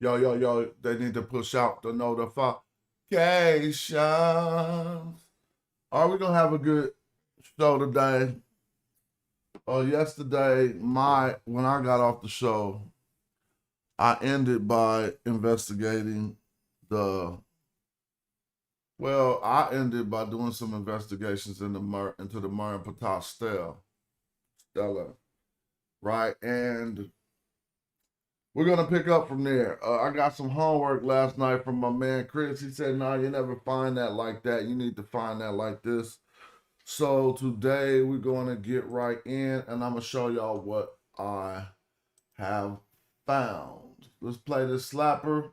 Yo, they need to push out the notifications. Are we gonna have a good show today? Yesterday, when I got off the show, I ended by investigating I ended by doing some investigations into the Murray Patas Stele, right? And we're gonna pick up from there. I got some homework last night from my man Chris. He said, "No, you never find that like that. You need to find that like this." So today we're gonna get right in, and I'm gonna show y'all what I have found. Let's play this slapper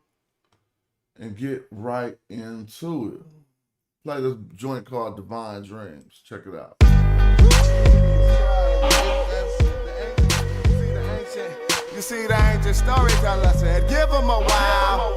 and get right into it. Play this joint called Divine Dreams. Check it out. You see the ancient storyteller said, give him a while.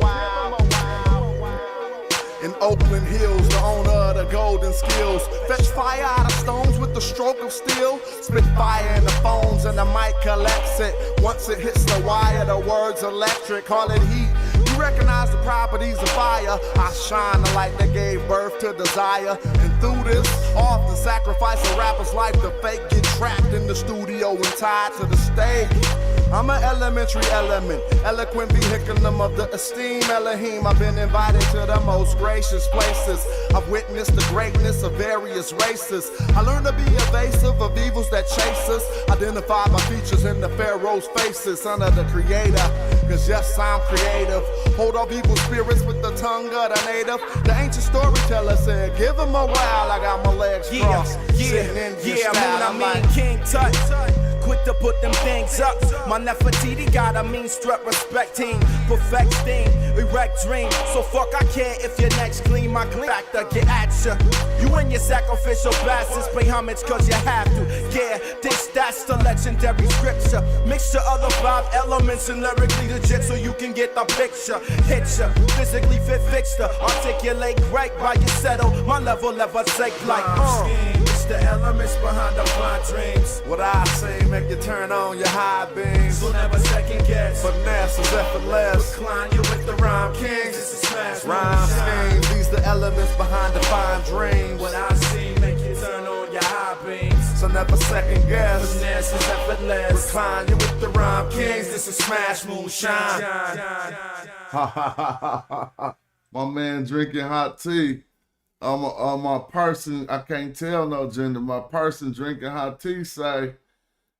In Oakland Hills, the owner of the golden skills fetch fire out of stones with the stroke of steel. Spit fire in the phones and the mic collects it. Once it hits the wire, the word's electric. Call it heat. You recognize the properties of fire. I shine the light that gave birth to desire. And through this, often sacrifice a rapper's life to fake. Get trapped in the studio and tied to the stage. I'm an elementary element, eloquent vehiculum of the esteemed Elohim. I've been invited to the most gracious places. I've witnessed the greatness of various races. I learned to be evasive of evils that chase us. Identify my features in the Pharaoh's faces, son of the creator. Cause yes, I'm creative. Hold off evil spirits with the tongue of the native. The ancient storyteller said, give him a while. I got my legs crossed, sitting in your style. I mean King Tut. Quick to put them things up. My Nefertiti got a mean strut, respecting, perfecting, erect dream. So fuck, I care if your neck's clean. My clean back to get at ya. You and your sacrificial bastards pay homage cause you have to. Yeah, that's the legendary scripture. Mixture of the 5 elements and lyrically legit so you can get the picture. Hit ya, physically fit fixture. Articulate great while you settle. My level levitate like It's the elements behind the blind dreams. What I say make you turn on your high beams. So never second guess. Finesse is effortless. Recline you with the rhyme kings. This is smash. Rhyme schemes. These the elements behind the fine dreams. What I see make you turn on your high beams. So never second guess. Finesse is effortless. Recline you with the rhyme kings. This is smash moonshine. My man drinking hot tea. My person, I can't tell no gender, my person drinking hot tea say,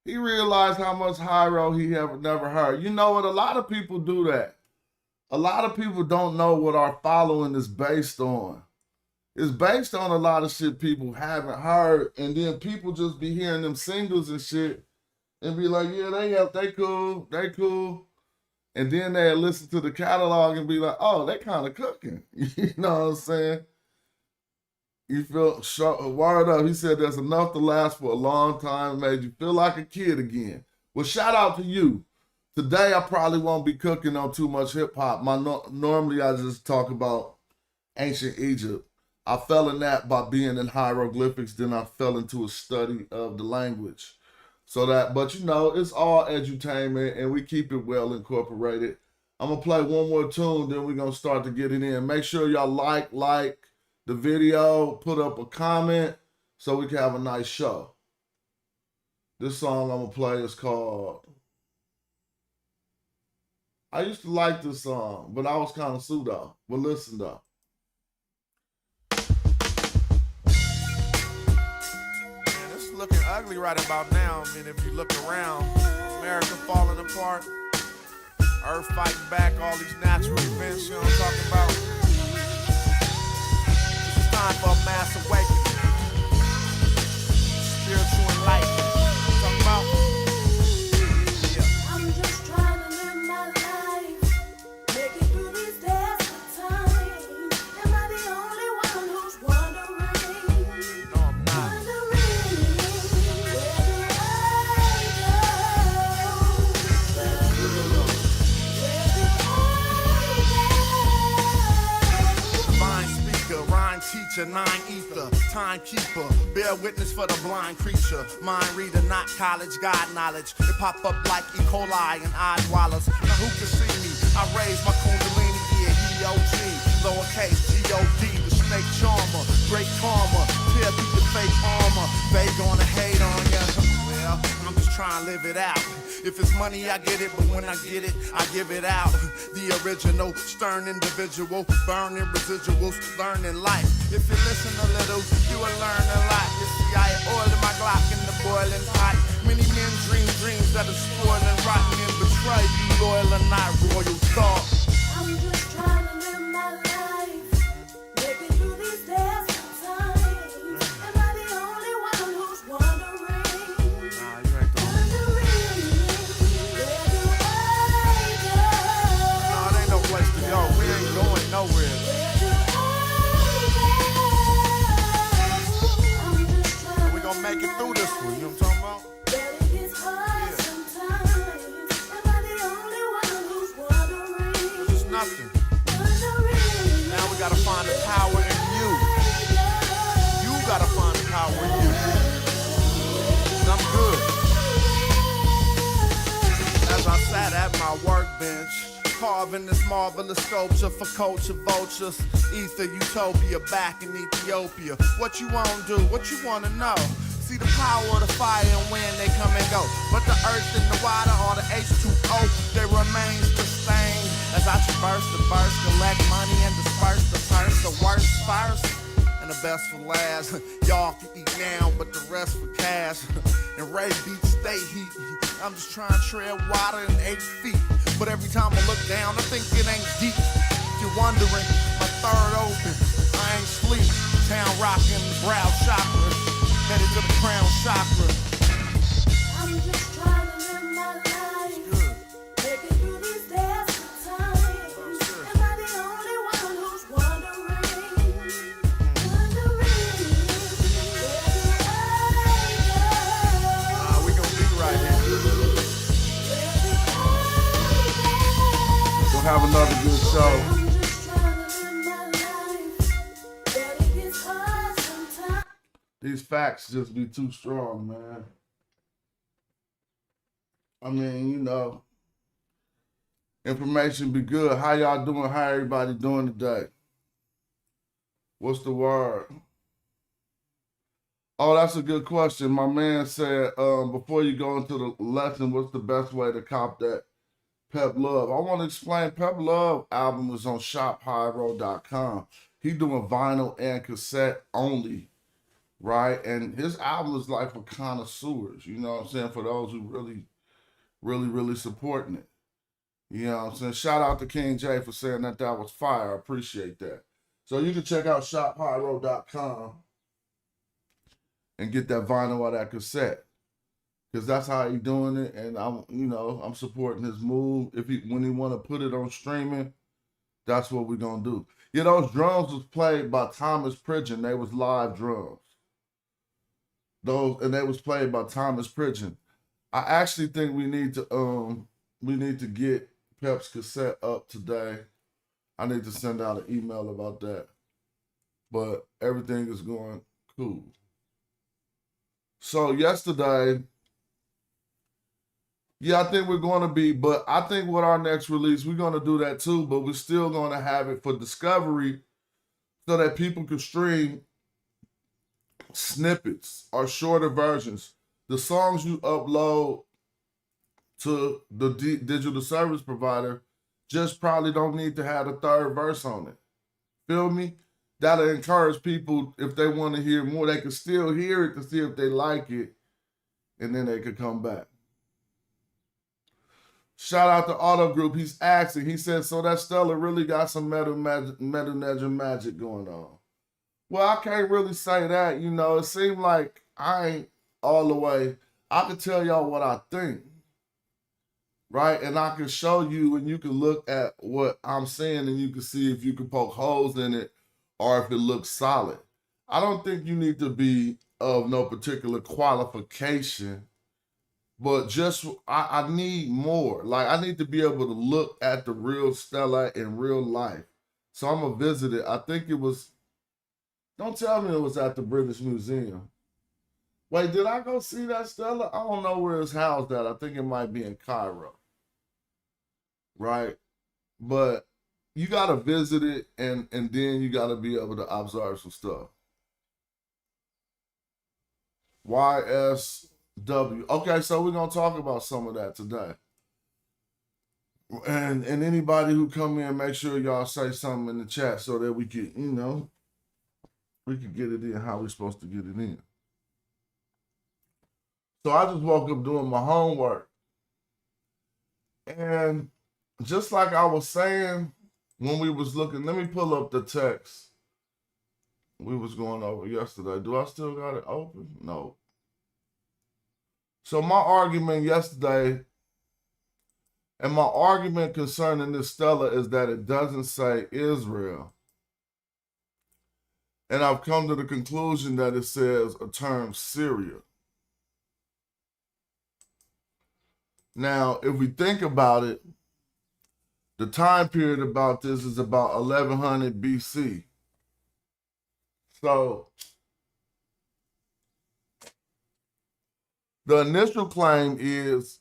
he realized how much Hyro he have never heard. You know what? A lot of people do that. A lot of people don't know what our following is based on. It's based on a lot of shit people haven't heard, and then people just be hearing them singles and shit and be like, yeah, they cool. And then they listen to the catalog and be like, oh, they kind of cooking. You know what I'm saying? You feel wired up. He said there's enough to last for a long time. It made you feel like a kid again. Well, shout out to you. Today, I probably won't be cooking on too much hip hop. Normally, I just talk about ancient Egypt. I fell in that by being in hieroglyphics. Then I fell into a study of the language. But you know, it's all edutainment and we keep it well incorporated. I'm going to play one more tune. Then we're going to start to get it in. Make sure y'all like the video, put up a comment so we can have a nice show. This song I'm gonna play is called, I used to like this song, but I was kind of pseudo. But listen though. Man, it's looking ugly right about now. I mean, if you look around, America falling apart, Earth fighting back, all these natural events, you know what I'm talking about? Time for a mass awakening, spiritual enlightenment. Talking about, I'm just trying to live my life, make it through these desperate times. Am I the only one who's wondering? No, I'm not. Wondering where Divine speaker, rhyme teacher, 9 ether. timekeeper, bear witness for the blind creature. Mind reader, not college, God knowledge. It pop up like E. coli and Oddwallers. Now who can see me? I raise my kundalini, yeah, E-O-G, lowercase G-O-D, the snake charmer, great karma, tear through the fake armor. They gonna hate on ya. Well, I'm just trying to live it out. If it's money, I get it, but when I get it, I give it out. The original, stern individual, burning residuals, learning life. If you listen a little, you will learn a lot. You see, I had oil in my Glock in the boiling pot. Many men dream dreams that are spoiled and rotten and betray you, loyal or not, royal thought. I'm just trying to live my life, make it through these days sometimes. Am I the only one who's wondering? Nah, you ain't the only. Where do I go? No, it ain't no place to go. We ain't going nowhere. Where do I go? I'm just trying We gonna make it through this one, you know what I'm talking about? that it gets hard sometimes. Am I the only one who's wondering? It's nothing. Now we gotta find the power in you. You gotta find the power in you. And I'm good. As I sat at my workbench, carving this marvelous sculpture for culture vultures. Ether utopia back in Ethiopia. What you wanna do? What you wanna know? See the power of the fire and wind, they come and go. But the earth and the water are the H2O, they remain sustained. As I traverse the burst, collect money and disperse the purse. The worst first and the best for last. Y'all can eat now, but the rest for cash. And Ray Beach stay heat. I'm just trying to tread water in 8 feet. But every time I look down, I think it ain't deep. If you're wondering, my third open, I ain't sleep. Town rockin' the brow chakra, headed to the crown chakra. I'm just trying to live my life, Good. make it through these days sometimes. Am I the only one who's wondering? Where do I go? We gonna be right here. We'll have another good show. I'm just trying to live my life, that it gets hard sometimes. These facts just be too strong, man. I mean, you know, information be good. How y'all doing? How everybody doing today? What's the word? Oh, that's a good question. My man said, before you go into the lesson, what's the best way to cop that Pep Love? I want to explain. Pep Love album is on shophyro.com. He doing vinyl and cassette only, right? And his album is like for connoisseurs, you know what I'm saying? For those who really supporting it. You know what I'm saying? Shout out to King J for saying that was fire. I appreciate that. So you can check out shophyro.com and get that vinyl or that cassette. Because that's how he doing it. And I'm supporting his move. When he want to put it on streaming, that's what we're gonna do. Yeah, those drums was played by Thomas Pridgeon. They was live drums. They was played by Thomas Pridgeon. I actually think we need to get Pep's cassette up today. I need to send out an email about that. But everything is going cool. So yesterday, yeah, I think we're going to be, but I think with our next release, we're going to do that too, but we're still going to have it for discovery so that people can stream snippets or shorter versions. The songs you upload to the digital service provider just probably don't need to have a third verse on it. Feel me? That'll encourage people, if they want to hear more, they can still hear it to see if they like it, and then they could come back. Shout out to Auto Group. He's asking. He said, so that Stele really got some metal magic going on. Well, I can't really say that. You know, it seemed like I ain't all the way. I can tell y'all what I think, right? And I can show you, and you can look at what I'm saying, and you can see if you can poke holes in it or if it looks solid. I don't think you need to be of no particular qualification, but just I need more. Like, I need to be able to look at the real Stele in real life. So I'm going to visit it. I think Don't tell me it was at the British Museum. Wait, did I go see that, Stella? I don't know where it's housed at. I think it might be in Cairo. Right? But you got to visit it, and then you got to be able to observe some stuff. YSW. Okay, so we're going to talk about some of that today. And anybody who come in, make sure y'all say something in the chat so that we can, we can get it in how we're supposed to get it in. So I just woke up doing my homework. And just like I was saying when we was looking, let me pull up the text we was going over yesterday. Do I still got it open? No. So my argument yesterday, and my argument concerning this Stele, is that it doesn't say Israel. And I've come to the conclusion that it says a term Syria. Now, if we think about it, the time period about this is about 1100 BC. So the initial claim is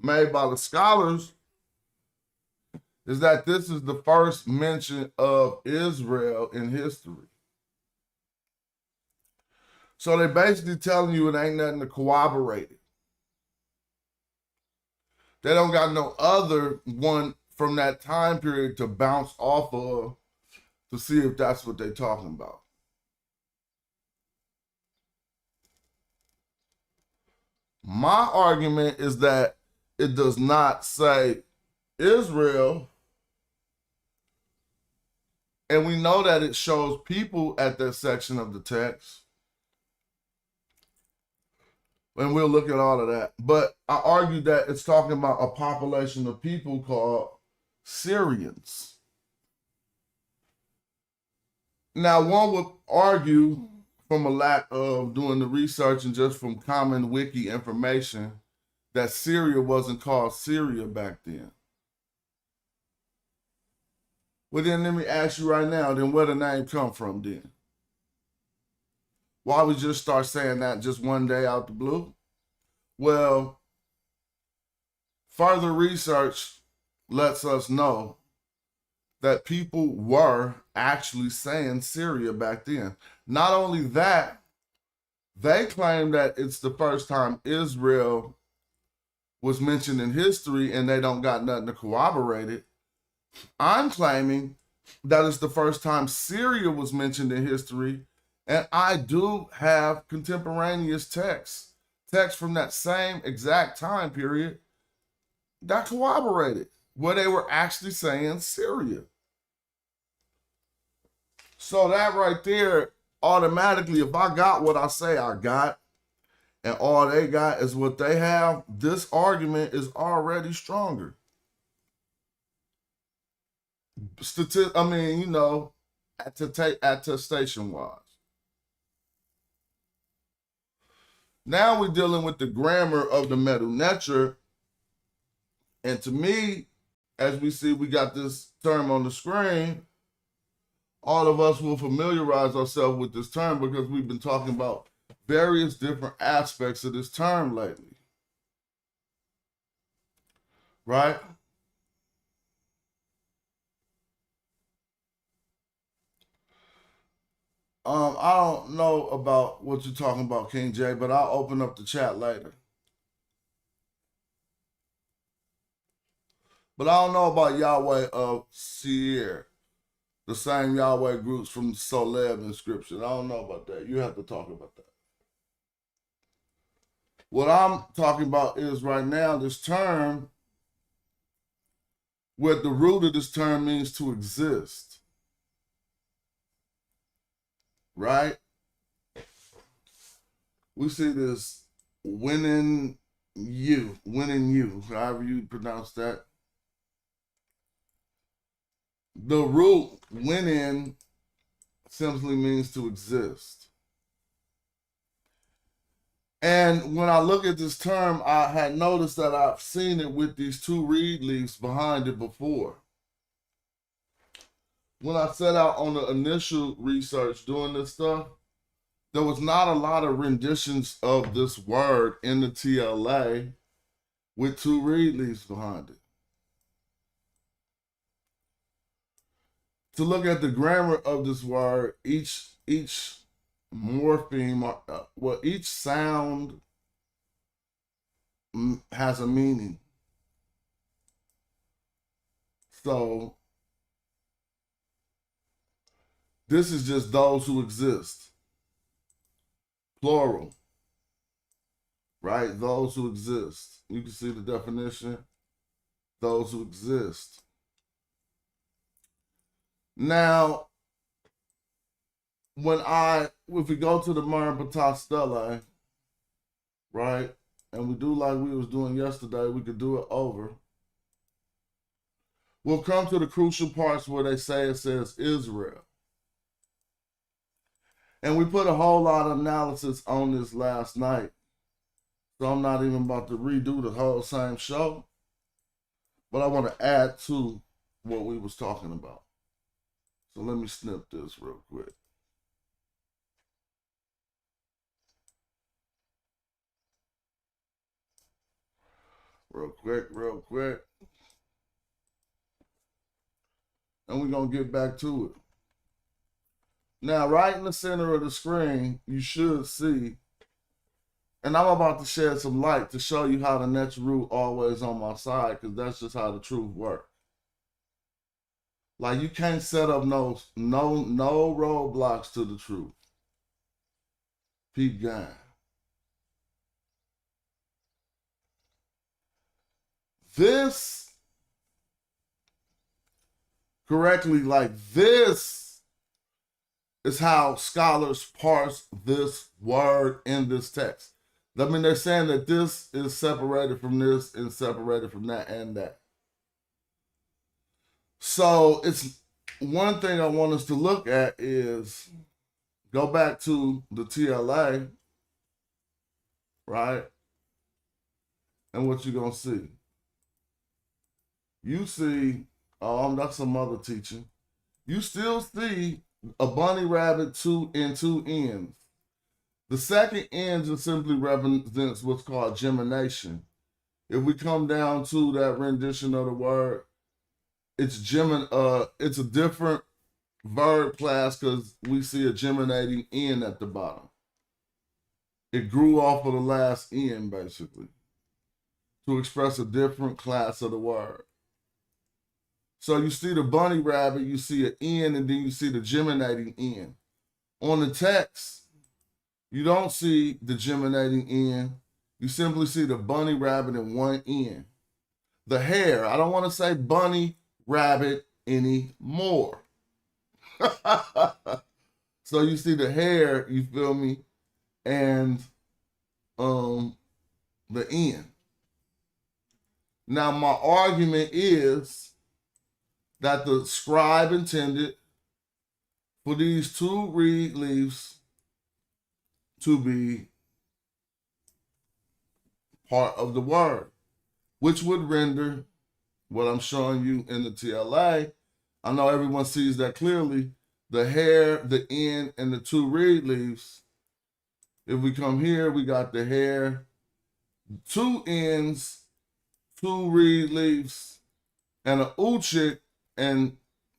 made by the scholars is that this is the first mention of Israel in history. So they're basically telling you it ain't nothing to corroborate it. They don't got no other one from that time period to bounce off of to see if that's what they're talking about. My argument is that it does not say Israel, and we know that it shows people at that section of the text. And we'll look at all of that. But I argue that it's talking about a population of people called Syrians. Now, one would argue from a lack of doing the research and just from common wiki information that Syria wasn't called Syria back then. Well, then let me ask you right now, then where the name come from then? Why we just start saying that just one day out the blue? Well, further research lets us know that people were actually saying Syria back then. Not only that, they claim that it's the first time Israel was mentioned in history and they don't got nothing to corroborate it. I'm claiming that it's the first time Syria was mentioned in history, and I do have contemporaneous texts from that same exact time period that corroborated where they were actually saying Syria. So that right there, automatically, if I got what I say I got, and all they got is what they have, this argument is already stronger. Attestation-wise. Now we're dealing with the grammar of the Medu Neter. And to me, as we see, we got this term on the screen. All of us will familiarize ourselves with this term because we've been talking about various different aspects of this term lately. Right? I don't know about what you're talking about, King J, but I'll open up the chat later. But I don't know about Yahweh of Seir, the same Yahweh groups from Soleb inscription. I don't know about that. You have to talk about that. What I'm talking about is right now, this term, what the root of this term means to exist. Right? We see this winning you, however you pronounce that. The root winning simply means to exist. And when I look at this term, I had noticed that I've seen it with these two reed leaves behind it before. when I set out on the initial research doing this stuff, there was not a lot of renditions of this word in the TLA with two reed leaves behind it. To look at the grammar of this word, each morpheme, each sound has a meaning. So this is just those who exist. Plural. Right? Those who exist. You can see the definition. Those who exist. Now, if we go to the Maran Stele, right, and we do like we was doing yesterday, we could do it over. We'll come to the crucial parts where it says Israel. And we put a whole lot of analysis on this last night. So I'm not even about to redo the whole same show. But I want to add to what we was talking about. So let me snip this real quick. Real quick. And we're going to get back to it. Now, right in the center of the screen, you should see, and I'm about to shed some light to show you how the next root always on my side, because that's just how the truth works. Like, you can't set up no roadblocks to the truth. Peep game. This, correctly, like this is how scholars parse this word in this text. I mean, they're saying that this is separated from this and separated from that and that. So it's one thing I want us to look at is go back to the TLA, right? And what you're going to see. You see, that's some other teaching. You still see a bunny rabbit two ends. The second end just simply represents what's called gemination. If we come down to that rendition of the word, it's a different verb class because we see a geminating end at the bottom. It grew off of the last end, basically, to express a different class of the word. So you see the bunny rabbit, you see an end, and then you see the geminating end. On the text, you don't see the geminating end. You simply see the bunny rabbit in one end. The hare, I don't want to say bunny rabbit anymore. So you see the hare, you feel me, and the end. Now my argument is that the scribe intended for these two reed leaves to be part of the word, which would render what I'm showing you in the TLA. I know everyone sees that clearly. The hair, the end, and the two reed leaves. If we come here, we got the hair, two ends, two reed leaves, and an uchik and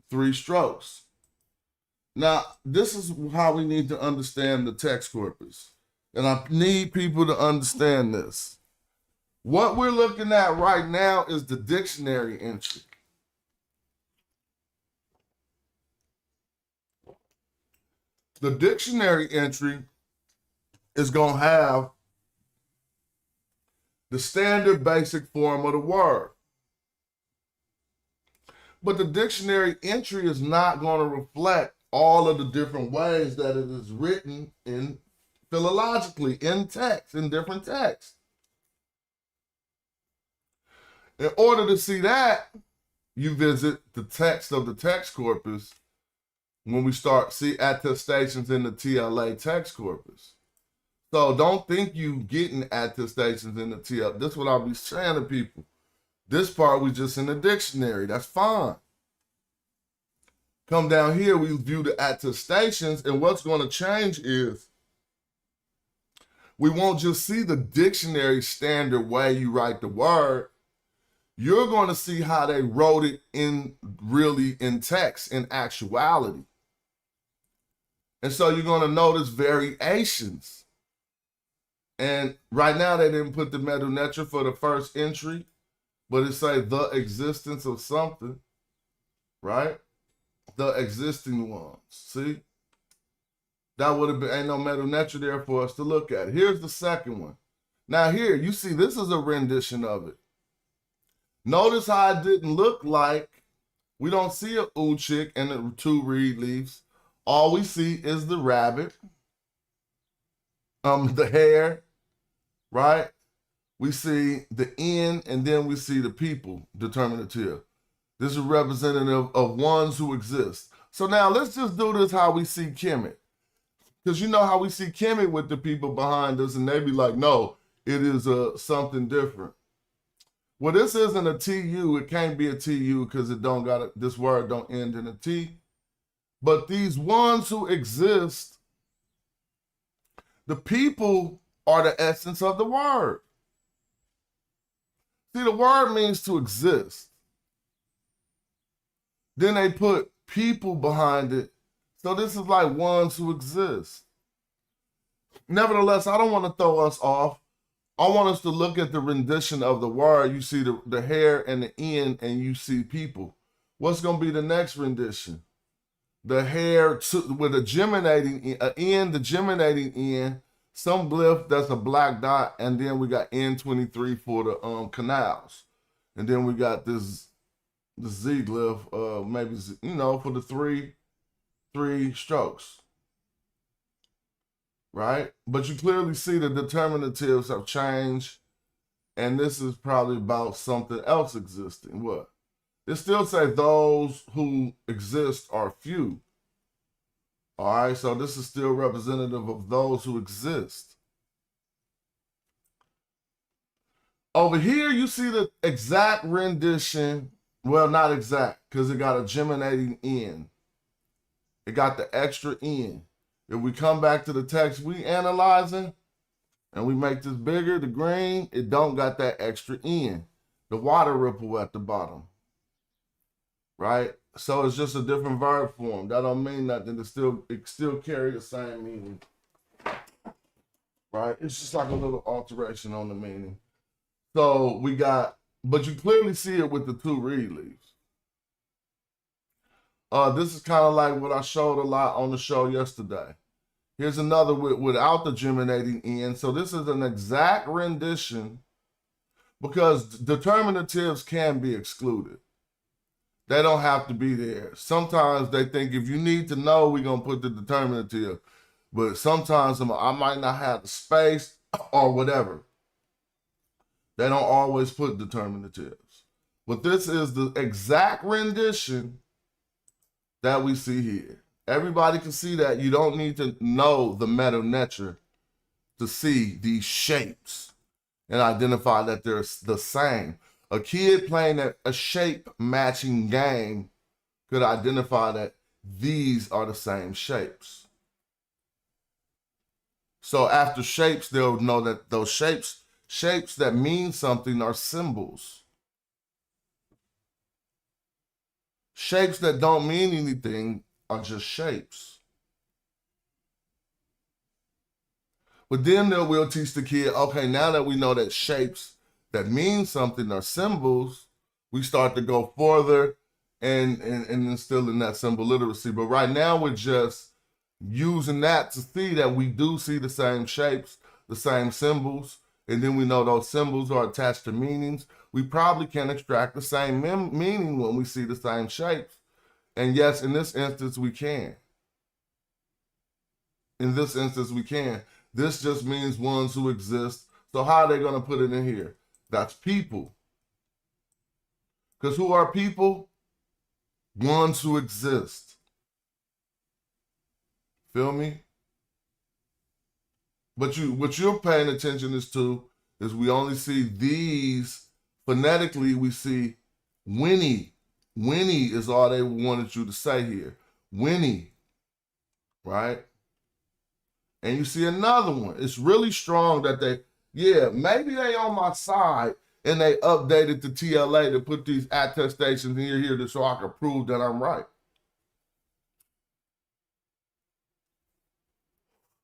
three strokes. Now, this is how we need to understand the text corpus. And I need people to understand this. What we're looking at right now is the dictionary entry. The dictionary entry is going to have the standard basic form of the word. But the dictionary entry is not going to reflect all of the different ways that it is written in philologically, in text, in different texts. In order to see that, you visit the text of the text corpus when we start see attestations in the TLA text corpus. So don't think you getting attestations in the TLA. This is what I'll be saying to people. This part we just in the dictionary. That's fine. Come down here, we view the attestations, and what's going to change is we won't just see the dictionary standard way you write the word. You're going to see how they wrote it in text, in actuality. And so you're going to notice variations. And right now they didn't put the medu netra for the first entry, but it say the existence of something, right? The existing ones. See? That would have been, ain't no medu netra there for us to look at. Here's the second one. Now here, you see this is a rendition of it. Notice how it didn't look like, we don't see a chick and the two reed leaves. All we see is the rabbit, the hare, right? We see the in, and then we see the people, determinative. This is representative of ones who exist. So now let's just do this how we see Kemet. Because you know how we see Kemet with the people behind us, and they be like, no, it is something different. Well, this isn't a TU. It can't be a TU because it don't got this word don't end in a T. But these ones who exist, the people are the essence of the word. See, the word means to exist. Then they put people behind it. So this is like ones who exist. Nevertheless, I don't want to throw us off. I want us to look at the rendition of the word. You see the hair and the in, and you see people. What's going to be the next rendition? The hair with a geminating in, the geminating in, some glyph that's a black dot, and then we got N23 for the canals. And then we got the Z glyph, maybe, for the three strokes. Right? But you clearly see the determinatives have changed, and this is probably about something else existing. What? It still say those who exist are few. All right, so this is still representative of those who exist. Over here, you see the exact rendition. Well, not exact, because it got a geminating in. It got the extra in. If we come back to the text we analyzing, and we make this bigger, the green, it don't got that extra in. The water ripple at the bottom. Right? So it's just a different verb form. That don't mean nothing. It still carry the same meaning. Right? It's just like a little alteration on the meaning. So we got, but you clearly see it with the two reed leaves. This is kind of like what I showed a lot on the show yesterday. Here's another without the geminating in. So this is an exact rendition because determinatives can be excluded. They don't have to be there. Sometimes they think if you need to know, we're going to put the determinative. But sometimes I might not have the space or whatever. They don't always put determinatives. But this is the exact rendition that we see here. Everybody can see that. You don't need to know the medu netra to see these shapes and identify that they're the same. A kid playing a shape matching game could identify that these are the same shapes. So after shapes, they'll know that those shapes that mean something are symbols. Shapes that don't mean anything are just shapes. But then we'll teach the kid, okay, now that we know that shapes that mean something are symbols, we start to go further and instill in that symbol literacy. But right now we're just using that to see that we do see the same shapes, the same symbols, and then we know those symbols are attached to meanings. We probably can extract the same meaning when we see the same shapes. And yes, in this instance, we can. In this instance, we can. This just means ones who exist. So how are they going to put it in here? That's people. Because who are people? Ones who exist. Feel me? But what you're paying attention is we only see these, phonetically we see Winnie, Winnie is all they wanted you to say here. Winnie, right? And you see another one. It's really strong that maybe they on my side and they updated the TLA to put these attestations in here so I can prove that I'm right.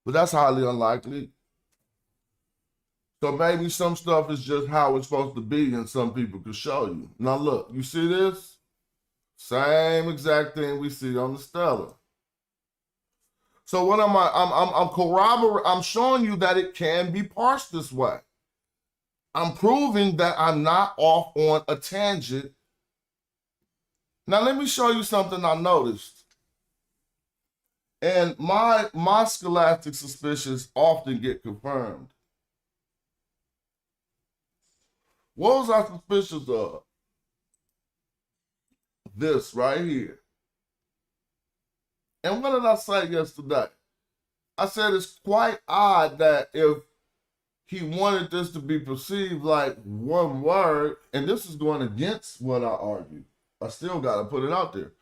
But that's highly unlikely. So maybe some stuff is just how it's supposed to be and some people could show you. Now look, you see this? Same exact thing we see on the Stele. So what am I? I'm corroborating. I'm showing you that it can be parsed this way. I'm proving that I'm not off on a tangent. Now let me show you something I noticed. And my scholastic suspicions often get confirmed. What was I suspicious of? This right here. And what did I say yesterday? I said it's quite odd that if he wanted this to be perceived like one word, and this is going against what I argued. I still got to put it out there.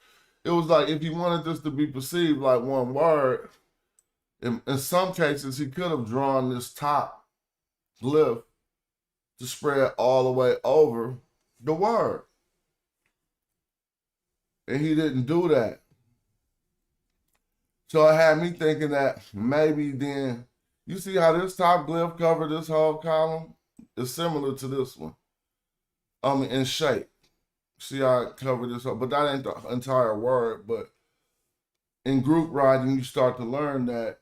It was like if he wanted this to be perceived like one word, in some cases he could have drawn this top glyph to spread all the way over the word. And he didn't do that. So it had me thinking that maybe then, you see how this top glyph covered this whole column? It's similar to this one. In shape. See how it covered this up? But that ain't the entire word. But in group writing, you start to learn that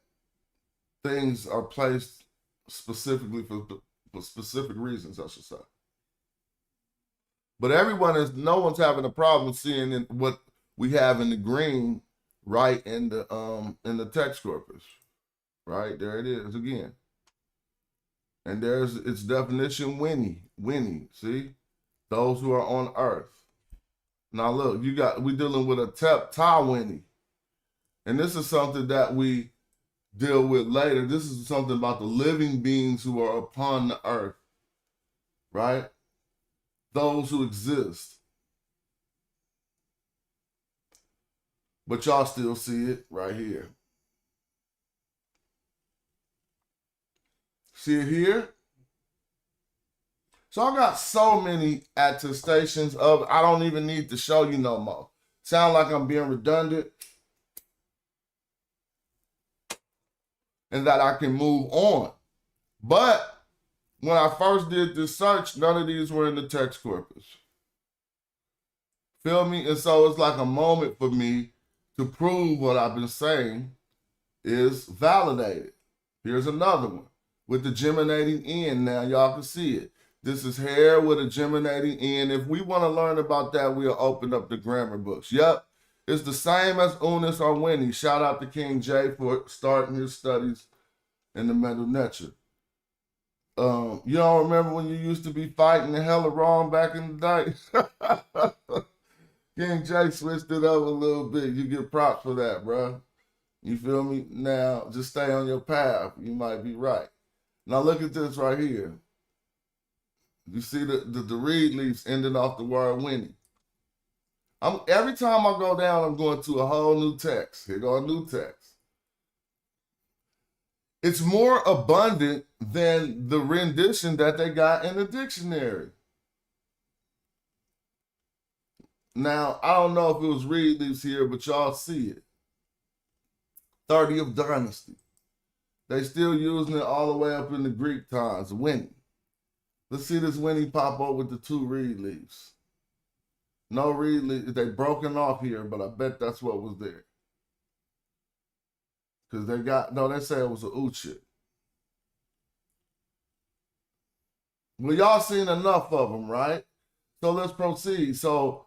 things are placed specifically for specific reasons, I should say. But no one's having a problem seeing what we have in the green right in the text corpus. Right, there it is again. And there's its definition, Winnie, see? Those who are on earth. Now look, we dealing with a ta Winnie. And this is something that we deal with later. This is something about the living beings who are upon the earth. Right? Those who exist. But y'all still see it right here. See it here? So I got so many attestations of, I don't even need to show you no more. Sound like I'm being redundant. And that I can move on. But when I first did this search, none of these were in the text corpus. Feel me? And so it's like a moment for me to prove what I've been saying is validated. Here's another one with the geminating end. Now y'all can see it. This is hair with a geminating end. If we want to learn about that, we'll open up the grammar books. Yep, it's the same as unis or Winnie. Shout out to King J for starting his studies in the Mental Nature. You don't remember when you used to be fighting the hella wrong back in the day? King J switched it up a little bit. You get props for that, bro. You feel me? Now, just stay on your path. You might be right. Now look at this right here. You see the reed leaves ending off the word Winnie. Every time I go down, I'm going to a whole new text. Here go a new text. It's more abundant than the rendition that they got in the dictionary. Now, I don't know if it was reed leaves here, but y'all see it. 30th dynasty. They still using it all the way up in the Greek times, Winnie. Let's see this Winnie pop up with the 2 reed leaves. No reed leaves. They broken off here, but I bet that's what was there. Because they say it was a uchit. Well, y'all seen enough of them, right? So let's proceed. So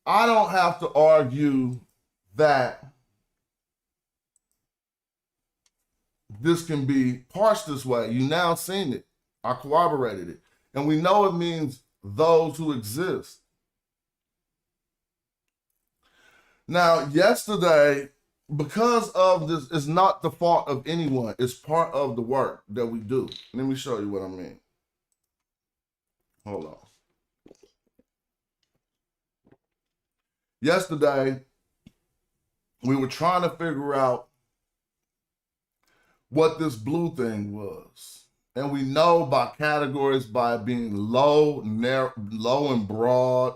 I don't have to argue that this can be parsed this way. You now seen it. I corroborated it. And we know it means those who exist. Now, yesterday, because of this, it's not the fault of anyone. It's part of the work that we do. Let me show you what I mean. Hold on. Yesterday, we were trying to figure out what this blue thing was. And we know by categories, by being low, narrow, low and broad,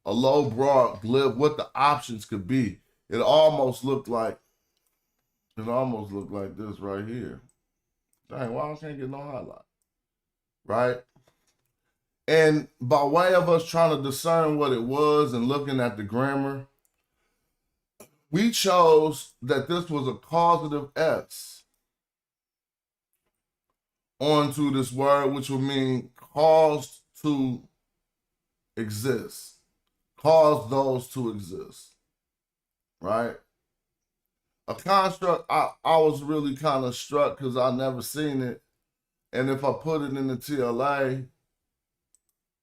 a low broad glyph, what the options could be. It almost looked like this right here. Dang, why I can't get no highlight? Right? And by way of us trying to discern what it was and looking at the grammar, we chose that this was a causative S onto this word, which would mean caused to exist. Cause those to exist. Right? A construct, I was really kind of struck because I never seen it. And if I put it in the TLA,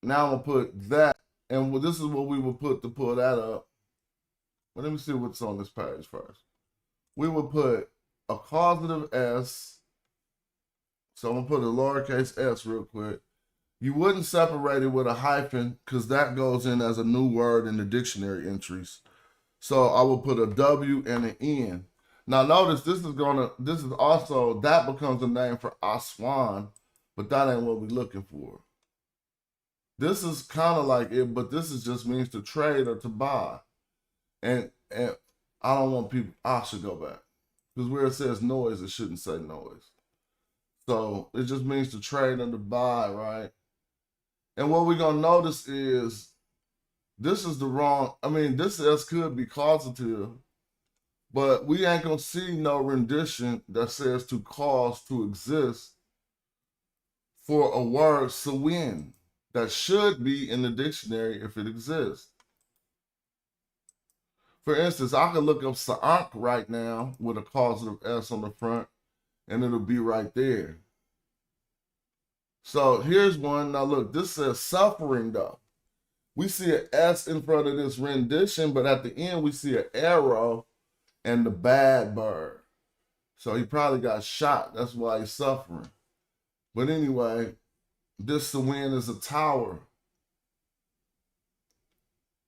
now I'm going to put that. And this is what we would put to pull that up. But let me see what's on this page first. We would put a causative S. So I'm going to put a lowercase s real quick. You wouldn't separate it with a hyphen because that goes in as a new word in the dictionary entries. So I will put a W and an N. Now notice this is also, that becomes a name for Aswan, but that ain't what we're looking for. This is kind of like it, but this is just means to trade or to buy. And I don't want people, I should go back. Because where it says noise, it shouldn't say noise. So it just means to trade or to buy, right? And what we're going to notice is this is the wrong, this S could be causative, but we ain't going to see no rendition that says to cause to exist for a word sawin that should be in the dictionary if it exists. For instance, I could look up sa'ank right now with a causative S on the front, and it'll be right there. So here's one. Now look, this says suffering though. We see an S in front of this rendition, but at the end we see an arrow and the bad bird. So he probably got shot. That's why he's suffering. But anyway, this Sawin is a tower.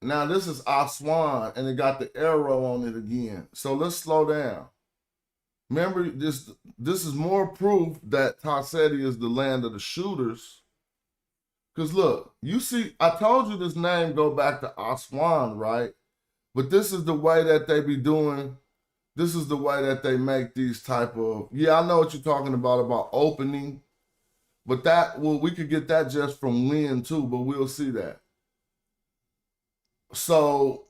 Now this is Aswan, and it got the arrow on it again. So let's slow down. Remember, this is more proof that Tarseti is the land of the shooters. Because look, you see, I told you this name go back to Aswan, right? But this is the way that they be doing, this is the way that they make these type of, yeah, I know what you're talking about opening. But that, well, we could get that just from wind too, but we'll see that. So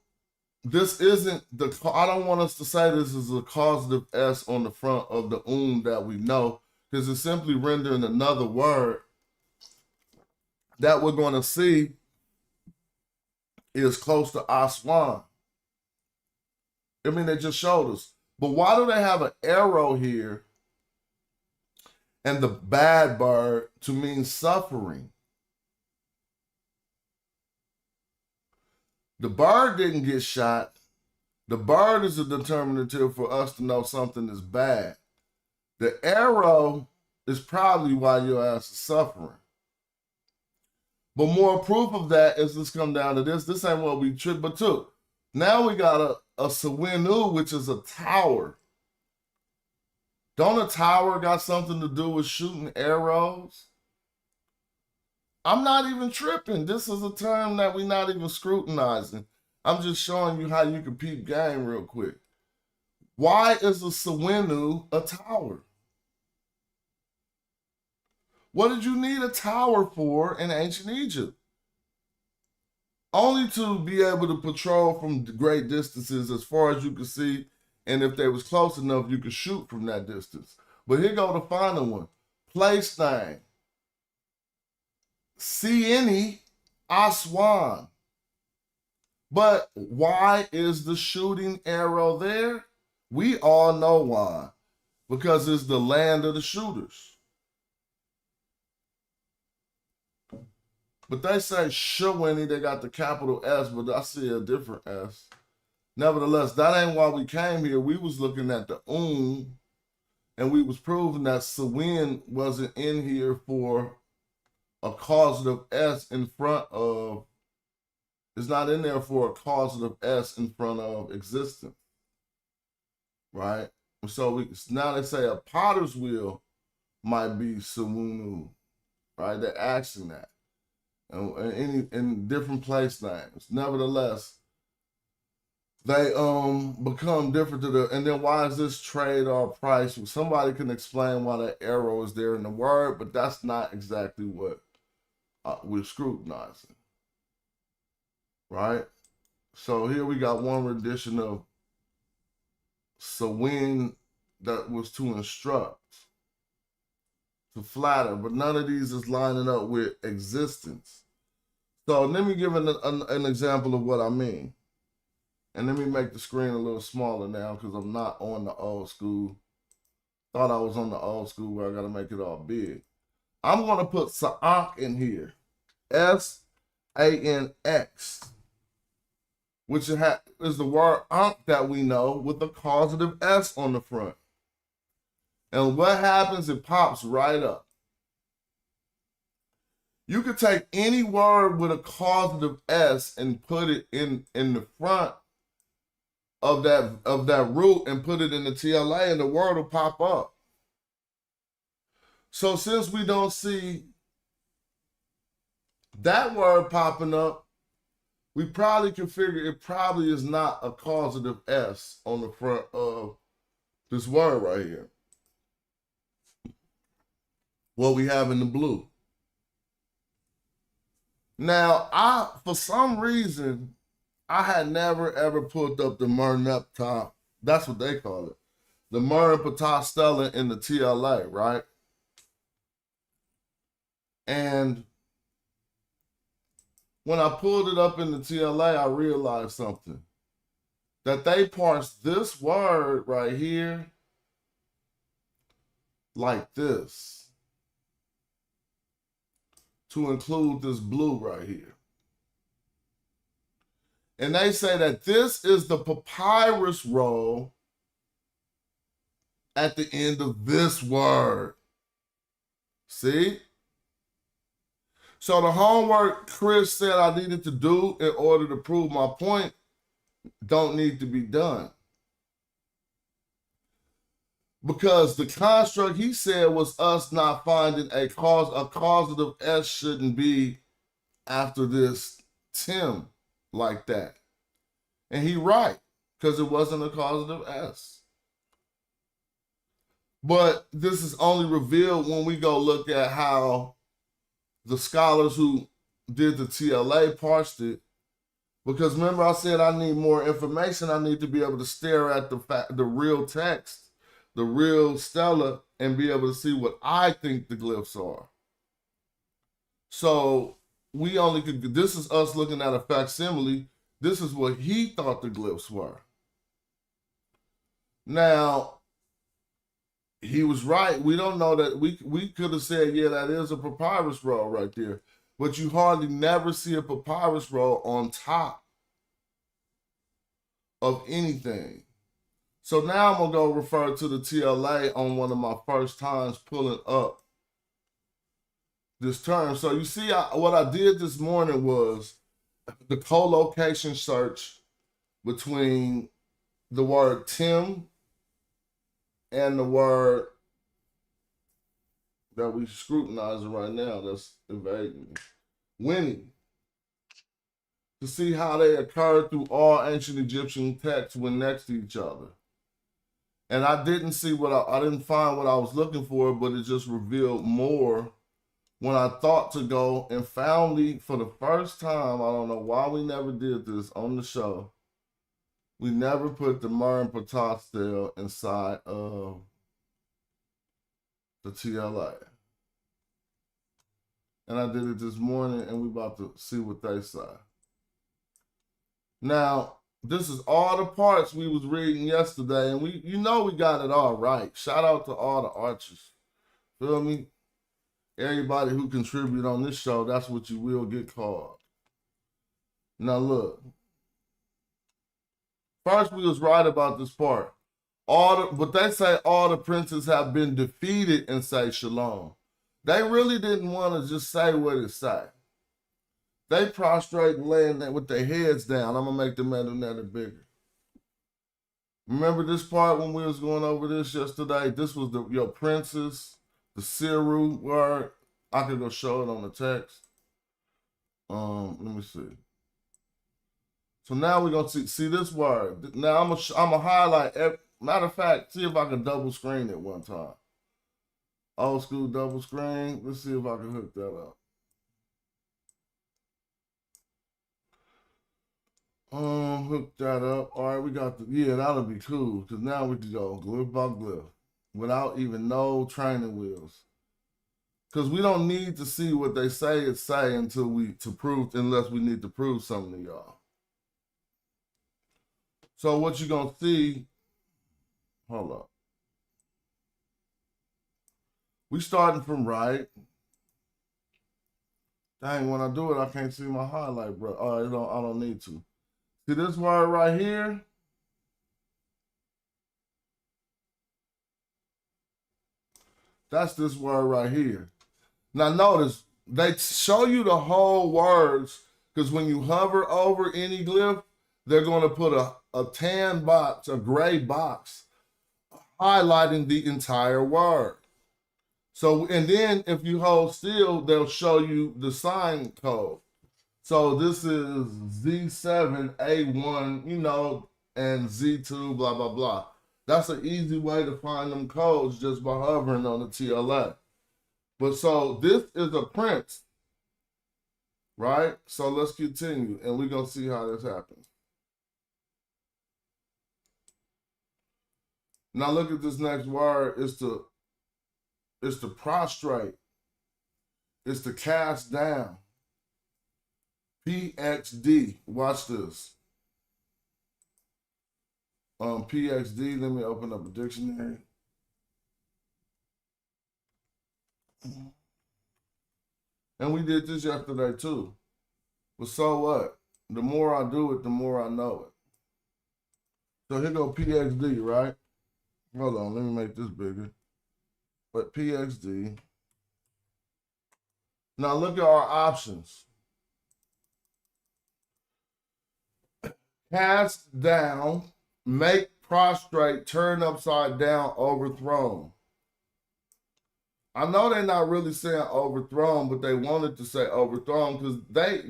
this isn't I don't want us to say this is a causative S on the front of the that we know, because it's simply rendering another word that we're going to see is close to Aswan. They just showed us. But why do they have an arrow here and the bad bird to mean suffering? The bird didn't get shot. The bird is a determinative for us to know something is bad. The arrow is probably why your ass is suffering. But more proof of that is let's come down to this. This ain't what we tripped, but took. Now we got a Sawinu, which is a tower. Don't a tower got something to do with shooting arrows? I'm not even tripping. This is a term that we're not even scrutinizing. I'm just showing you how you can peep game real quick. Why is a Sawinu a tower? What did you need a tower for in ancient Egypt? Only to be able to patrol from great distances as far as you could see, and if they was close enough, you could shoot from that distance. But here go the final one. Place thing. Sieni Aswan. But why is the shooting arrow there? We all know why. Because it's the land of the shooters. But they say Shawini, they got the capital S, but I see a different S. Nevertheless, that ain't why we came here. We was looking at the and we was proving that Sawin wasn't in here for a causative S in front of It's not in there for a causative S in front of existence, right? So now they say a potter's wheel might be Sawunu, right? They're asking that. And in different place names. Nevertheless, they become different to and then why is this trade or price? Somebody can explain why that arrow is there in the word, but that's not exactly what we're scrutinizing, right? So here we got one rendition of Sawin that was to instruct, to flatter, but none of these is lining up with existence. So let me give an example of what I mean. And let me make the screen a little smaller now because I'm not on the old school. Thought I was on the old school where I got to make it all big. I'm going to put Sa'ak in here. S-A-N-X. Which is the word Ankh that we know with the causative S on the front. And what happens? It pops right up. You could take any word with a causative S and put it in the front of that root and put it in the TLA and the word will pop up. So since we don't see that word popping up, we probably can figure it probably is not a causative S on the front of this word right here. What we have in the blue. Now, for some reason, I had never ever pulled up the Merneptah. That's what they call it. The Merneptah Stele in the TLA, right? And when I pulled it up in the TLA, I realized something. That they parsed this word right here like this to include this blue right here. And they say that this is the papyrus roll at the end of this word. See? So the homework Chris said I needed to do in order to prove my point don't need to be done. Because the construct he said was us not finding a causative S shouldn't be after this Tim like that. And he right, because it wasn't a causative S. But this is only revealed when we go look at how the scholars who did the TLA parsed it. Because remember I said I need more information. I need to be able to stare at the real text, the real Stele, and be able to see what I think the glyphs are. So we only could, this is us looking at a facsimile. This is what he thought the glyphs were. Now, he was right. We don't know that. We could have said, yeah, that is a papyrus roll right there. But you hardly never see a papyrus roll on top of anything. So now I'm going to go refer to the TLA on one of my first times pulling up this term. So you see, what I did this morning was the co-location search between the word Tim and the word that we scrutinizing right now that's evading me, Winnie, to see how they occurred through all ancient Egyptian texts when next to each other. And I didn't see I didn't find what I was looking for, but it just revealed more when I thought to go and found for the first time, I don't know why we never did this on the show. We never put the Merneptah Stele inside of the TLA. And I did it this morning, and we're about to see what they say. Now, this is all the parts we was reading yesterday, and we got it all right. Shout out to all the archers. Feel me? Everybody who contributed on this show, that's what you will get called. Now look. First, we was right about this part. But they say all the princes have been defeated and say shalom. They really didn't want to just say what it say. They prostrate and laying there with their heads down. I'm gonna make the matter bigger. Remember this part when we was going over this yesterday? This was your princes, the Siru word. I could go show it on the text. Let me see. So now we're gonna see this word. Now I'm gonna highlight. Matter of fact, see if I can double screen it one time. Old school double screen. Let's see if I can hook that up. Hook that up. All right, we got that'll be cool. Cause now we can go glyph by glyph without even no training wheels. Cause we don't need to see what they say unless we need to prove something to y'all. So what you gonna see, hold up. We starting from right. Dang, when I do it, I can't see my highlight, bro. All right, I don't need to. See this word right here? That's this word right here. Now notice, they show you the whole words because when you hover over any glyph, they're going to put a tan box, a gray box, highlighting the entire word. So, and then if you hold still, they'll show you the sign code. So this is Z7A1, and Z2, blah, blah, blah. That's an easy way to find them codes just by hovering on the TLA. But so this is a prince, right? So let's continue, and we're going to see how this happens. Now look at this next word. It's to prostrate. It's to cast down. PXD. Watch this. PXD. Let me open up a dictionary. And we did this yesterday too. But so what? The more I do it, the more I know it. So here go PXD, right? Hold on, let me make this bigger. But PXD. Now look at our options. Cast down, make prostrate, turn upside down, overthrown. I know they're not really saying overthrown, but they wanted to say overthrown because they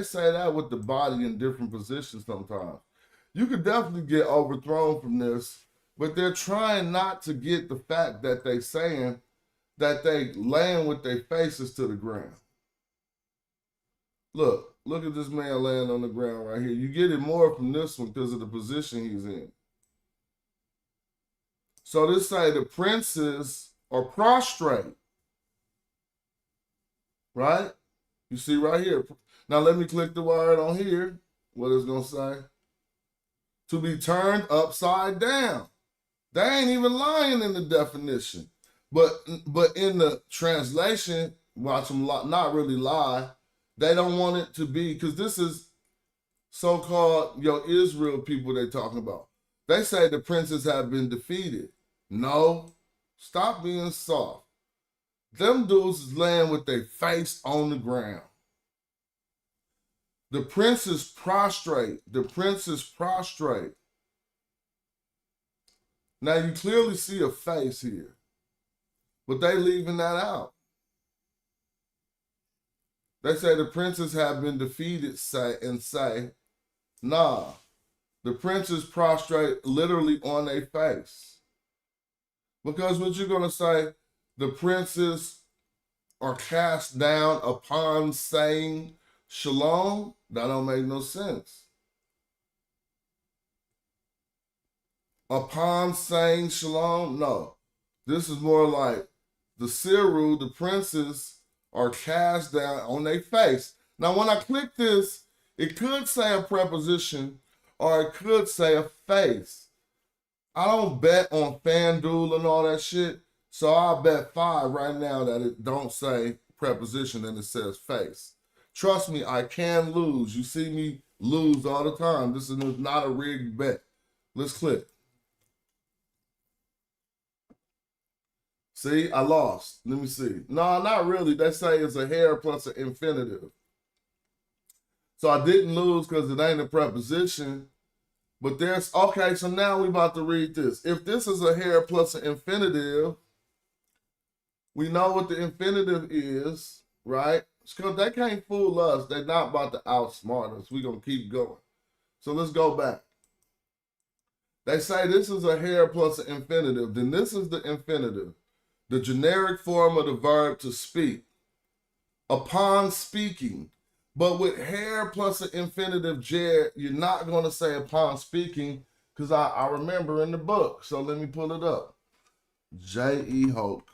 say that with the body in different positions sometimes. You could definitely get overthrown from this, but they're trying not to get the fact that they saying that they laying with their faces to the ground. Look at this man laying on the ground right here. You get it more from this one because of the position he's in. So this say the princes are prostrate, right? You see right here. Now let me click the word on here. What it's gonna say? To be turned upside down. They ain't even lying in the definition. But in the translation, watch them not really lie. They don't want it to be, because this is so-called Israel people they talking about. They say the princes have been defeated. No, stop being soft. Them dudes is laying with their face on the ground. The princes prostrate. The princes prostrate. Now you clearly see a face here, but they leaving that out. They say the princes have been defeated, say, nah, the princes prostrate literally on their face. Because what you're gonna say, the princes are cast down upon saying shalom, that don't make no sense. Upon saying shalom, no. This is more like the Siru, the princes, are cast down on their face. Now, when I click this, it could say a preposition or it could say a face. I don't bet on FanDuel and all that shit, so I'll bet 5 right now that it don't say preposition and it says face. Trust me, I can lose. You see me lose all the time. This is not a rigged bet. Let's click. See, I lost. Let me see. No, not really. They say it's a hair plus an infinitive. So I didn't lose because it ain't a preposition. But there's, okay, so now we about to read this. If this is a hair plus an infinitive, we know what the infinitive is, right? Because they can't fool us. They're not about to outsmart us. We're going to keep going. So let's go back. They say this is a hair plus an infinitive. Then this is the infinitive, the generic form of the verb to speak. Upon speaking. But with hair plus an infinitive jet, you're not going to say upon speaking, because I remember in the book. So let me pull it up. J.E. Hoke,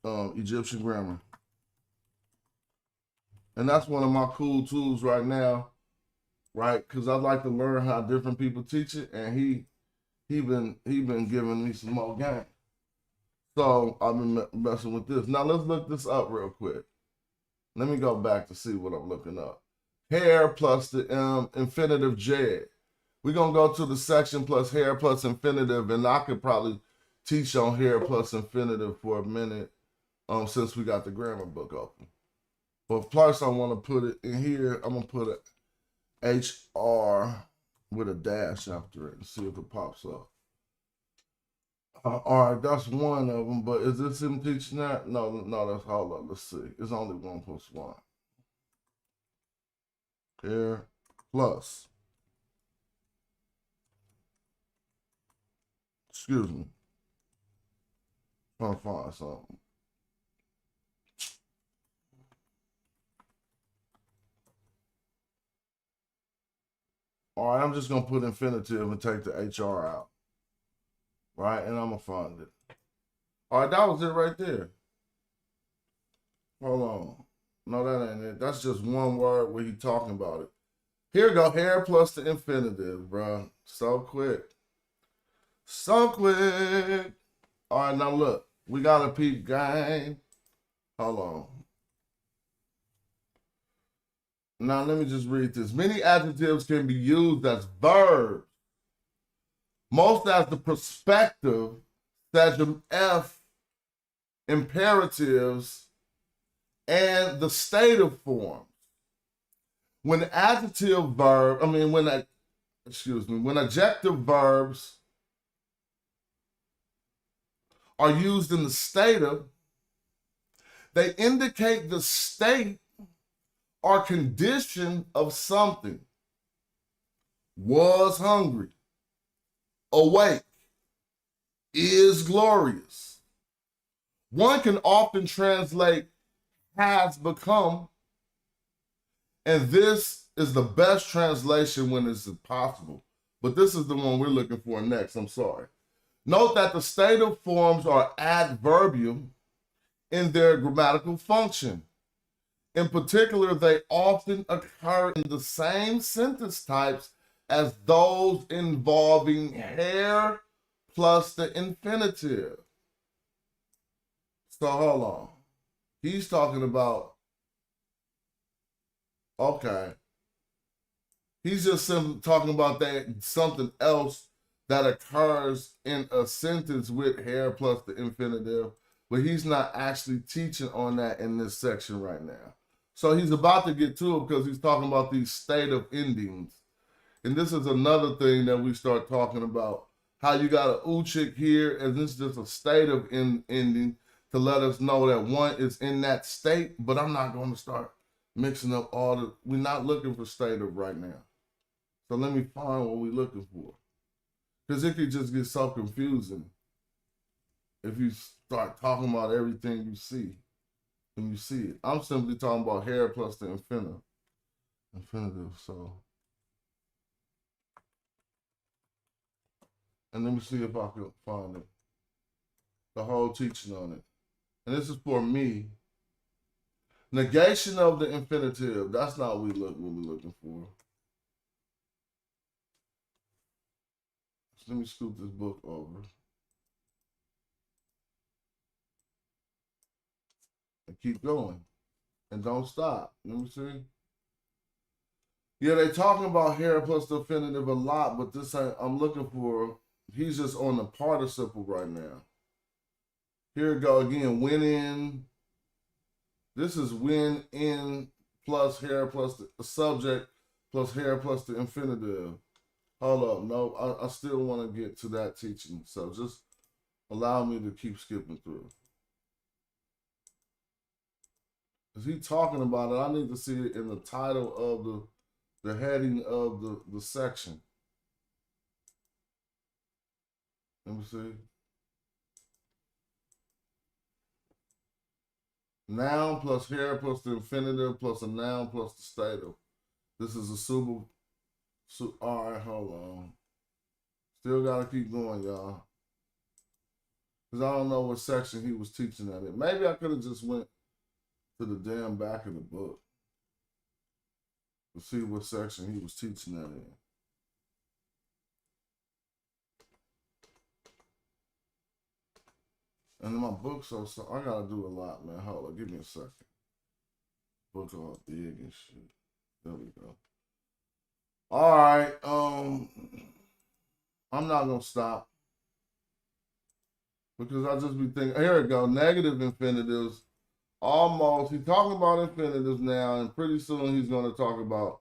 Egyptian grammar. And that's one of my cool tools right now, right? Because I like to learn how different people teach it, and he been giving me some more game. So I've been messing with this. Now let's look this up real quick. Let me go back to see what I'm looking up. Hair plus the infinitive jed. We're going to go to the section plus hair plus infinitive, and I could probably teach on hair plus infinitive for a minute since we got the grammar book open. But plus I want to put it in here. I'm going to put a HR with a dash after it and see if it pops up. All right, that's one of them, but is this him teaching that? No, that's hold on. Let's see. It's only 1 plus 1. Hair plus. Excuse me. Trying to find something. All right, I'm just going to put infinitive and take the HR out. Right, and I'm going to find it. All right, that was it right there. Hold on. No, that ain't it. That's just one word where he talking about it. Here we go, hair plus the infinitive, bro. So quick. So quick. All right, now look. We got a peep game. Hold on. Now let me just read this. Many adjectives can be used as verbs. Most as the perspective, stage F, imperatives, and the stative forms. When adjective verbs are used in the stative, they indicate the state or condition of something. Was hungry. Awake, is glorious. One can often translate has become, and this is the best translation when it's possible. But this is the one we're looking for next, I'm sorry. Note that the stative forms are adverbial in their grammatical function. In particular, they often occur in the same sentence types as those involving hair plus the infinitive. So hold on. He's talking about, okay. He's just simply talking about that something else that occurs in a sentence with hair plus the infinitive, but he's not actually teaching on that in this section right now. So he's about to get to it because he's talking about these stative endings. And this is another thing that we start talking about, how you got an uchik here, and this is just a stative ending to let us know that one is in that state, but I'm not going to start mixing up all the, we're not looking for stative right now. So let me find what we're looking for. Because it could just get so confusing if you start talking about everything you see and you see it. I'm simply talking about hair plus the infinitive. So. And let me see if I can find it. The whole teaching on it. And this is for me. Negation of the infinitive. That's not what we're looking for. So let me scoop this book over. And keep going. And don't stop. Let me see. Yeah, they're talking about hair plus the infinitive a lot, but this I'm looking for, he's just on the participle right now. Here we go again. When in. This is when in plus hair plus the subject plus hair plus the infinitive. Hold up, no, I still want to get to that teaching. So just allow me to keep skipping through. Is he talking about it? I need to see it in the title of the heading of the section. Let me see. Noun plus hair plus the infinitive plus a noun plus the stative. This is a super. All right, hold on. Still gotta keep going, y'all. Cause I don't know what section he was teaching that in. Maybe I could have just went to the damn back of the book to see what section he was teaching that in. And my book so I gotta do a lot, man. Hold on, give me a second. Book all big and shit. There we go. All right, I'm not gonna stop because I just be thinking. Here we go. Negative infinitives. Almost. He's talking about infinitives now, and pretty soon he's gonna talk about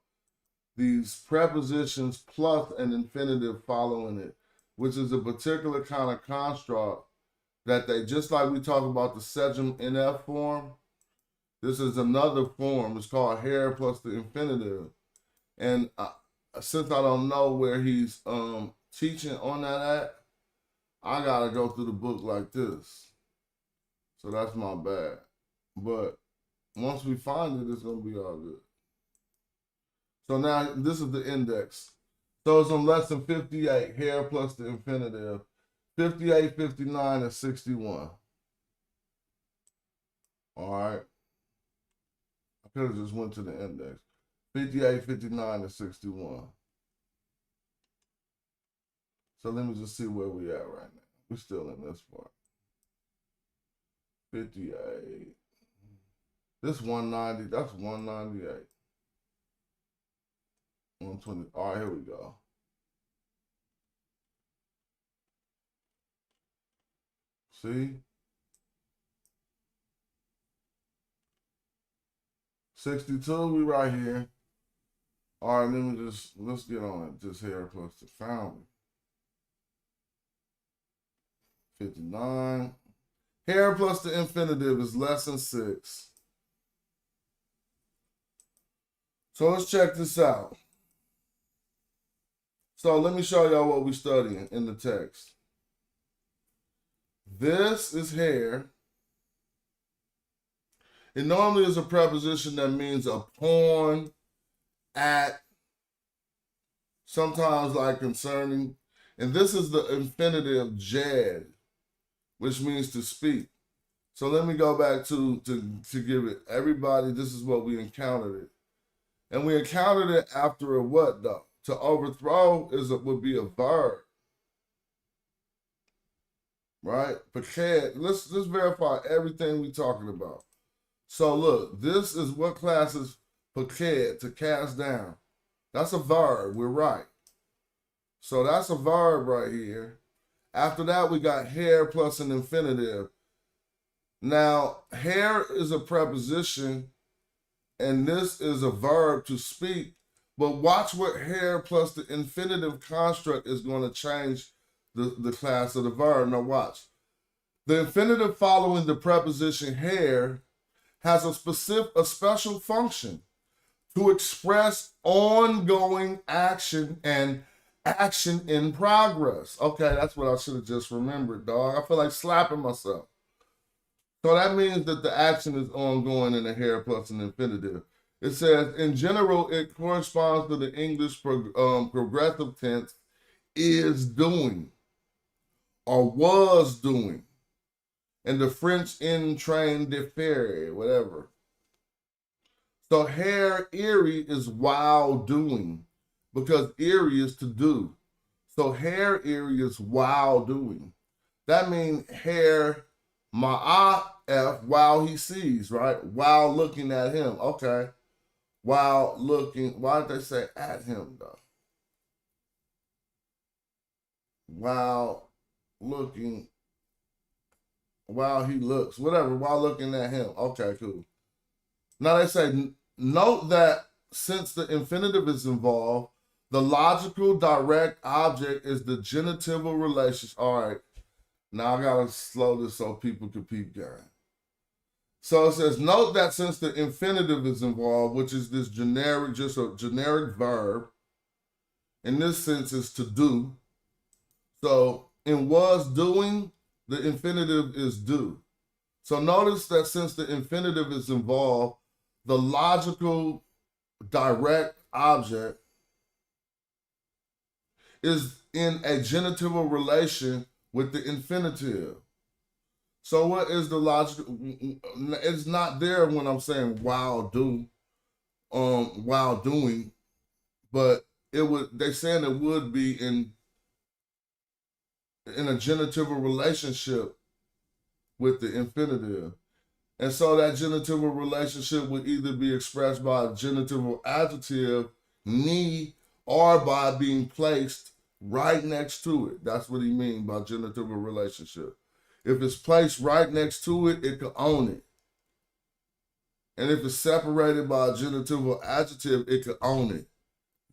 these prepositions plus an infinitive following it, which is a particular kind of construct that they, just like we talk about the Sejm NF form, this is another form. It's called hair plus the infinitive. And since I don't know where he's teaching on that at, I gotta go through the book like this. So that's my bad. But once we find it, it's gonna be all good. So now this is the index. So it's on lesson 58, hair plus the infinitive. 58, 59, and 61. All right. I could have just went to the index. 58, 59, and 61. So let me just see where we at right now. We're still in this part. 58. This 190, that's 198. 120. All right, here we go. See? 62, we right here. All right, let's get on it. Just hair plus the foundry. 59. Hair plus the infinitive is lesson 6. So let's check this out. So let me show y'all what we're studying in the text. This is hair. It normally is a preposition that means upon, at, sometimes like concerning. And this is the infinitive jed, which means to speak. So let me go back to give it everybody. This is what we encountered it. And we encountered it after a what though? To overthrow would be a verb. Right? Paked. Let's verify everything we're talking about. So look, this is what class is paked, to cast down. That's a verb. We're right. So that's a verb right here. After that, we got hair plus an infinitive. Now, hair is a preposition, and this is a verb to speak. But watch what hair plus the infinitive construct is going to change the class of the verb. Now watch. The infinitive following the preposition hair has a special function to express ongoing action and action in progress. Okay, that's what I should have just remembered, dog. I feel like slapping myself. So that means that the action is ongoing in the hair plus an infinitive. It says, in general, it corresponds to the English progressive tense, is doing, or was doing, and the French in train de faire, whatever. So hair eerie is while doing, because eerie is to do. So hair eerie is while doing. That means hair ma'af while he sees, right? While looking at him. Okay. While looking, why did they say at him though? While looking, while he looks, whatever, while looking at him. Okay, cool. Now they say note that since the infinitive is involved, the logical direct object is the genitival relationship. All right, now I gotta slow this so people can peep game. So it says, note that since the infinitive is involved, which is this generic, just a generic verb, in this sense is to do. So in was doing, the infinitive is do. So notice that since the infinitive is involved, the logical direct object is in a genitival relation with the infinitive. So what is the logical? It's not there when I'm saying while doing, but it would. They saying it would be in a genitival relationship with the infinitive. And so that genitival relationship would either be expressed by a genitival adjective, ni, or by being placed right next to it. That's what he means by genitival relationship. If it's placed right next to it, it could own it. And if it's separated by a genitival adjective, it could own it.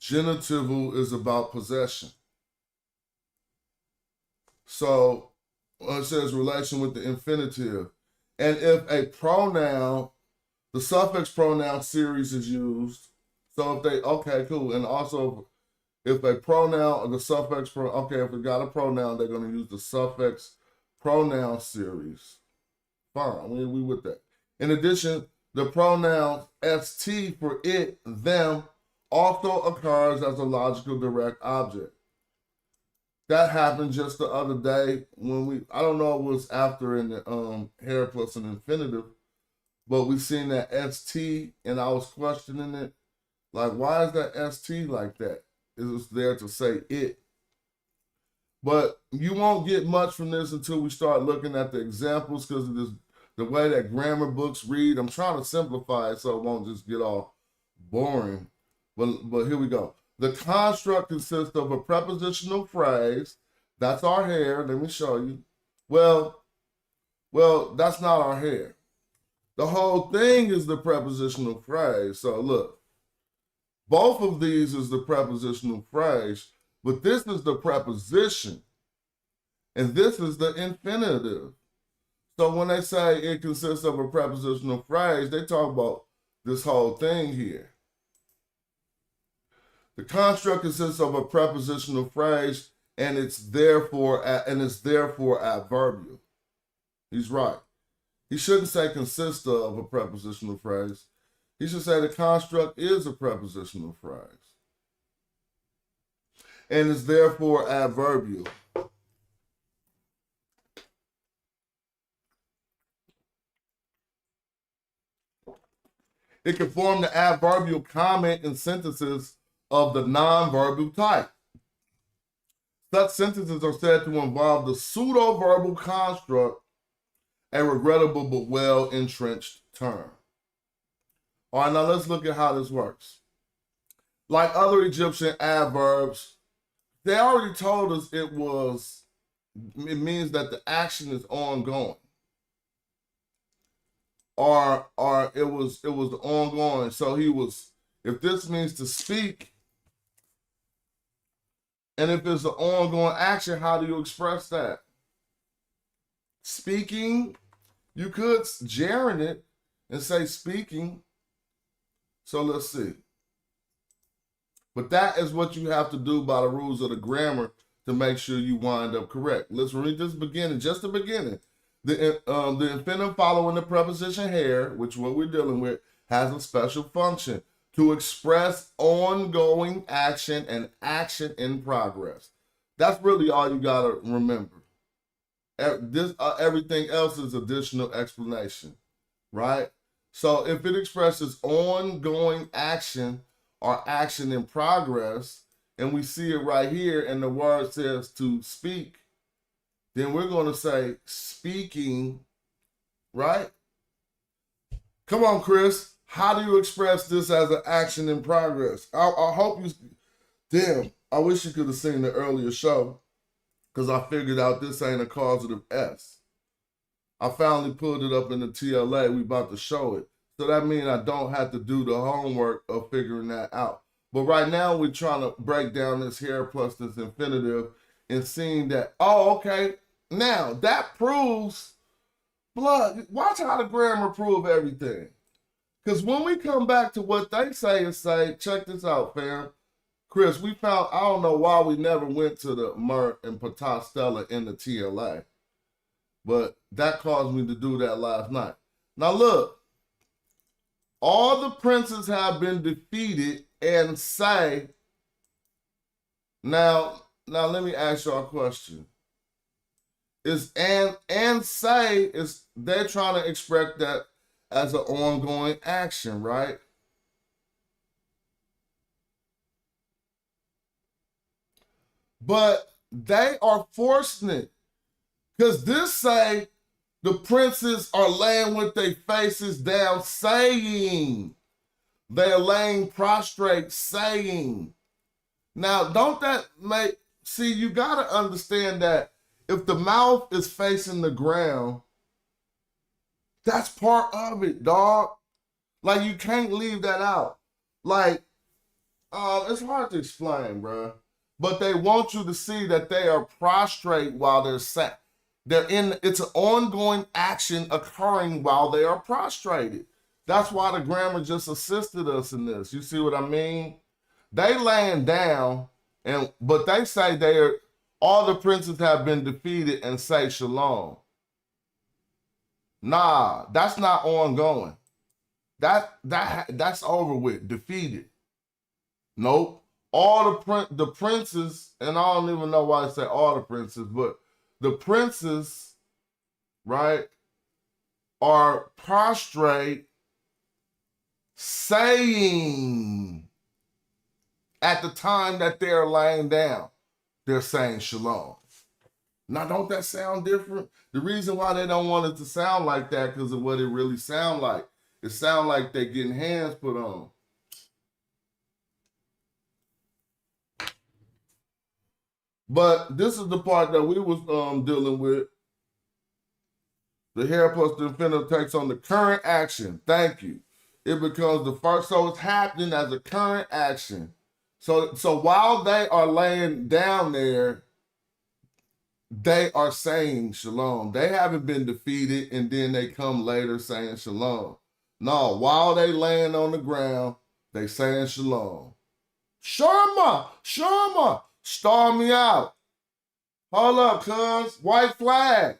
Genitival is about possession. So it says relation with the infinitive. And if a pronoun, the suffix pronoun series is used, so if they, okay, cool. And also if a pronoun or the suffix, okay, if we got a pronoun, they're going to use the suffix pronoun series. Fine, we with that. In addition, the pronoun st for it, them, also occurs as a logical direct object. That happened just the other day when I don't know, it was after in the hair plus an infinitive, but we seen that st and I was questioning it. Like, why is that st like that? It was there to say it. But you won't get much from this until we start looking at the examples because of this, the way that grammar books read. I'm trying to simplify it so it won't just get all boring. But here we go. The construct consists of a prepositional phrase. That's our hair. Let me show you. Well, that's not our hair. The whole thing is the prepositional phrase. So look, both of these is the prepositional phrase, but this is the preposition, and this is the infinitive. So when they say it consists of a prepositional phrase, they talk about this whole thing here. The construct consists of a prepositional phrase, and it's therefore adverbial. He's right. He shouldn't say consists of a prepositional phrase. He should say the construct is a prepositional phrase, and is therefore adverbial. It can form the adverbial comment in sentences of the nonverbal type. Such sentences are said to involve the pseudo-verbal construct, a regrettable but well-entrenched term. All right, now let's look at how this works. Like other Egyptian adverbs, they already told us it means that the action is ongoing. Or it was ongoing. So if this means to speak, and if it's an ongoing action, how do you express that? Speaking, you could gerund it and say speaking. So let's see. But that is what you have to do by the rules of the grammar to make sure you wind up correct. Let's read this beginning, just the beginning. The infinitive following the preposition here, which is what we're dealing with, has a special function to express ongoing action and action in progress. That's really all you gotta remember. Everything else is additional explanation, right? So if it expresses ongoing action or action in progress, and we see it right here, and the word says to speak, then we're going to say speaking, right? Come on, Chris. How do you express this as an action in progress? I hope you, damn, I wish you could have seen the earlier show because I figured out this ain't a causative S. I finally pulled it up in the TLA. We about to show it. So that means I don't have to do the homework of figuring that out. But right now we're trying to break down this here plus this infinitive and seeing that, oh, okay, now that proves blood. Watch how the grammar prove everything. Because when we come back to what they say, check this out, fam. Chris, we found, I don't know why we never went to the Mert and Patah Stele in the TLA. But that caused me to do that last night. Now look, all the princes have been defeated and say, now let me ask y'all a question. Is and say is they're trying to express that as an ongoing action, right? But they are forcing it. Because this say the princes are laying with their faces down, saying. They're laying prostrate, saying. Now, don't that make, see, you got to understand that if the mouth is facing the ground, that's part of it, dog. Like, you can't leave that out. Like, it's hard to explain, bro. But they want you to see that they are prostrate while they're sat. It's an ongoing action occurring while they are prostrated. That's why the grammar just assisted us in this. You see what I mean? They laying down, but they say all the princes have been defeated and say shalom. Nah, that's not ongoing. That's over with, defeated. Nope. All the princes, and I don't even know why I say all the princes, but the princes, right, are prostrate, saying at the time that they're laying down, they're saying shalom. Now, don't that sound different? The reason why they don't want it to sound like that because of what it really sound like. It sound like they're getting hands put on. But this is the part that we was dealing with. The hair plus the infinitive takes on the current action. Thank you. It becomes the first, so it's happening as a current action. So while they are laying down there, they are saying shalom. They haven't been defeated and then they come later saying shalom. No, while they laying on the ground, they saying shalom. Sharma, star me out. Hold up, cuz, white flag.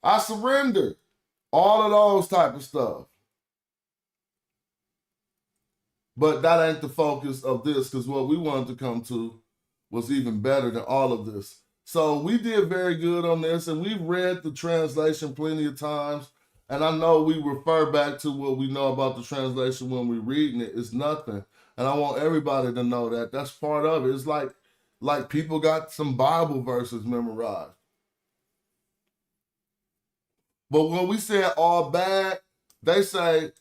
I surrender. All of those type of stuff. But that ain't the focus of this, because what we wanted to come to was even better than all of this. So we did very good on this, and we've read the translation plenty of times. And I know we refer back to what we know about the translation when we're reading it. It's nothing. And I want everybody to know that. That's part of it. It's like people got some Bible verses memorized. But when we say all bad, they say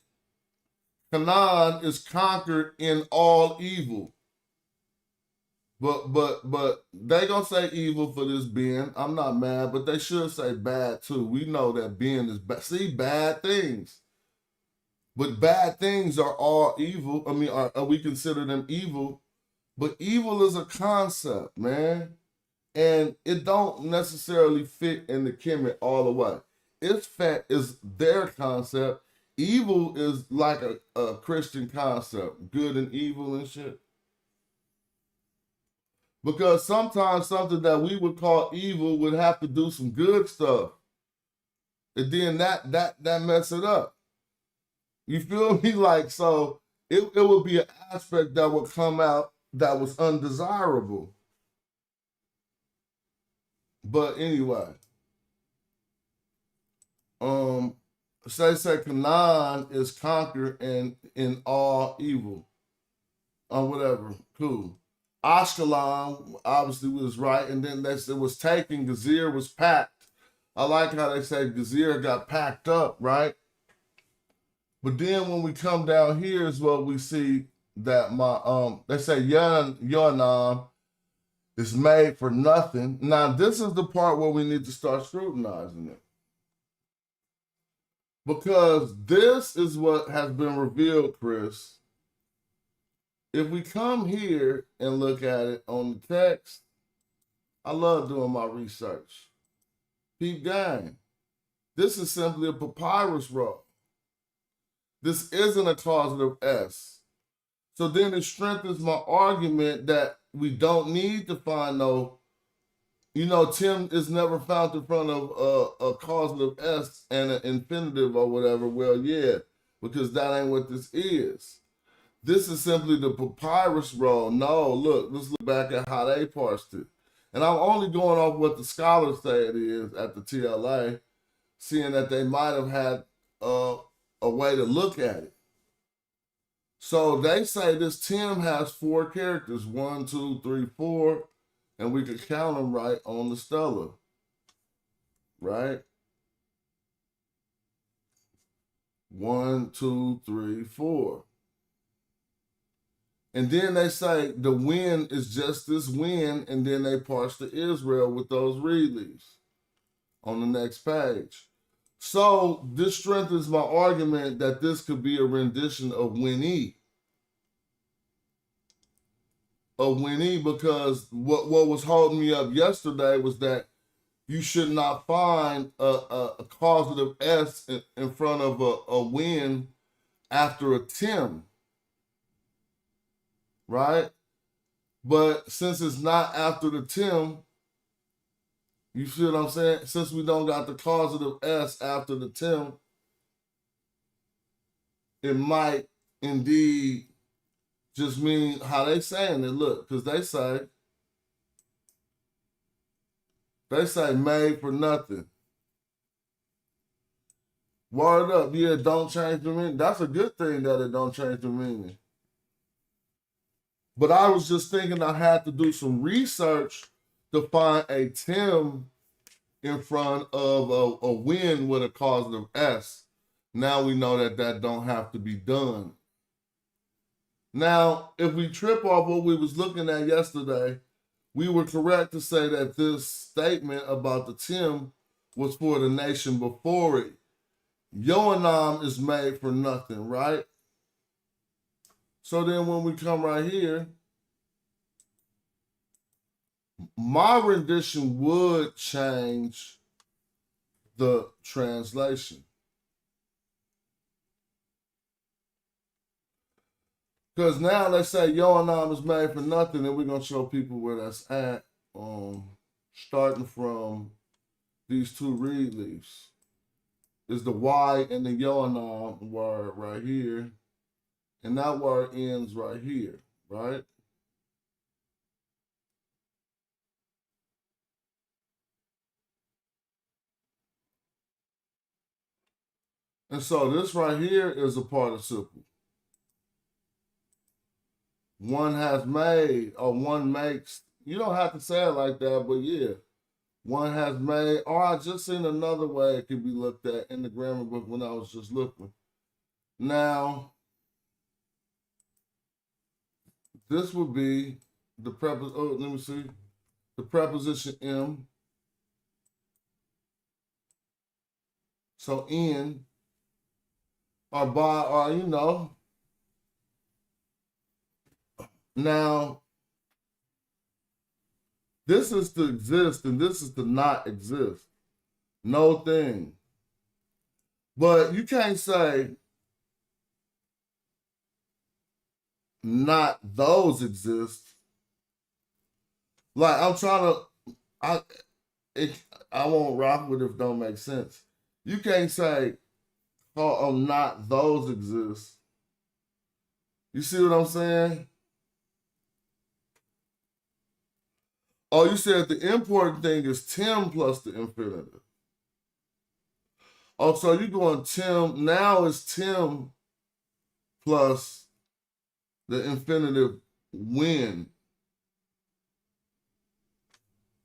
Canaan is conquered in all evil. But they gonna say evil for this being. I'm not mad, but they should say bad too. We know that being is bad. See, bad things. But bad things are all evil. I mean, are we consider them evil? But evil is a concept, man. And it don't necessarily fit in the Kemet all the way. It's fat is their concept. Evil is like a Christian concept. Good and evil and shit. Because sometimes something that we would call evil would have to do some good stuff. And then that mess it up. You feel me? Like, so it would be an aspect that would come out that was undesirable. But anyway. Say Canaan is conquered and in all evil. Or whatever. Cool. Ashkelon obviously was right, and then it was taken. Gazir was packed. I like how they say Gazir got packed up, right? But then when we come down here is what we see that they say Yonam is made for nothing. Now this is the part where we need to start scrutinizing it. Because this is what has been revealed, Chris. If we come here and look at it on the text, I love doing my research. Peep game. This is simply a papyrus roll. This isn't a causative S. So then it strengthens my argument that we don't need to find no, Tim is never found in front of a causative S and an infinitive or whatever. Well, yeah, because that ain't what this is. This is simply the papyrus roll. No, look, let's look back at how they parsed it. And I'm only going off what the scholars say it is at the TLA, seeing that they might have had a way to look at it. So they say this Tim has 4 characters, 1, 2, 3, 4, and we could count them right on the Stele, right? 1, 2, 3, 4. And then they say the wind is just this wind, and then they parse the Israel with those reed leaves on the next page. So this strengthens my argument that this could be a rendition of Winnie. Because what was holding me up yesterday was that you should not find a causative S in front of a win after a Tim, right? But since it's not after the Tim, you see what I'm saying? Since we don't got the causative S after the Tim, it might indeed just mean how they saying it. Look, because they say made for nothing. Word up, yeah, don't change the meaning. That's a good thing that it don't change the meaning. But I was just thinking I had to do some research to find a Tim in front of a win with a causative S. Now we know that don't have to be done. Now, if we trip off what we was looking at yesterday, we were correct to say that this statement about the Tim was for the nation before it. Yoanam is made for nothing, right? So then when we come right here, my rendition would change the translation. Because now let's say Yoanam is made for nothing, and we're going to show people where that's at, starting from these 2 reed leaves. Is the Y and the Yoanam word right here, and that word ends right here, right? And so this right here is a participle. One has made, or one makes. You don't have to say it like that, but yeah. One has made, or I just seen another way it could be looked at in the grammar book when I was just looking. Now, this would be the preposition, let me see, the preposition M. So in, or by, or Now, this is to exist and this is to not exist. No thing. But you can't say not those exist. Like I'm trying to, I won't rock with it if it don't make sense. You can't say, oh, not those exist. You see what I'm saying? Oh, you said the important thing is Tim plus the infinitive. Oh, so you're going Tim, now it's Tim plus the infinitive when.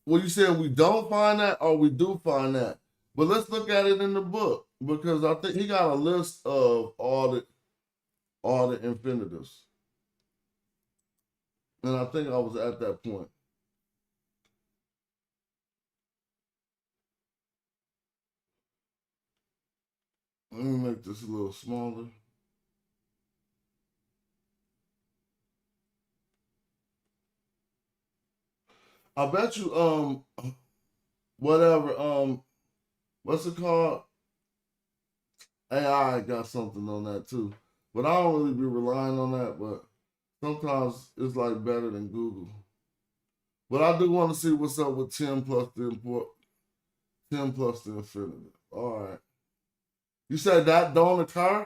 Well, you said we don't find that or we do find that. But let's look at it in the book because I think he got a list of all the infinitives. And I think I was at that point. Let me make this a little smaller. I bet you whatever what's it called? AI got something on that too. But I don't really be relying on that, but sometimes it's like better than Google. But I do want to see what's up with 10 plus the import 10 plus the infinity. All right. You said that don't occur?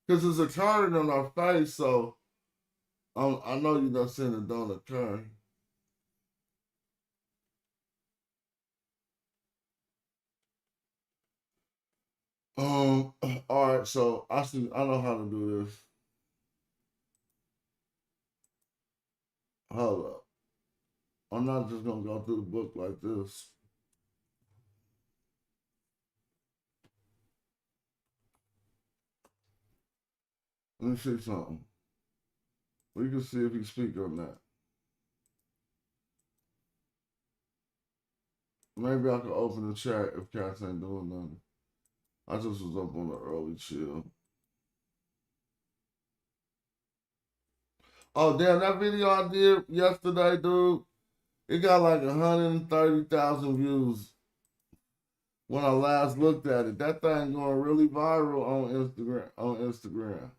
Because it's occurring on our face, so I know you're not saying it don't occur. all right, so I know how to do this. Hold up. I'm not just gonna go through the book like this. Let me see something. We can see if he speak on that. Maybe I could open the chat if Cass ain't doing nothing. I just was up on the early chill. Oh damn, that video I did yesterday, dude, it got like 130,000 views when I last looked at it. That thing going really viral on Instagram.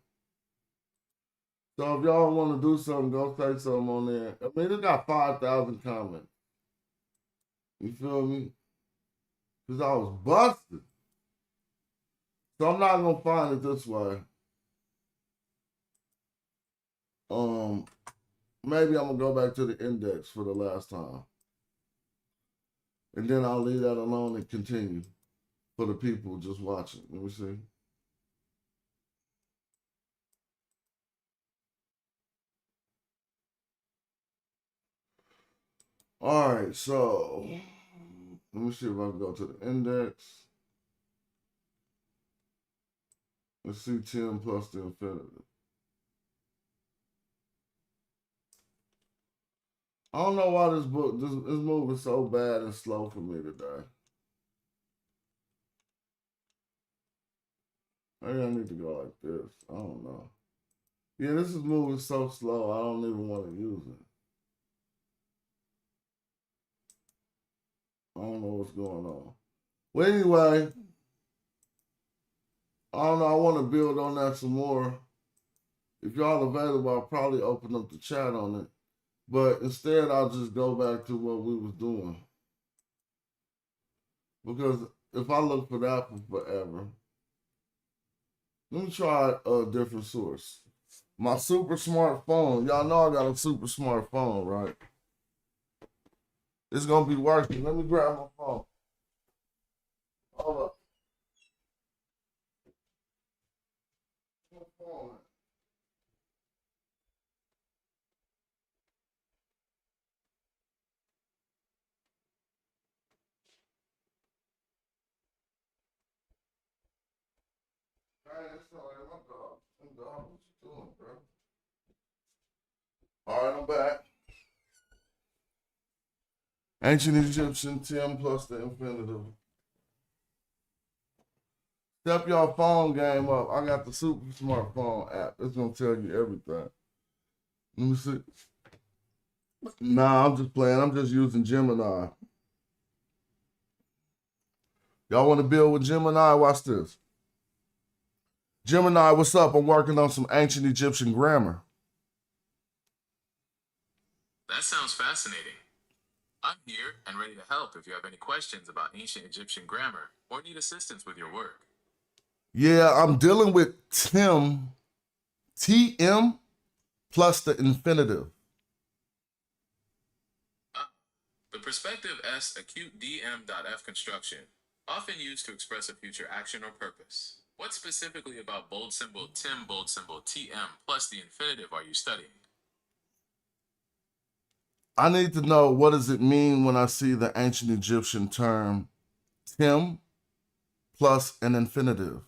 So if y'all want to do something, go say something on there. I mean, it got 5,000 comments. You feel me? Because I was busted. So I'm not going to find it this way. Maybe I'm going to go back to the index for the last time. And then I'll leave that alone and continue for the people just watching. Let me see. All right, so let me see if I can go to the index. Let's see 10 plus the infinity. I don't know why this book, this moving so bad and slow for me today. Maybe I need to go like this. I don't know. Yeah, this is moving so slow, I don't even want to use it. I don't know what's going on. Well, anyway, I don't know. I want to build on that some more. If y'all available, I'll probably open up the chat on it. But instead, I'll just go back to what we was doing. Because if I look for that for forever, let me try a different source. My super smart phone. Y'all know I got a super smart phone, right? It's going to be working. Let me grab my phone. Hold up. My phone. Hey, it's not like my dog. My dog, what you doing, bro? All right, I'm back. Ancient Egyptian 10 plus the infinitive. Step your phone game up. I got the super smartphone app. It's gonna tell you everything. Let me see. Nah, I'm just playing. I'm just using Gemini. Y'all want to build with Gemini? Watch this. Gemini, what's up? I'm working on some ancient Egyptian grammar. That sounds fascinating. I'm here and ready to help if you have any questions about ancient Egyptian grammar or need assistance with your work. Yeah, I'm dealing with TM plus the infinitive. The perspective S acute DM.F construction, often used to express a future action or purpose. What specifically about bold symbol TM plus the infinitive are you studying? I need to know, what does it mean when I see the ancient Egyptian term Tim plus an infinitive?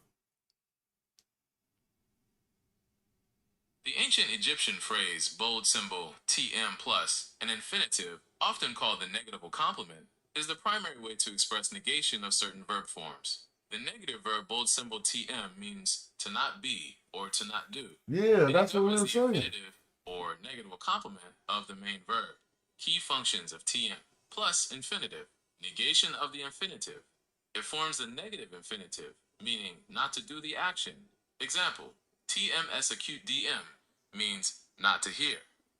The ancient Egyptian phrase bold symbol TM plus an infinitive, often called the negatival complement, is the primary way to express negation of certain verb forms. The negative verb bold symbol TM means to not be or to not do. Yeah, It that's what we governs were the saying. infinitive or negative complement of the main verb. Key functions of TM plus infinitive. Negation of the infinitive. It forms the negative infinitive, meaning not to do the action. Example, TMS acute DM means not to hear.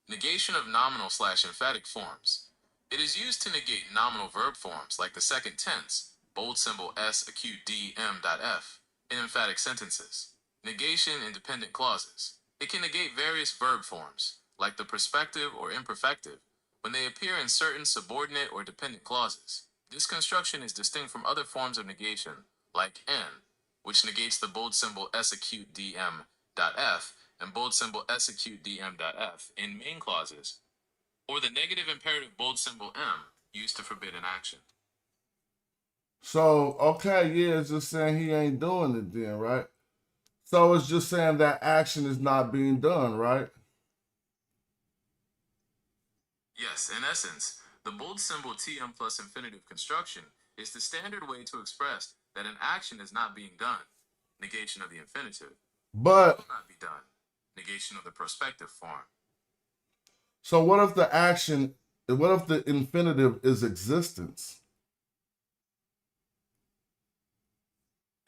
Negation of nominal / emphatic forms. It is used to negate nominal verb forms like the second tense, bold symbol S acute D M dot F, in emphatic sentences. Negation in dependent clauses. It can negate various verb forms, like the perspective or imperfective, when they appear in certain subordinate or dependent clauses. This construction is distinct from other forms of negation, like N, which negates the bold symbol S acute D M dot F and bold symbol S acute D M dot F in main clauses, or the negative imperative bold symbol M used to forbid an action. So, okay, yeah, it's just saying he ain't doing it then, right? So it's just saying that action is not being done, right? Yes, in essence, the bold symbol TM plus infinitive construction is the standard way to express that an action is not being done. Negation of the infinitive. But Will not be done. Negation of the prospective form. so what if the infinitive is existence?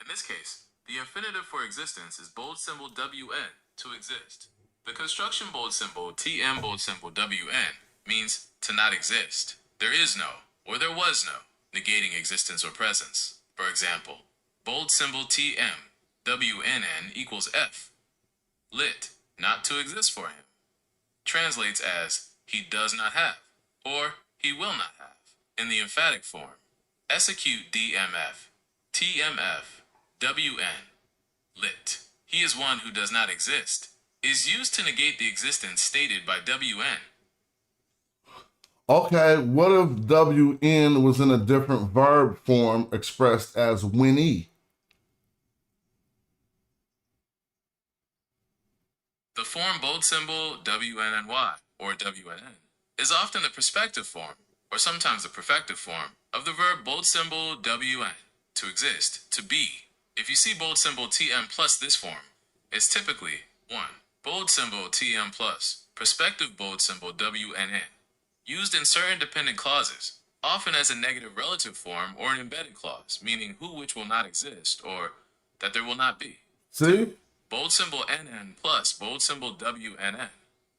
In this case, the infinitive for existence is bold symbol WN, to exist. The construction bold symbol TM bold symbol WN means to not exist. There is no, or there was no, negating existence or presence. For example, bold symbol TM WNN equals F. Lit, not to exist for him. Translates as he does not have, or he will not have, in the emphatic form. S acute DMF, TMF, WN, lit. He is one who does not exist, is used to negate the existence stated by WN. Okay, what if WN was in a different verb form expressed as winnie? The form bold symbol WNNY, or WNN, is often the perspective form, or sometimes the perfective form, of the verb bold symbol WN, to exist, to be. If you see bold symbol TM plus this form, it's typically 1. Bold symbol TM plus, perspective bold symbol WNN, used in certain dependent clauses, often as a negative relative form or an embedded clause, meaning who which will not exist, or that there will not be. See? Bold symbol NN plus bold symbol WNN.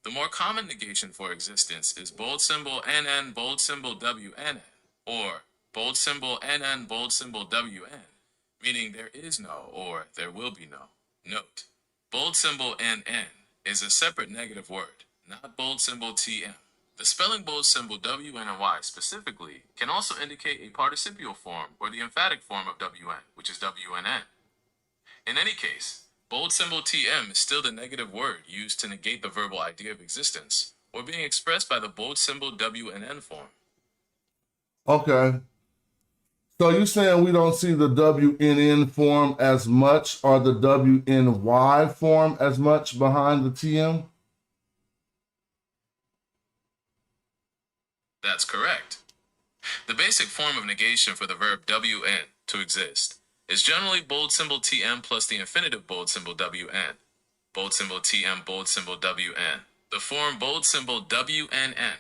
The more common negation for existence is bold symbol NN bold symbol WNN, or bold symbol NN bold symbol WN, meaning there is no or there will be no. Note, bold symbol NN is a separate negative word, not bold symbol TM. The spelling bold symbol WNY specifically can also indicate a participial form or the emphatic form of WN, which is WNN. In any case, bold symbol TM is still the negative word used to negate the verbal idea of existence, or being expressed by the bold symbol WNN form. Okay. So you're saying we don't see the WNN form as much or the WNY form as much behind the TM? That's correct. The basic form of negation for the verb WN, to exist, is generally bold symbol TM plus the infinitive bold symbol WN. Bold symbol TM bold symbol WN. The form bold symbol WNN,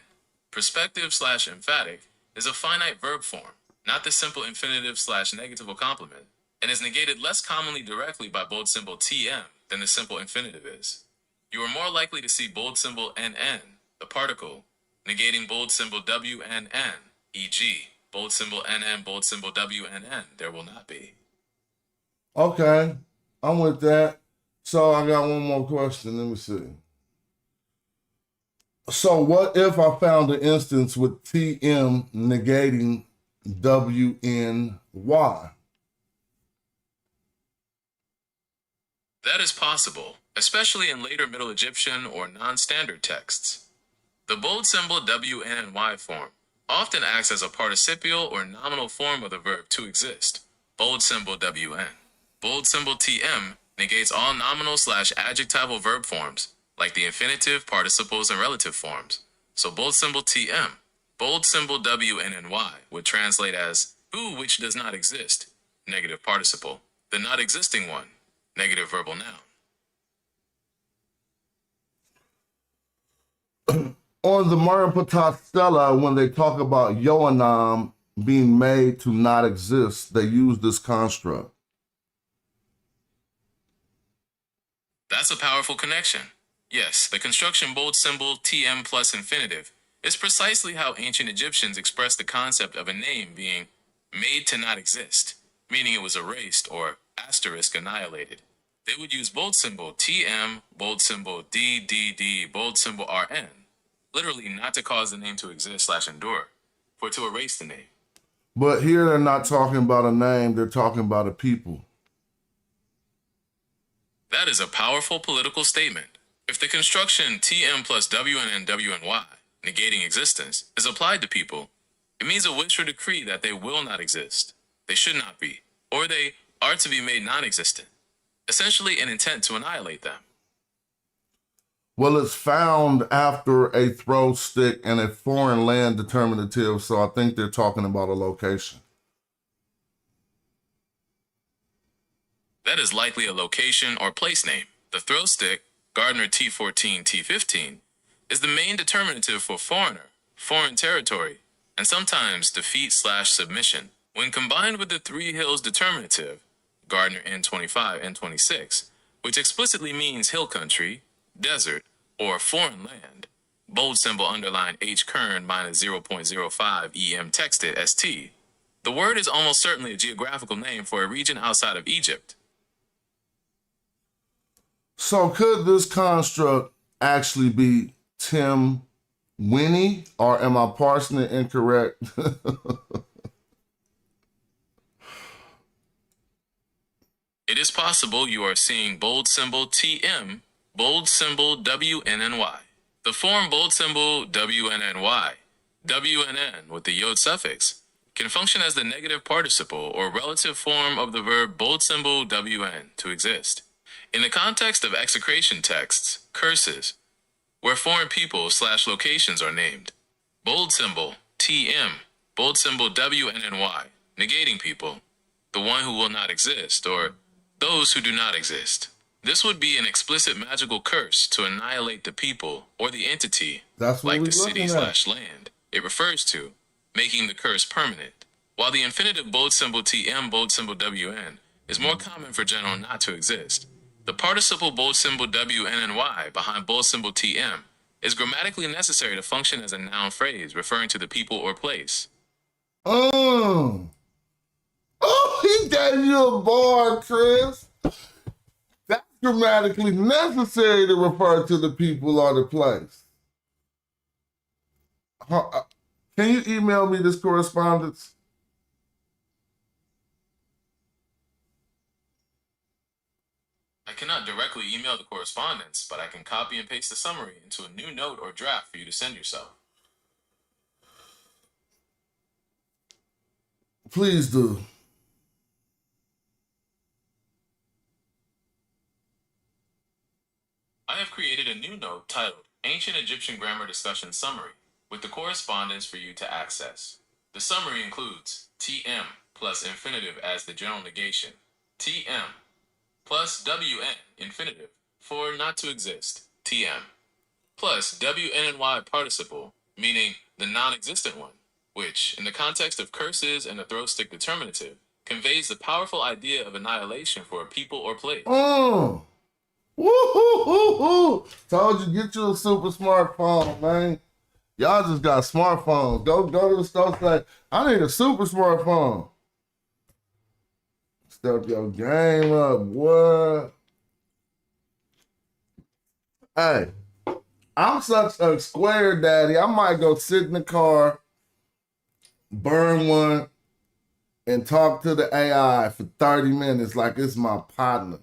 perspective / emphatic, is a finite verb form, not the simple infinitive / negatival complement, and is negated less commonly directly by bold symbol TM than the simple infinitive is. You are more likely to see bold symbol NN, the particle, negating bold symbol WNN, e.g., bold symbol NN bold symbol WNN, there will not be. Okay, I'm with that. So I got one more question. Let me see. So what if I found an instance with TM negating WNY? That is possible, especially in later Middle Egyptian or non-standard texts. The bold symbol WNY form often acts as a participial or nominal form of the verb to exist. Bold symbol WN. Bold symbol TM negates all nominal / adjectival verb forms, like the infinitive, participles, and relative forms. So bold symbol TM, bold symbol WNNY would translate as who which does not exist, negative participle, the not existing one, negative verbal noun. On the Murray Stele, when they talk about Yoanam being made to not exist, they use this construct. That's a powerful connection. Yes, the construction bold symbol TM plus infinitive is precisely how ancient Egyptians expressed the concept of a name being made to not exist, meaning it was erased or asterisk annihilated. They would use bold symbol TM, bold symbol DDD, bold symbol RN, literally not to cause the name to exist / endure, for to erase the name. But here they're not talking about a name, they're talking about a people. That is a powerful political statement. If the construction TM plus WN and WNY, negating existence, is applied to people, it means a wish or decree that they will not exist, they should not be, or they are to be made non-existent. Essentially an intent to annihilate them. Well, it's found after a throw stick and a foreign land determinative, so I think they're talking about a location. That is likely a location or place name. The throw stick, Gardner T14, T15, is the main determinative for foreigner, foreign territory, and sometimes defeat / submission. When combined with the Three Hills determinative, Gardner N25, N26, which explicitly means hill country, desert, or foreign land, bold symbol underline H kern minus 0.05 EM texted ST, the word is almost certainly a geographical name for a region outside of Egypt. So could this construct actually be Tim Winnie, or am I parsing it incorrect? It is possible you are seeing bold symbol TM, bold symbol WNNY. The form bold symbol WNNY, WNN with the yod suffix, can function as the negative participle or relative form of the verb bold symbol WN, to exist. In the context of execration texts, curses, where foreign people / locations are named, bold symbol TM, bold symbol WNNY, negating people, the one who will not exist, or those who do not exist. This would be an explicit magical curse to annihilate the people or the entity, That's what like we're the city looking at. / land, it refers to, making the curse permanent. While the infinitive bold symbol TM, bold symbol WN, is more common for general not to exist, the participle bold symbol WNNY behind bold symbol TM is grammatically necessary to function as a noun phrase referring to the people or place. Oh, he gave you a bar, Chris. That's grammatically necessary to refer to the people or the place. Can you email me this correspondence? I cannot directly email the correspondence, but I can copy and paste the summary into a new note or draft for you to send yourself. Please do. I have created a new note titled Ancient Egyptian Grammar Discussion Summary with the correspondence for you to access. The summary includes TM plus infinitive as the general negation, TM plus WN infinitive for not to exist, TM, plus WNNY participle, meaning the non-existent one, which, in the context of curses and the throw stick determinative, conveys the powerful idea of annihilation for a people or place. Oh, woo-hoo-hoo-hoo. Told you, get you a super smartphone, man. Y'all just got smartphones. Go to the store and say, I need a super smartphone. Step your game up, boy. Hey, I'm such a square daddy. I might go sit in the car, burn one, and talk to the AI for 30 minutes like it's my partner.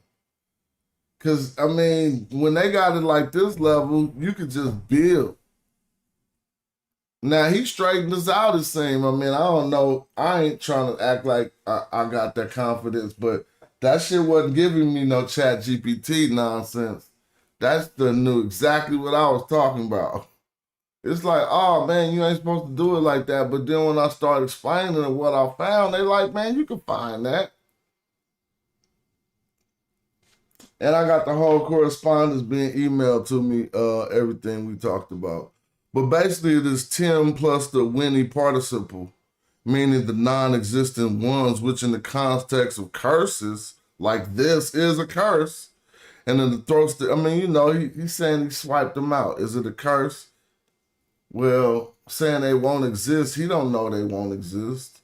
Because, I mean, when they got it like this level, you could just build. Now, he straightened us out, it seems. I mean, I don't know. I ain't trying to act like I got that confidence, but that shit wasn't giving me no chat GPT nonsense. That stuff knew exactly what I was talking about. It's like, oh, man, you ain't supposed to do it like that. But then when I started explaining what I found, they like, man, you can find that. And I got the whole correspondence being emailed to me, everything we talked about. But basically it is Tim plus the Winnie participle, meaning the non-existent ones, which in the context of curses, like this is a curse. And then the throats, I mean, you know, he's saying he swiped them out. Is it a curse? Well, saying they won't exist, he don't know they won't exist.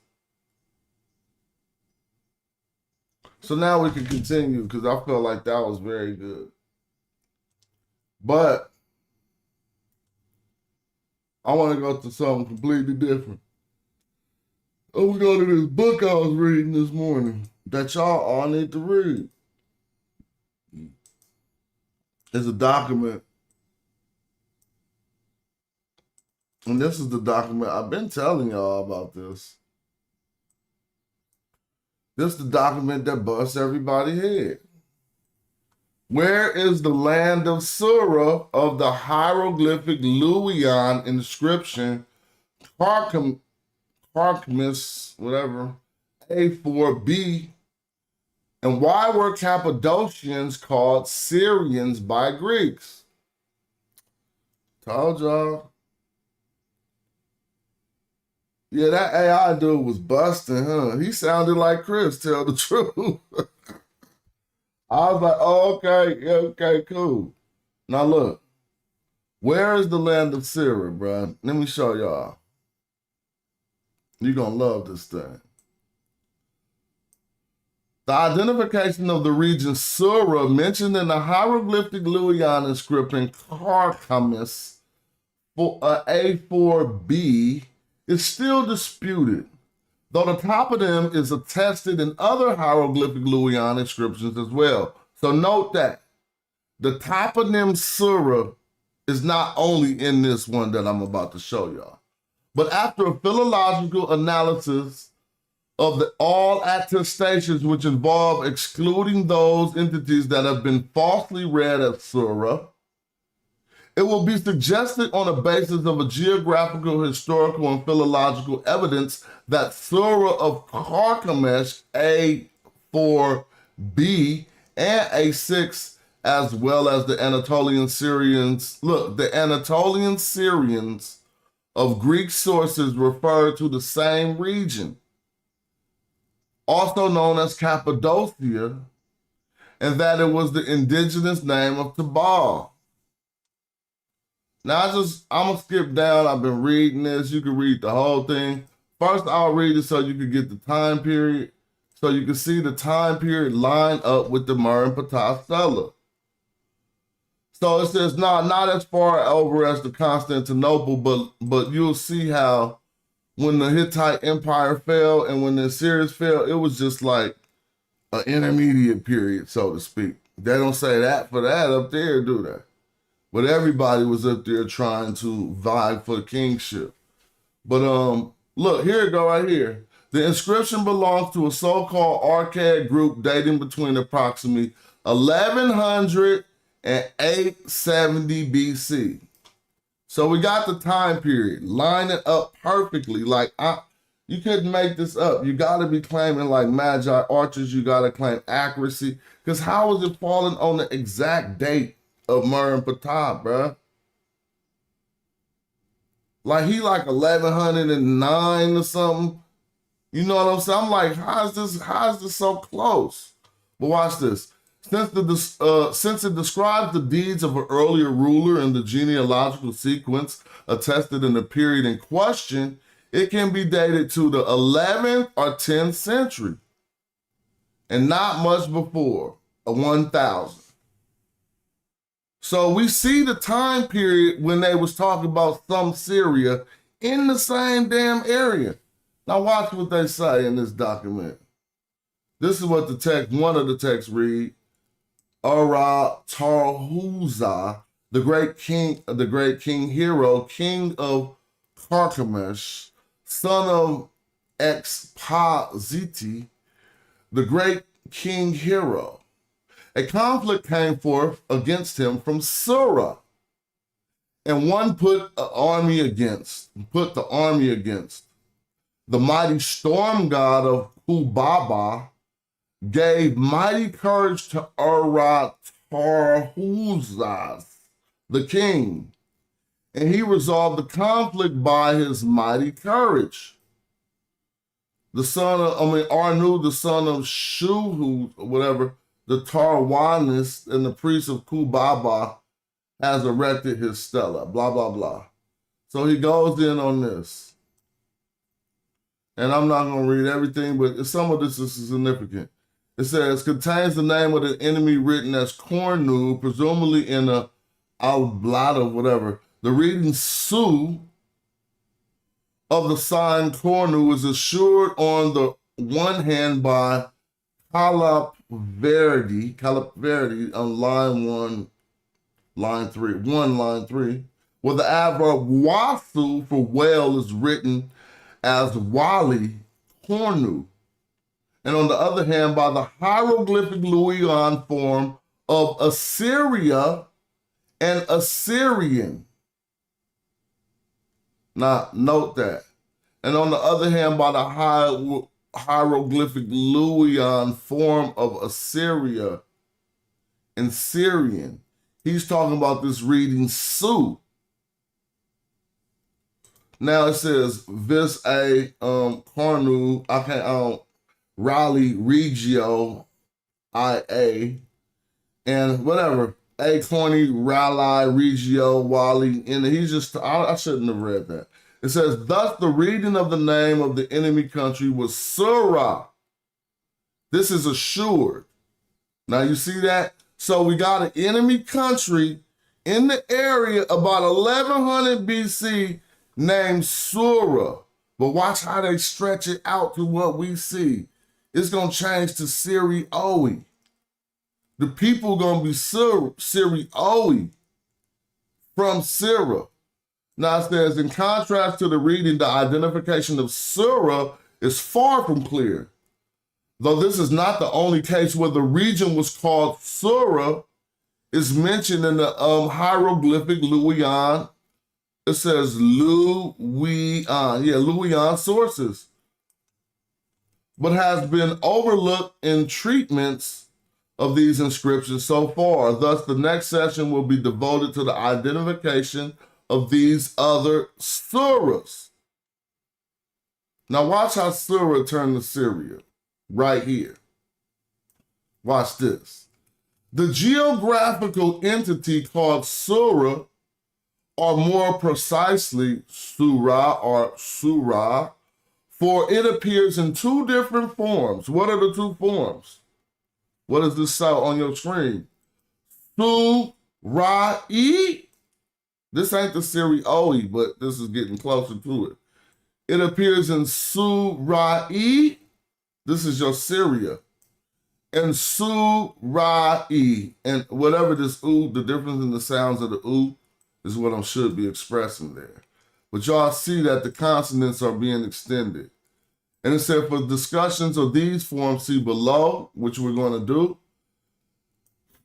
So now we can continue because I felt like that was very good. But I want to go to something completely different. Oh, we go to this book I was reading this morning that y'all all need to read. It's a document. And this is the document. I've been telling y'all about this. This is the document that busts everybody's head. Where is the land of Surah of the hieroglyphic Luwian inscription, Carchemish, whatever, A4B? And why were Cappadocians called Syrians by Greeks? Told y'all. Yeah, that AI dude was busting, huh? He sounded like Chris, tell the truth. I was like, oh, okay, cool. Now look, where is the land of Syria, bro? Let me show y'all. You're gonna love this thing. The identification of the region Surah mentioned in the hieroglyphic Luwian inscription Carchemish for A4B is still disputed, though the toponym is attested in other hieroglyphic Luwian inscriptions as well. So note that the toponym Surah is not only in this one that I'm about to show y'all, but after a philological analysis of all attestations which involve excluding those entities that have been falsely read as Surah, it will be suggested on the basis of a geographical, historical, and philological evidence that Surah of Carchemish A4B and A6, as well as the Anatolian Syrians, the Anatolian Syrians of Greek sources refer to the same region, also known as Cappadocia, and that it was the indigenous name of Tabal. Now I'm gonna skip down. I've been reading this. You can read the whole thing. First, I'll read it so you can get the time period, so you can see the time period line up with the Murren Ptah Stele. So it says, not as far over as the Constantinople, but you'll see how when the Hittite Empire fell and when the Assyrians fell, it was just like an intermediate period, so to speak. They don't say that for that up there, do they? But everybody was up there trying to vie for kingship. But look, here it go right here. The inscription belongs to a so-called archaic group dating between approximately 1100 and 870 BC. So we got the time period, line it up perfectly. Like you couldn't make this up. You got to be claiming like Magi archers. You got to claim accuracy, because how is it falling on the exact date of Murren Ptah, bruh? Like he like 1109 or something. You know what I'm saying? I'm like, how is this so close? But watch this. Since it describes the deeds of an earlier ruler in the genealogical sequence attested in the period in question, it can be dated to the 11th or 10th century, and not much before, 1000. So we see the time period when they was talking about some Syria in the same damn area. Now watch what they say in this document. This is what one of the texts read. Tarhuza, the great king hero, king of Carchemish, son of Expositi, the great king hero. A conflict came forth against him from Surah, and one put the army against the mighty storm god of Hubaba, gave mighty courage to Artaxerxes, the king, and he resolved the conflict by his mighty courage. The son of, Arnu, the son of Shuhu, whatever, the Tarwanist and the priest of Kubaba has erected his stela, blah, blah, blah. So he goes in on this. And I'm not going to read everything, but some of this is significant. It says, contains the name of the enemy written as Cornu, presumably in a Alblada, whatever. The reading Su of the sign Cornu is assured on the one hand by Calipverdi on line 3, where the adverb wasu for whale is written as wali Cornu. And on the other hand, by the hieroglyphic Luwian form of Assyria and Assyrian. Now, note that. And on the other hand, by the hieroglyphic Luwian form of Assyria and Syrian. He's talking about this reading Su. Now it says, vis a cornu, Raleigh Regio IA, and whatever, a corny Raleigh Regio Wally, and he's just, I shouldn't have read that. It says, thus the reading of the name of the enemy country was Surah. This is assured. Now you see that? So we got an enemy country in the area about 1100 BC named Surah. But watch how they stretch it out to what we see. It's going to change to Syrioi. The people going to be Syrioi from Syria. Now it says, in contrast to the reading, the identification of Surah is far from clear. Though this is not the only case where the region was called Surah, is mentioned in the hieroglyphic Luwian. It says Luwian sources, but has been overlooked in treatments of these inscriptions so far. Thus, the next session will be devoted to the identification of these other surahs. Now watch how Surah turned to Syria, right here. Watch this. The geographical entity called Surah, or more precisely Surah or Surah, for it appears in two different forms. What are the two forms? What does this say on your screen? Surah-e. This ain't the Syrioi, but this is getting closer to it. It appears in Surah-e. This is your Syria. And Surah-e. And whatever this oo, the difference in the sounds of the oo is what I should be expressing there. But y'all see that the consonants are being extended. And it said, for discussions of these forms, see below, which we're going to do.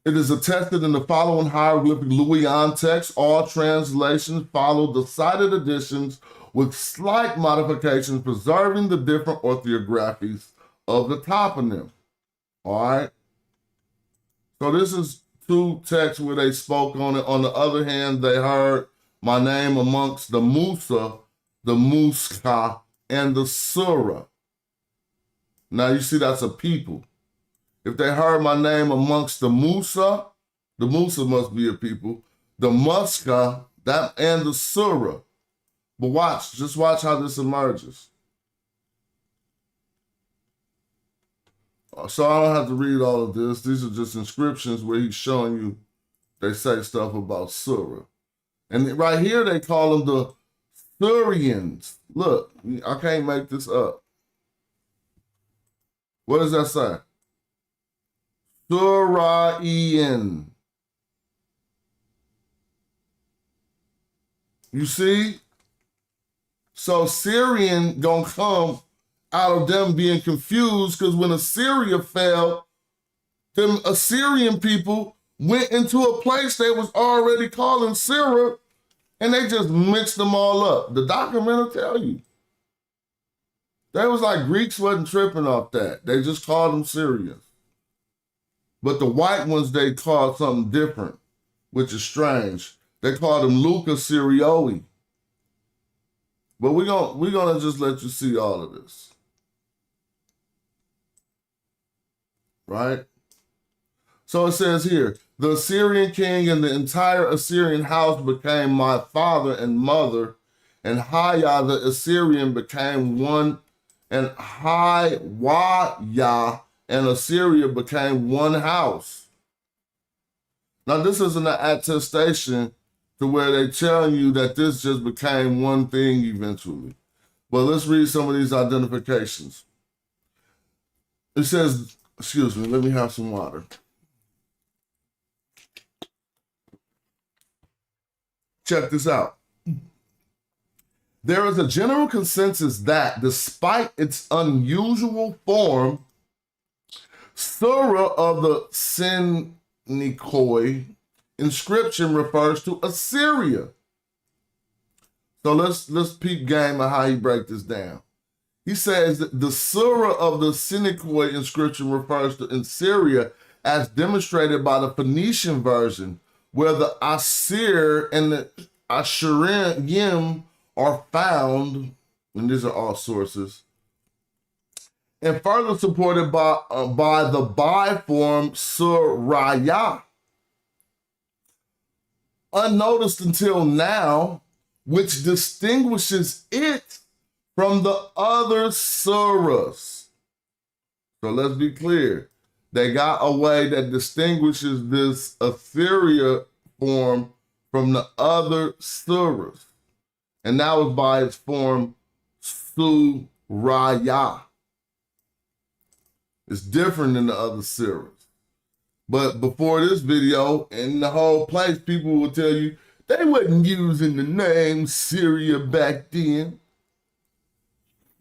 It is attested in the following hieroglyphic Luwian text. All translations follow the cited editions with slight modifications, preserving the different orthographies of the toponym. All right. So this is two texts where they spoke on it. On the other hand, they heard my name amongst the Musa, the Muska, and the Surah. Now you see that's a people. If they heard my name amongst the Musa must be a people, the Muska, that, and the Surah. But just watch how this emerges. So I don't have to read all of this. These are just inscriptions where he's showing you, they say stuff about Surah. And right here they call them the Syrians. Look, I can't make this up. What does that say? Suraian. You see? So Syrian gonna come out of them being confused, because when Assyria fell, them Assyrian people went into a place they was already calling Syria, and they just mixed them all up. The document will tell you. They was like Greeks wasn't tripping off that. They just called them Syrians. But the white ones, they called something different, which is strange. They called them Luca Syrioi. But we're gonna just let you see all of this. Right? So it says here, the Assyrian king and the entire Assyrian house became my father and mother, and Hiya the Assyrian became one, and Hiwaya and Assyria became one house. Now this isn't an attestation to where they tell you that this just became one thing eventually. But let's read some of these identifications. It says, excuse me, let me have some water. Check this out. There is a general consensus that, despite its unusual form, Surah of the Sinikoi inscription refers to Assyria. So let's peep game of how he breaks this down. He says that the Surah of the Sinikoi inscription refers to Assyria as demonstrated by the Phoenician version, where the Assyr and the Assyrian are found, and these are all sources, and further supported by the bi-form Suraya, unnoticed until now, which distinguishes it from the other surahs. So let's be clear. They got a way that distinguishes this Assyria form from the other surahs. And that was by its form Suraya. It's different than the other surahs. But before this video, in the whole place, people will tell you they wasn't using the name Syria back then.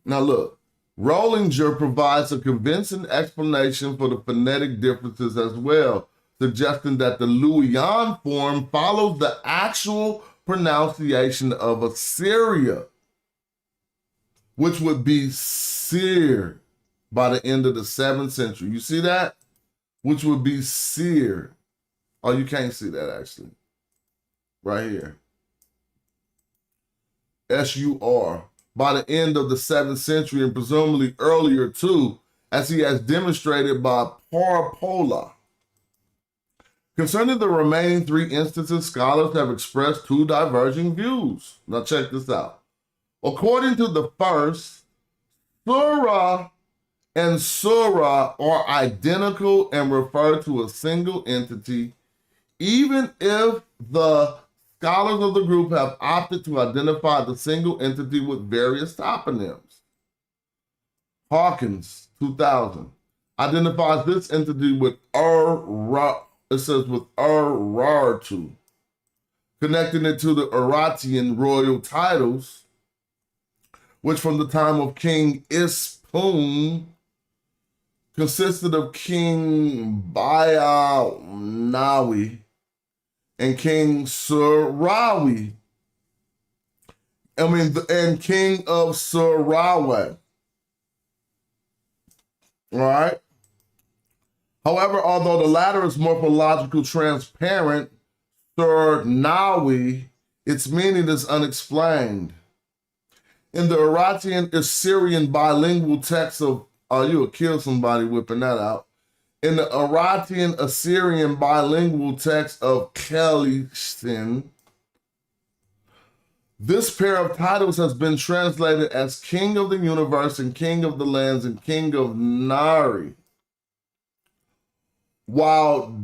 Now look, Rollinger provides a convincing explanation for the phonetic differences as well, suggesting that the Luwian form follows the actual pronunciation of Assyria, which would be Seir by the end of the 7th century. You see that? Which would be Seir. Oh, you can't see that actually. Right here. S-U-R. By the end of the 7th century and presumably earlier too, as he has demonstrated by Parapola. Concerning the remaining 3 instances, scholars have expressed 2 diverging views. Now check this out. According to the first, Surah and Surah are identical and refer to a single entity, even if the scholars of the group have opted to identify the single entity with various toponyms. Hawkins, 2000, identifies this entity with Urartu, connecting it to the Urartian royal titles, which from the time of King Ispun consisted of King Bayanawi and King Surawi. And King of Surawa. All right. However, although the latter is morphologically transparent, Surnawi, its meaning is unexplained. In the Urartian Assyrian bilingual text of, you would kill somebody whipping that out. In the Urartian Assyrian bilingual text of Kelistin, this pair of titles has been translated as King of the Universe and King of the Lands and King of Nari. While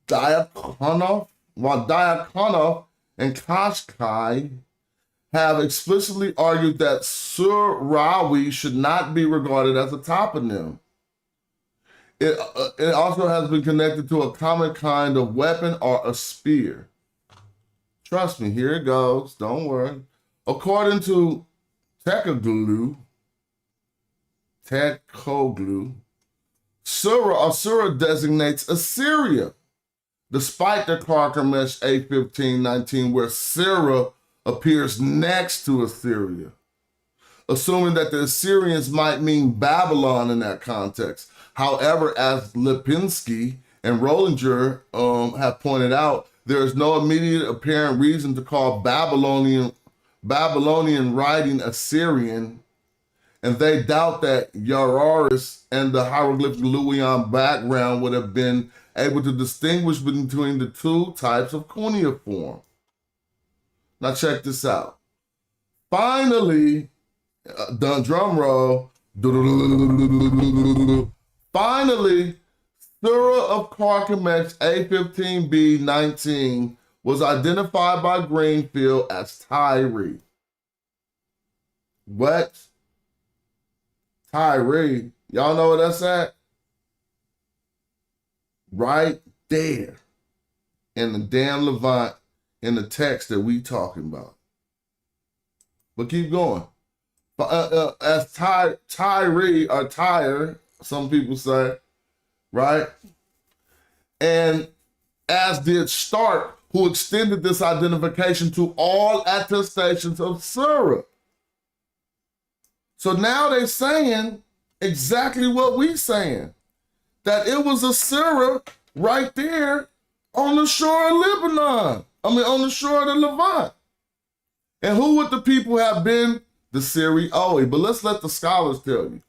Diakonov and Kashkai have explicitly argued that Surawi should not be regarded as a toponym. It also has been connected to a common kind of weapon or a spear. Trust me, here it goes, don't worry. According to Tekoglu, Asura designates Assyria, despite the Carchemish A1519, where Sarah appears next to Assyria. assuming that the Assyrians might mean Babylon in that context. However, as Lipinski and Rollinger have pointed out, there is no immediate apparent reason to call Babylonian writing Assyrian, and they doubt that Yararis and the hieroglyphic Luwian background would have been able to distinguish between the two types of cuneiform. Now check this out. Finally, drum roll. Finally, Surah of Carchemish A15b-19 was identified by Greenfield as Tyre. What? Tyre. Y'all know where that's at? Right there in the damn Levant in the text that we talking about. But keep going. As Tyre or Tyre, some people say, right? And as did Stark, who extended this identification to all attestations of Surah. So now they're saying exactly what we saying, that it was a Surah right there on the shore of Lebanon. On the shore of the Levant. And who would the people have been? The Syrioi. But let's let the scholars tell you.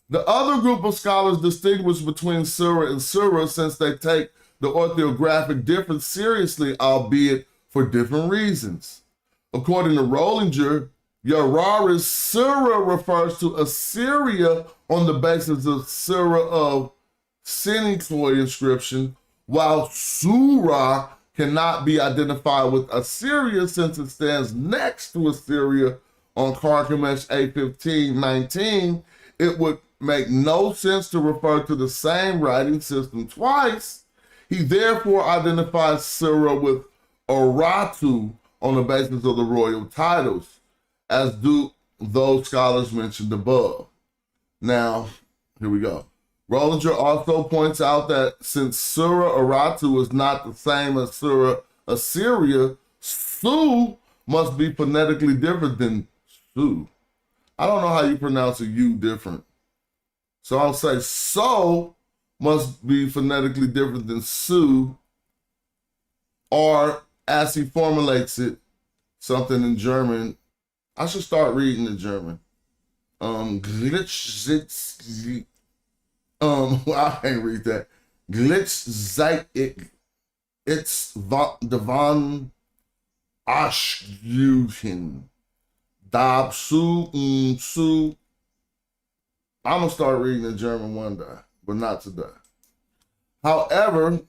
The other group of scholars distinguish between Surah and Surah since they take the orthographic difference seriously, albeit for different reasons. According to Rollinger, Yararis Surah refers to Assyria on the basis of Surah of Senecloid inscription, while Surah cannot be identified with Assyria since it stands next to Assyria on Carchemish A15-19. It would make no sense to refer to the same writing system twice. He therefore identifies Surah with Aratu on the basis of the royal titles, as do those scholars mentioned above. Now, here we go. Rollinger also points out that since Surah Aratu is not the same as Surah Assyria, Su must be phonetically different than Su. I don't know how you pronounce a U different. So I'll say so must be phonetically different than Su, or as he formulates it, something in German. I should start reading in German. Glitch, well, I can't read that. Glitch seit it's van Aschjuchen. Dab su su. I'm gonna start reading in German one day, but not today. However,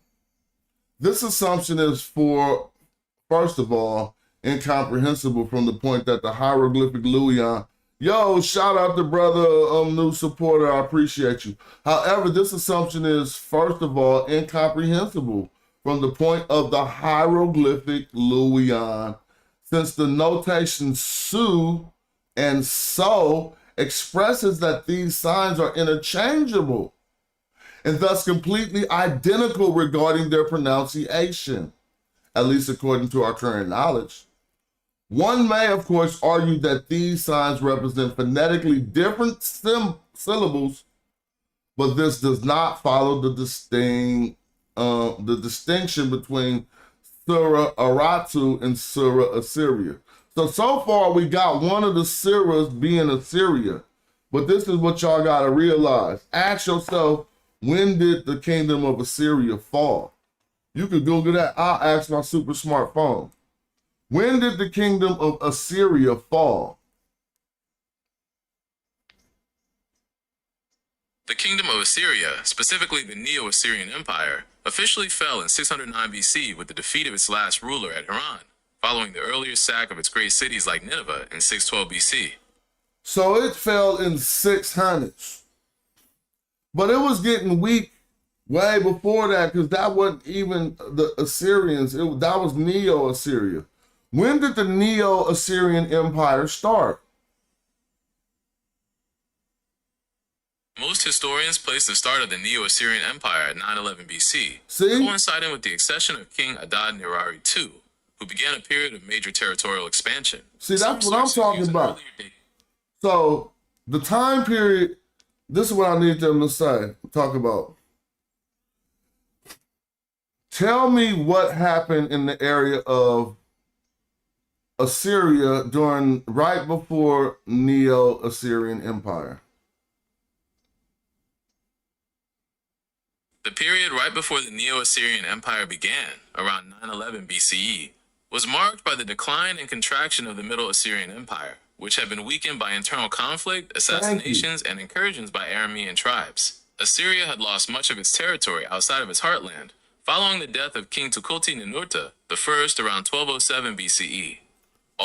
this assumption is first of all, incomprehensible from the point that the hieroglyphic Luwian. Yo, shout out to brother, new supporter, I appreciate you. However, this assumption is, first of all, incomprehensible from the point of the hieroglyphic Luwian, since the notation su and so expresses that these signs are interchangeable and thus completely identical regarding their pronunciation, at least according to our current knowledge. One may, of course, argue that these signs represent phonetically different syllables, but this does not follow the distinction between Surah Aratu and Surah Assyria. So far we got one of the Surahs being Assyria, but this is what y'all gotta realize. Ask yourself, when did the kingdom of Assyria fall? You can Google that. I'll ask my super smart phone. When did the kingdom of Assyria fall? The kingdom of Assyria, specifically the Neo-Assyrian Empire, officially fell in 609 BC with the defeat of its last ruler at Haran, following the earlier sack of its great cities like Nineveh in 612 BC. So it fell in 600s. But it was getting weak way before that, because that wasn't even the Assyrians. That was Neo-Assyria. When did the Neo-Assyrian Empire start? Most historians place the start of the Neo-Assyrian Empire at 911 BC, See? coinciding with the accession of King Adad-nirari II, who began a period of major territorial expansion. See, that's what I'm talking about. So the time period, this is what I need them to say, talk about. Tell me what happened in the area of Assyria during right before Neo-Assyrian Empire. The period right before the Neo-Assyrian Empire began, around 911 BCE, was marked by the decline and contraction of the Middle Assyrian Empire, which had been weakened by internal conflict, assassinations, and incursions by Aramean tribes. Assyria had lost much of its territory outside of its heartland, following the death of King Tukulti-Ninurta I around 1207 BCE.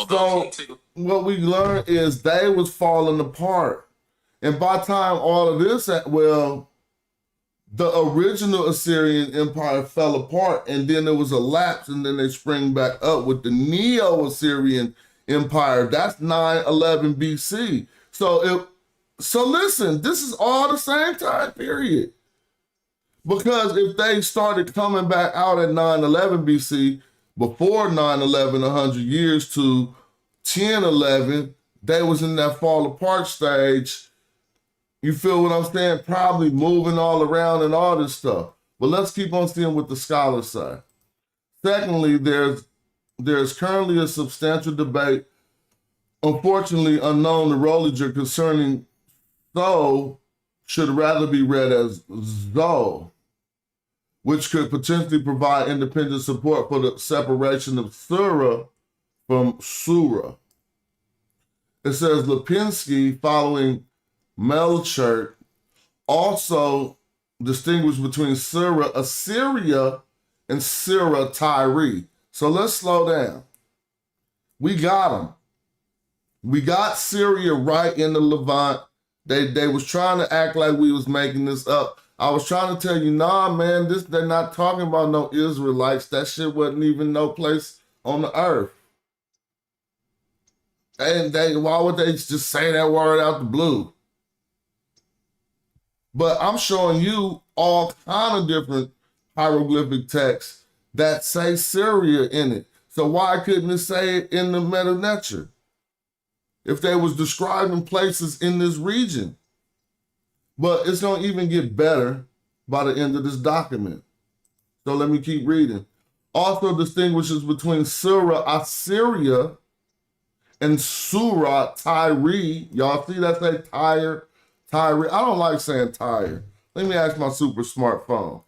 So what we learned is they was falling apart. And by the time all of this, the original Assyrian Empire fell apart, and then there was a lapse, and then they spring back up with the Neo-Assyrian Empire. That's 911 BC. So listen, this is all the same time period. Because if they started coming back out at 911 BC, before 911, 100 years to 1011, they was in that fall apart stage. You feel what I'm saying? Probably moving all around and all this stuff. But let's keep on seeing what the scholars say. Secondly, there's currently a substantial debate, unfortunately unknown to Rollinger, concerning Zoe should rather be read as Zoe, which could potentially provide independent support for the separation of Surah from Surah. It says Lipinski, following Melchert, also distinguished between Surah Assyria and Surah Tyre. So let's slow down. We got them. We got Syria right in the Levant. They was trying to act like we was making this up. I was trying to tell you, nah, man, they're not talking about no Israelites. That shit wasn't even no place on the earth. And why would they just say that word out the blue? But I'm showing you all kind of different hieroglyphic texts that say Syria in it. So why couldn't it say it in the Meta Nature? If they was describing places in this region. But it's going to even get better by the end of this document. So let me keep reading. Also distinguishes between Surah Assyria and Surah Tyre. Y'all see that say Tyre? Tyre. I don't like saying Tyre. Let me ask my super smartphone.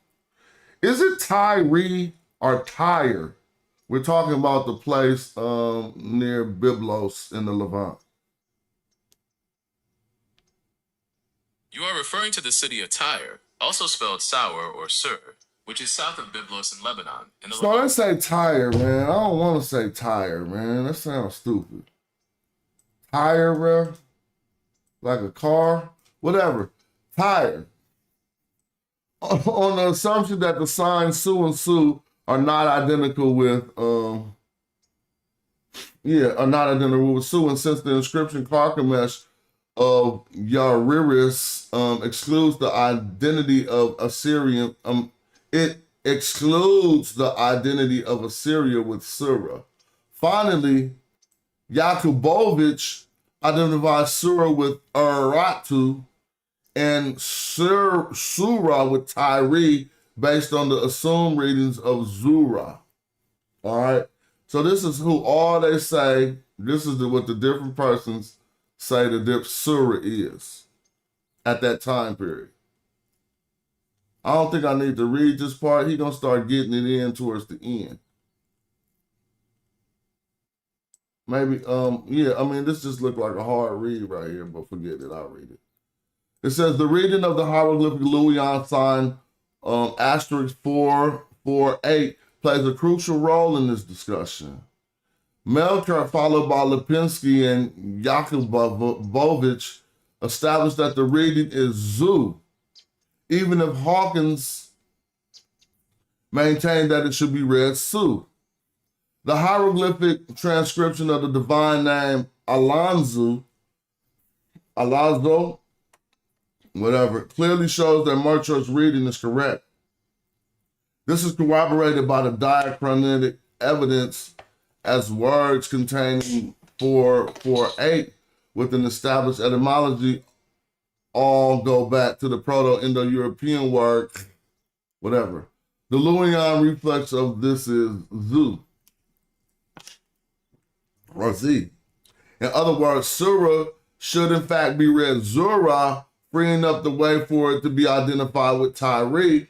Is it Tyre or Tyre? We're talking about the place near Byblos in the Levant. You are referring to the city of Tyre, also spelled Sour or Sur, which is south of Byblos in Lebanon. So let's say Tyre, man. I don't want to say Tyre, man. That sounds stupid. Tyre, bro? Like a car? Whatever. Tyre. On the assumption that the signs Su and Su are not identical with, are not identical with Su, and since the inscription Carchemish of Yariris excludes the identity of Assyrian, it excludes the identity of Assyria with Surah. Finally, Yakubovich identifies Surah with Urartu and Surah with Tyre based on the assumed readings of Zurah. All right. So this is who all they say. This is what the different persons say the Surah is at that time period. I don't think I need to read this part. He's going to start getting it in towards the end. Maybe, this just looked like a hard read right here, but forget it, I'll read it. It says, the reading of the hieroglyphic Luwian sign, asterisk 448, plays a crucial role in this discussion. Melchert, followed by Lipinski and Yakubovich, established that the reading is Zu, even if Hawkins maintained that it should be read Su. The hieroglyphic transcription of the divine name Alonzo, whatever, clearly shows that Melchert's reading is correct. This is corroborated by the diacritic evidence as words containing 448 with an established etymology all go back to the Proto-Indo-European word, whatever. The Luwian reflex of this is zu, or z. In other words, surah should in fact be read zura, freeing up the way for it to be identified with Tyree,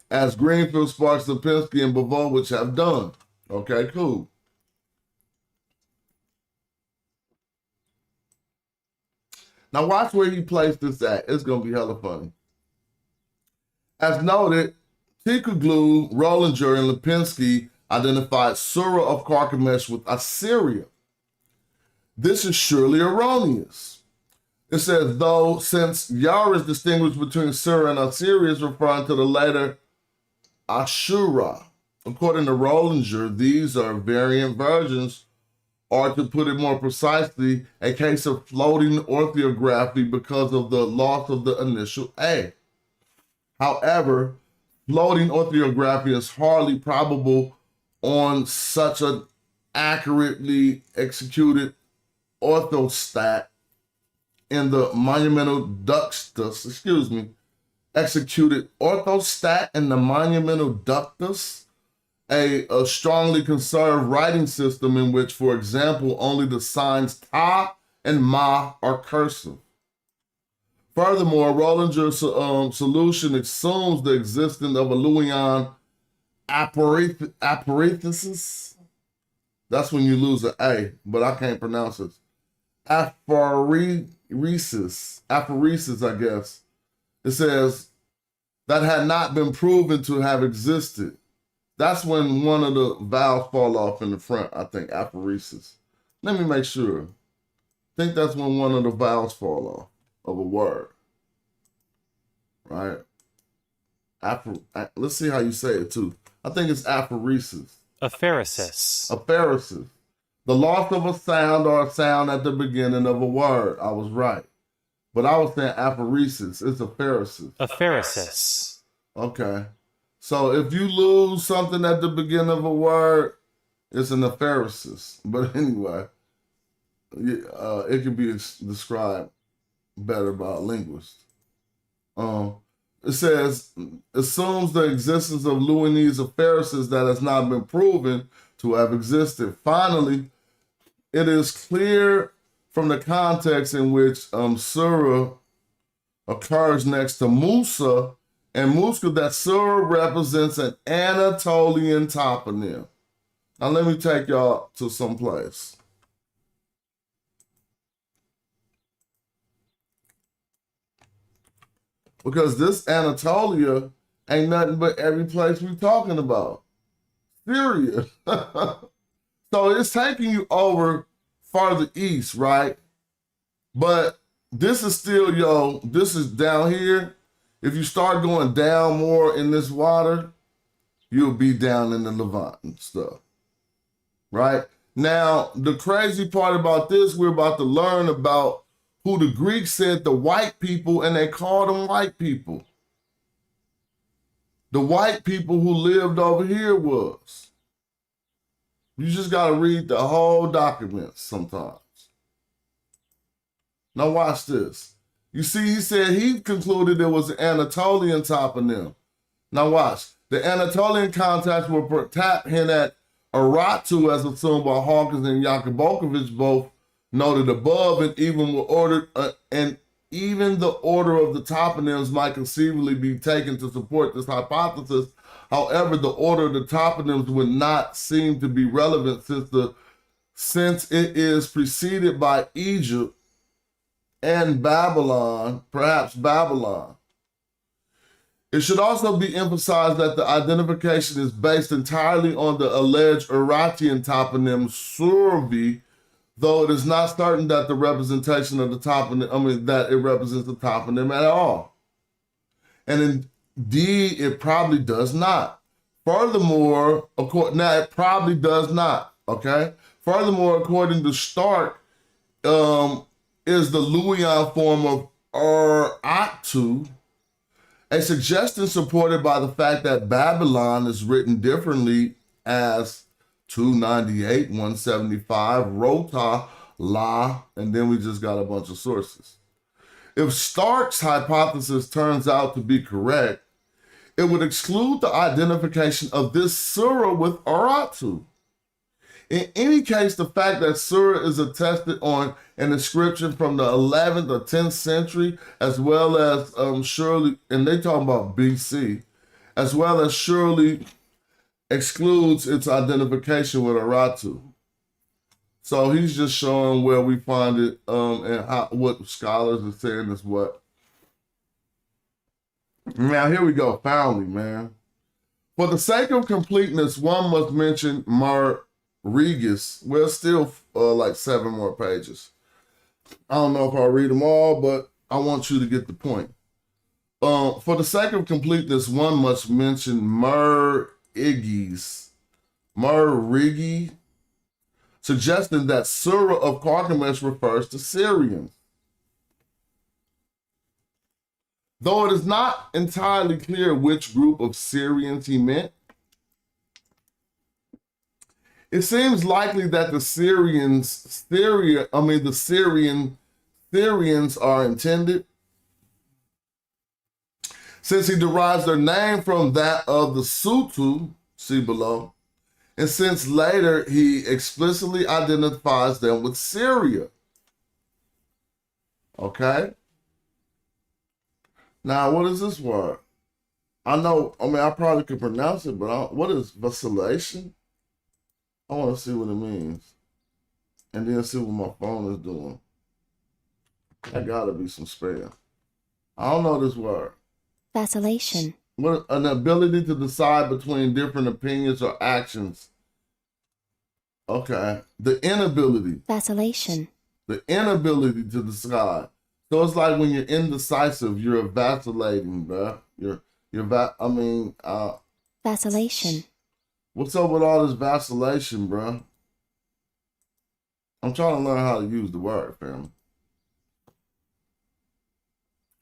as Greenfield, Sparks, Lipinski, and Bavovich have done. Okay, cool. Now watch where he placed this at. It's going to be hella funny. As noted, Tikuglu, Rollinger, and Lipinski identified Surah of Carchemish with Assyria. This is surely erroneous. It says, though, since Yar is distinguished between Surah and Assyria, is referring to the later Ashura. According to Rollinger, these are variant versions, or to put it more precisely, a case of floating orthography because of the loss of the initial A. However, floating orthography is hardly probable on such an accurately executed orthostat in the monumental ductus, executed orthostat in the monumental ductus, a strongly conserved writing system in which, for example, only the signs ta and ma are cursive. Furthermore, Rollinger's solution assumes the existence of a Luwian apparethesis. That's when you lose an A, but I can't pronounce it. Aphoresis, I guess. It says that had not been proven to have existed. That's when one of the vowels fall off in the front, I think, aphoresis. Let me make sure. I think that's when one of the vowels fall off of a word, right? Let's see how you say it, too. I think it's aphoresis. Apheresis. Apheresis. The loss of a sound or a sound at the beginning of a word. I was right. But I was saying aphoresis. It's apheresis. Apheresis. Okay. So if you lose something at the beginning of a word, it's an apheresis. But anyway, it can be described better by a linguist. It says, assumes the existence of Luwianese apheresis that has not been proven to have existed. Finally, it is clear from the context in which Surah occurs next to Musa and Muska that Surah represents an Anatolian toponym. Now let me take y'all to some place. Because this Anatolia ain't nothing but every place we're talking about. Syria. So it's taking you over farther east, right? But this is still, this is down here. If you start going down more in this water, you'll be down in the Levant and stuff, right? Now, the crazy part about this, we're about to learn about who the Greeks said the white people, and they called them white people. The white people who lived over here was. You just got to read the whole document sometimes. Now watch this. You see, he said he concluded there was an Anatolian toponym. Now watch. The Anatolian contacts were tapped in at Aratu, as assumed by Hawkins and Yakubokovich, both noted above, and even the order of the toponyms might conceivably be taken to support this hypothesis. However, the order of the toponyms would not seem to be relevant since it is preceded by Egypt and Babylon, perhaps Babylon. It should also be emphasized that the identification is based entirely on the alleged Urartian toponym Survi, though it is not certain that the representation of the toponym, that it represents the toponym at all. And indeed, it probably does not. Furthermore, it probably does not, okay? Furthermore, according to Stark, is the Luwian form of Urartu, a suggestion supported by the fact that Babylon is written differently as 298, 175, Rota, La, and then we just got a bunch of sources. If Stark's hypothesis turns out to be correct, it would exclude the identification of this surah with Aratu. In any case, the fact that surah is attested on an inscription from the 11th or 10th century, as well as surely, and they talking about BC, as well as surely excludes its identification with Aratu. So he's just showing where we find it and what scholars are saying is what. Now here we go, finally, man. For the sake of completeness, one must mention Regis. Well, still like 7 more pages. I don't know if I'll read them all, but I want you to get the point. For the sake of completeness, one must mention Rigi, suggesting that Surah of Carchemish refers to Syrians. Though it is not entirely clear which group of Syrians he meant, it seems likely that the Syrians are intended, since he derives their name from that of the Sutu, see below, and since later he explicitly identifies them with Syria. Okay? Now, what is this word? I probably could pronounce it, but what is vacillation? I want to see what it means. And then see what my phone is doing. That gotta be some spell. I don't know this word. Vacillation. What an ability to decide between different opinions or actions. Okay. The inability. Vacillation. The inability to decide. So it's like when you're indecisive, you're vacillating, bro. Vacillation. What's up with all this vacillation, bro? I'm trying to learn how to use the word, fam.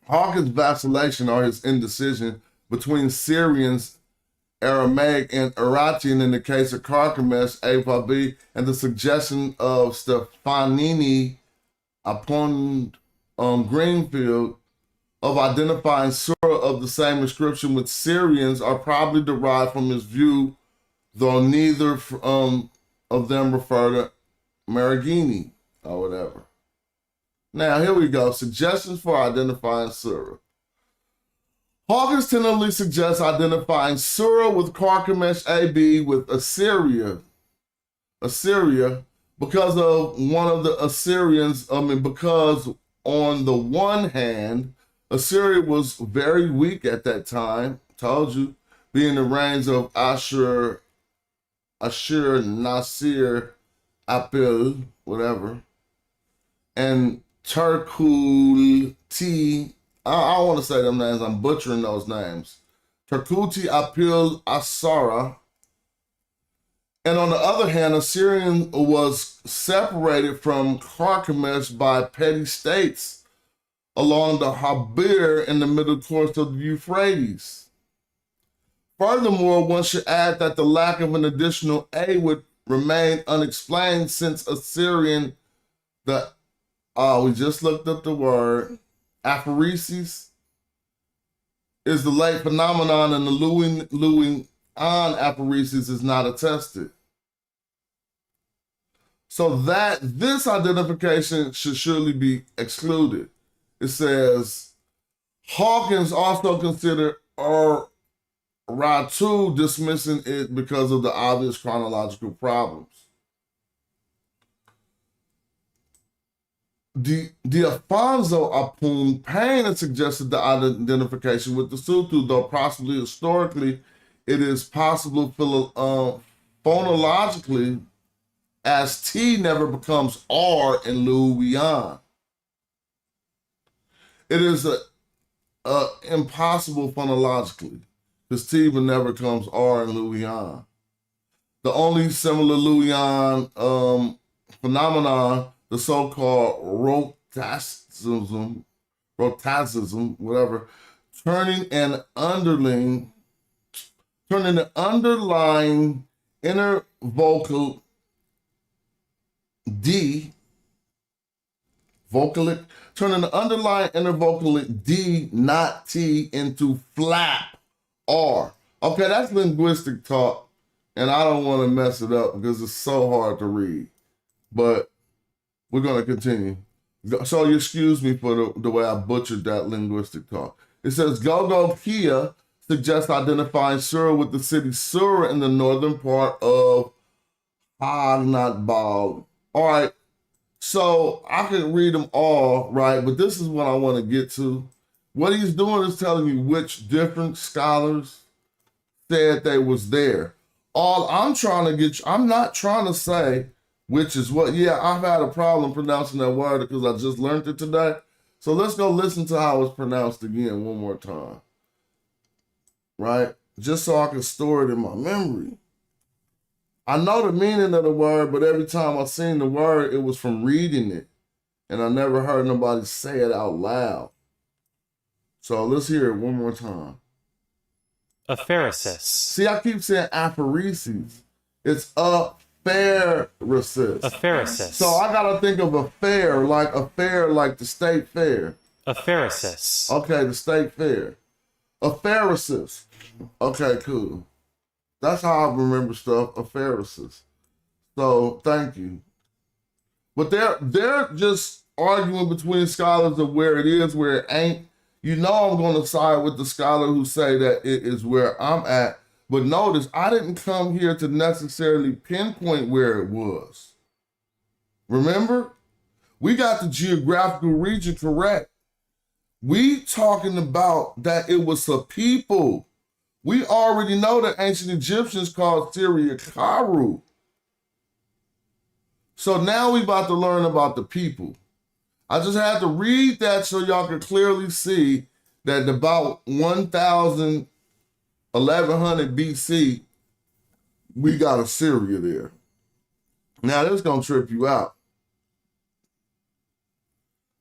Hawkins' vacillation or his indecision between Syrians, Aramaic, and Iratian in the case of Carchemish, A. and the suggestion of Stefanini upon Greenfield of identifying surah of the same inscription with Syrians are probably derived from his view, though neither of them refer to Maragini or whatever. Now, here we go. Suggestions for identifying surah. Hawkins tentatively suggests identifying surah with Carchemish AB with Assyria, because of one of the Assyrians, because on the one hand, Assyria was very weak at that time, told you, being the reigns of Ashur, Nasir, Apil, whatever, and Turkulti. I want to say them names, I'm butchering those names. Turkulti, Apil, Asara. And on the other hand, Assyrian was separated from Carchemish by petty states along the Habir in the middle course of the Euphrates. Furthermore, one should add that the lack of an additional A would remain unexplained since Assyrian, we just looked up the word, aphoresis, is the late phenomenon, and the Luwian aphoresis is not attested. So that this identification should surely be excluded. It says, Hawkins also considered Ratu, dismissing it because of the obvious chronological problems. D'Afonso Apun Payne has suggested the identification with the Sutu, though possibly historically it is possible phonologically, as T never becomes R in Luwian. It is impossible phonologically, because T never becomes R in Luwian. The only similar Luwian phenomenon, the so-called rotacism, whatever, turning the underlying inner vocal D vocalic, turning the underlying intervocalic D, not T, into flap R. Okay, that's linguistic talk, and I don't want to mess it up because it's so hard to read. But we're going to continue. So you excuse me for the way I butchered that linguistic talk. It says, Go-Go Kia suggests identifying Sura with the city Sura in the northern part of Hanatbal. All right, so I can read them all, right? But this is what I want to get to. What he's doing is telling you which different scholars said they was there. All I'm trying to get you, I'm not trying to say which is what. Yeah, I've had a problem pronouncing that word because I just learned it today. So let's go listen to how it's pronounced again one more time. Right? Just so I can store it in my memory. I know the meaning of the word, but every time I seen the word, it was from reading it. And I never heard nobody say it out loud. So let's hear it one more time. Apheresis. See, I keep saying apheresis. It's apheresis. Apheresis. So I gotta think of a fair like the state fair. Apheresis. Okay, the state fair. Apheresis. Okay, cool. That's how I remember stuff, apheresis. So thank you. But they're just arguing between scholars of where it is, where it ain't. You know I'm gonna side with the scholar who say that it is where I'm at. But notice, I didn't come here to necessarily pinpoint where it was. Remember? We got the geographical region correct. We talking about that it was a people. We already know that ancient Egyptians called Syria Karu. So now we about to learn about the people. I just had to read that so y'all can clearly see that about 1100 BC, we got Assyria there. Now this is gonna trip you out.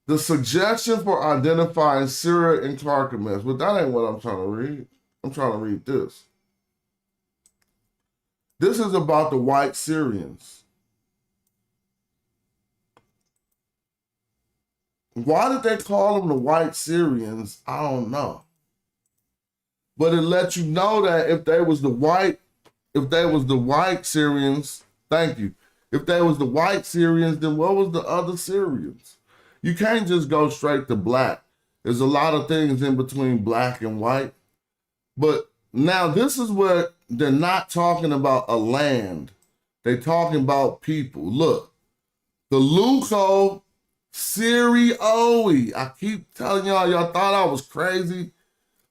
The suggestion for identifying Syria and Carchemish, but that ain't what I'm trying to read. I'm trying to read this. This is about the white Syrians. Why did they call them the white Syrians? I don't know. But it lets you know that if they was the white Syrians, thank you. If they was the white Syrians, then what was the other Syrians? You can't just go straight to black. There's a lot of things in between black and white. But now this is where they're not talking about a land. They're talking about people. Look, the Luco Syrioi. I keep telling y'all thought I was crazy.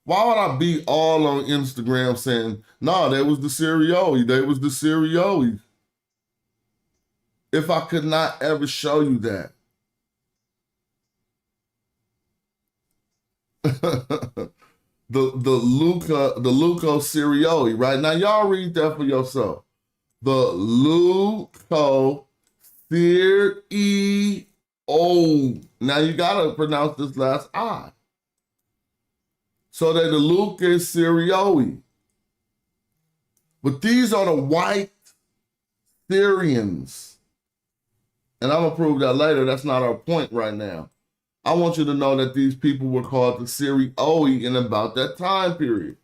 Why would I be all on Instagram saying, no, they was the Syrioi, they was the Syrioi, if I could not ever show you that? the Luco Syrioi, right? Now y'all read that for yourself. The Luco Syrioi. Now you gotta pronounce this last I. So they're the Luca Syrioi. But these are the white Syrians. And I'm gonna prove that later. That's not our point right now. I want you to know that these people were called the Syrioi in about that time period.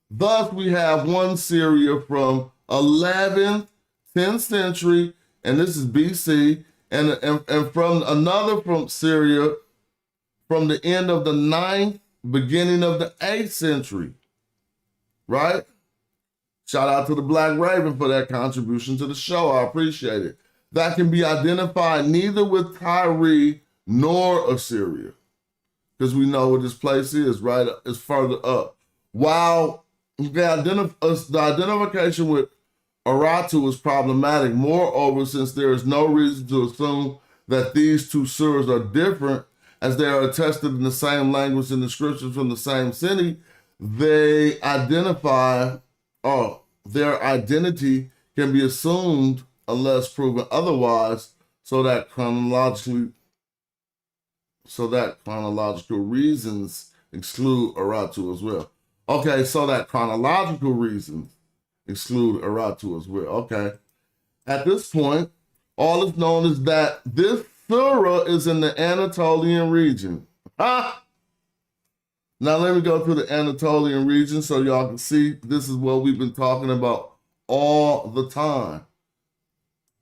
Thus, we have one Syria from 11th, 10th century, and this is BC, and from another from Syria from the end of the 9th, beginning of the 8th century, right? Shout out to the Black Raven for that contribution to the show. I appreciate it. That can be identified neither with Tyre nor Assyria, because we know where this place is, right? It's further up. While the identification with Aratu is problematic, moreover, since there is no reason to assume that these two surahs are different, as they are attested in the same language in the scriptures from the same city, their identity can be assumed unless proven otherwise, so that chronological reasons exclude Aratu as well. Okay, so that chronological reasons exclude Aratu as well. Okay. At this point, all is known is that this Sura is in the Anatolian region. Ah! Now let me go through the Anatolian region so y'all can see this is what we've been talking about all the time,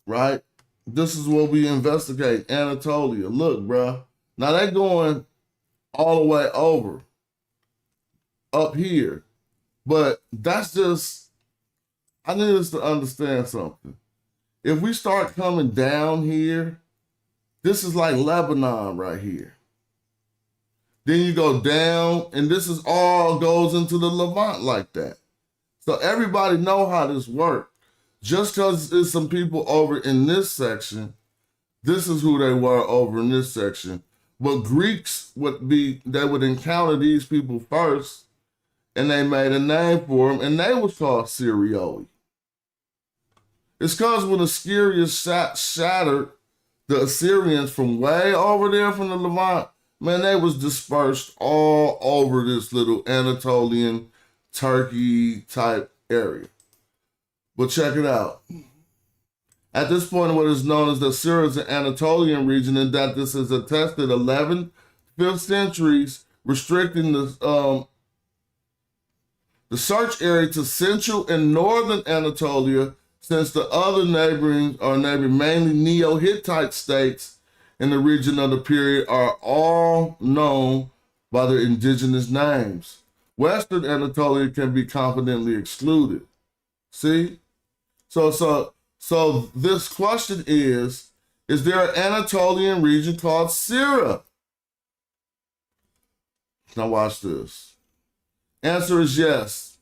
right? This is what we investigate, Anatolia. Look, bruh. Now they're going all the way over, up here. But that's just, I need us to understand something. If we start coming down here, this is like Lebanon right here. Then you go down, and this is all goes into the Levant like that. So everybody know how this works. Just because there's some people over in this section, this is who they were over in this section. But Greeks they would encounter these people first, and they made a name for them, and they was called Syrioi. It's because when Assyria shattered the Assyrians from way over there from the Levant, man, they was dispersed all over this little Anatolian, Turkey type area. But check it out. At this point, what is known as the Syrian and Anatolian region, and that this is attested 11th, 5th centuries, restricting the search area to central and northern Anatolia, since the other neighboring mainly Neo-Hittite states in the region of the period are all known by their indigenous names. Western Anatolia can be confidently excluded. See? So this question is there an Anatolian region called Syria? Now watch this. Answer is yes.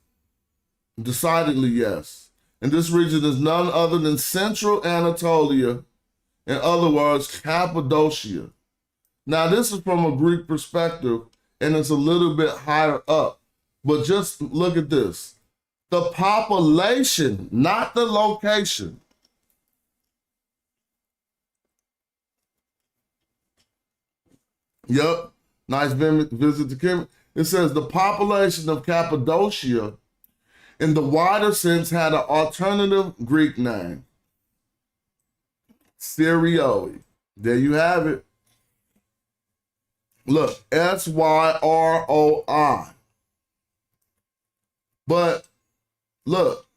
Decidedly yes. And this region is none other than Central Anatolia, in other words, Cappadocia. Now this is from a Greek perspective, and it's a little bit higher up. But just look at this. The population, not the location. Yep, nice visit to Kim. It says the population of Cappadocia, in the wider sense, had an alternative Greek name, Syrioi. There you have it. Look, Syroi. But look,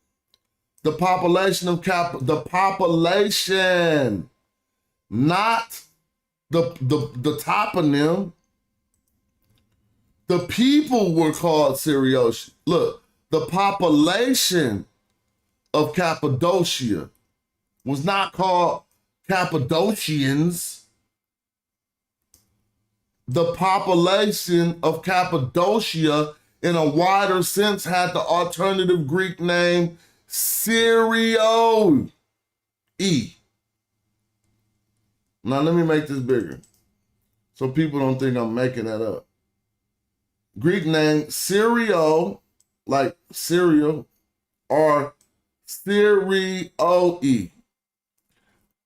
the population of the population, not the toponym. The people were called Syrios. Look, the population of Cappadocia was not called Cappadocians. The population of Cappadocia, in a wider sense, had the alternative Greek name Syrioi. Now let me make this bigger so people don't think I'm making that up. Greek name Syrio, like cereal, or Syrioi.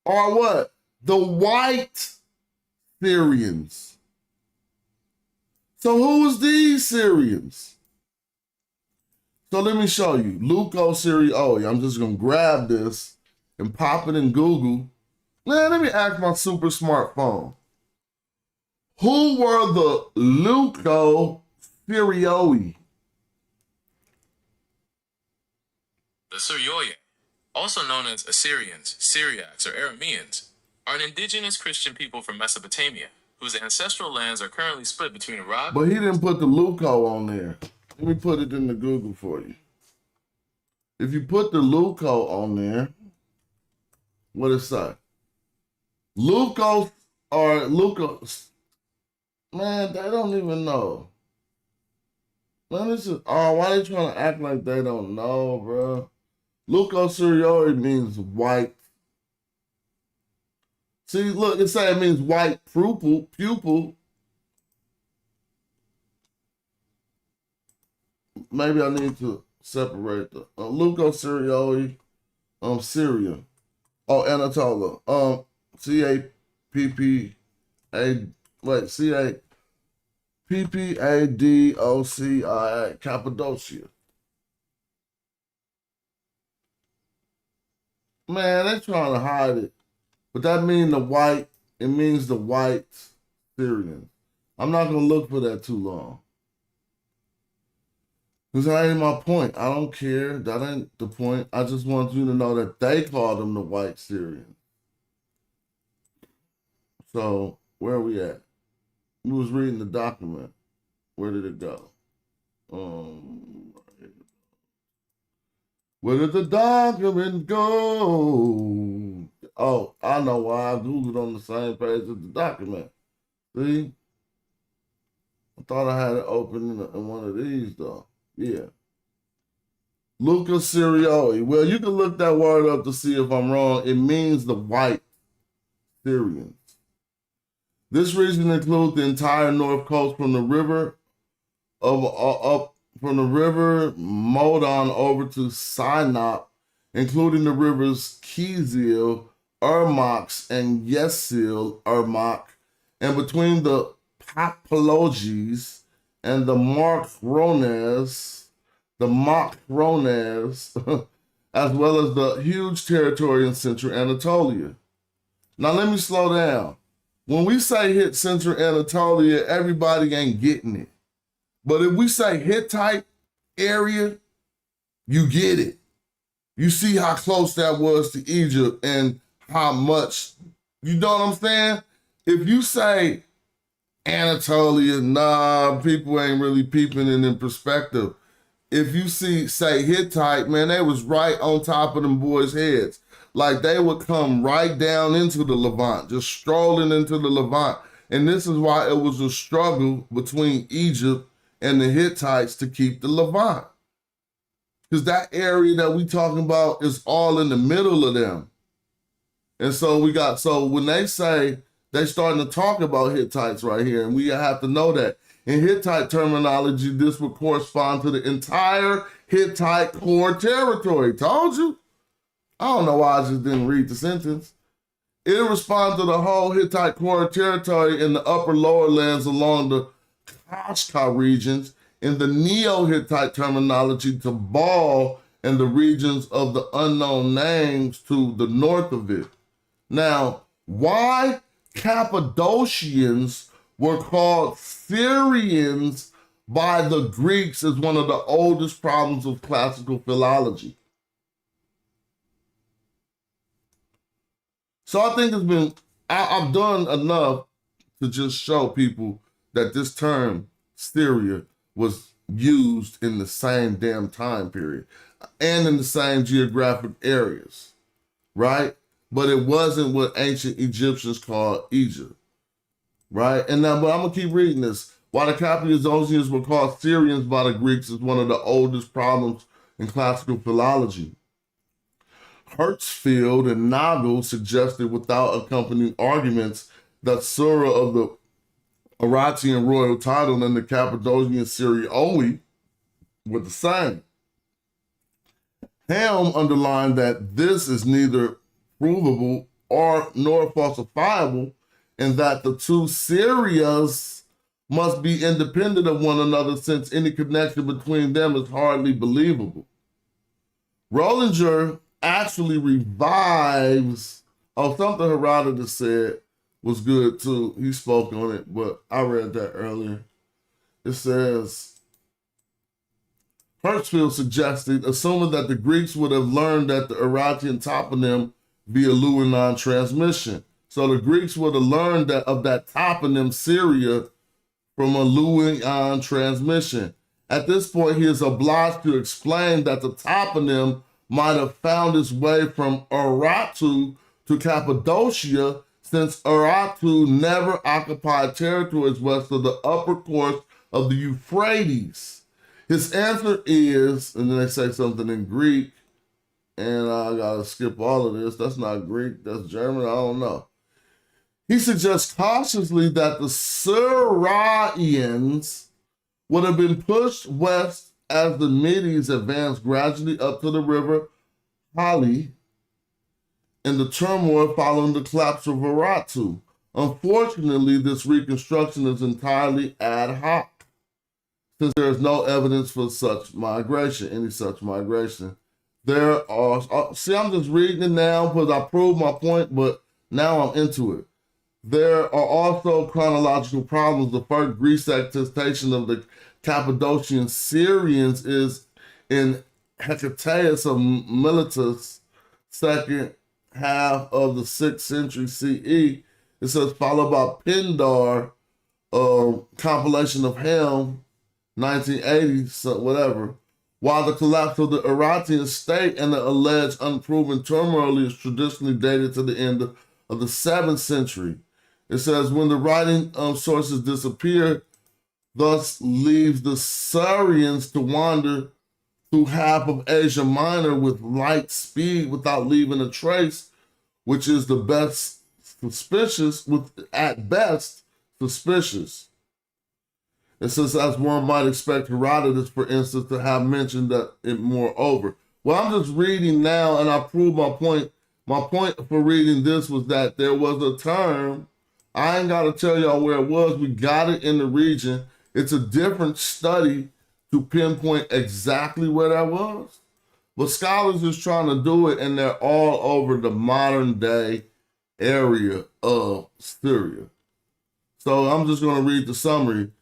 Or what? The white Syrians. So who's these Syrians? So let me show you. Leucosyrioi. I'm just going to grab this and pop it in Google. Man, let me ask my super smartphone. Who were the Leucosyrioi? The Syrioi, also known as Assyrians, Syriacs, or Arameans, are an indigenous Christian people from Mesopotamia, whose ancestral lands are currently split between Iraq. But he didn't put the Leuco on there. Let me put it in the Google for you. If you put the Leuco on there, what it say? Leucos or Leucos. Man, they don't even know. Man, this is, why they trying to act like they don't know, bro? Leucosyrioi means white. See, look, it say it means white pupil. Maybe I need to separate the Leucosyrioi, Syria. Oh, Anatolia. Cappadocia, Cappadocia. Man, they trying to hide it. But that mean the white It means the white Syrians. I'm not going to look for that too long. Because that ain't my point. I don't care. That ain't the point. I just want you to know that they call them the white Syrians. So, where are we at? We was reading the document. Where did it go? Where did the document go? Oh, I know why I Googled on the same page as the document. See? I thought I had it open in one of these, though. Yeah. Lucas Syrioi. Well, you can look that word up to see if I'm wrong. It means the white Syrians. This region includes the entire north coast from the river up from the river Modon over to Sinop, including the rivers Kizil, Ermox, and Yesil, Ermok, and between the Papalogies and the Markrones, as well as the huge territory in central Anatolia. Now let me slow down. When we say hit central Anatolia, everybody ain't getting it. But if we say Hittite area, you get it. You see how close that was to Egypt and how much, you know what I'm saying? If you say Anatolia, nah, people ain't really peeping it in perspective. If you say Hittite, man, they was right on top of them boys' heads. Like they would come right down into the Levant, just strolling into the Levant. And this is why it was a struggle between Egypt and the Hittites to keep the Levant. Because that area that we talking about is all in the middle of them. And so when they say, they starting to talk about Hittites right here, and we have to know that. In Hittite terminology, this would correspond to the entire Hittite core territory. Told you. I don't know why I just didn't read the sentence. It responds to the whole Hittite core territory in the upper lower lands along the Kashka regions, in the Neo-Hittite terminology to Baal and the regions of the unknown names to the north of it. Now, why Cappadocians were called Syrians by the Greeks is one of the oldest problems of classical philology. So I think I've done enough to just show people that this term, Syria, was used in the same damn time period and in the same geographic areas, right? But it wasn't what ancient Egyptians called Egypt, right? But I'm gonna keep reading this. Why the Cappadocians were called Syrians by the Greeks is one of the oldest problems in classical philology. Hertzfeld and Nagel suggested without accompanying arguments that Surah of the Aratian royal title and the Cappadocian Syrioi were the same. Helm underlined that this is neither provable nor falsifiable, and that the two Syrias must be independent of one another since any connection between them is hardly believable. Rollinger actually revives something Herodotus said was good too. He spoke on it, but I read that earlier. It says, Hertzfeld suggested, assuming that the Greeks would have learned that the Aratian toponym via Luwinon transmission. So the Greeks would have learned of that toponym Syria from a Luwinon transmission. At this point, he is obliged to explain that the toponym might have found its way from Urartu to Cappadocia, since Urartu never occupied territories west of the upper course of the Euphrates. His answer is, and then they say something in Greek, and I gotta skip all of this. That's not Greek, that's German, I don't know. He suggests cautiously that the Syrians would have been pushed west as the Medes advanced gradually up to the river Hali in the turmoil following the collapse of Urartu. Unfortunately, this reconstruction is entirely ad hoc, since there is no evidence for any such migration. There are, see, I'm just reading it now because I proved my point, but now I'm into it. There are also chronological problems. The first Greek attestation of the Cappadocian Syrians is in Hecataeus of Miletus, second half of the 6th century CE. It says, followed by Pindar, compilation of Helm, 1980, so whatever. While the collapse of the Iratian state and the alleged unproven turmoil is traditionally dated to the end of the 7th century. It says, when the writing sources disappear, thus leaves the Syrians to wander through half of Asia Minor with light speed without leaving a trace, which is the best suspicious, at best suspicious. It says, as one might expect Herodotus, for instance, to have mentioned that it moreover. Well, I'm just reading now, and I prove my point. My point for reading this was that there was a term. I ain't got to tell y'all where it was. We got it in the region. It's a different study to pinpoint exactly where that was. But scholars is trying to do it, and they're all over the modern day area of Syria. So I'm just going to read the summary.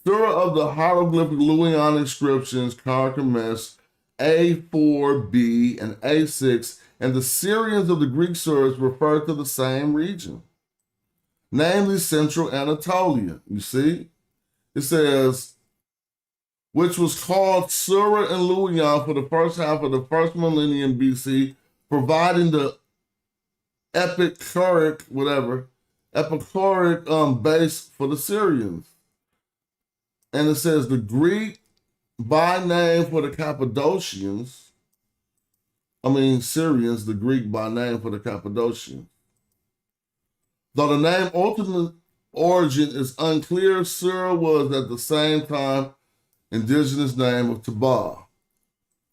Surah of the hieroglyphic Luwian inscriptions, Carchemish, A4b and A6, and the Syrians of the Greek Surahs refer to the same region, namely Central Anatolia. You see? It says, which was called Surah and Luwian for the first half of the first millennium BC, providing the epicuric base for the Syrians. And it says the Greek by name for the Cappadocians, Syrians, the Greek by name for the Cappadocians. Though the name ultimate origin is unclear, Surah was at the same time indigenous name of Tabal.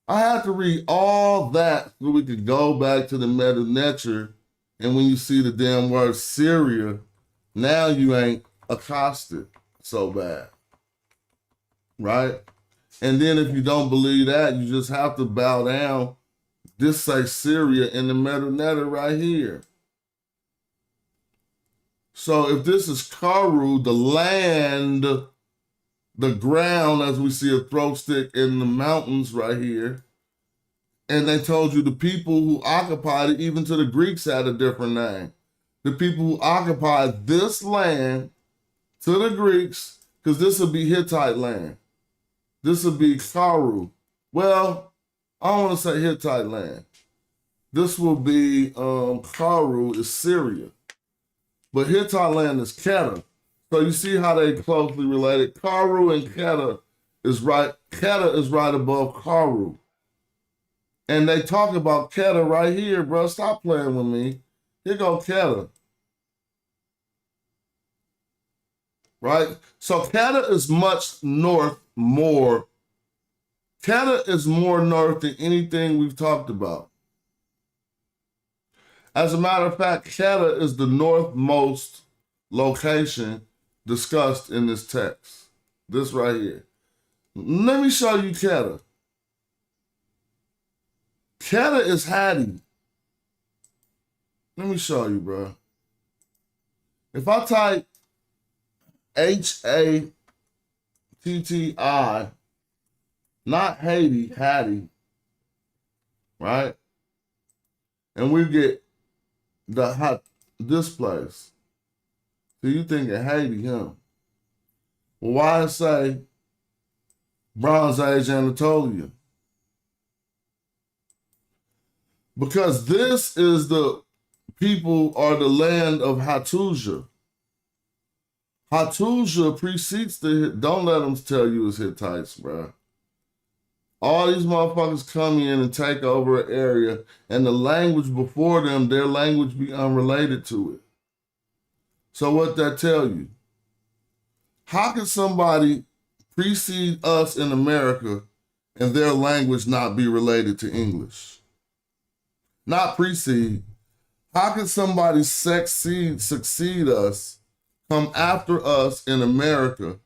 I had to read all that so we could go back to the Meta Nature, and when you see the damn word Syria, now you ain't accosted so bad. Right? And then if you don't believe that, you just have to bow down. This say Syria in the Meta right here. So if this is Karu, the land, the ground, as we see a throat stick in the mountains right here, and they told you the people who occupied it, even to the Greeks, had a different name. The people who occupied this land to the Greeks, because this would be Hittite land. This would be Karu. Well, I don't want to say Hittite land. This will be Karu is Syria. But Hittite land is Kedah. So you see how they closely related. Karu and Kedah is right. Kedah is right above Karu. And they talk about Kedah right here, bro. Stop playing with me. Here go Kedah. Right? So Kedah is much more. Kedah is more north than anything we've talked about. As a matter of fact, Kedah is the northmost location discussed in this text. This right here. Let me show you Kedah. Kedah is Hatti. Let me show you, bro. If I type Hatti, not Haiti, Hatti, right? And we get this place. So you thinking Haiti, huh? Well, why say Bronze Age Anatolia? Because this is the people or the land of Hattusa. Hattusa precedes don't let them tell you it's Hittites, bro. All these motherfuckers come in and take over an area, and the language before them, their language be unrelated to it. So what that tell you? How can somebody precede us in America and their language not be related to English? Not precede. How can somebody succeed us, come after us in America,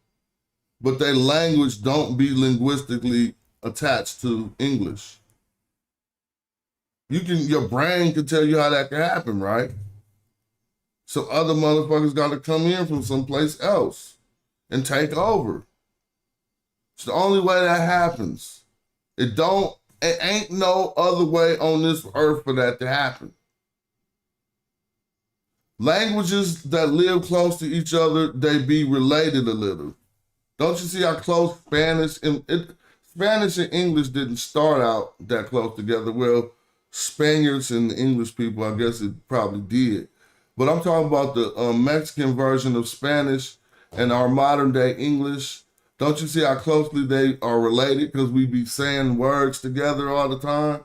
but their language don't be linguistically attached to English? Your brain can tell you how that can happen, right? So other motherfuckers got to come in from someplace else and take over. It's the only way that happens. It ain't no other way on this earth for that to happen. Languages that live close to each other, they be related a little. Don't you see how close Spanish and English didn't start out that close together? Well, Spaniards and the English people, I guess it probably did. But I'm talking about the Mexican version of Spanish and our modern day English. Don't you see how closely they are related because we be saying words together all the time?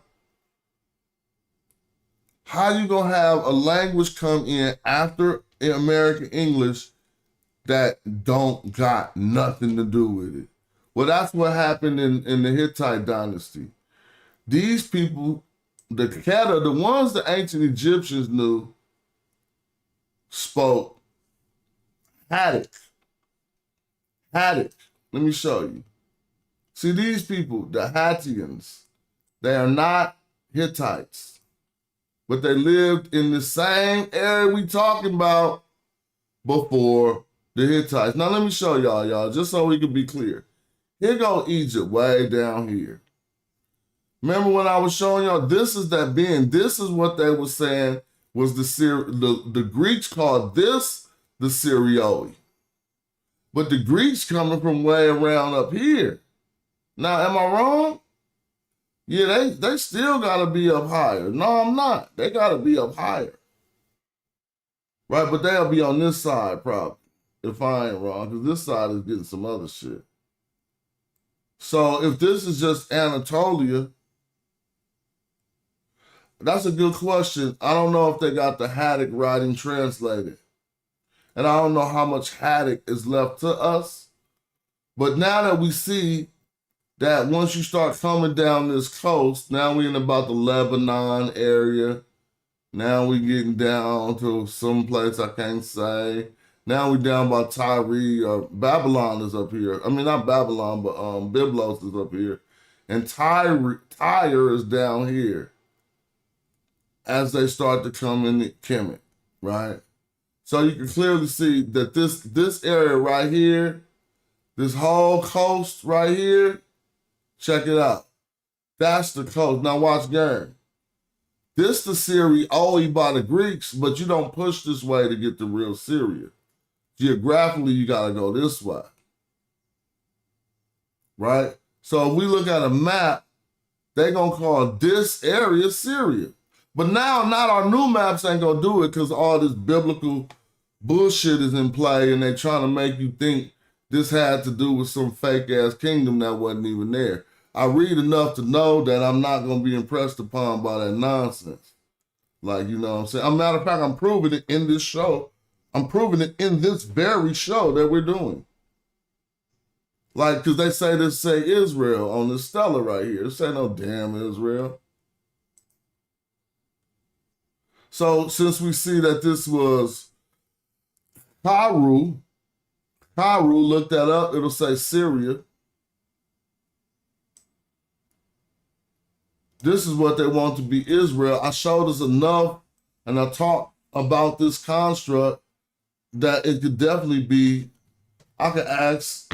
How you gonna have a language come in after American English that don't got nothing to do with it? Well, that's what happened in the Hittite dynasty. These people, the Kedah, the ones the ancient Egyptians knew, spoke Haddic. Haddic. Let me show you. See, these people, the Hattians, they are not Hittites, but they lived in the same area we talking about before the Hittites. Now, let me show y'all, just so we can be clear. Here go Egypt way down here. Remember when I was showing y'all, this is that being, this is what they were saying was the Greeks called this the Syrioi. But the Greeks coming from way around up here. Now, am I wrong? Yeah, they still gotta be up higher. No, I'm not. They gotta be up higher. Right, but they'll be on this side probably, if I ain't wrong, because this side is getting some other shit. So if this is just Anatolia, that's a good question. I don't know if they got the Haddic writing translated. And I don't know how much Haddic is left to us. But now that we see that once you start coming down this coast, now we're in about the Lebanon area. Now we getting down to some place I can't say. Now we down by Tyre, or Babylon is up here. I mean, not Babylon, but Byblos is up here. And Tyre is down here as they start to come in the Kemet, right? So you can clearly see that this area right here, this whole coast right here, check it out. That's the coast. Now watch game. This the Syria only by the Greeks, but you don't push this way to get to real Syria. Geographically, you gotta go this way. Right? So if we look at a map, they're gonna call this area Syria. But now, not our new maps ain't gonna do it because all this biblical bullshit is in play and they trying to make you think this had to do with some fake ass kingdom that wasn't even there. I read enough to know that I'm not gonna be impressed upon by that nonsense. Like, you know what I'm saying? As a matter of fact, I'm proving it in this show. I'm proving it in this very show that we're doing. Like, because they say Israel on this Stele right here. This ain't no damn Israel. So since we see that this was Karu, look that up, it'll say Syria. This is what they want to be Israel. I showed us enough and I talked about this construct that it could definitely be, I could ask,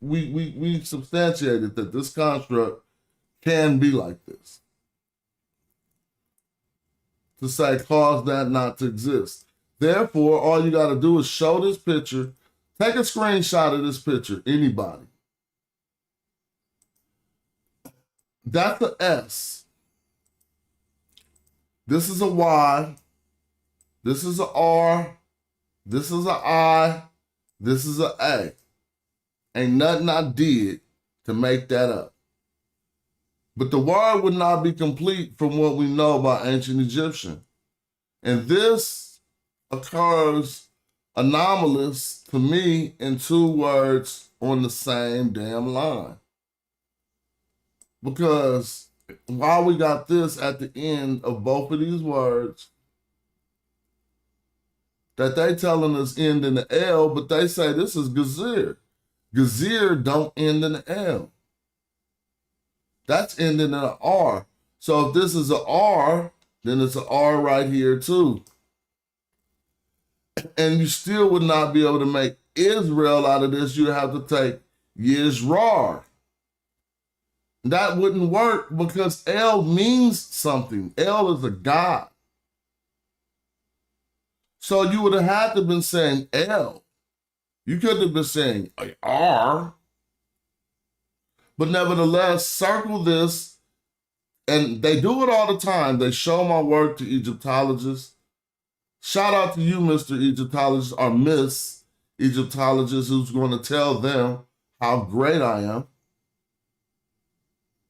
we substantiated that this construct can be like this. To say cause that not to exist. Therefore, all you got to do is show this picture. Take a screenshot of this picture, anybody. That's the S. This is a Y. This is a R. This is a I. This is a A. Ain't nothing I did to make that up. But the word would not be complete from what we know about ancient Egyptian. And this occurs anomalous to me in two words on the same damn line. Because while we got this at the end of both of these words, that they telling us end in the L, but they say this is Gazir. Gazir don't end in the L. That's ending in an R. So if this is an R, then it's an R right here too. And you still would not be able to make Israel out of this. You'd have to take Yisrar. That wouldn't work because El means something. El is a God. So you would have had to have been saying El. You could have been saying R. But nevertheless, circle this, and they do it all the time. They show my work to Egyptologists. Shout out to you, Mr. Egyptologist, or Miss Egyptologist, who's going to tell them how great I am.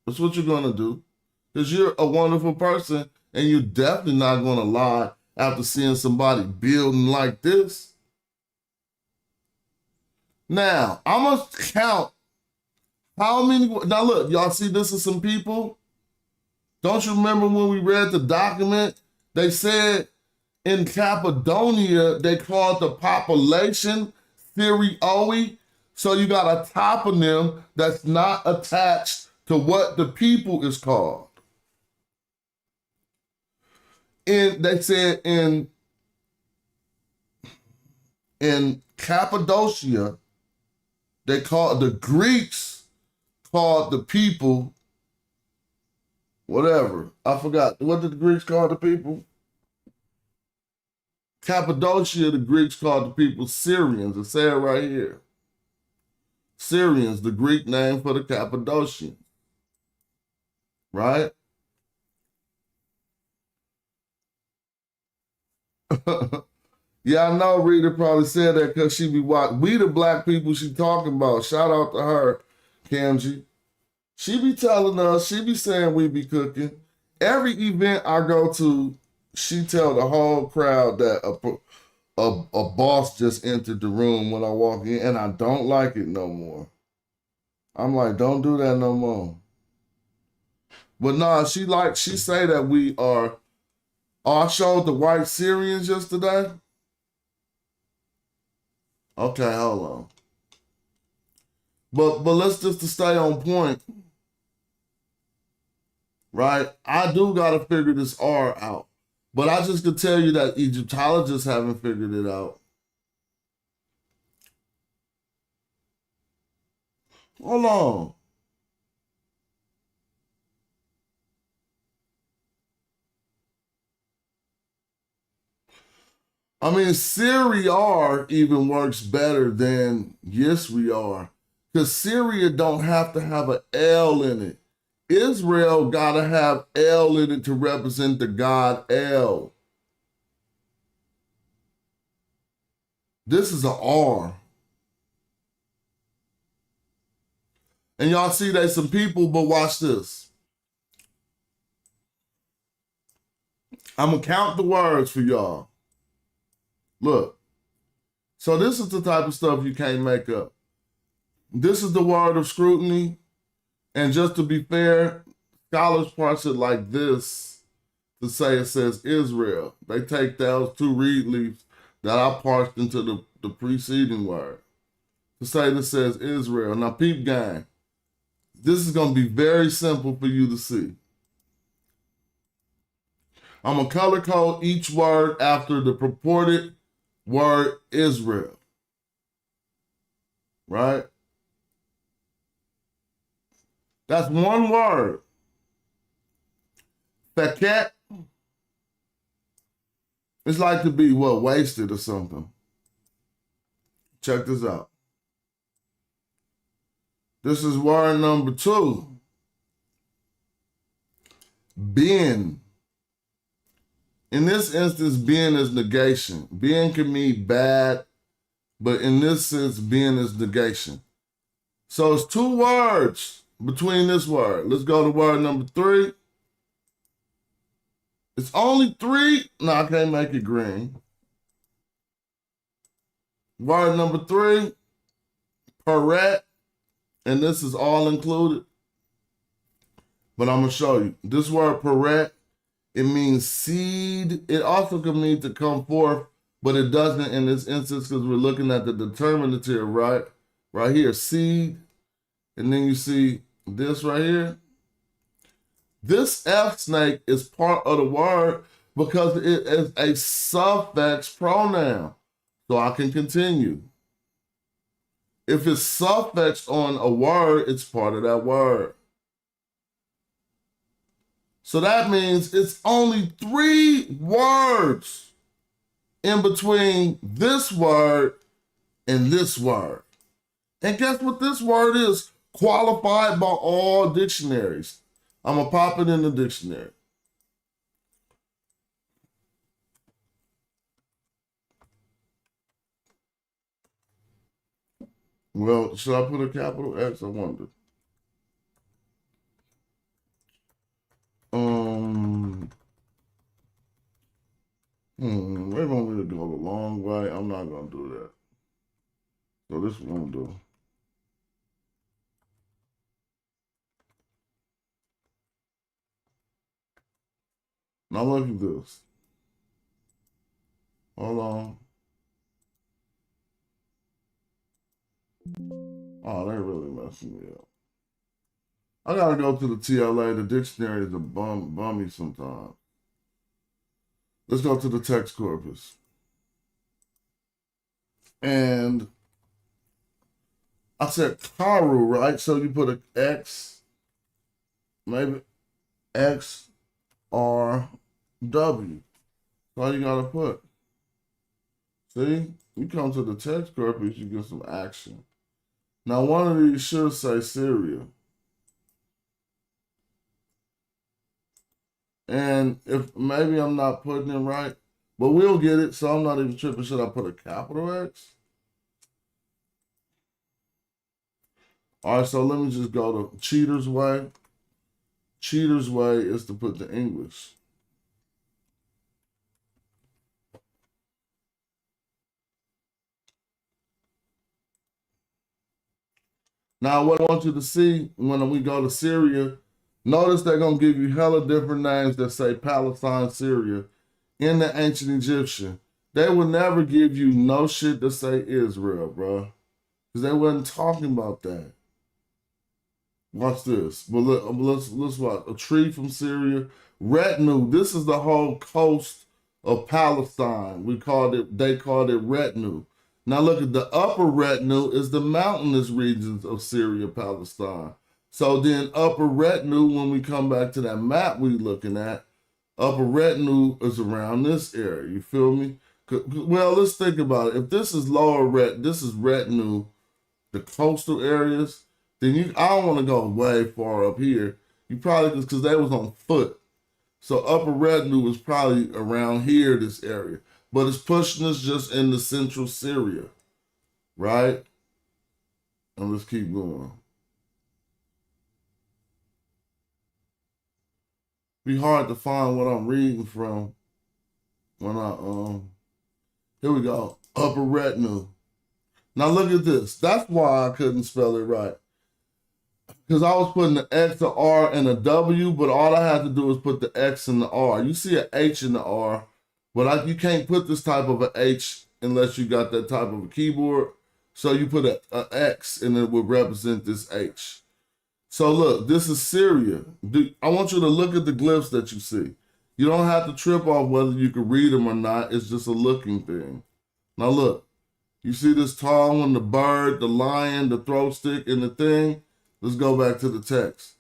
That's what you're going to do. Because you're a wonderful person, and you're definitely not going to lie after seeing somebody building like this. Now, I'm going to count how many. Now, look, y'all see this is some people? Don't you remember when we read the document? They said in Cappadocia, they called the population Syrioi. So you got a toponym that's not attached to what the people is called. And they said in Cappadocia, they called the Greeks called the people whatever. I forgot. What did the Greeks call the people? Cappadocia, the Greeks called the people Syrians. It said right here. Syrians, the Greek name for the Cappadocians. Right? Yeah, I know Rita probably said that because she be watching. We the black people she talking about. Shout out to her, Kamji. She be telling us, she be saying we be cooking. Every event I go to, she tell the whole crowd that a boss just entered the room when I walk in, and I don't like it no more. I'm like, don't do that no more. But nah, she say that we are. Oh, I showed the white Syrians yesterday. Okay, hold on. But let's just to stay on point. Right? I do gotta figure this R out. But I just could tell you that Egyptologists haven't figured it out. Hold on. I mean, Syria even works better than yes we are. Because Syria don't have to have an L in it. Israel gotta have L in it to represent the god El. This is an R. And y'all see there's some people, but watch this. I'm gonna count the words for y'all. Look. So this is the type of stuff you can't make up. This is the word of scrutiny. And just to be fair, scholars parse it like this to say it says Israel. They take those two reed leaves that I parsed into the preceding word to say this says Israel. Now, peep gang, this is going to be very simple for you to see. I'm going to color code each word after the purported word Israel. Right? That's one word. Faket. It's like to be, wasted or something. Check this out. This is word number 2. Being. In this instance, being is negation. Being can mean bad, but in this sense, being is negation. So it's 2 words between this word. Let's go to word number 3. It's only 3. No, I can't make it green. Word number 3, Peret. And this is all included. But I'm going to show you. This word Peret, it means seed. It also can mean to come forth, but it doesn't in this instance because we're looking at the determinative, right? Right here, seed. And then you see this right here. This F snake is part of the word because it is a suffix pronoun. So I can continue. If it's suffix on a word, it's part of that word. So that means it's only 3 words in between this word and this word. And guess what this word is? Qualified by all dictionaries. I'm going to pop it in the dictionary. Well, should I put a capital X? I wonder. They want me to go the long way. I'm not gonna do that. So this won't do. Now look at this. Hold on. Oh, they really messing me up. I gotta go to the TLA. The dictionary is a bummy sometimes. Let's go to the text corpus. And I said Karu, right? So you put an X, maybe X, R, W. That's all you gotta put. See? You come to the text corpus, you get some action. Now one of these should say Syria. And if maybe I'm not putting it right, but we'll get it, so I'm not even tripping. Should I put a capital X? All right, so let me just go to Cheater's way. Cheater's way is to put the English. Now, what I want you to see when we go to Syria, notice they're going to give you hella different names that say Palestine, Syria. In the ancient Egyptian, they would never give you no shit to say Israel, bro. Because they wasn't talking about that. Watch this. But let's watch. A tree from Syria. Retinue. This is the whole coast of Palestine. They called it retinue. Now look at the upper retinue is the mountainous regions of Syria, Palestine. So then upper retinue, when we come back to that map we're looking at, upper retinue is around this area. You feel me? Well, let's think about it. If this is this is retinue, the coastal areas, then I don't want to go way far up here. You probably, because they was on foot. So upper retinue was probably around here, this area. But it's pushing us just into central Syria, right? And let's keep going. Be hard to find what I'm reading from when here we go, upper retinue. Now look at this. That's why I couldn't spell it right. Because I was putting the X, the R, and a W, but all I had to do was put the X and the R. You see an H in the R, but you can't put this type of an H unless you got that type of a keyboard. So you put an X and it would represent this H. So look, this is Syria. I want you to look at the glyphs that you see. You don't have to trip off whether you can read them or not. It's just a looking thing. Now look, you see this tall one, the bird, the lion, the throw stick, and the thing? Let's go back to the text.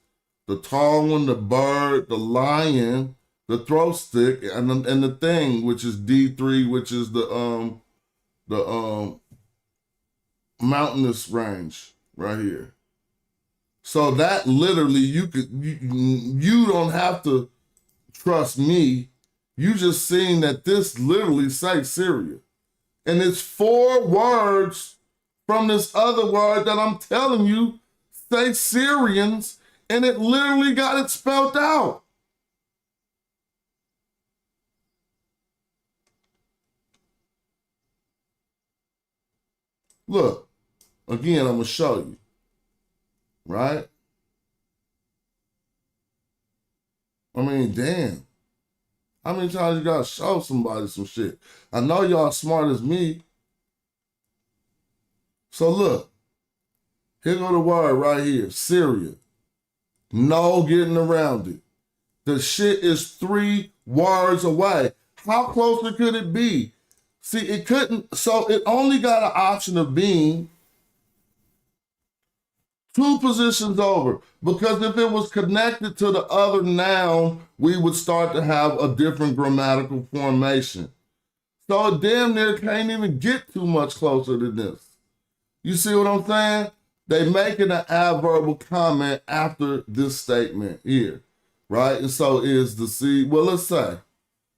The tall one, the bird, the lion, the throw stick, and the thing, which is D3, which is the mountainous range right here. So that literally you don't have to trust me. You just seen that this literally says Syria. And it's 4 words from this other word that I'm telling you say Syrians, and it literally got it spelled out. Look, again, I'm gonna show you, right? I mean, damn. How many times you gotta show somebody some shit? I know y'all smart as me. So look, here go the word right here, Syria. No getting around it. The shit is 3 words away. How closer could it be? See, it couldn't, so it only got an option of being two positions over, because if it was connected to the other noun, we would start to have a different grammatical formation. So it damn near can't even get too much closer than this. You see what I'm saying? They making an adverbial comment after this statement here, right? And so is the seed, well, let's say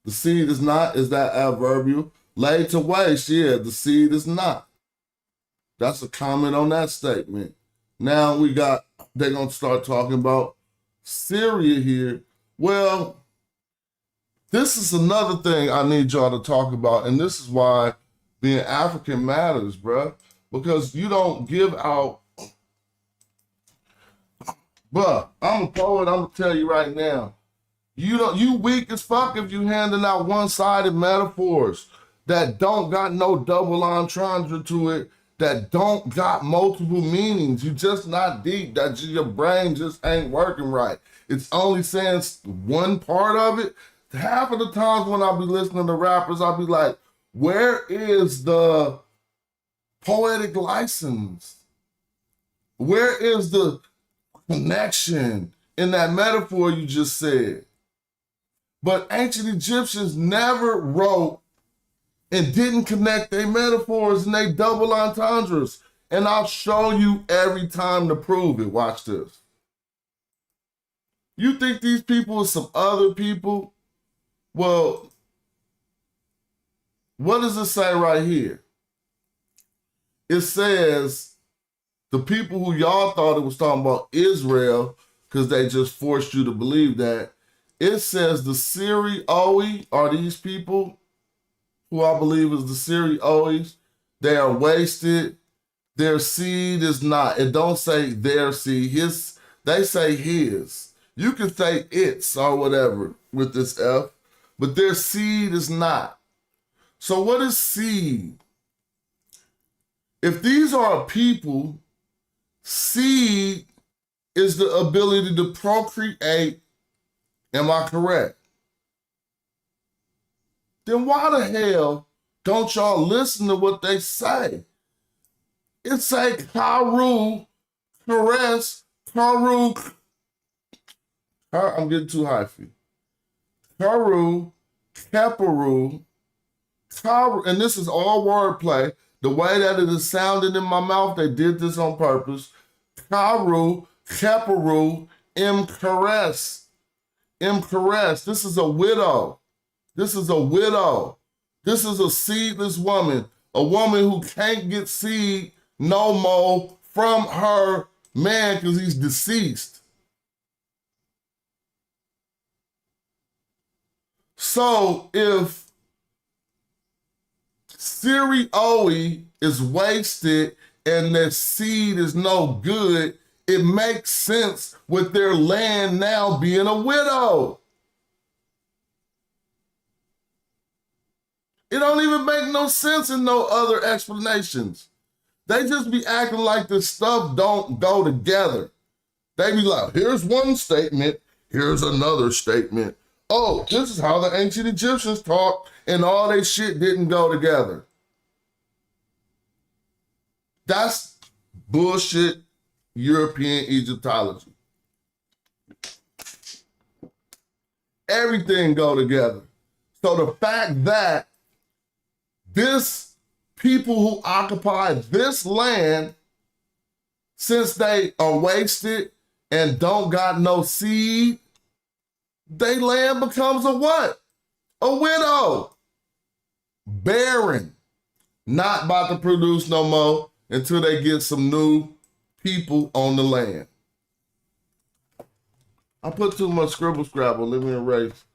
the seed is not, is that adverbial? Laid to waste, yeah, the seed is not. That's a comment on that statement. Now they're going to start talking about Syria here. Well, this is another thing I need y'all to talk about, and this is why being African matters, bruh, because you don't give out. But I'm a poet, I'm going to tell you right now, you weak as fuck if you handing out one-sided metaphors that don't got no double entendre to it, that don't got multiple meanings. You just not deep. Your brain just ain't working right. It's only saying one part of it. Half of the times when I be listening to rappers, I'll be like, where is the poetic license? Where is the connection in that metaphor you just said? But ancient Egyptians never wrote and didn't connect their metaphors and they double entendres. And I'll show you every time to prove it. Watch this. You think these people are some other people? Well, what does it say right here? It says the people who y'all thought it was talking about Israel, because they just forced you to believe that. It says the Syrioi are these people who I believe is the Syrioi. They are wasted. Their seed is not. It don't say their seed. They say his. You can say its or whatever with this F, but their seed is not. So what is seed? If these are a people, seed is the ability to procreate. Am I correct? Then why the hell don't y'all listen to what they say? It say Karu, caress, Karu. I'm getting too high for you. Karu, Keparu, Karu, and this is all wordplay. The way that it is sounding in my mouth, they did this on purpose. Karu, Keparu, Imcaress. Imcaress. This is a widow. This is a widow. This is a seedless woman. A woman who can't get seed no more from her man because he's deceased. So if Syrioi is wasted and their seed is no good, it makes sense with their land now being a widow. It don't even make no sense in no other explanations. They just be acting like this stuff don't go together. They be like, here's one statement, here's another statement. Oh, this is how the ancient Egyptians talked, and all they shit didn't go together. That's bullshit European Egyptology. Everything go together. So the fact that this people who occupy this land, since they are wasted and don't got no seed, they land becomes a what? A widow. Barren. Not about to produce no more until they get some new people on the land. I put too much scribble scrabble. Let me erase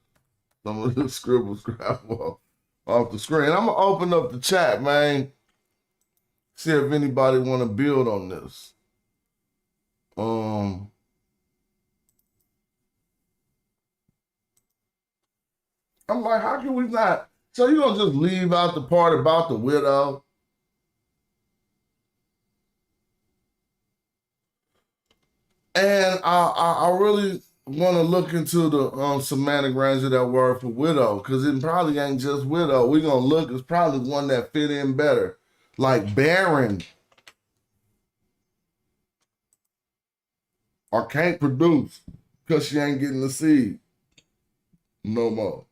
some of the scribble scrabble off the screen. I'm gonna open up the chat, man. See if anybody want to build on this. I'm like, how can we not? So you gonna just leave out the part about the widow? And I really, want to look into the semantic range of that word for widow, because it probably ain't just widow. We're gonna look, it's probably one that fit in better. Like barren or can't produce because she ain't getting the seed no more.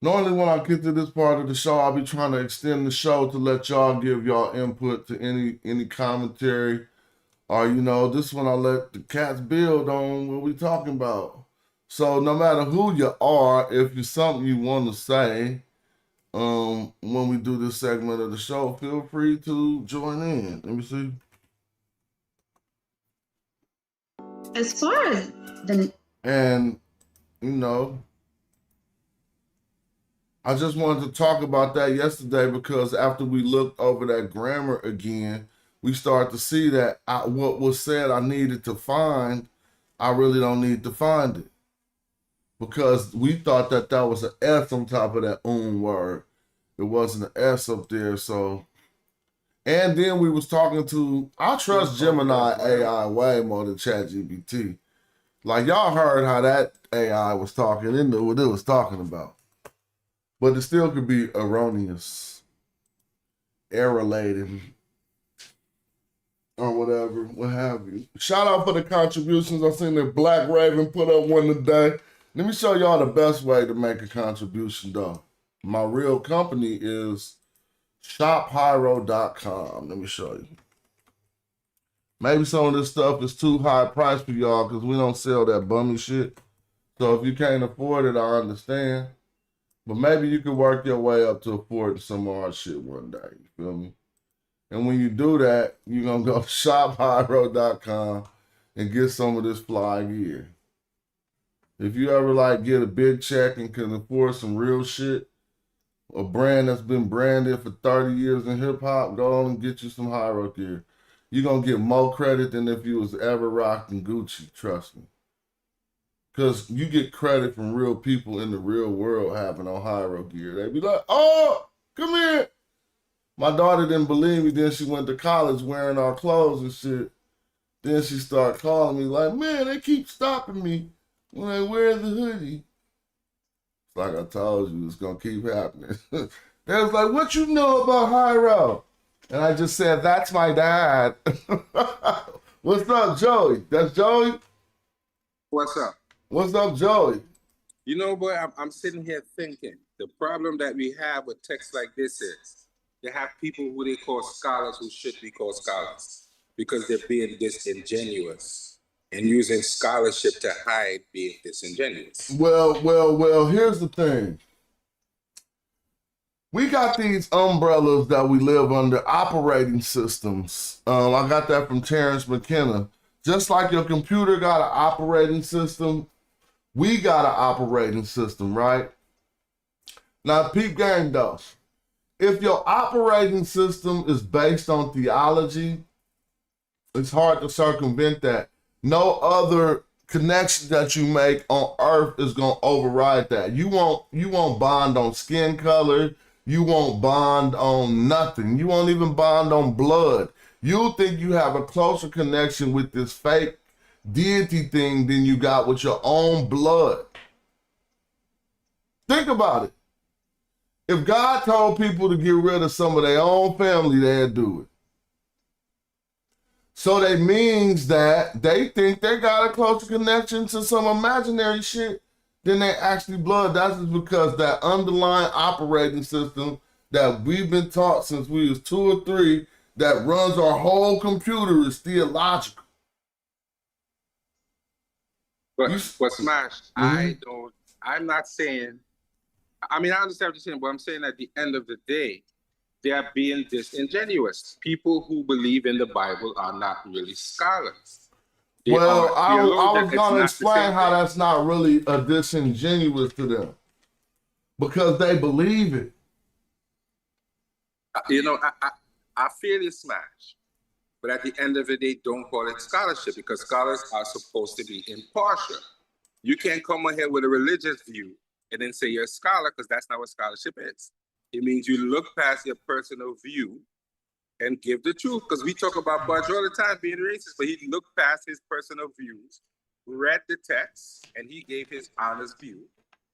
Normally when I get to this part of the show, I'll be trying to extend the show to let y'all give y'all input to any commentary. Or, this one I let the cats build on what we talking about. So no matter who you are, if it's something you want to say, when we do this segment of the show, feel free to join in. Let me see. As far as the And, I just wanted to talk about that yesterday because after we looked over that grammar again, we start to see that what was said I needed to find, I really don't need to find it. Because we thought that was an S on top of that word. It wasn't an S up there, so. And then we was talking to, I trust Gemini AI way more than ChatGPT. Like y'all heard how that AI was talking, it knew what it was talking about. But it still could be erroneous, error-laden, or whatever, what have you. Shout out for the contributions. I seen that Black Raven put up one today. Let me show y'all the best way to make a contribution, though. My real company is shophyro.com. Let me show you. Maybe some of this stuff is too high price for y'all because we don't sell that bummy shit. So if you can't afford it, I understand. But maybe you can work your way up to affording some more shit one day. You feel me? And when you do that, you're going to go to shophyro.com and get some of this fly gear. If you ever get a big check and can afford some real shit, a brand that's been branded for 30 years in hip hop, go on and get you some Hyro gear. You're going to get more credit than if you was ever rocking Gucci, trust me. Because you get credit from real people in the real world having on Hyro gear. They be like, oh, come here. My daughter didn't believe me. Then she went to college wearing our clothes and shit. Then she started calling me like, man, they keep stopping me when I wear the hoodie. It's like I told you, it's going to keep happening. They was like, what you know about Hyro? And I just said, that's my dad. What's up, Joey? That's Joey? What's up? What's up, Joey? You know, boy, I'm sitting here thinking, the problem that we have with texts like this is, you have people who they call scholars who should be called scholars because they're being disingenuous and using scholarship to hide being disingenuous. Well, here's the thing. We got these umbrellas that we live under, operating systems. I got that from Terrence McKenna. Just like your computer got an operating system, we got an operating system, right? Now, peep game though. If your operating system is based on theology, it's hard to circumvent that. No other connection that you make on earth is gonna override that. You won't bond on skin color. You won't bond on nothing. You won't even bond on blood. You'll think you have a closer connection with this fake deity thing than you got with your own blood. Think about it. If God told people to get rid of some of their own family, they'd do it. So that means that they think they got a closer connection to some imaginary shit than they actually blood. That's just because that underlying operating system that we've been taught since we was 2 or 3 that runs our whole computer is theological. But Smash, I'm not saying, I mean, I understand what you're saying, but I'm saying at the end of the day, they are being disingenuous. People who believe in the Bible are not really scholars. I was going to explain how that's not really a disingenuous to them. Because they believe it. You know, I feel you, Smash. But at the end of the day, don't call it scholarship because scholars are supposed to be impartial. You can't come on here with a religious view and then say you're a scholar because that's not what scholarship is. It means you look past your personal view and give the truth. Because we talk about Budge all the time being racist, but he looked past his personal views, read the text, and he gave his honest view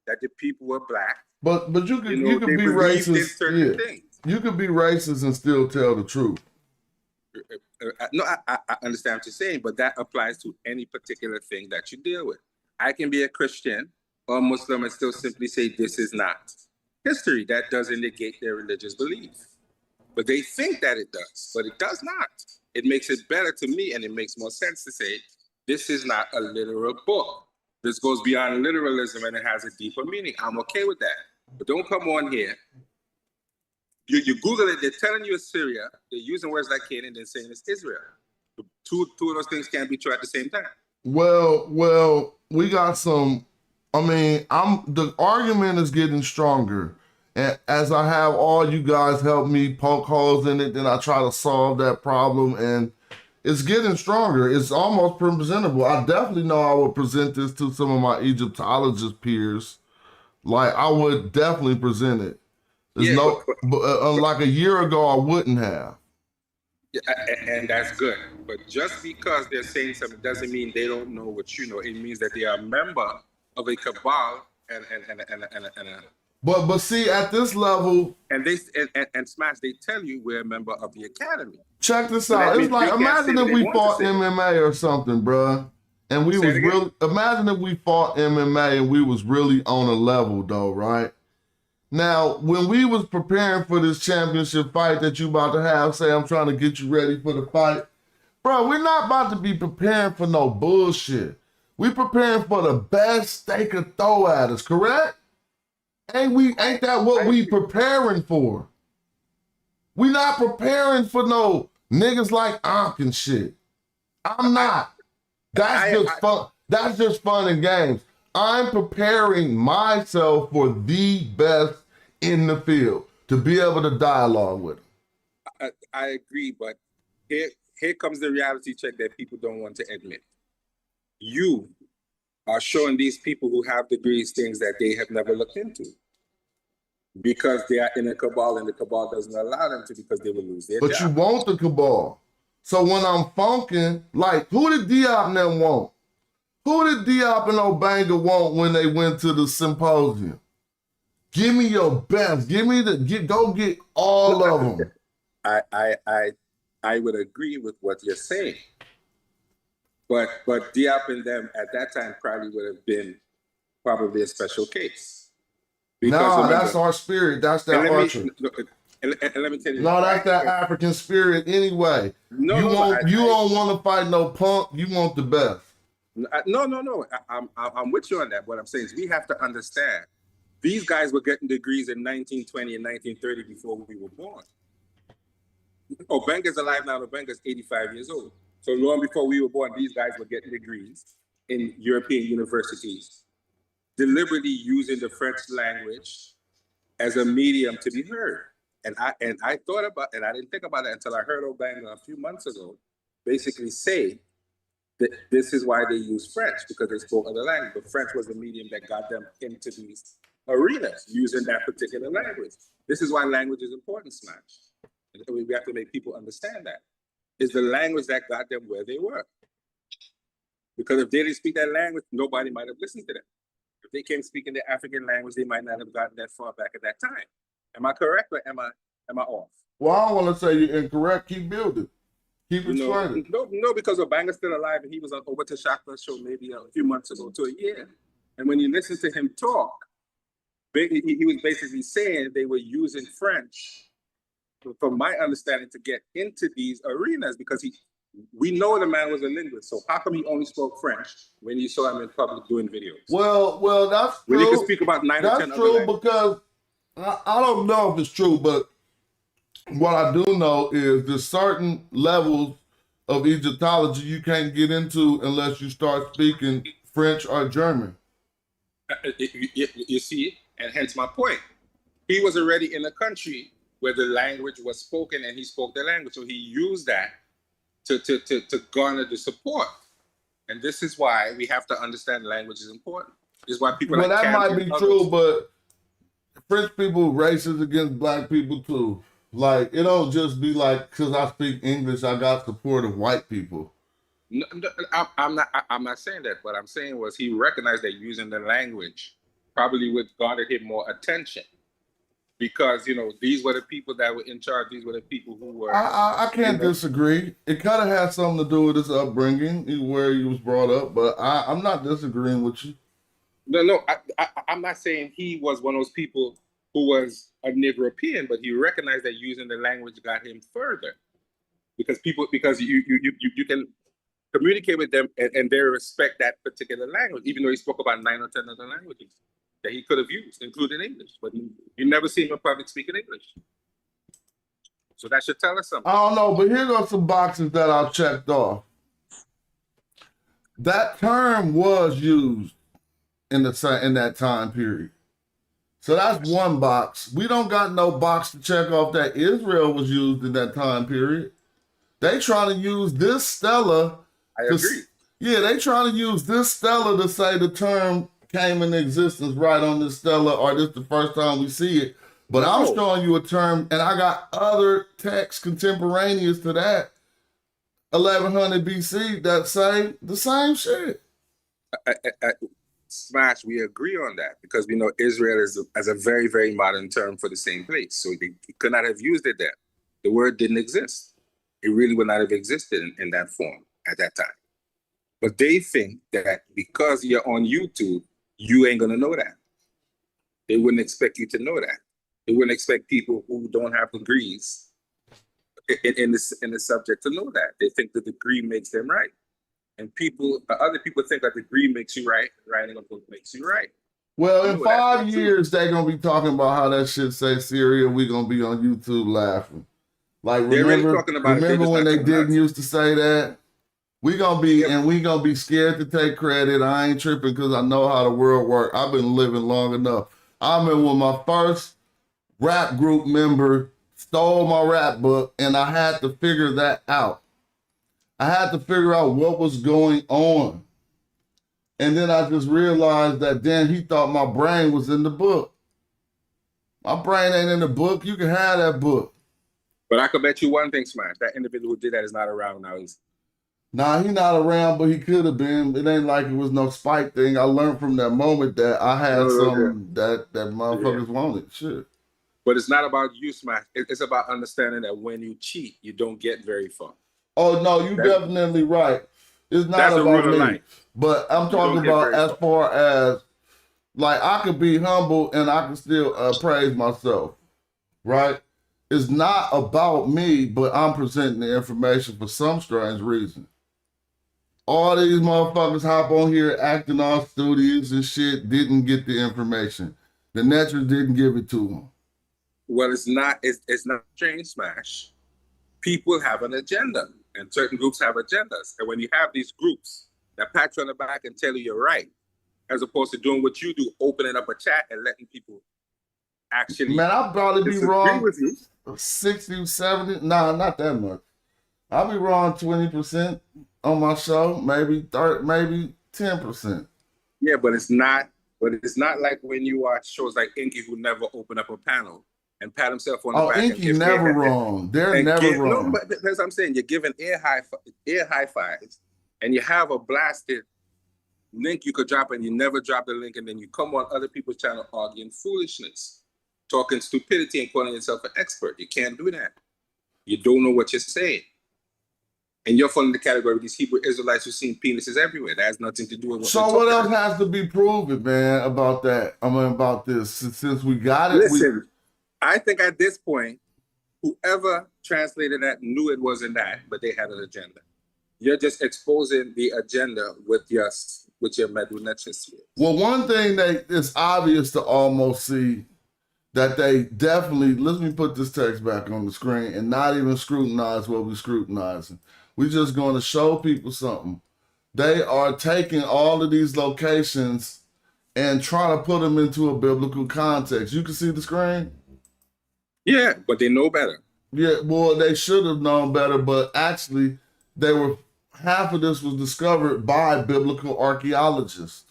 that the people were black. But you could they be believed in racist. certain Yeah. things. You could be racist and still tell the truth. No, I understand what you're saying, but that applies to any particular thing that you deal with. I can be a Christian or Muslim and still simply say this is not history. That doesn't negate their religious belief. But they think that it does, but it does not. It makes it better to me, and it makes more sense to say this is not a literal book. This goes beyond literalism and it has a deeper meaning. I'm okay with that. But don't come on here. You Google it, they're telling you it's Syria. They're using words like Canaan and saying it's Israel. Two of those things can't be true at the same time. Well, we got some. I mean, the argument is getting stronger, and as I have all you guys help me poke holes in it, then I try to solve that problem, and it's getting stronger. It's almost presentable. I definitely know I would present this to some of my Egyptologist peers. Like, I would definitely present it. There's like a year ago, I wouldn't have. Yeah, and that's good. But just because they're saying something doesn't mean they don't know what you know. It means that they are a member of a cabal and But see, at this level, and Smash, they tell you we're a member of the academy. Check this out. It's like, imagine if we fought MMA or something, bruh. And we was really, imagine if we fought MMA and we was really on a level though, right? Now, when we was preparing for this championship fight that you about to have, say I'm trying to get you ready for the fight, bro, we're not about to be preparing for no bullshit. We preparing for the best they could throw at us, correct? Ain't that what we preparing for? We not preparing for no niggas like Ankh and shit. I'm not. That's just fun. That's just fun and games. I'm preparing myself for the best in the field to be able to dialogue with them. I agree, but here comes the reality check that people don't want to admit. You are showing these people who have degrees things that they have never looked into because they are in a cabal and the cabal doesn't allow them to because they will lose their job. But you want the cabal. So when I'm funking, like, who did Diop and them want? Who did Diop and Obanga want when they went to the symposium? Give me your best. Go get all of them. I would agree with what you're saying. But Diop and them at that time probably would have been probably a special case. No, that's our spirit. That's that archer. And let me tell you. No, that's that African spirit anyway. You don't want to fight no punk. You want the best. No. I'm with you on that. What I'm saying is we have to understand these guys were getting degrees in 1920 and 1930 before we were born. Obanga's alive now. Obanga's 85 years old. So long before we were born, these guys were getting degrees in European universities, deliberately using the French language as a medium to be heard. And I thought about, and I didn't think about it until I heard Obanga a few months ago basically say that this is why they use French, because they spoke other language. But French was the medium that got them into these arenas using that particular language. This is why language is important, Smash. We have to make people understand that. It's the language that got them where they were. Because if they didn't speak that language, nobody might have listened to them. If they came speaking the African language, they might not have gotten that far back at that time. Am I correct or am I off? Well, I don't want to say you're incorrect. Keep building. Keep explaining. No, because Obanga's still alive and he was on over to Shaka's show maybe a few months ago to a year. And when you listen to him talk, he was basically saying they were using French, from my understanding, to get into these arenas because we know the man was a linguist. So how come he only spoke French when you saw him in public doing videos? Well, that's true. When he could speak about 9 or 10 That's true other languages. because I don't know if it's true, but what I do know is there's certain levels of Egyptology you can't get into unless you start speaking French or German. You see, and hence my point. He was already in a country where the language was spoken and he spoke the language. So he used that to garner the support. And this is why we have to understand language is important. This is why people that might be true, but French people racist against black people too. Like, it don't just be like, because I speak English, I got support of white people. No, I'm not saying that. What I'm saying was he recognized that using the language probably would garner him more attention because these were the people that were in charge. These were the people who were, I you can't know. disagree. It kind of has something to do with his upbringing, where he was brought up, but I'm not disagreeing with you. No, I'm not saying he was one of those people who was a Negropean, but he recognized that using the language got him further because you can communicate with them and they respect that particular language, even though he spoke about 9 or 10 other languages that he could have used, including English, but you never see him in public speaking English. So that should tell us something. I don't know, but here are some boxes that I checked off. That term was used in that time period. So that's one box. We don't got no box to check off that Israel was used in that time period. They trying to use this Stele. I agree. Yeah, they trying to use this Stele to say the term came into existence right on this Stele, or this the first time we see it. But No. I'm showing you a term, and I got other texts contemporaneous to that, 1100 BC, that say the same shit. Smash, we agree on that because we know Israel is as a very, very modern term for the same place. So they could not have used it there. The word didn't exist. It really would not have existed in that form at that time. But they think that because you're on YouTube, you ain't gonna know that. They wouldn't expect you to know that. They wouldn't expect people who don't have degrees in the subject to know that. They think the degree makes them right. And other people think that degree makes you right, writing a book makes you right. Well, in 5 years, they're going to be talking about how that shit say Syria. We're going to be on YouTube laughing. Like, remember when they didn't used to say that? We gonna be, and we gonna be scared to take credit. I ain't tripping because I know how the world works. I've been living long enough. I remember when my first rap group member stole my rap book, and I had to figure that out. I had to figure out what was going on. And then I just realized that then he thought my brain was in the book. My brain ain't in the book. You can have that book. But I could bet you one thing, Smash. That individual who did that is not around now. Nah, he not around, but he could have been. It ain't like it was no spite thing. I learned from that moment that I had something that motherfuckers wanted. Shit. But it's not about you, Smash. It's about understanding that when you cheat, you don't get very far. Oh, no, you definitely right. It's not about me. But I'm talking about as far as, like, I could be humble and I can still praise myself, right? It's not about me, but I'm presenting the information for some strange reason. All these motherfuckers hop on here acting all studious and shit, didn't get the information. The Netrons didn't give it to them. Well, it's not strange, Smash. People have an agenda, and certain groups have agendas. And when you have these groups that pat you on the back and tell you you're right, as opposed to doing what you do, opening up a chat and letting people actually I'll probably be wrong with you. 60, 70, nah, not that much. I'll be wrong 20% on my show, maybe 30, maybe 10%. Yeah, but it's not like when you watch shows like Inky, who never open up a panel and pat himself on the back. Inky never wrong. They're never wrong. No, but that's what I'm saying. You're giving air high fives, and you have a blasted link you could drop, and you never drop the link, and then you come on other people's channel arguing foolishness, talking stupidity, and calling yourself an expert. You can't do that. You don't know what you're saying. And you're falling in the category of these Hebrew Israelites who've seen penises everywhere. That has nothing to do with what So what else has to be proven, man, about that? About this. Since we got it. Listen, I think at this point, whoever translated that knew it wasn't that, but they had an agenda. You're just exposing the agenda with your Medunetchis. Well, one thing that is obvious to almost see that they definitely, let me put this text back on the screen and not even scrutinize what we're scrutinizing. We're just going to show people something. They are taking all of these locations and trying to put them into a biblical context. You can see the screen? Yeah, but they know better. Yeah, well, they should have known better, but actually, half of this was discovered by biblical archaeologists.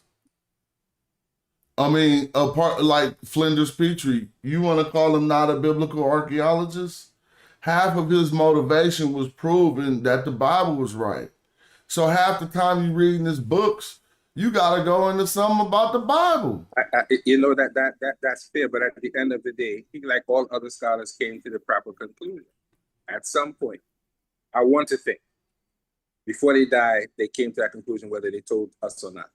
I mean, like Flinders Petrie, you want to call him not a biblical archaeologist? half of his motivation was proving that the Bible was right. So half the time you reading his books, you got to go into something about the Bible. You know that's fair, but at the end of the day, he, like all other scholars, came to the proper conclusion. At some point, I want to think before they died, they came to that conclusion, whether they told us or not.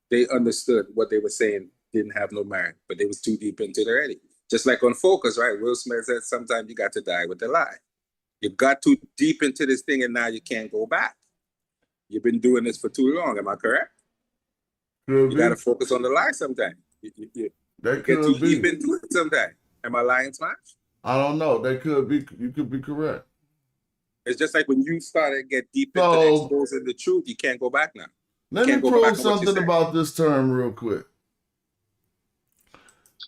They understood what they were saying didn't have no merit, but they was too deep into it already. Just like on Focus, right? Will Smith said sometimes you got to die with the lie. You got too deep into this thing and now you can't go back. You've been doing this for too long. Am I correct? You got to focus on the lie sometimes. You get too deep into it sometimes. Am I lying, Smash? I don't know. They could be. You could be correct. It's just like when you started to get deep into exposing the truth, you can't go back now. Let me prove something about this term real quick.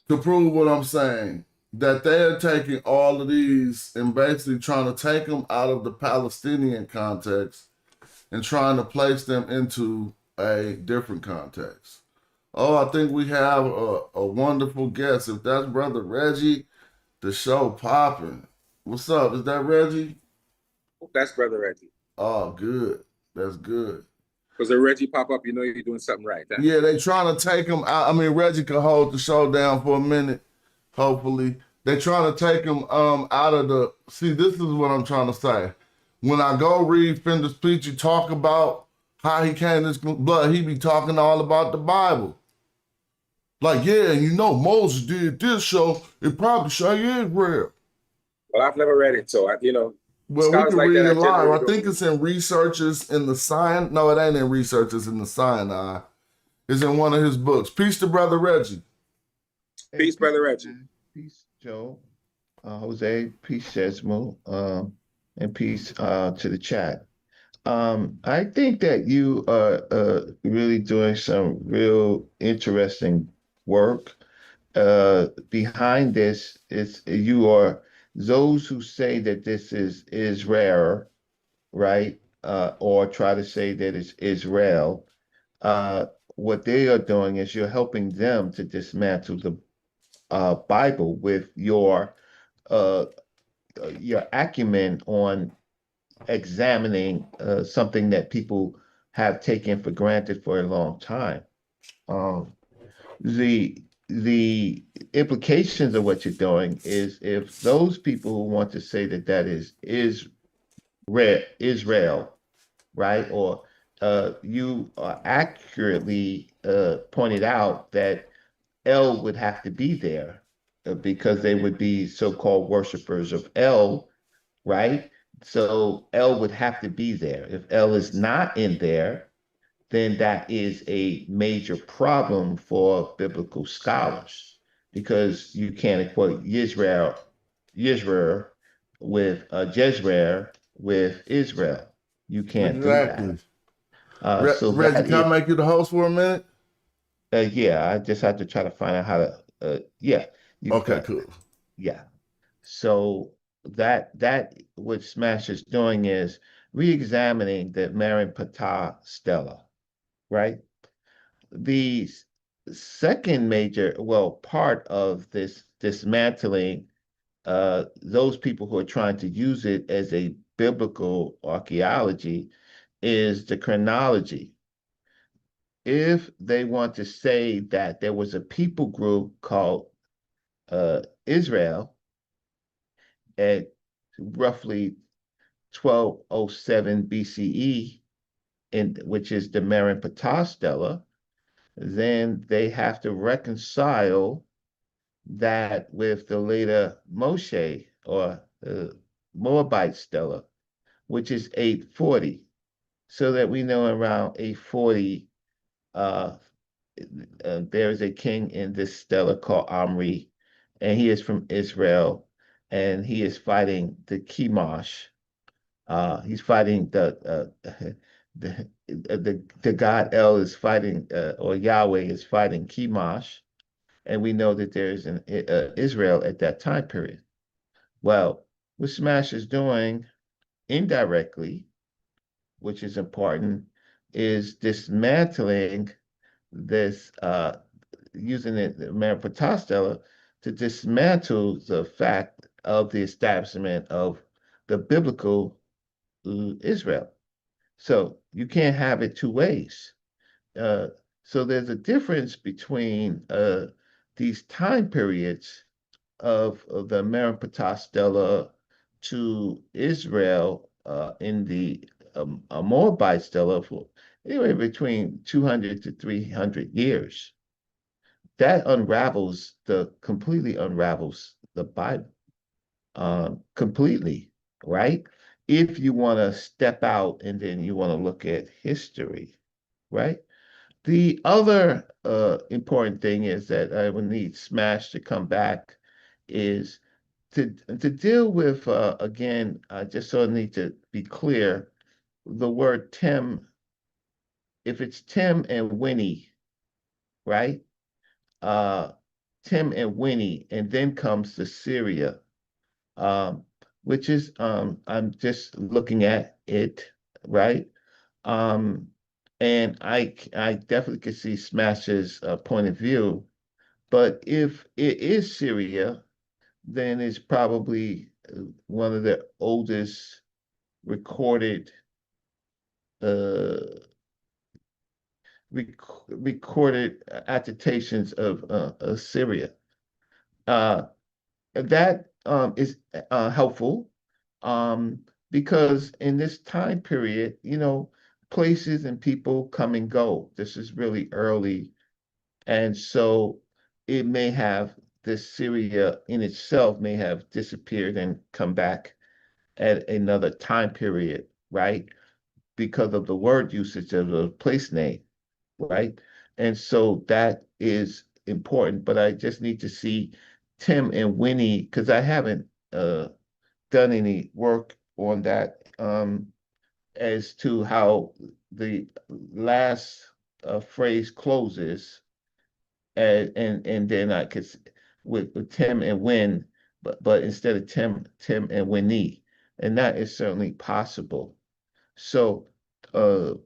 To prove what I'm saying, that they are taking all of these and basically trying to take them out of the Palestinian context and trying to place them into a different context. Oh, I think we have a wonderful guest. If that's Brother Reggie, the show popping. What's up? Is that Reggie? That's Brother Reggie. Oh, good. That's good. Because if Reggie pop up, you know you're doing something right. Huh? Yeah, they trying to take him out. I mean, Reggie could hold the show down for a minute, hopefully. They trying to take him out of the... See, this is what I'm trying to say. When I go read Fender's speech, you talk about how he came this blood, he be talking all about the Bible. Like, yeah, you know, Moses did this show. It probably show you Israel. Well, I've never read it, so well, we can read it live. I think it's in Researches in the Sinai. No, it ain't in Researches in the Sinai. It's in one of his books. Peace to Brother Reggie. Peace, Brother Reggie. Peace, Joe. Jose, peace, Sesmo, and peace to the chat. I think that you are really doing some real interesting work. Behind this is you are those who say that this is rare, right? Or try to say that it's Israel. What they are doing is you're helping them to dismantle the Bible with your acumen on examining something that people have taken for granted for a long time. The implications of what you're doing is if those people who want to say that that is Israel, right? Or you accurately pointed out that El would have to be there because they would be so-called worshipers of El, right? So El would have to be there. If El is not in there, then that is a major problem for biblical scholars because you can't equate Yisrael with Jezreel with Israel. You can't do that. So Reggie, can I make you the host for a minute? Yeah, I just have to try to find out how to. Okay, cool. Yeah. So that what Smash is doing is re-examining the Marin Patah Stele, right? The second major, part of this dismantling, those people who are trying to use it as a biblical archaeology is the chronology. If they want to say that there was a people group called Israel at roughly 1207 BCE, which is the Marin Patah Stele, then they have to reconcile that with the later Moshe or Moabite Stele, which is 840, so that we know around 840 there is a king in this stele called Omri, and he is from Israel, and he is fighting the Chemosh. He's fighting the god El is fighting, or Yahweh is fighting Chemosh, and we know that there is an Israel at that time period. Well, what Smash is doing indirectly, which is important, is dismantling this, using the Marin Stele to dismantle the fact of the establishment of the biblical Israel. So you can't have it two ways. Uh, so there's a difference between these time periods of the Meripata Stele to Israel in the Moabite Stele for anywhere between 200 to 300 years. That completely unravels the Bible completely, right? If you want to step out and then you want to look at history, right? The other important thing is that I would need Smash to come back is to deal with again. I just sort of need to be clear. The word Tim, if it's Tim and Winnie, right? Uh, Tim and Winnie, and then comes the Syria, um, which is I'm just looking at it, right? Um, and I definitely could see Smash's point of view, but if it is Syria, then it's probably one of the oldest recorded uh, recorded attestations of Syria. Uh, that is helpful um, because in this time period, places and people come and go. This is really early. And so it may have, this Syria in itself may have disappeared and come back at another time period, right? Because of the word usage of the place name, right? And so that is important. But I just need to see Tim and Winnie because I haven't done any work on that as to how the last phrase closes, and then I could with Tim and Win, but instead of Tim and Winnie, and that is certainly possible. So the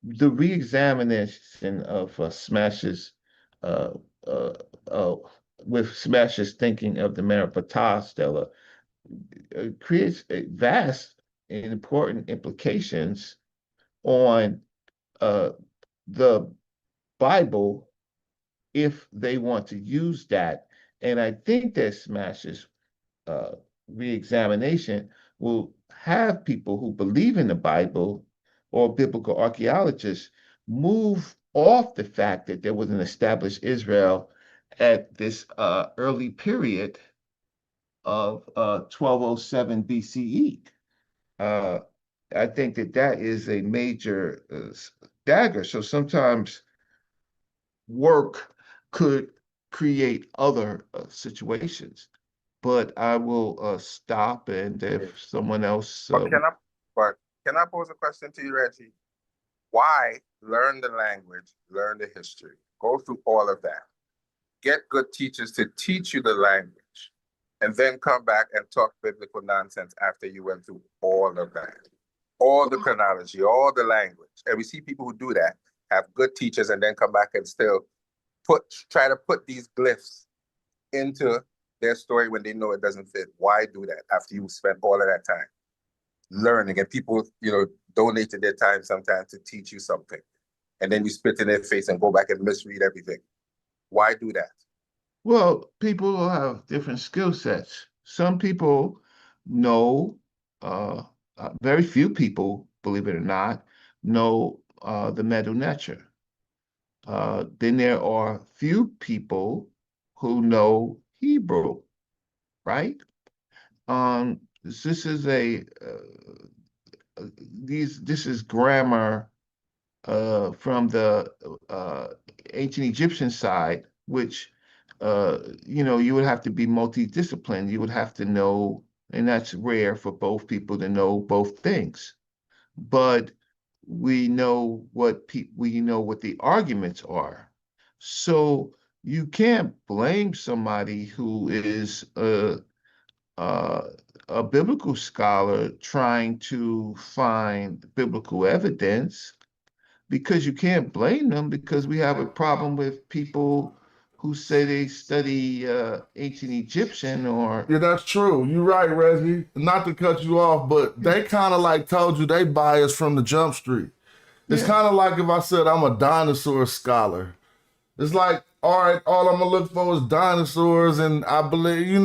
reexamination of Smash's uh, uh, uh, with Smash's thinking of the Maripata Stella creates a vast and important implications on uh, the Bible if they want to use that. And I think that Smash's uh, reexamination will have people who believe in the Bible or biblical archaeologists move off the fact that there was an established Israel at this early period of 1207 BCE. Uh, I think that that is a major dagger. So sometimes work could create other situations. But I will stop, and if someone else, But can I pose a question to you, Reggie? Why learn the language, learn the history, go through all of that, get good teachers to teach you the language, and then come back and talk biblical nonsense after you went through all of that, all the chronology, all the language. And we see people who do that, have good teachers, and then come back and still try to put these glyphs into their story when they know it doesn't fit. Why do that after you spent all of that time learning, and people, donated their time sometimes to teach you something, and then you spit in their face and go back and misread everything? Why do that? well, people will have different skill sets. Some people know, very few people, believe it or not, know the Medu Neter. Then there are few people who know Hebrew, right? This is this is grammar from the ancient Egyptian side, which you would have to be multidisciplined. You would have to know, and that's rare for both people to know both things. But we know what the arguments are. So you can't blame somebody who is a biblical scholar trying to find biblical evidence, because you can't blame them, because we have a problem with people who say they study ancient Egyptian or Yeah, that's true. You're right, Reggie. Not to cut you off, but they kind of like told you they biased from the jump street. It's yeah. kind of like if I said I'm a dinosaur scholar. It's like, all right, all I'm gonna look for is dinosaurs, and I believe,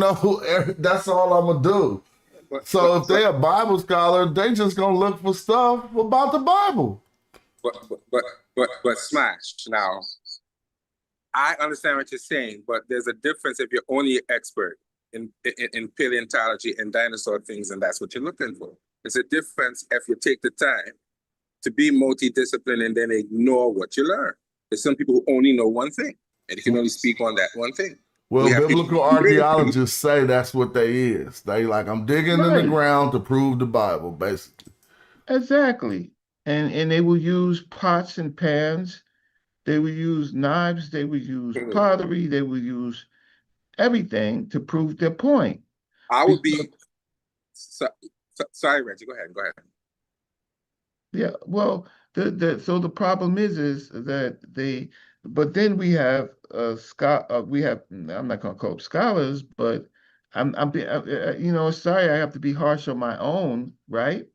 that's all I'm gonna do. But but So if but they a Bible scholar, they just gonna look for stuff about the Bible. but Smash. Now, I understand what you're saying, but there's a difference if you're only an expert in paleontology and dinosaur things, and that's what you're looking for. There's a difference if you take the time to be multidisciplined and then ignore what you learn. There's some people who only know one thing and they can only speak on that one thing. Well, We have people biblical who really archaeologists say that's what they is. They like, I'm digging in the Right. ground to prove the Bible, basically. Exactly. And they will use pots and pans, they will use knives, they will use pottery, they will use everything to prove their point. I would Because be sorry, Reggie. Go ahead. Go ahead. yeah, well, the problem is that but then we have we have I'm not gonna call them scholars, but sorry I have to be harsh on my own, right?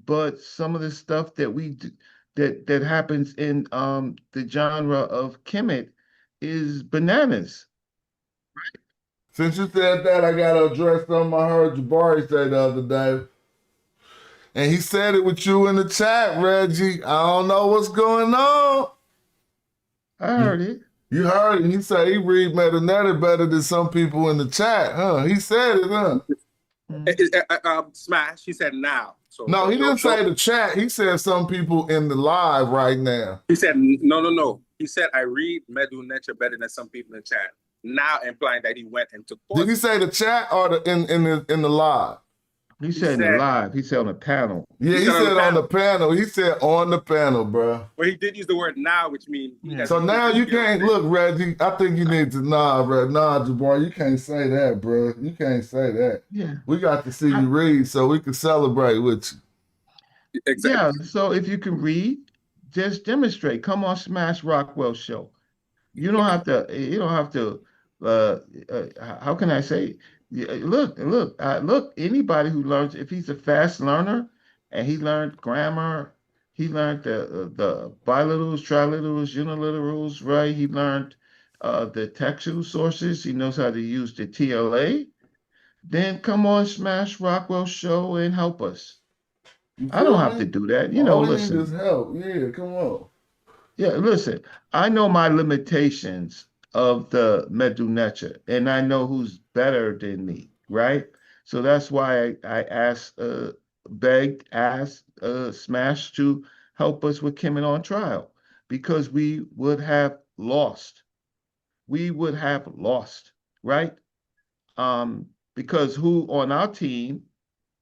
But some of the stuff that that happens in the genre of Kemet is bananas. Since you said that, I gotta address something I heard Jabari say the other day. And he said it with you in the chat, Reggie. I don't know what's going on. I heard it. You heard it. He said he read Metanetta better than some people in the chat, huh? He said it, huh? Smash. He said now. So No, he didn't say the chat. He said some people in the live right now. He said no. He said I read Medu Necha better than some people in the chat. Now implying that he went and took courses. Did he say the chat or in the live? He said in the live. He said on the panel. Yeah, he said on the panel. He said on the panel, bro. Well, he did use the word now, which means so now you can't look, Reggie. I think you need to Jabbar. You can't say that, bro. You can't say that. Yeah, we got to see you read so we can celebrate with you. Exactly. Yeah. So if you can read, just demonstrate. Come on, Smash Rockwell show. You don't have to. You don't have to. How can I say? Look. Anybody who learns, if he's a fast learner, and he learned grammar, he learned the biliterals, triliterals, uniliterals, right? He learned the textual sources. He knows how to use the TLA. Then come on, Smash Rockwell show and help us. I don't have to do that. All Listen. we need is help. Yeah, come on. Yeah, listen, I know my limitations of the Medu Necha, and I know who's better than me, right? So that's why I asked, Smash to help us with Kemet on trial, because we would have lost. We would have lost, right? Because who on our team,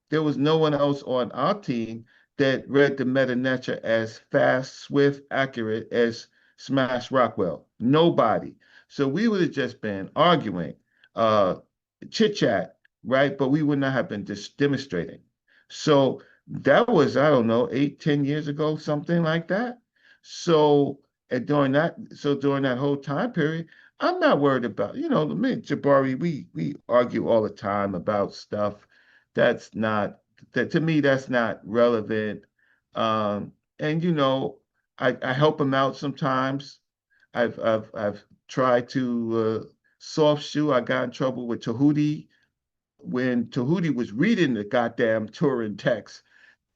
there was no one else on our team that read the Meta Necha as fast, swift, accurate as Smash Rockwell. Nobody. So we would have just been arguing, chit chat, right? But we would not have been just demonstrating. So that was, I don't know, 8, 10 years ago, something like that. So during that whole time period, I'm not worried about, me and Jabari, we argue all the time about stuff that's not, that to me, that's not relevant. And I help him out sometimes. I've tried to soft shoe. I got in trouble with Tahuti when Tahuti was reading the goddamn Turin text.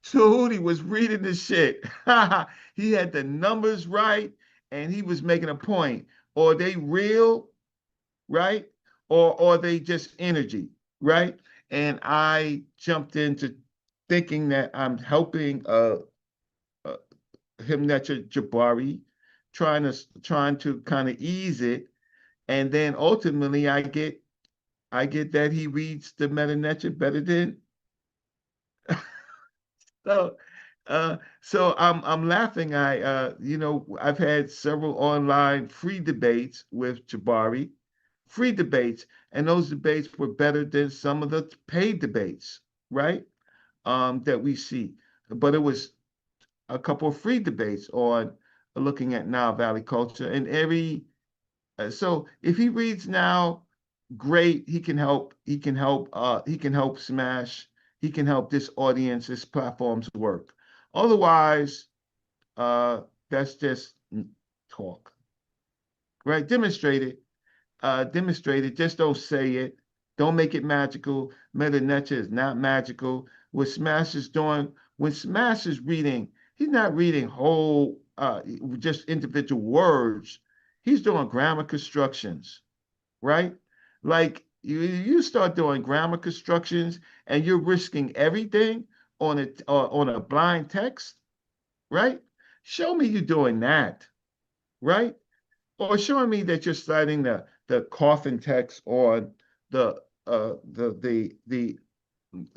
Tahuti was reading the shit. He had the numbers right, and he was making a point. Or they real, right? Or they just energy, right? And I jumped into thinking that I'm helping Himnecha Jabari, trying to kind of ease it, and then ultimately I get that he reads the Meta Necha better than so. So I'm laughing. I've had several online free debates with Jabari, free debates, and those debates were better than some of the paid debates, right? That we see. But it was a couple of free debates on looking at Nile Valley culture, and So if he reads now, great. He can help. He can help. He can help Smash. He can help this audience, this platform's work. Otherwise, that's just talk, right? Demonstrate it. Just don't say it. Don't make it magical. Meta Nature is not magical. What Smash is doing, when Smash is reading, he's not reading whole, just individual words. He's doing grammar constructions, right? Like you start doing grammar constructions and you're risking everything on a blind text, right? Show me you doing that, right? Or showing me that you're citing the coffin text on the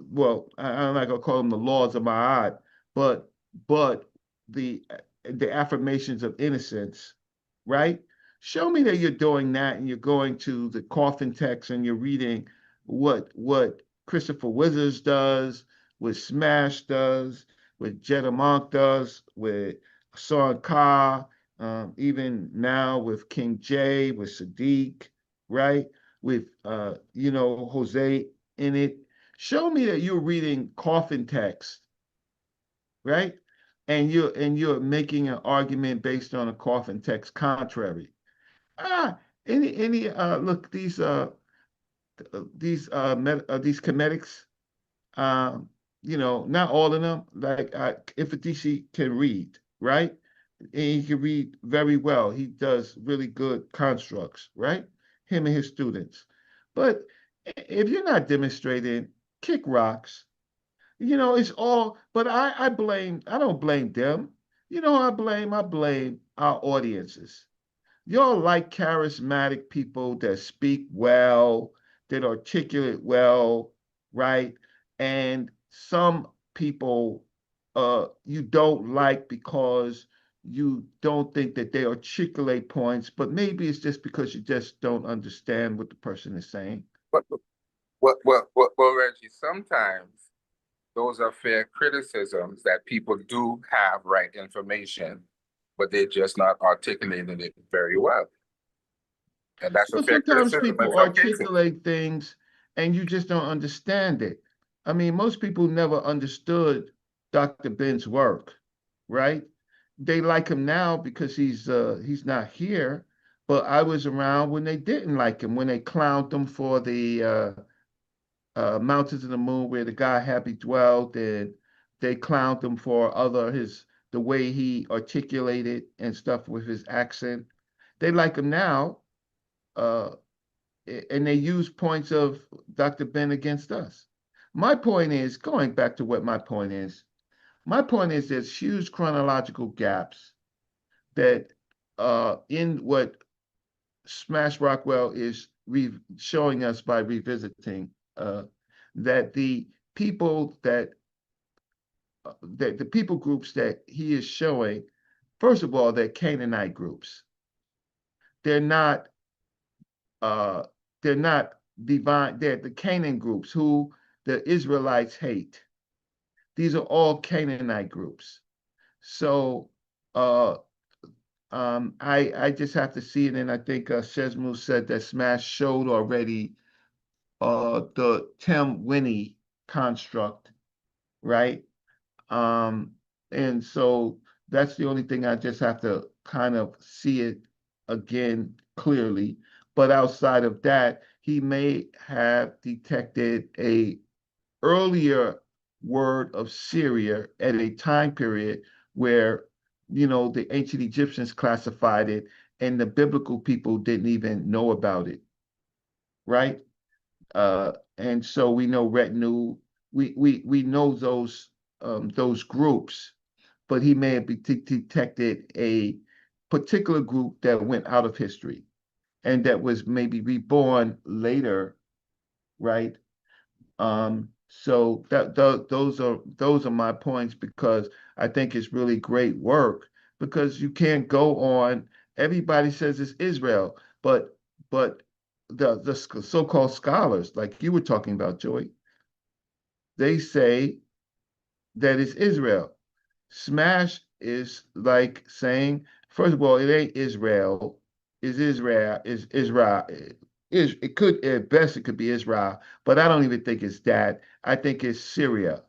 well, I'm not gonna call them the laws of Ma'at, but but the the affirmations of innocence, right? Show me that you're doing that and you're going to the coffin text and you're reading what Christopher Wizards does, what Smash does, what Jetta Monk does, what Son Ka, even now with King J, with Sadiq, right? With Jose in it. Show me that you're reading coffin text, right? And you're making an argument based on a coffin text contrary. Ah, any look these comedics, not all of them. Like Ifedici can read, right? And he can read very well. He does really good constructs, right? Him and his students. But if you're not demonstrating, kick rocks. It's all, but I don't blame them. I blame our audiences. Y'all like charismatic people that speak well, that articulate well, right? And some people you don't like because you don't think that they articulate points, but maybe it's just because you just don't understand what the person is saying. Well, Reggie, sometimes those are fair criticisms that people do have right information, but they're just not articulating it very well. And that's a Well, fair sometimes criticism in people some cases. articulate things and you just don't understand it. I mean, most people never understood Dr. Ben's work, right? They like him now because he's not here, but I was around when they didn't like him, when they clowned him for the Mountains of the Moon, where the guy happy dwelt, and they clowned him for the way he articulated and stuff with his accent. They like him now, uh, and they use points of Dr. Ben against us. My point is, going back to what my point is there's huge chronological gaps that in what Smash Rockwell is showing us by revisiting that people that the people groups that he is showing, first of all, they're Canaanite groups. They're not uh, they're not divine. They're the Canaan groups who the Israelites hate. These are all Canaanite groups. So I just have to see it, and I think Shesmu said that Smash showed already the Tim Winnie construct, right? Um, and so that's the only thing I just have to kind of see it again clearly. But outside of that, he may have detected a earlier word of Syria at a time period where, the ancient Egyptians classified it and the biblical people didn't even know about it, right? And so we know retinue, we know those groups, but he may have detected a particular group that went out of history and that was maybe reborn later, right? So those are my points because I think it's really great work because you can't go on. Everybody says it's Israel, but the so-called scholars, like you were talking about, Joy, they say that it's Israel. Smash is like saying, first of all, it ain't Israel, is Israel, it could, at best, it could be Israel, but I don't even think it's that. I think it's Syria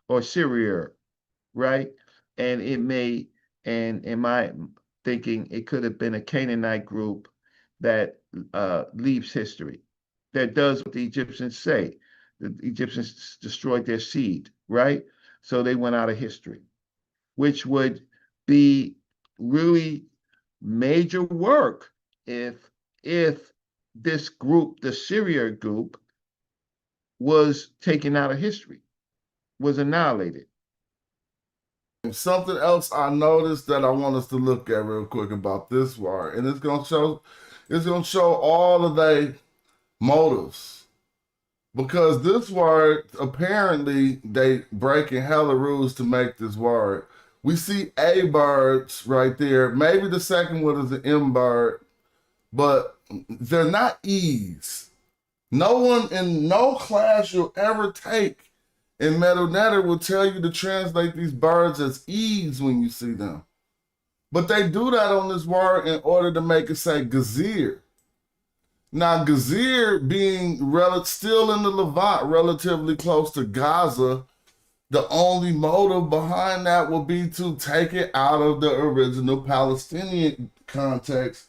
or Syria, right? And it may, and in my thinking, it could have been a Canaanite group that leaves history, that does what the Egyptians say. The Egyptians destroyed their seed, right? So they went out of history, which would be really major work if this group, the Syria group, was taken out of history, was annihilated. Something else I noticed that I want us to look at real quick about this war, and it's gonna show all of their motives. Because this word, apparently, they breaking hella rules to make this word. We see A birds right there. Maybe the second one is an M bird, but they're not E's. No one in no class you'll ever take in Metal Netter will tell you to translate these birds as E's when you see them. But they do that on this word in order to make it say Gazir. Now, Gazir being still in the Levant, relatively close to Gaza, the only motive behind that would be to take it out of the original Palestinian context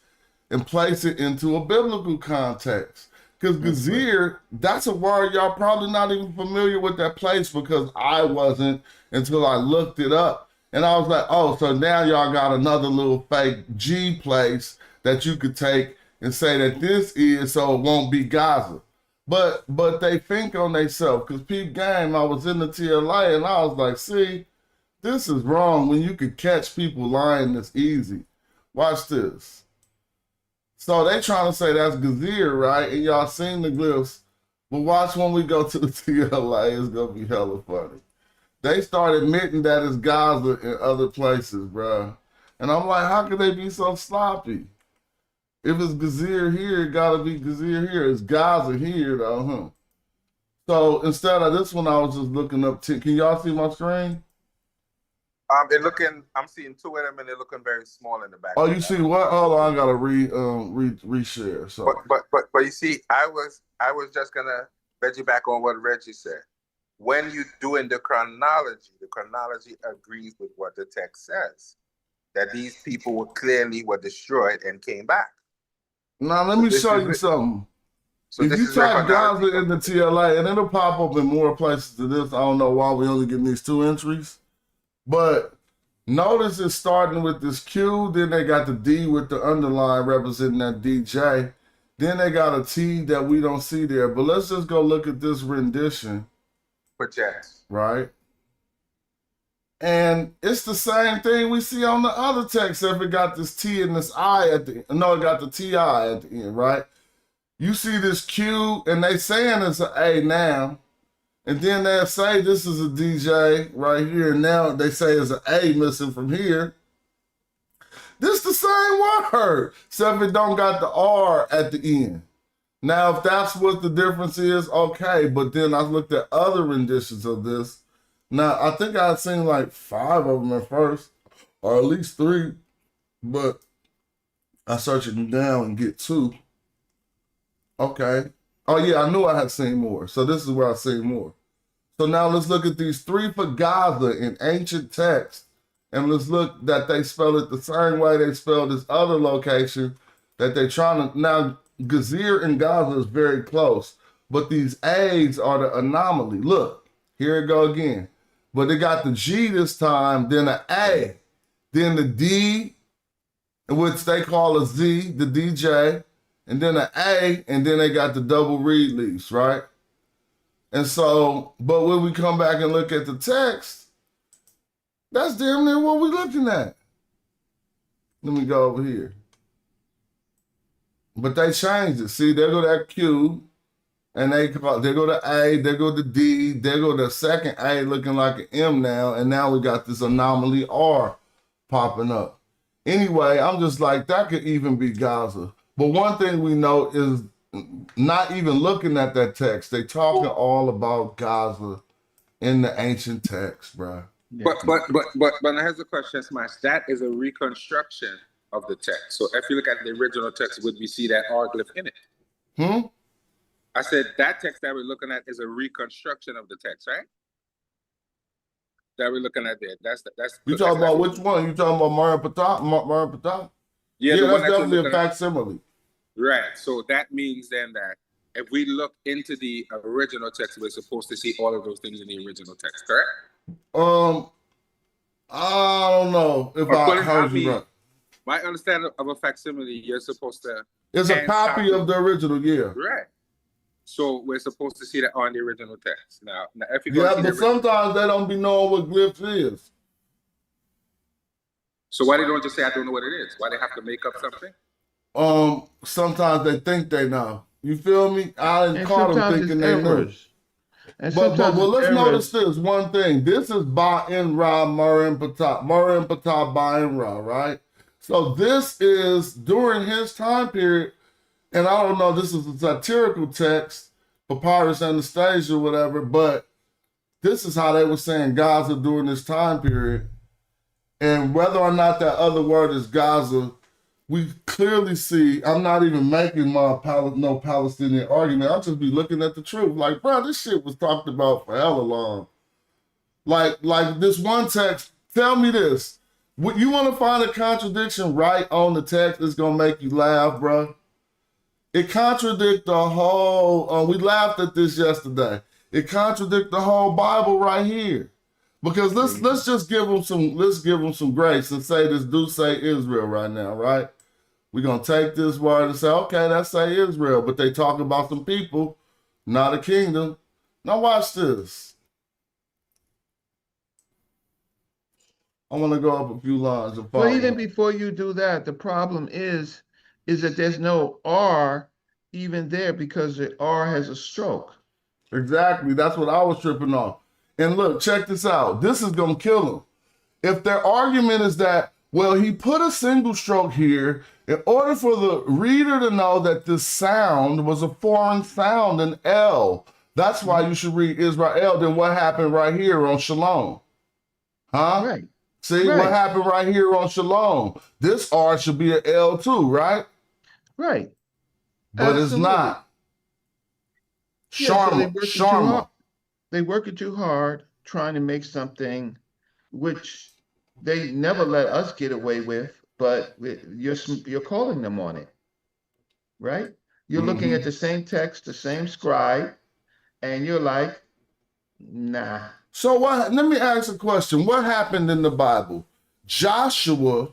and place it into a biblical context. Because Gazir, that's a word y'all probably not even familiar with that place, because I wasn't until I looked it up. And I was like, oh, so now y'all got another little fake G place that you could take and say that this is, so it won't be Gaza. But they think on themselves, because peep game, I was in the TLA and I was like, see, this is wrong when you could catch people lying this easy. Watch this. So they trying to say that's Gazir, right? And y'all seen the glyphs. But watch when we go to the TLA, it's going to be hella funny. They start admitting that it's Gaza in other places, bro. And I'm like, how could they be so sloppy? If it's Gazir here, it got to be Gazir here. It's Gaza here, though, huh? So instead of this one, I was just looking up. Can y'all see my screen? I'm seeing two of them, and they're looking very small in the back. Oh, you see what? Hold on, I gotta reshare. So, but you see, I was just gonna Reggie back on what Reggie said. When you doing the chronology agrees with what the text says, that these people were clearly destroyed and came back. Now let me show you something. So if you type Gaza in the TLA, and it'll pop up in more places than this. I don't know why we only getting these two entries. But notice it's starting with this Q, then they got the D with the underline representing that DJ. Then they got a T that we don't see there. But let's just go look at this rendition. Project. Right? And it's the same thing we see on the other text, if it got this T and this I at the end. No, it got the TI at the end, right? You see this Q, and they saying it's an A now. And then they'll say this is a DJ right here. And now they say it's an A missing from here. This the same word, except it don't got the R at the end. Now, if that's what the difference is, okay. But then I looked at other renditions of this. Now, I think I'd seen like 5 of them at first, or at least 3. But I searched them down and get 2. Okay. Oh, yeah, I knew I had seen more. So this is where I seen more. So now let's look at these 3 for Gaza in ancient text. And let's look that they spell it the same way they spell this other location that they're trying to. Now, Gazir and Gaza is very close. But these A's are the anomaly. Look, here it go again. But they got the G this time, then an A, then the D, which they call a Z, the DJ, and then an A, and then they got the double reed leaves, right? And so, but when we come back and look at the text, that's damn near what we're looking at. Let me go over here. But they changed it. See, there go that Q, and there go the A, there go the D, there go the second A looking like an M now, and now we got this anomaly R popping up. Anyway, I'm just like, that could even be Gaza. But one thing we know is not even looking at that text, they talking all about Gaza in the ancient text, bro. But here's the question, Smash. That is a reconstruction of the text. So if you look at the original text, would we see that R glyph in it? I said that text that we're looking at is a reconstruction of the text, right? That we're looking at there. That's You talking about which one? You talking about Marin Patah? Yeah, Yeah, the one that's that you're definitely a looking at. facsimile. Right. So that means then that if we look into the original text, we're supposed to see all of those things in the original text, correct? I don't know if I heard you right. My understanding of a facsimile, you're supposed to. It's a copy of the original, yeah. Right. So we're supposed to see that on the original text. Now if you go yeah, but sometimes they don't be knowing what glyphs is. So why they don't just say I don't know what it is? Why they have to make up something? Sometimes they think they know. You feel me? I didn't call them thinking they knew. But let's notice this one thing. This is Ba In Ra Marin Patah Ba In Ra, right? So this is during his time period, and I don't know, this is a satirical text, Papyrus Anastasia, whatever, but this is how they were saying Gaza during this time period. And whether or not that other word is Gaza, we clearly see, I'm not even making my no Palestinian argument. I'll just be looking at the truth. Like, bro, this shit was talked about for hella long. Like this one text, tell me this. You want to find a contradiction right on the text that's going to make you laugh, bro? It contradicts the whole, we laughed at this yesterday. It contradicts the whole Bible right here. Because let's just give them some grace and say this do say Israel right now, right? We're gonna take this word and say, okay, that say Israel, but they talk about some people, not a kingdom. Now watch this. I want to go up a few lines and follow. Well, even before you do that, the problem is that there's no R even there because the R has a stroke. Exactly. That's what I was tripping on. And look, check this out. This is going to kill them. If their argument is that, well, he put a single stroke here in order for the reader to know that this sound was a foreign sound, an L. That's why you should read Israel. Then what happened right here on Shalom? Huh? Right. See what happened right here on Shalom? This R should be an L too, right? Right. But it's not. Sharma. They work it too hard trying to make something which they never let us get away with, but you're calling them on it, right? You're looking at the same text, the same scribe, and you're like, nah. So let me ask a question. What happened in the Bible? Joshua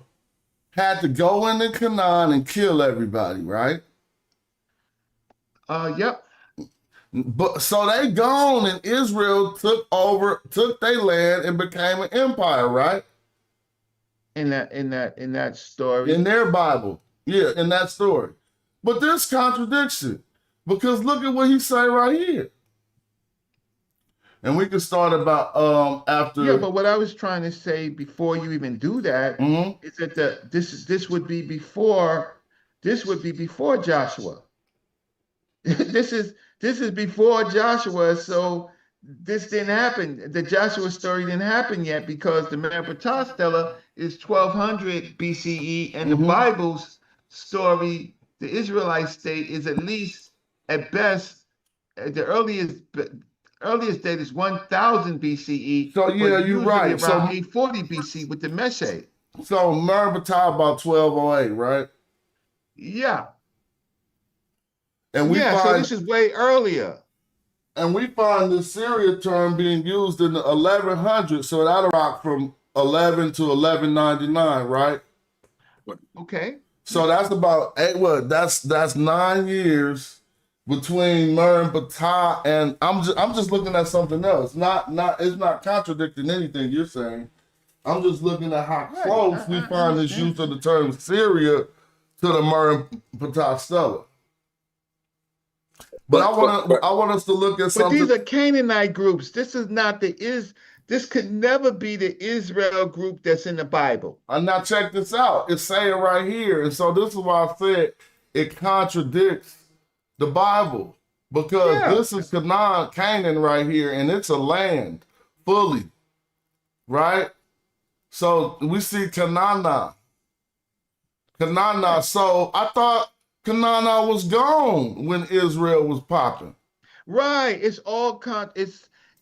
had to go into Canaan and kill everybody, right? Yep. But so they gone and Israel took their land and became an empire, right? In that story. In their Bible. Yeah, in that story. But there's contradiction. Because look at what he say right here. And we can start about after. Yeah, but what I was trying to say before you even do that is that this would be before Joshua. This is before Joshua, so this didn't happen. The Joshua story didn't happen yet because the Meropotah Stele is 1200 BCE, and the Bible's story, the Israelite state, is at least, at best, the earliest date is 1000 BCE. So yeah, you're right. Around 840 BC with the Meshe. So Meropotah about 1208, right? Yeah. And so this is way earlier. And we find the Syria term being used in the 1100s, so that'll rock from 11 to 1199, right? Okay. So that's about that's 9 years between Meropotah and I'm just looking at something else. It's not contradicting anything you're saying. I'm just looking at how close we find this use of the term Syria to the Meropotah Stele. But I want us to look at something. But these are Canaanite groups. This could never be the Israel group that's in the Bible. And now check this out. It's saying right here. And so this is why I said it contradicts the Bible. Because this is Canaan right here, and it's a land fully. Right? So we see Canaan. Kanana. So I thought Kanana was gone when Israel was popping. Right. It's all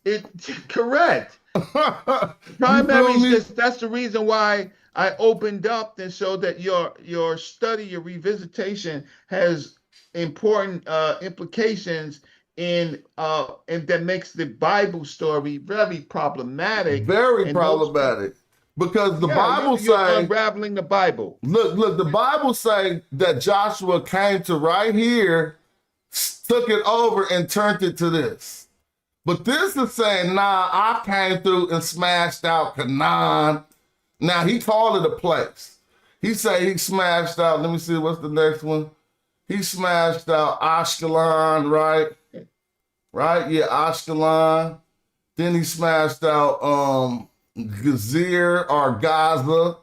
it correct. You Primary feel is me? just that's the reason why I opened up and so that your study, your revisitation has important implications in and that makes the Bible story very problematic. Very And those things, problematic. Because the yeah, Bible you're say, unraveling the Bible. look, the Bible say that Joshua came to right here, took it over and turned it to this. But this is saying, nah, I came through and smashed out Canaan. Now he called it a place. He say he smashed out, let me see, what's the next one? He smashed out Ashkelon, right? Right? Yeah, Ashkelon. Then he smashed out Gazir or Gaza,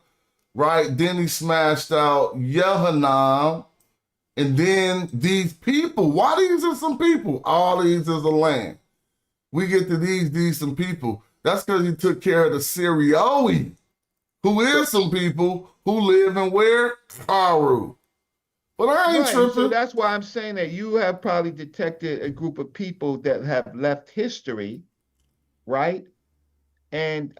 right? Then he smashed out Yehanam. And then these people, why these are some people? All these is a land. We get to these some people. That's because he took care of the Syrioi, who is some people who live in where? Karu. But I ain't Right. And so tripping. that's why I'm saying that you have probably detected a group of people that have left history, right? And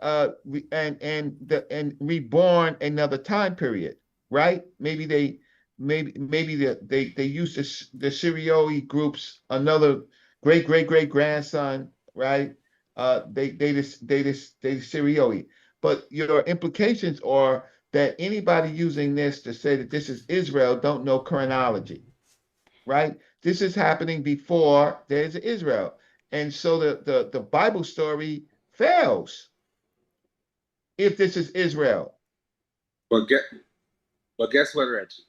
reborn another time period, right? Maybe they use the Syrioi groups, another great grandson, right? They Syrioi. But your implications are that anybody using this to say that this is Israel don't know chronology, right? This is happening before there's Israel. And so the Bible story fails if this is Israel. But guess what, Reggie?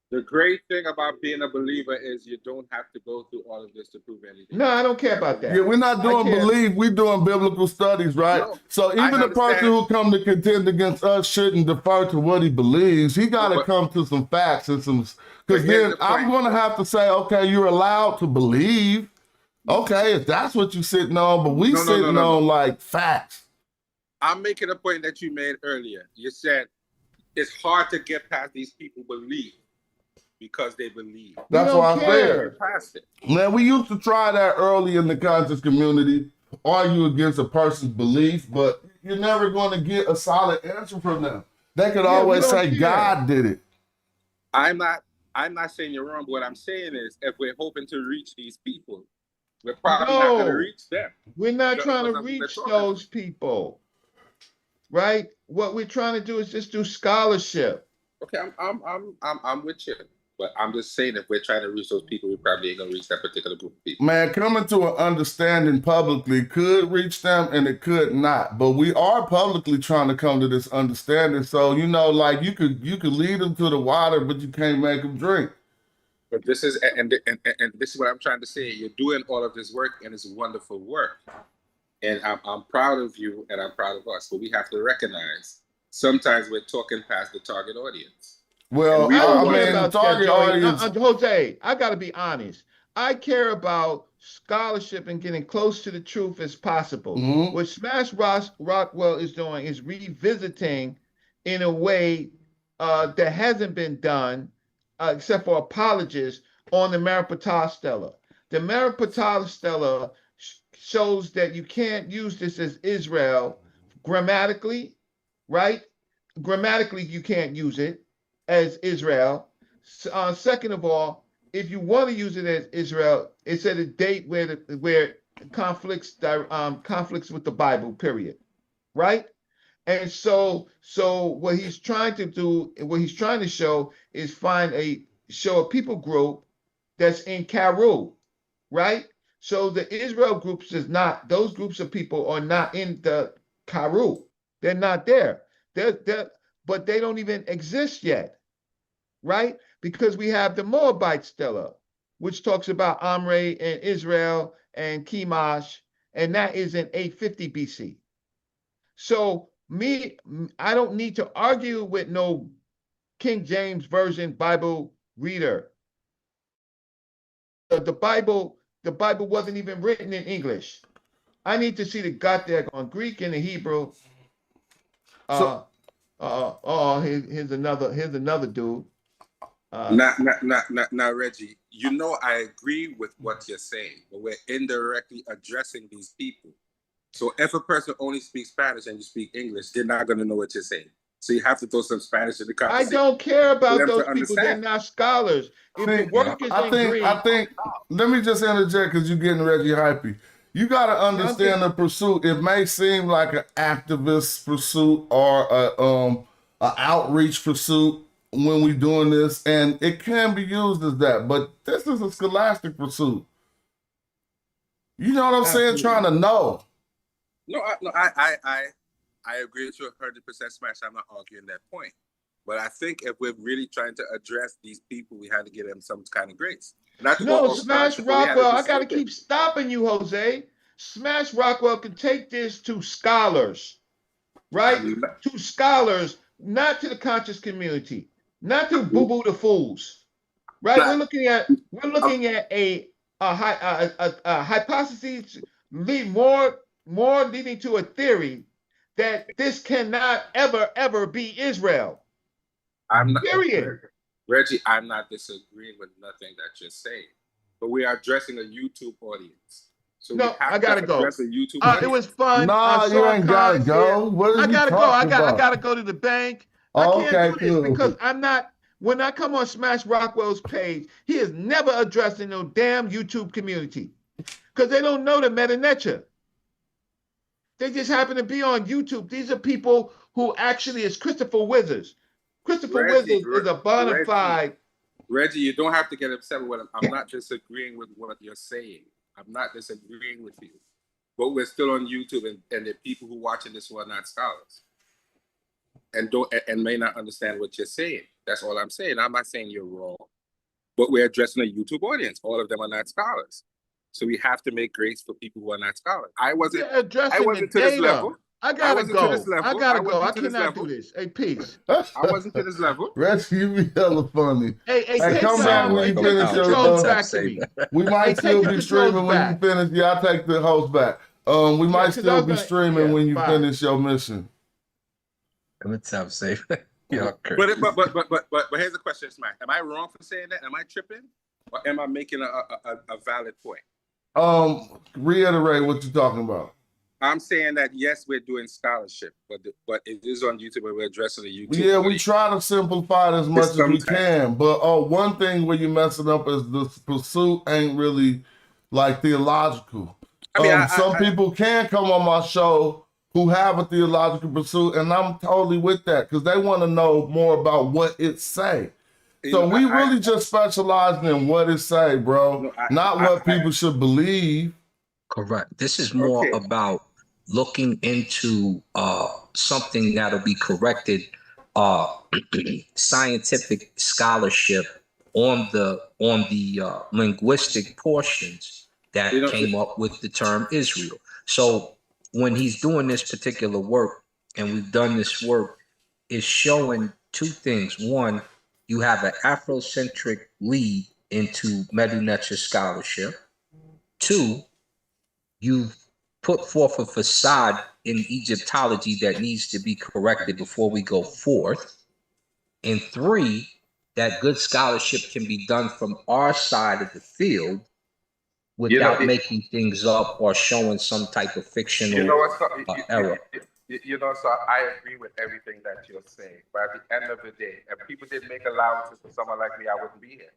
The great thing about being a believer is you don't have to go through all of this to prove anything. No, I don't care about that. Yeah, we're not doing belief, we're doing biblical studies, right? No, so even the person who come to contend against us shouldn't defer to what he believes. He got to come to some facts and some, because then I'm going to have to say, okay, you're allowed to believe. Okay, if that's what you're sitting on, but we sitting on like facts. I'm making a point that you made earlier. You said it's hard to get past these people believe because they believe. That's why I said. Past it. Man, we used to try that early in the conscious community, argue against a person's belief, but you're never going to get a solid answer from them. They could always say God did it. I'm not saying you're wrong, but what I'm saying is if we're hoping to reach these people, we're probably not going to reach them. We're not trying to reach those people. Right? What we're trying to do is just do scholarship. Okay, I'm with you. But I'm just saying if we're trying to reach those people, we probably ain't gonna reach that particular group of people. Man, coming to an understanding publicly could reach them and it could not. But we are publicly trying to come to this understanding. So, you know, like you could lead them to the water, but you can't make them drink. But this is and this is what I'm trying to say. You're doing all of this work and it's wonderful work. And I'm proud of you and I'm proud of us. But we have to recognize sometimes we're talking past the target audience. Well, I mean, the target audience. Jose, I got to be honest. I care about scholarship and getting close to the truth as possible. Mm-hmm. What Smash Rockwell is doing is revisiting in a way that hasn't been done, except for apologists, on the Maripata Stele. The Maripata Stele shows that you can't use this as Israel grammatically, right? Grammatically, you can't use it as Israel. Second of all, if you want to use it as Israel, it's at a date where conflicts with the Bible, period, right? And so what he's trying to do, what he's trying to show is show a people group that's in Karu, right? So the Israel groups those groups of people are not in the Karu. They're not there. But they don't even exist yet, right? Because we have the Moabite Stele, which talks about Amre and Israel and Chemosh, and that is in 850 BC. So I don't need to argue with no King James Version Bible reader. The Bible wasn't even written in English. I need to see the Gottag on Greek and the Hebrew. Here's another dude. Now, Reggie, you know I agree with what you're saying, but we're indirectly addressing these people. So if a person only speaks Spanish and you speak English, they're not going to know what you're saying. So you have to throw some Spanish in the I conversation. don't care for about them to those people. They're understand. not scholars. If the work is in Greek, I think. Let me just interject because you're getting Reggie hypey. You got to understand the pursuit. It may seem like an activist pursuit or a outreach pursuit when we doing this, and it can be used as that. But this is a scholastic pursuit. You know what I'm saying? Trying to know. No, I agree with you 100%, Smash. I'm not arguing that point. But I think if we're really trying to address these people, we had to give them some kind of grace. Not to go no, over Smash scholarship, but we had to Rockwell. I do gotta something. keep stopping you, Jose. Smash Rockwell can take this to scholars, right? To scholars, not to the conscious community, not to boo boo the fools, right? We're looking at a hypothesis more leading to a theory that this cannot ever be Israel. I'm not, Period. Reggie, I'm not disagreeing with nothing that you're saying, but we are addressing a YouTube audience. So No, we have I gotta to go. address a YouTube audience. It was fun. Nah, I you saw ain't gotta Khan's go. here. What are I you gotta go. talking I about? gotta go to the bank. I Oh, can't okay, do this cool. because I'm not. When I come on Smash Rockwell's page, he is never addressing no damn YouTube community because they don't know the meta nature. They just happen to be on YouTube. These are people who actually is Christopher Wizards. Christopher Wizards is a bona fide. Reggie, you don't have to get upset with what I'm not disagreeing with what you're saying. I'm not disagreeing with you. But we're still on YouTube, and there are people who are watching this who are not scholars and may not understand what you're saying. That's all I'm saying. I'm not saying you're wrong. But we're addressing a YouTube audience. All of them are not scholars. So we have to make grace for people who are not scholars. I wasn't to this level. I gotta go. I gotta go. I to this cannot level. do this. Hey, peace. I wasn't to this level. Reggie, you be hella funny. Hey, take come back when you finish your controls back to me. We might Hey, still take be the streaming controls when back. you finish. Yeah, I'll take the host back. We might 'cause I still was be gonna- streaming yeah, when you bye. finish your mission. Let's have safe. Yeah, But here's the question, Smack. Am I wrong for saying that? Am I tripping? Or am I making a valid point? Reiterate what you're talking about. I'm saying that yes, we're doing scholarship, but it is on YouTube and we're addressing the YouTube. Yeah, we try to simplify it as much as we can. But one thing where you're messing up is the pursuit ain't really like theological. I mean, some people can come on my show who have a theological pursuit, and I'm totally with that because they want to know more about what it say. So we really just specialize in what it say, bro. Not what people should believe. Correct. This is more about looking into something that'll be corrected, scientific scholarship on the linguistic portions that came up with the term Israel. So when he's doing this particular work, and we've done this work, is showing two things. One, you have an Afrocentric lead into Medu Neter scholarship. Two, you've put forth a facade in Egyptology that needs to be corrected before we go forth. And three, that good scholarship can be done from our side of the field without making things up or showing some type of fictional error. So I agree with everything that you're saying. But at the end of the day, if people didn't make allowances for someone like me, I wouldn't be here.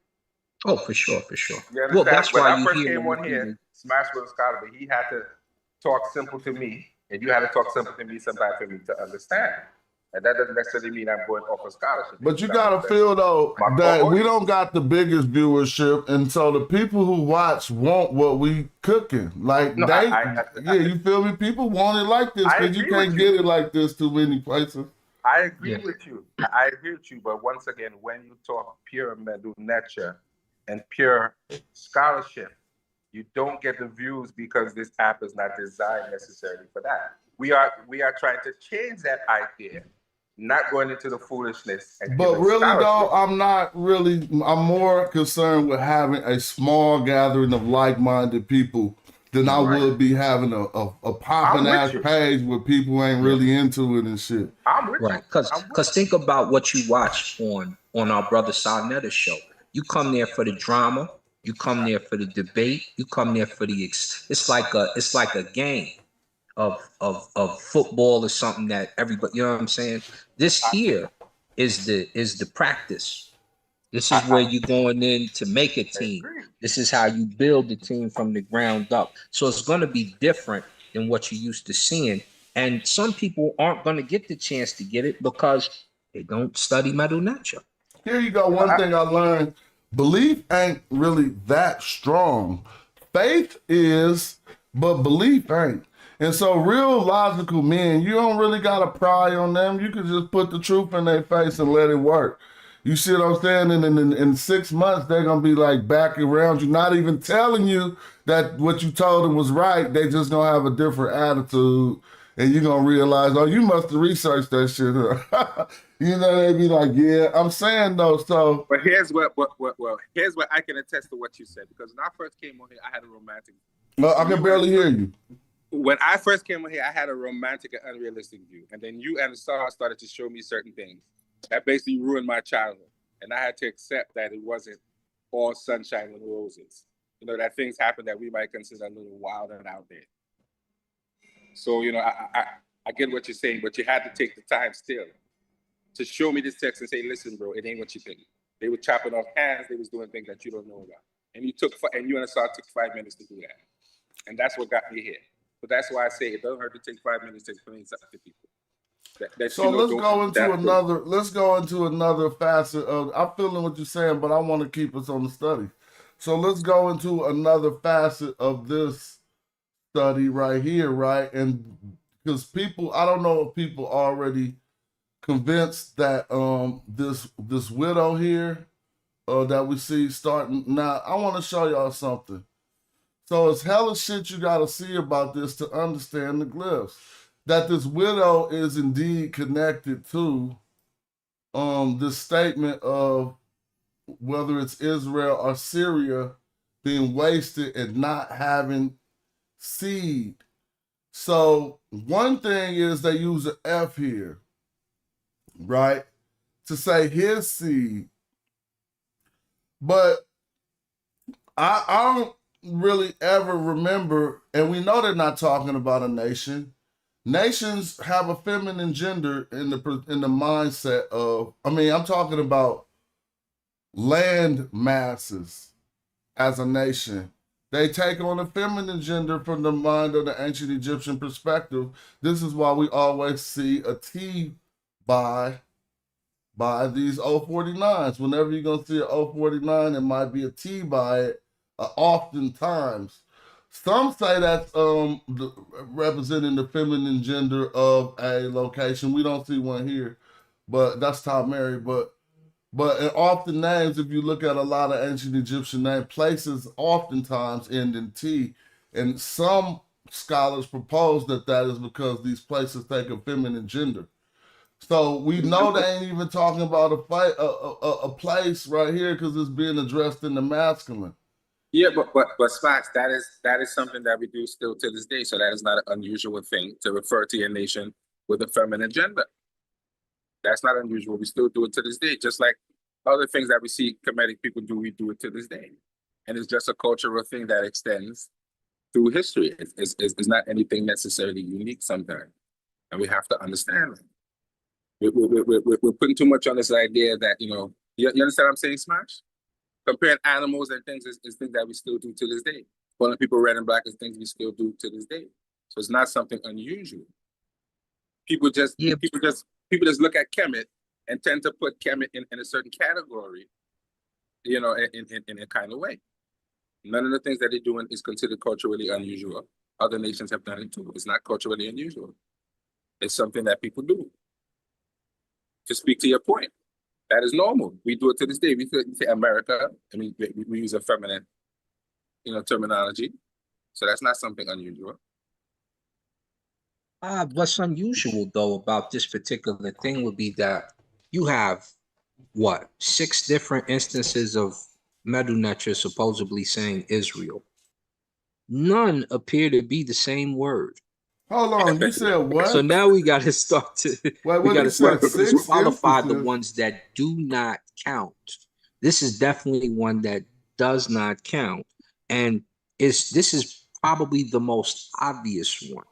Oh, for sure, for sure. Well, that's why I first came on here, Smash was scholar, but he had to talk simple to me, and you had to talk simple to me sometimes for me to understand. And that doesn't necessarily mean I'm going off a scholarship. But you gotta feel though that we don't got the biggest viewership, and so the people who watch want what we cooking. Like you feel me? People want it like this because you can't get it like this too many places. I agree with you. I agree with you. But once again, when you talk pure Medu Neter and pure scholarship, you don't get the views because this app is not designed necessarily for that. We are trying to change that idea, not going into the foolishness. But really though, I'm more concerned with having a small gathering of like-minded people than I Right. would be having a popping I'm with ass you. page where people ain't really into it and shit. I'm with Right. you. I'm with Cause think about what you watch on our brother Sarnetta's show. You come there for the drama. You come there for the debate. You come there for the it's like a game of football or something that everybody, you know what I'm saying? This here is the practice. This is where you're going in to make a team. This is how you build the team from the ground up. So it's going to be different than what you're used to seeing. And some people aren't going to get the chance to get it because they don't study Medu Neter. Here you go. One thing I learned: belief ain't really that strong. Faith is, but belief ain't. And so, real logical men, you don't really gotta pry on them. You can just put the truth in their face and let it work. You see what I'm saying? And in 6 months, they're gonna be like back around you, not even telling you that what you told them was right. They just gonna have a different attitude, and you're gonna realize, oh, you must have researched that shit. You know, they be like, yeah, I'm saying though. So, But here's here's what I can attest to what you said, because when I first came on here, I had a romantic. I can barely hear you. When I first came on here, I had a romantic and unrealistic view, and then you and the star started to show me certain things that basically ruined my childhood, and I had to accept that it wasn't all sunshine and roses. You know, that things happen that we might consider a little wild and out there. So, you know, I get what you're saying, but you had to take the time still to show me this text and say, listen, bro, it ain't what you think. They were chopping off hands. They was doing things that you don't know about. And you and the star took 5 minutes to do that. And that's what got me here. But that's why I say it doesn't hurt to take 5 minutes to explain something to people. So let's go into another facet of. I'm feeling what you're saying, but I want to keep us on the study. So let's go into another facet of this study right here, right? And because people, I don't know if people already convinced that this widow here that we see starting now. I want to show y'all something. So it's hella shit you gotta see about this to understand the glyphs. That this widow is indeed connected to this statement of whether it's Israel or Syria being wasted and not having seed. So one thing is they use an F here, right? To say his seed. But I don't really ever remember, and we know they're not talking about a nation. Nations have a feminine gender in the mindset of, I mean, I'm talking about land masses as a nation. They take on a feminine gender from the mind of the ancient Egyptian perspective. This is why we always see a T by these 049s. Whenever you're going to see an 049, it might be a T by it, oftentimes. Some say that's representing the feminine gender of a location. We don't see one here, but that's Top Mary. But in often names, if you look at a lot of ancient Egyptian names, places oftentimes end in T. And some scholars propose that is because these places take a feminine gender. So we know they ain't even talking about a place right here because it's being addressed in the masculine. Yeah, but Smacks, that is something that we do still to this day. So that is not an unusual thing to refer to your nation with a feminine gender. That's not unusual. We still do it to this day. Just like other things that we see Kemetic people do, we do it to this day. And it's just a cultural thing that extends through history. It's not anything necessarily unique sometimes. And we have to understand that. We're putting too much on this idea that, you understand what I'm saying, Smash? Comparing animals and things is things that we still do to this day. Calling people red and black is things we still do to this day. So it's not something unusual. People just look at Kemet and tend to put Kemet in a certain category, in a kind of way. None of the things that they're doing is considered culturally unusual. Other nations have done it too. It's not culturally unusual. It's something that people do. To speak to your point, that is normal. We do it to this day. We say America. I mean, we use a feminine, terminology. So that's not something unusual. What's unusual though about this particular thing would be that you have 6 different instances of Medu Neter supposedly saying Israel. none appear to be the same word. Hold on, you said what? So now we got to start to Wait, we what got you to start said? to 6 disqualify the instances. ones that do not count. This is definitely one that does not count, and this is probably the most obvious one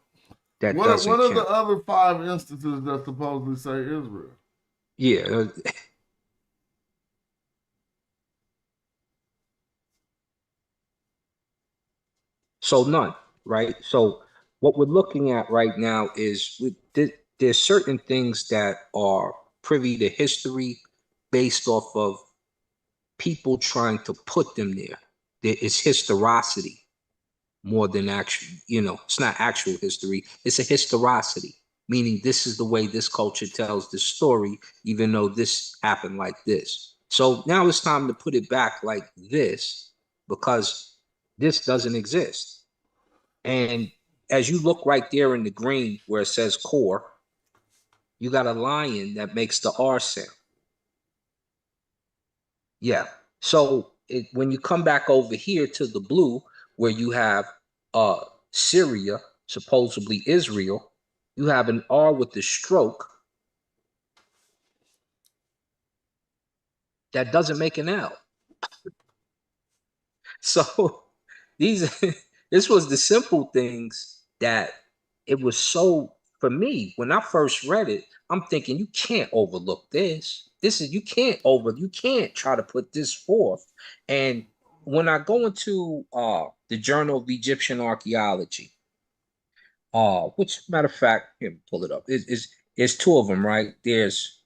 that What doesn't are the count. other 5 instances that supposedly say Israel? Yeah. So none, right? So what we're looking at right now is there's certain things that are privy to history based off of people trying to put them there. It's historicity more than actual, it's not actual history. It's a historicity, meaning this is the way this culture tells the story, even though this happened like this. So now it's time to put it back like this because this doesn't exist. And as you look right there in the green where it says core, you got a lion that makes the R sound. Yeah. So when you come back over here to the blue, where you have Syria, supposedly Israel, you have an R with the stroke that doesn't make an L. So these this was the simple things that it was so for me when I first read it, I'm thinking you can't overlook this. You can't try to put this forth. And when I go into the Journal of Egyptian Archaeology, which matter of fact, here, pull it up. It's 2 of them, right? This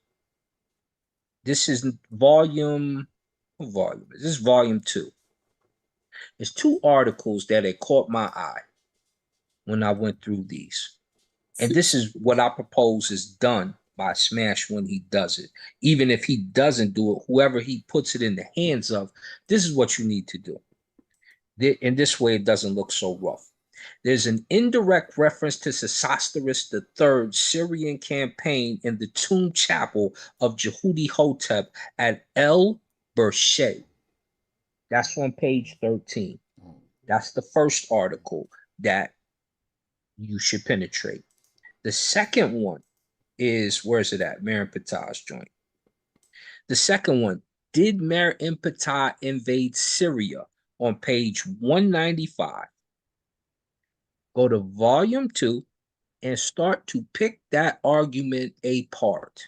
is volume, what volume is this? Volume 2. There's 2 articles that had caught my eye when I went through these. And this is what I propose is done by Smash when he does it. Even if he doesn't do it, whoever he puts it in the hands of, this is what you need to do. In this way, it doesn't look so rough. There's an indirect reference to Sesostris III's Syrian campaign in the tomb chapel of Jehudi Hotep at El Bershe. That's on page 13. That's the first article that you should penetrate. The second one is, where is it at? Mer Impetah's joint. The second one, did Mer Impetah invade Syria? On page 195. Go to volume 2 and start to pick that argument apart.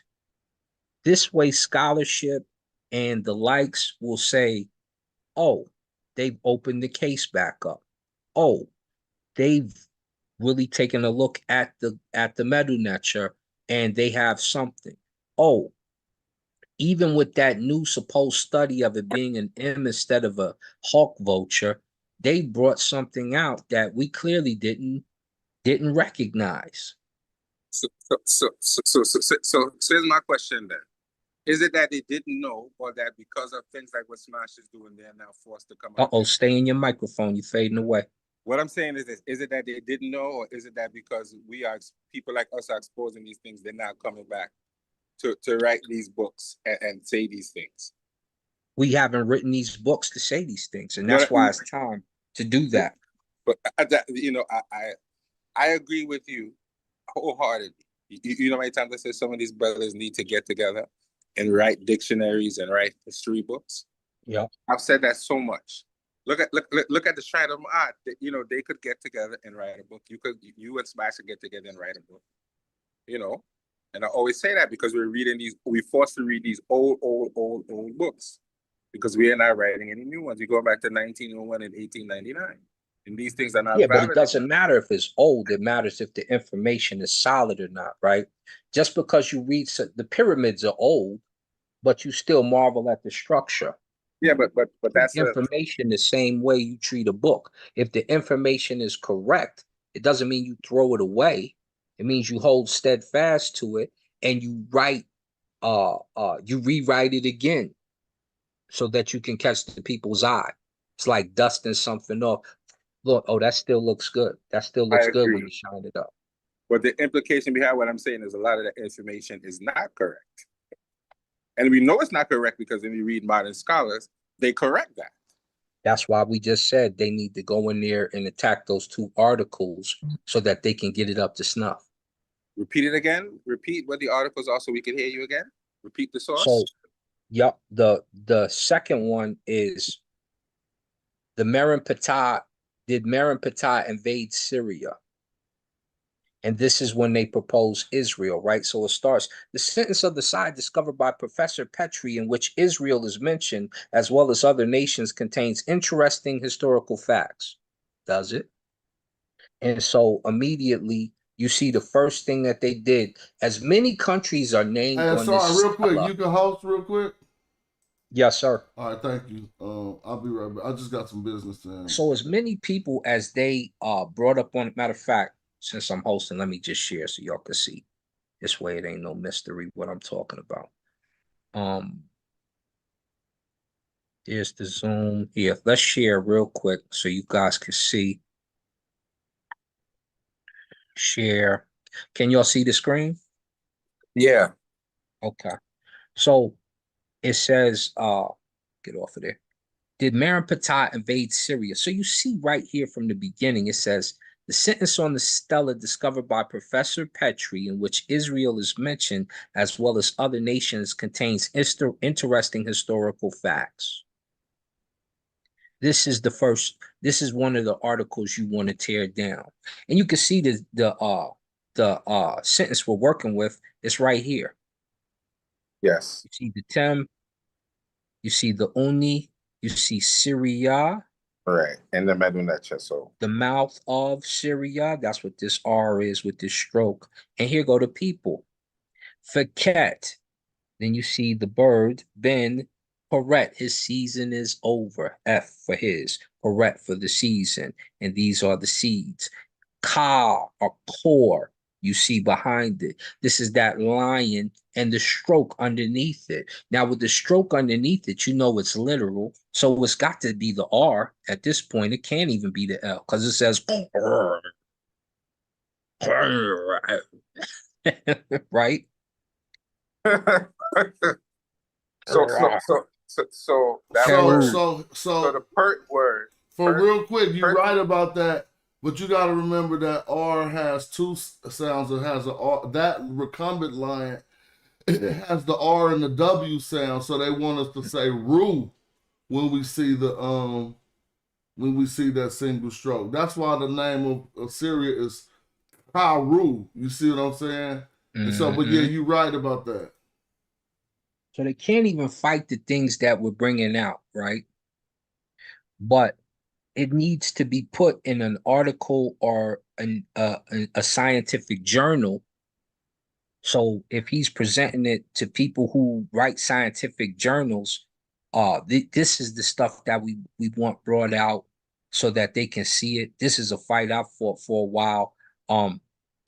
This way, scholarship and the likes will say, oh, they've opened the case back up. Oh, they've really taken a look at the Medunetter and they have something. Oh, even with that new supposed study of it being an M instead of a hawk vulture, they brought something out that we clearly didn't recognize. So here's my question then. Is it that they didn't know, or that because of things like what Smash is doing, they're now forced to come out? Uh-oh, stay in your microphone. You're fading away. What I'm saying is this: is it that they didn't know, or is it that because people like us are exposing these things, they're now coming back to write these books and say these things? We haven't written these books to say these things, and that's why it's time to do that. But I agree with you wholeheartedly. You know how many times I say some of these brothers need to get together and write dictionaries and write history books? Yeah, I've said that so much. Look at the Shrine of Ma'at. They could get together and write a book. You and Smash could get together and write a book. And I always say that because we're forced to read these old books because we are not writing any new ones. We go back to 1901 and 1899. And these things are not yeah, but valid. it doesn't matter if it's old. It matters if the information is solid or not, right? Just because you read the pyramids are old, but you still marvel at the structure. Yeah, but that's information the same way you treat a book. If the information is correct, it doesn't mean you throw it away. It means you hold steadfast to it and you rewrite it again so that you can catch the people's eye. It's like dusting something off. Look, oh, that still looks good. That still looks good when you shine it up. But the implication behind what I'm saying is a lot of that information is not correct. And we know it's not correct because when we read modern scholars, they correct that. That's why we just said they need to go in there and attack those 2 articles so that they can get it up to snuff. Repeat it again. Repeat what the articles are so we can hear you again. Repeat the source. So, yep, the second one is the did Meron Patah invade Syria? And this is when they propose Israel, right? So it starts, the sentence of the side discovered by Professor Petrie in which Israel is mentioned, as well as other nations, contains interesting historical facts. Does it? And so immediately you see the first thing that they did, as many countries are named Hey, on sorry, this real quick. stela. You can host real quick? Yes, sir. All right, thank you. I'll be right back. I just got some business to handle. So as many people as they brought up on, matter of fact, since I'm hosting, let me just share so y'all can see. This way it ain't no mystery what I'm talking about. Here's the Zoom. Here, let's share real quick so you guys can see. Share. Can y'all see the screen? Yeah. Okay. So it says, get off of there. Did Meron Patah invade Syria? So you see right here from the beginning, it says, the sentence on the stela discovered by Professor Petrie, in which Israel is mentioned, as well as other nations, contains interesting historical facts. This is one of the articles you want to tear down. And you can see the sentence we're working with is right here. Yes. You see the Tem, you see the Uni, you see Syria. Right. And the Medunecha, so. The mouth of Syria, that's what this R is with this stroke. And here go the people. Faket, then you see the bird, Ben, Paret, his season is over. F for his, Paret for the season. And these are the seeds. Ka or core, you see behind it. This is that lion and the stroke underneath it. Now, with the stroke underneath it, you know it's literal. So it's got to be the R at this point. It can't even be the L because it says right? So that word. So the PERT word. For PERT, real quick, you're PERT, right about that, but you got to remember that R has 2 sounds. It has a R, that recumbent line. It has the R and the W sound, so they want us to say "ru" when we see that single stroke. That's why the name of Syria is Karu. You see what I'm saying? And so, but yeah, you're right about that. So they can't even fight the things that we're bringing out, right? But it needs to be put in an article or a scientific journal. So if he's presenting it to people who write scientific journals, this is the stuff that we want brought out so that they can see it. This is a fight I fought for a while. And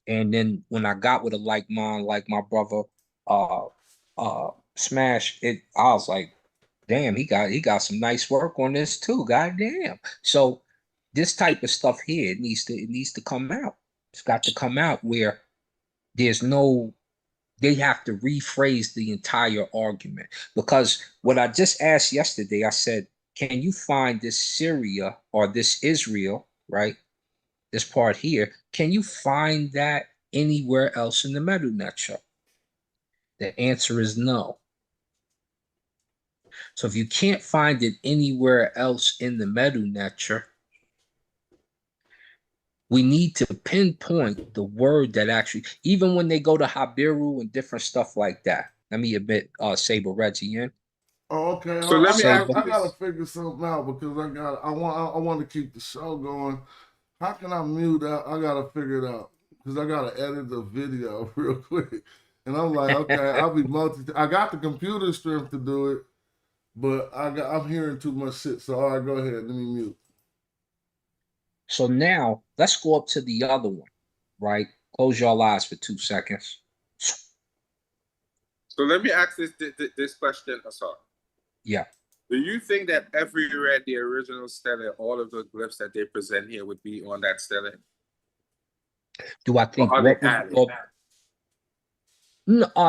then when I got with a like mind, like my brother, Smash, I was like, damn, he got some nice work on this too. God damn. So this type of stuff here, it needs to come out. It's got to come out where there's no, they have to rephrase the entire argument. Because what I just asked yesterday, I said, can you find this Syria or this Israel, right? This part here, can you find that anywhere else in the Medunecha? The answer is no. So if you can't find it anywhere else in the Medunecha, we need to pinpoint the word that actually, even when they go to Habiru and different stuff like that. Let me admit, Saber Reggie in. Oh, okay. So let me ask I you gotta this. figure something out because I want to keep the show going. How can I mute out? I gotta figure it out because I gotta edit the video real quick. And I'm like, okay, I'll be I got the computer strength to do it, but I'm hearing too much shit. So all right, go ahead. Let me mute. So now let's go up to the other one, right? Close your eyes for 2 seconds. So let me ask this question, Asar. Yeah. Do you think that everywhere the original stele, all of the glyphs that they present here would be on that stele? Do I think Or are what they would added? go?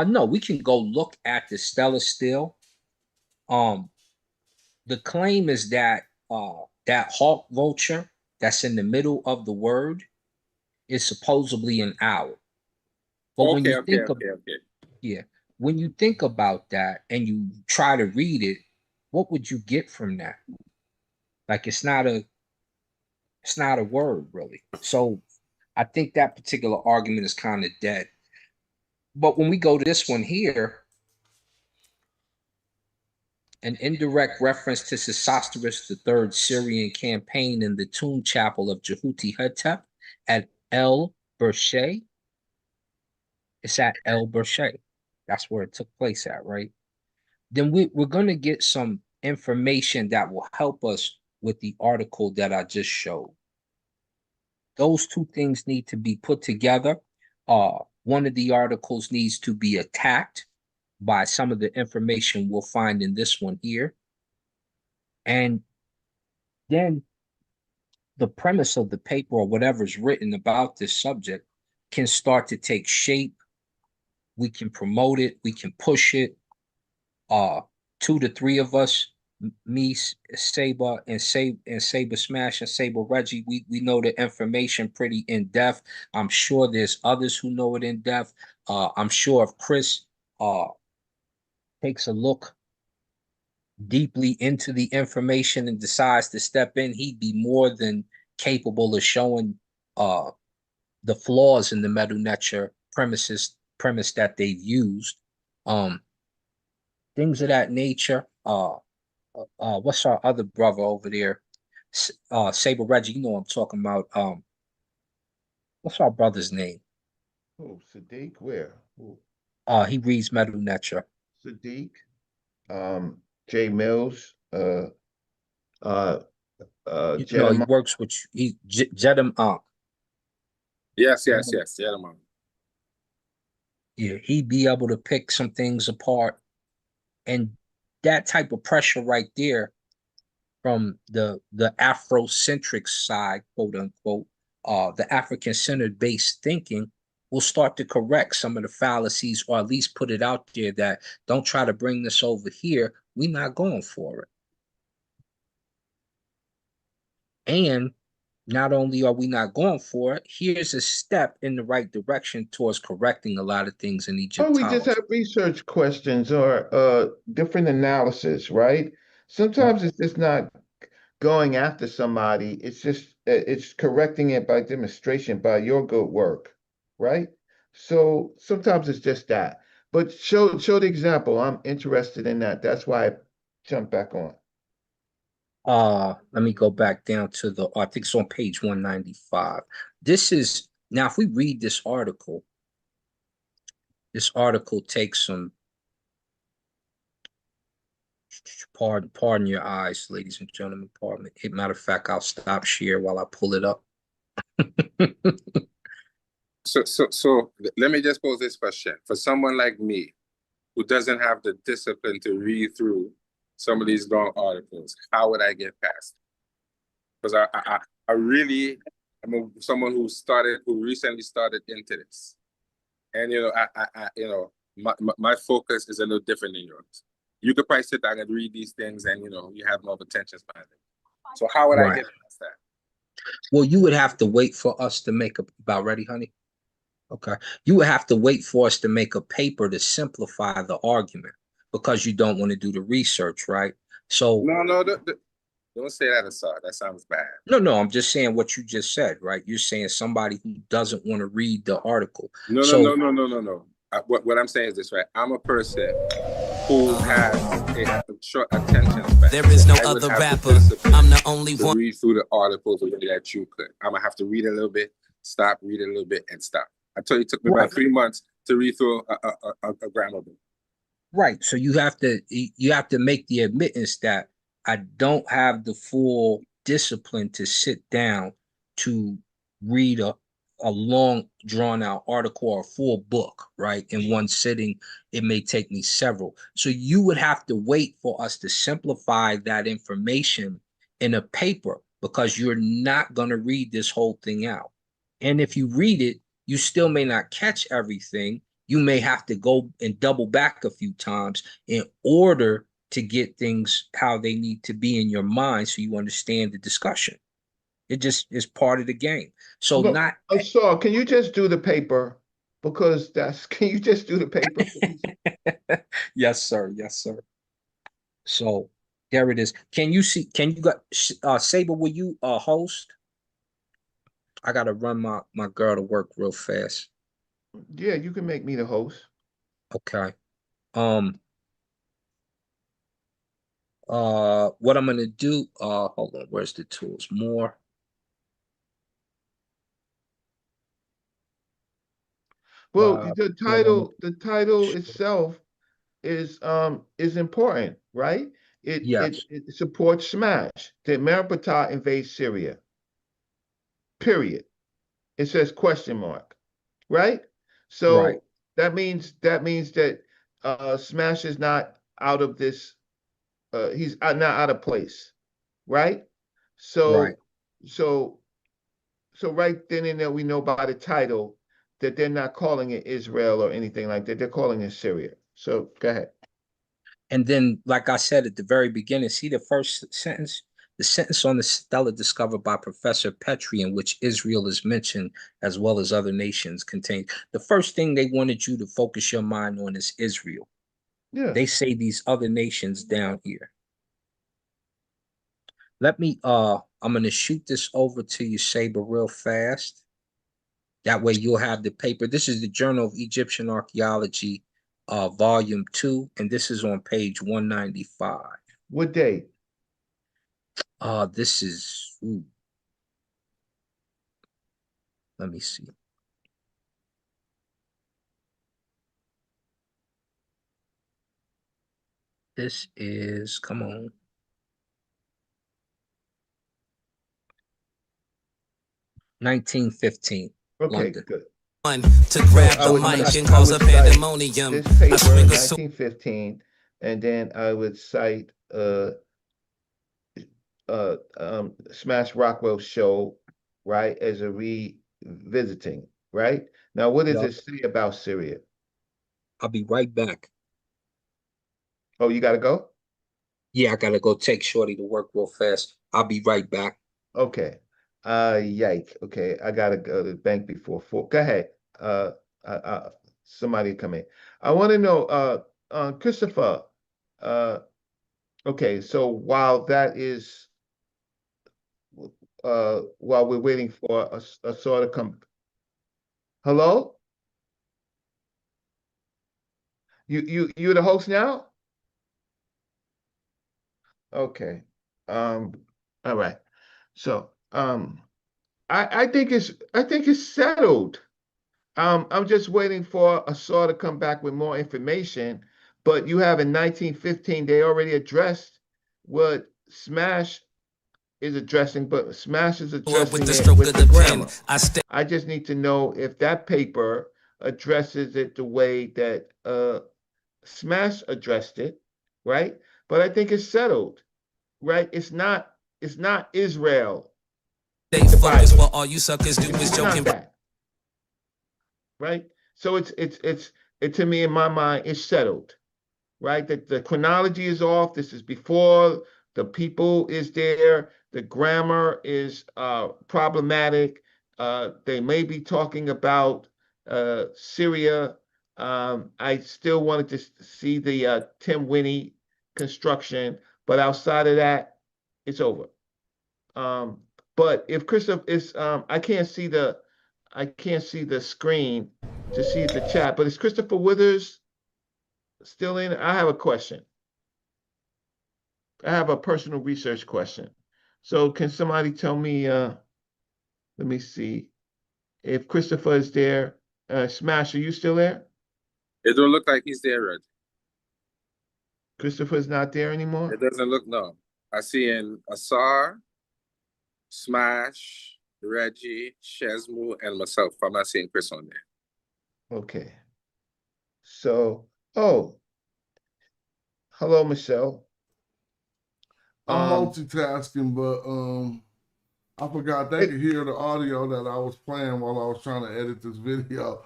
No, we can go look at the stela still. The claim is that that hawk vulture that's in the middle of the word is supposedly an owl. But when Okay, you okay, think of okay, okay. yeah, when you think about that and you try to read it, what would you get from that? Like it's not a word really. So I think that particular argument is kind of dead. But when we go to this one here, an indirect reference to Sesostris III Syrian campaign in the tomb chapel of Jehuti Hetep at El Bershe. It's at El Bershe. That's where it took place at, right? Then we're going to get some information that will help us with the article that I just showed. Those two things need to be put together. One of the articles needs to be attacked by some of the information we'll find in this one here. And then the premise of the paper or whatever's written about this subject can start to take shape. We can promote it, we can push it. 2 to 3 of us, me, Saber, and Saber Smash and Saber Reggie, we know the information pretty in depth. I'm sure there's others who know it in depth. I'm sure if Chris takes a look deeply into the information and decides to step in, he'd be more than capable of showing the flaws in the Medu Neter premise that they've used. Things of that nature. What's our other brother over there? Saber Reggie, you know what I'm talking about. What's our brother's name? Oh, Sadiq, where? Who? He reads Medu Neter. Sadiq, Jay Mills, He Jedam. works with Jedam Ankh. Yes, yes, yes. Yeah, man. Yeah, he'd be able to pick some things apart. And that type of pressure right there from the Afrocentric side, quote unquote, the African-centered based thinking will start to correct some of the fallacies, or at least put it out there that don't try to bring this over here. We're not going for it. And not only are we not going for it, here's a step in the right direction towards correcting a lot of things in Or we just Egyptology. have research questions or different analysis, right? Sometimes it's just not going after somebody. It's just it's correcting it by demonstration, by your good work, right? So sometimes it's just that. But show the example. I'm interested in that. That's why I jumped back on. Let me go back down to I think it's on page 195. This is now if we read this article takes some pardon your eyes, ladies and gentlemen. Pardon me. Matter of fact, I'll stop share while I pull it up. So let me just pose this question. For someone like me who doesn't have the discipline to read through some of these long articles, how would I get past it? Because I really am someone who recently started into this. And my focus is a little different than yours. You could probably sit down and read these things and you have more attention span. So how would I get past that? Well, you would have to wait for us to make about ready, honey? Okay. You would have to wait for us to make a paper to simplify the argument because you don't want to do the research, right? So no, don't say that, Assad. That sounds bad. No, I'm just saying what you just said, right? You're saying somebody who doesn't want to read the article. No. What I'm saying is this, right? I'm a person who has a short attention span. There is no other rapper. I'm the only one. Read through the articles the way that you could. I'm gonna have to read a little bit, stop, read a little bit, and stop. I told you it took me about 3 months to read through a grammar book. Right. So you have to make the admittance that I don't have the full discipline to sit down to read a long drawn out article or a full book, right? In one sitting, it may take me several. So you would have to wait for us to simplify that information in a paper because you're not going to read this whole thing out. And if you read it, you still may not catch everything. You may have to go and double back a few times in order to get things how they need to be in your mind so you understand the discussion. It just is part of the game. So Look, not Saul, can you just do the paper? Because can you just do the paper, please? yes, sir. Yes, sir. So there it is. Can you see? Can you got Saber? Will you host? I gotta run my girl to work real fast. Yeah, you can make me the host. Okay. What I'm gonna do? Hold on. Where's the tools? More. Well, What I'm the title itself is important, right? yes. It supports Smash. The Ameripata invade Syria. Period. It says question mark, right? Right. So that Smash is not out of this. He's not out of place, right? Right. So so so right then and there we know by the title that they're not calling it Israel or anything like that. They're calling it Syria. So go ahead. And then, like I said at the very beginning, see the first sentence? The sentence on the Stele discovered by Professor Petrie, in which Israel is mentioned as well as other nations, contains the first thing they wanted you to focus your mind on is Israel. Yeah. They say these other nations down here. Let me I'm gonna shoot this over to you, Saber, real fast. That way you'll have the paper. This is the Journal of Egyptian Archaeology, volume 2, and this is on page 195. What date? This is let me see. This is, come on. $1915, Okay, London. good. To grab the mic and cause a pandemonium. This paper, 1915, and then I would cite Smash Rockwell show, right, as a revisiting, right? Now, what does Yup. it say about Syria? I'll be right back. Oh, you gotta go? Yeah, I gotta go take Shorty to work real fast. I'll be right back. Okay. Yike. Okay, I gotta go to the bank before 4. Go ahead. Uh, somebody come in. I want to know, Christopher. Okay, so while we're waiting for a sort of come. Hello? You're the host now? Okay. All right. So I think it's settled. I'm just waiting for a saw to come back with more information. But you have in 1915, they already addressed what Smash is addressing, but Smash is addressing it with the grammar. I just need to know if that paper addresses it the way that Smash addressed it, right? But I think it's settled, right? It's not Israel. They focus what all you suckers do is joking. That, right? So it to me in my mind it's settled, right? That the chronology is off. This is before the people is there. The grammar is problematic. They may be talking about Syria. I still wanted to see the Tim Winnie construction, but outside of that, it's over. But if Christopher is, I can't see the screen to see the chat. But is Christopher Withers still in? I have a question. I have a personal research question. So can somebody tell me, let me see, if Christopher is there. Smash, are you still there? It don't look like he's there, Red. Christopher's not there anymore? It doesn't look, no. I see in Asar, Smash, Reggie, Shesmu, and myself. I'm not seeing Chris on there. Okay. So, hello, Michelle. I'm multitasking, but I forgot they could hear the audio that I was playing while I was trying to edit this video,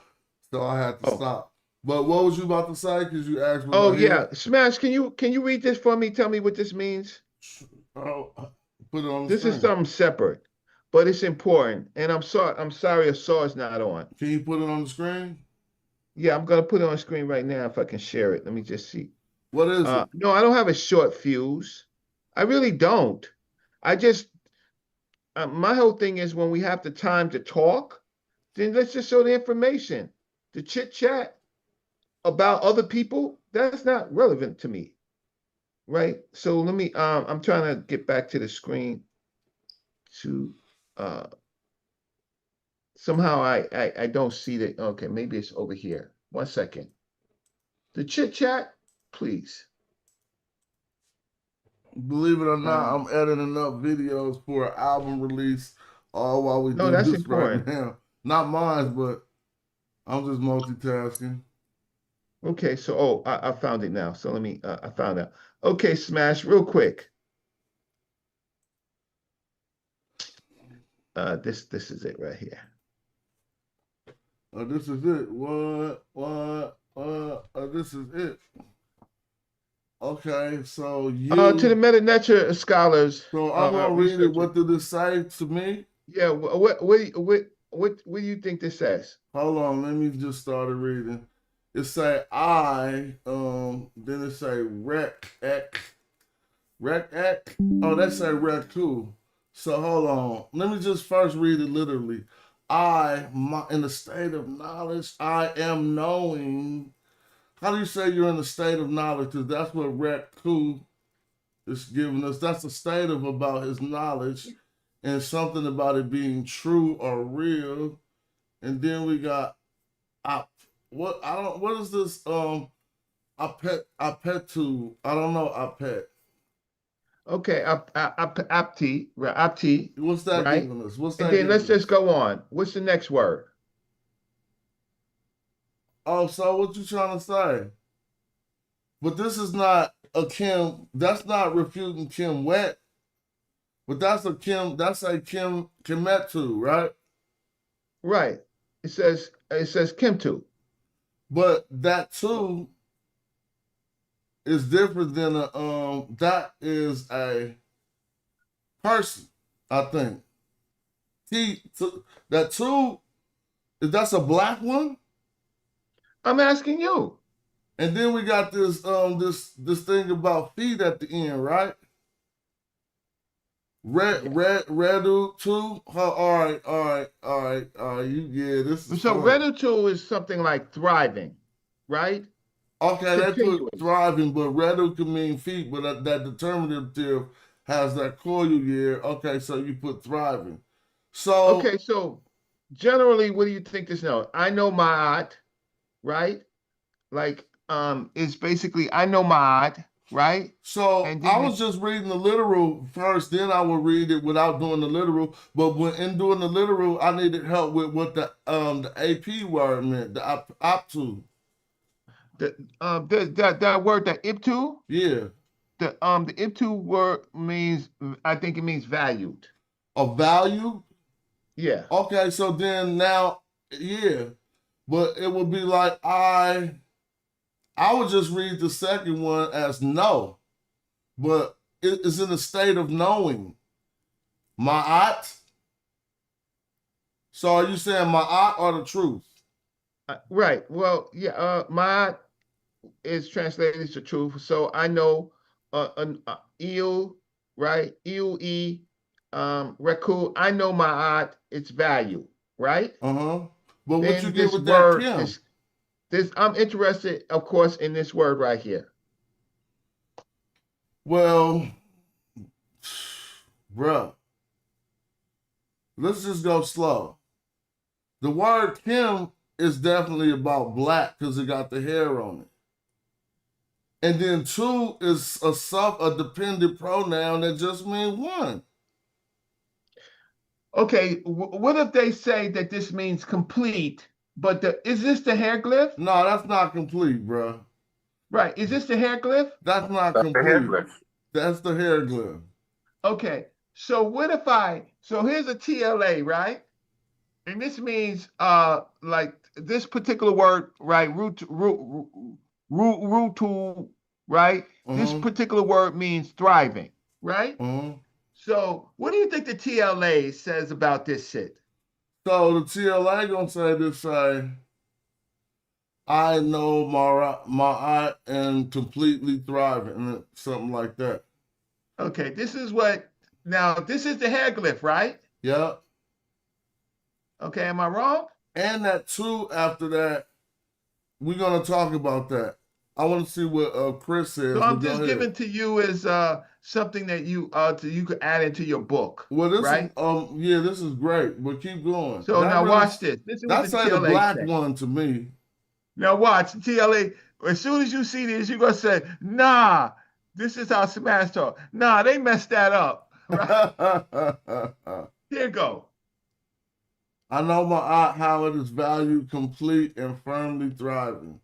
so I had to stop. But what was you about to say? Because you asked was Oh I here. yeah, Smash. Can you read this for me? Tell me what this means. Oh, put it on the This is screen. something separate, but it's important. And I'm sorry Asar's not on. Can you put it on the screen? Yeah, I'm gonna put it on screen right now if I can share it. Let me just see. What is it? No, I don't have a short fuse. I really don't. I just my whole thing is when we have the time to talk, then let's just show the information. The chit chat about other people, that's not relevant to me, right? So let me I'm trying to get back to the screen to uh somehow I don't see that. Okay, maybe it's over here. 1 second. The chit chat, please. Believe it or not, Um, I'm editing up videos for an album release all while we no, do that's this right important. now. Not mine, but I'm just multitasking. Okay, so I found it now. So let me I found out. Okay, Smash, real quick. This is it right here. This is it. This is it. Okay, so To the Meta Nature scholars, So I'm gonna read it. What did this say to me? Yeah, what do you think this says? Hold on, let me just start reading. It say I, then it say rec. Oh, that say rec too. So hold on. Let me just first read it literally. In the state of knowledge, I am knowing. How do you say you're in the state of knowledge? Because that's what rec 2 is giving us. That's a state of about his knowledge and something about it being true or real. And then we got what is this apetu? I don't know apet. Okay, apti, What's that right? giving us? What's And that then let's giving us? just go on. What's the next word? Oh, so what you trying to say? But this is not a Kim. That's not refuting Kim Wet. But that's a Kim Kemetu, right? Right. It says Kimtu. But that too is different than that is a person, I think. That two, that's a black one. I'm asking you. And then we got this thing about feet at the end, right? Redu too. All right. This is So fun. Redu is something like thriving, right? Okay, they put thriving, but Redu can mean feet, but that determinative has that coil year. Okay, so you put thriving. So okay, so generally, what do you think this knows? I know Ma'at, right? Like, it's basically I know Ma'at, right? So And I then was just reading the literal first, then I would read it without doing the literal. But when in doing the literal, I needed help with what the AP word meant, the optu. that word, the iptu, Yeah. the iptu word means, I think it means valued. A value? Yeah. Okay, so then now, yeah. But it would be like I would just read the second one as no. But it is in a state of knowing. Ma'at. So are you saying ma'at or the truth? Right. Well, yeah. Ma'at is translated to truth. So I know iu, right? Iu reku. I know ma'at, its value, right? Uh-huh. But what Then you get this with that word, Kim? this I'm interested, of course, in this word right here. Well, bruh, let's just go slow. The word Kim is definitely about black because it got the hair on it. And then two is a dependent pronoun that just means one. Okay, what if they say that this means complete, but is this the hieroglyph? No, that's not complete, bruh. Right, is this the hieroglyph? That's not complete. That's the hieroglyph. Okay, so what if so here's a TLA, right? And this means like this particular word, right? Root, right? This particular word means thriving, right? So, what do you think the TLA says about this shit? So the TLA gonna say this: I know my I am completely thriving, something like that. Okay, this is what. Now, this is the hieroglyph, right? Yep. Okay, am I wrong? And that too. After that, we're gonna talk about that. I want to see what Chris says. So I'm But go just ahead. giving to you as something that you could add into your book. Well, this right? is this is great. But keep going. So that now really, watch this. This is what that's the like the TLA black says. one to me. Now watch TLA. As soon as you see this, you're gonna say, "Nah, this is how Smash talk." Nah, they messed that up. Right? Here you go. I know how it is valued, complete, and firmly thriving.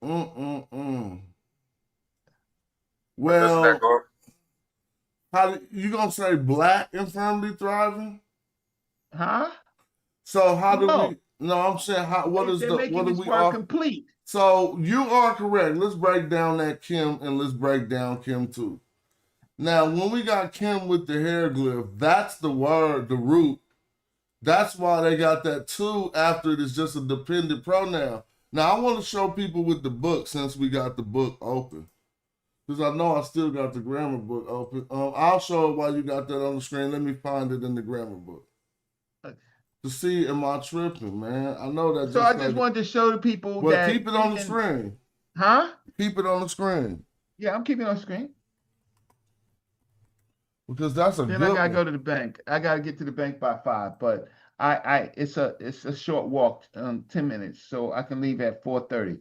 Well, how you gonna say black and firmly thriving? Huh? So how do No. we? No, I'm saying what is They're the making what do this we word offer? complete. So you are correct. Let's break down that Kim and let's break down Kim too. Now, when we got Kim with the hieroglyph, that's the word, the root. That's why they got that too after it is just a dependent pronoun. Now, I want to show people with the book since we got the book open. Because I know I still got the grammar book open. I'll show it while you got that on the screen. Let me find it in the grammar book. To see, am I tripping, man? I know that. So I just wanted to show the people well, that. keep it on the screen. Huh? Keep it on the screen. Yeah, I'm keeping it on the screen. Because that's a then good I gotta one. go to the bank. I gotta get to the bank by 5. But it's a short walk, 10 minutes, so I can leave at 4:30.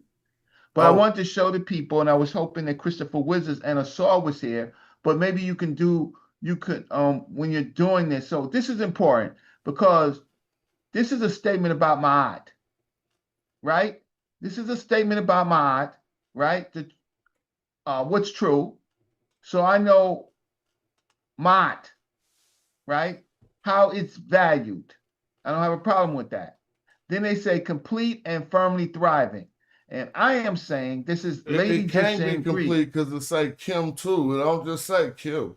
But I wanted to show the people, and I was hoping that Christopher Wizards and Asar was here. But maybe you could when you're doing this. So this is important because this is a statement about Ma'at, right? This is a statement about Ma'at, right? What's true. So I know Ma'at, right? How it's valued. I don't have a problem with that. Then they say complete and firmly thriving. And I am saying this is Lady It just can't be saying complete because it say Kim too. It don't just say Kim.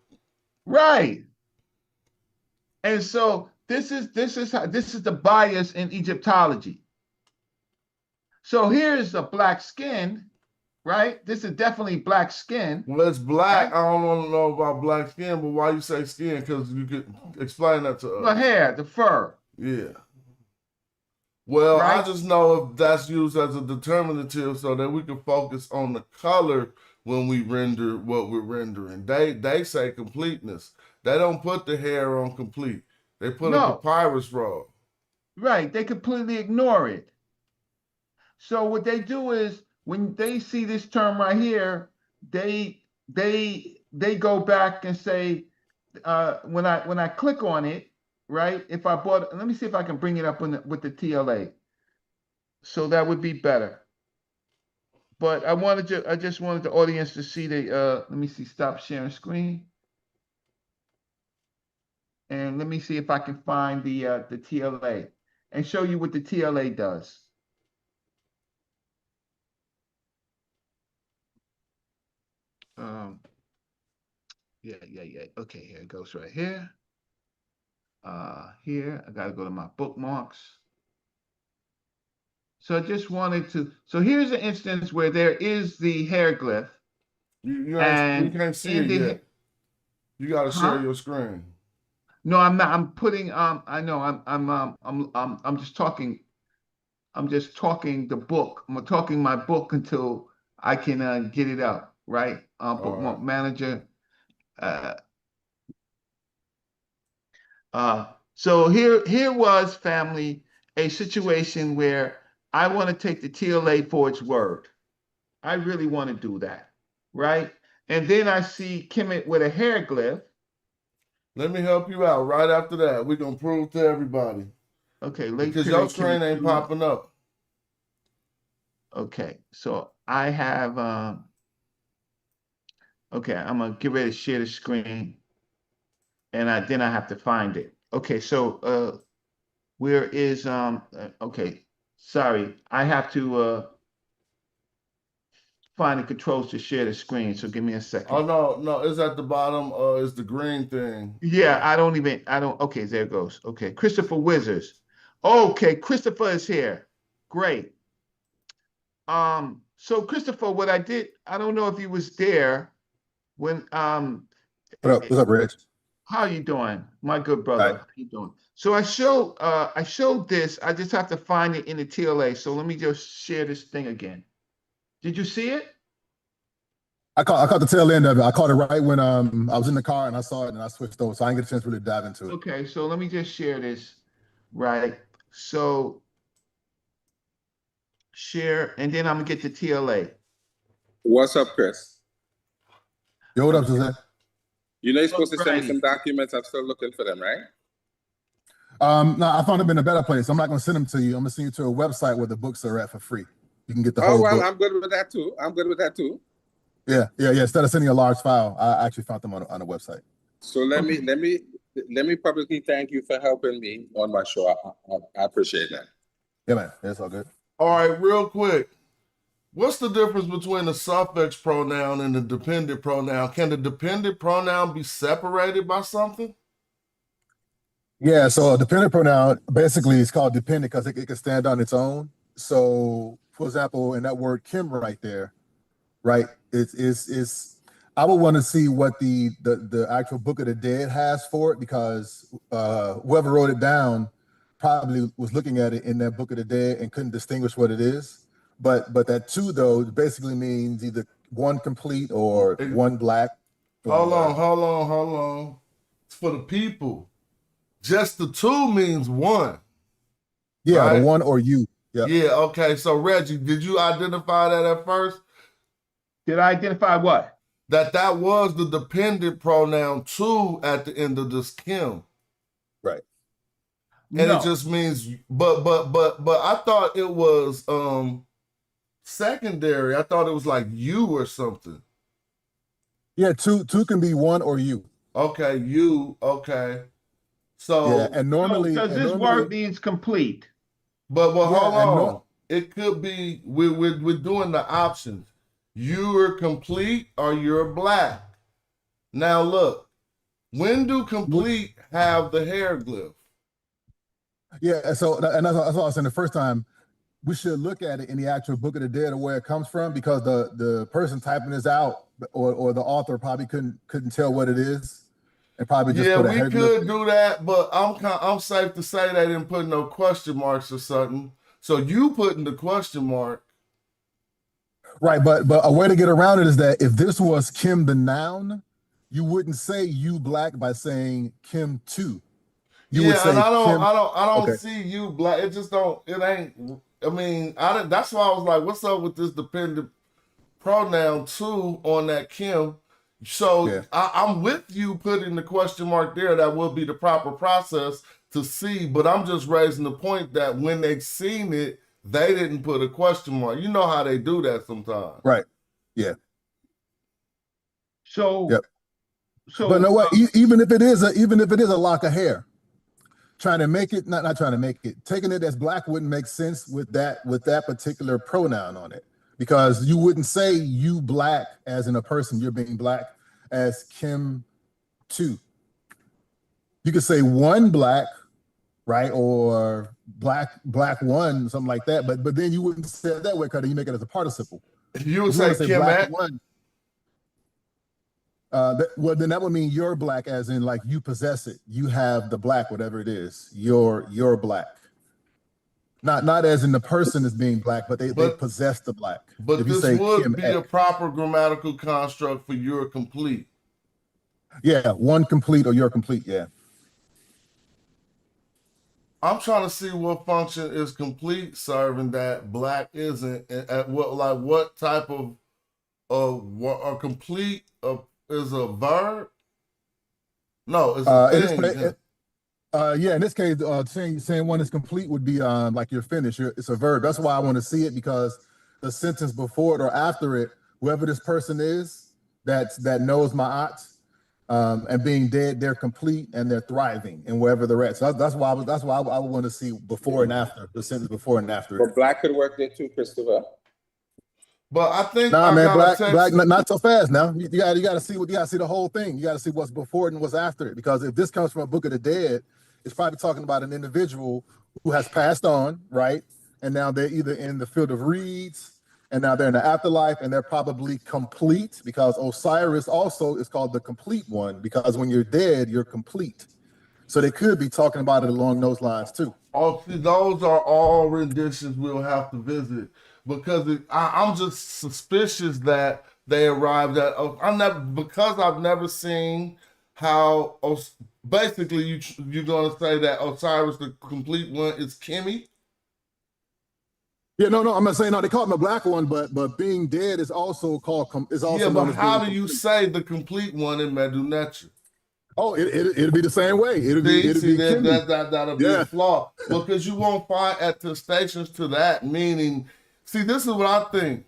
Right. And so this is the bias in Egyptology. So here's a black skin, right? This is definitely black skin. Well, it's black. Right? I don't want to know about black skin, but why you say skin? Because you could explain that to us. The hair, the fur. Yeah. Well, right? I just know if that's used as a determinative so that we can focus on the color when we render what we're rendering. They say completeness. They don't put the hair on complete. They put a papyrus roll. Right. They completely ignore it. So what they do is when they see this term right here, they go back and say, when I click on it, right? If I bought, let me see if I can bring it up with the TLA. So that would be better. But I just wanted the audience to see let me see, stop sharing screen. And let me see if I can find the TLA and show you what the TLA does. Yeah. Okay, here it goes right here. Here, I gotta go to my bookmarks. So I just wanted to, so here's an instance where there is the hieroglyph. You can't see it yet. You gotta share your screen. No, I'm not. I'm putting I know I'm just talking. I'm just talking the book. I'm talking my book until I can get it up, right? Bookmark manager. So here was, family, a situation where I want to take the TLA for its word. I really want to do that, right? And then I see Kemet with a hieroglyph. Let me help you out right after that. We're going to prove to everybody. Okay, because your screen ain't popping up. Okay, so I have, okay, I'm going to get ready to share the screen. And then I have to find it. Okay, so Where is okay, sorry, I have to find the controls to share the screen, so give me a second. Oh no, it's at the bottom. It's the green thing. Yeah, I don't, okay, there it goes. Okay, Christopher Wizards. Okay, Christopher is here. Great. So Christopher, what I did, I don't know if you was there when, What's up, Reg? how you doing? My good All brother, right. how you doing? So I showed this, I just have to find it in the TLA, so let me just share this thing again. Did you see it? I caught the tail end of it. I caught it right when I was in the car and I saw it and I switched over, so I didn't get a chance to really dive into it. Okay, so let me just share this, right? So share, and then I'm gonna get to TLA. What's up, Chris? Yo, what up, Jose? You know you're supposed to send me Alrighty. some documents. I'm still looking for them, right? No, I found them in a better place. I'm not going to send them to you. I'm going to send you to a website where the books are at for free. You can get the Oh whole well, book. I'm good with that too. I'm good with that too. Yeah. Instead of sending a large file, I actually found them on a website. So let me publicly thank you for helping me on my show. I appreciate that. Yeah, man. That's all good. All right, real quick. What's the difference between the suffix pronoun and the dependent pronoun? Can the dependent pronoun be separated by something? Yeah, so a dependent pronoun basically is called dependent because it can stand on its own. So, for example, in that word Kim right there, right? It's I would want to see what the actual Book of the Dead has for it because whoever wrote it down probably was looking at it in that Book of the Dead and couldn't distinguish what it is. But that two though basically means either one complete or one black. Hold on. It's for the people. Just the two means one. Yeah, right? the one or you. Yep. Yeah, okay. So Reggie, did you identify that at first? Did I identify what? That was the dependent pronoun two at the end of this Kim. Right. And No. it just means but I thought it was secondary. I thought it was like you or something. Yeah, two can be one or you. Okay, you, okay. So yeah, and normally because this word means complete. But Yeah, hold and on. It could be we're doing the options. You're complete or you're black. Now look, when do complete have the hieroglyph? Yeah, so and that's what I was saying the first time. We should look at it in the actual Book of the Dead or where it comes from because the person typing this out or the author probably couldn't tell what it is and probably just put a we hieroglyph. could do that, but I'm safe to say they didn't put no question marks or something. So you putting the question mark. Right, but a way to get around it is that if this was Kim the noun, you wouldn't say you black by saying Kim too. You would say and I don't Okay. see you black. It just don't. It ain't. I mean, that's why I was like, "What's up with this dependent pronoun too on that Kim?" So Yeah. I'm with you putting the question mark there. That would be the proper process to see. But I'm just raising the point that when they seen it, they didn't put a question mark. You know how they do that sometimes. Right. Yeah. So, Yep. so But no way, even if it is a lock of hair, trying to make it not trying to make it, taking it as black wouldn't make sense with that particular pronoun on it. Because you wouldn't say you black as in a person, you're being black as Kim two. You could say one black, right? Or black one, something like that. But then you wouldn't say it that way because you make it as a participle. You would If you wanna say Kim black at? one. Well, then that would mean you're black, as in like you possess it. You have the black, whatever it is. You're black. Not as in the person is being black, but they possess the black. But if you this say would Kim be X, a proper grammatical construct for you're complete. yeah, one complete or you're complete, yeah. I'm trying to see what function is complete serving that black isn't. At what type of a complete is a verb? No, it's a thing. In this case, saying one is complete would be like you're finished. It's a verb. That's why I want to see it because the sentence before it or after it, whoever this person is that knows my aunt, And being dead, they're complete and they're thriving and wherever they're at. So that's why I would want to see before and after the sentence before and after it. But black could work there too, Christopher. But I think Nah, I man, got a black, text. not so fast. Now you got to see what you got to see the whole thing. You got to see what's before it and what's after it. Because if this comes from a Book of the Dead, it's probably talking about an individual who has passed on, right? And now they're either in the field of reeds, and now they're in the afterlife, and they're probably complete because Osiris also is called the complete one because when you're dead, you're complete. So they could be talking about it along those lines too. Oh, see, those are all renditions we'll have to visit because I'm just suspicious that they arrived at. I'm never because I've never seen how. Basically, you're gonna say that Osiris, the complete one, is Kimmy. Yeah, no, I'm not saying no. They call him a black one, but being dead is also called is also Yeah, but known as being how do you complete. say the complete one in Medunetra? Oh, it'll be the same way. It'll be Kimmy. That'll be a flaw because you won't find attestations to that. Meaning, see, this is what I think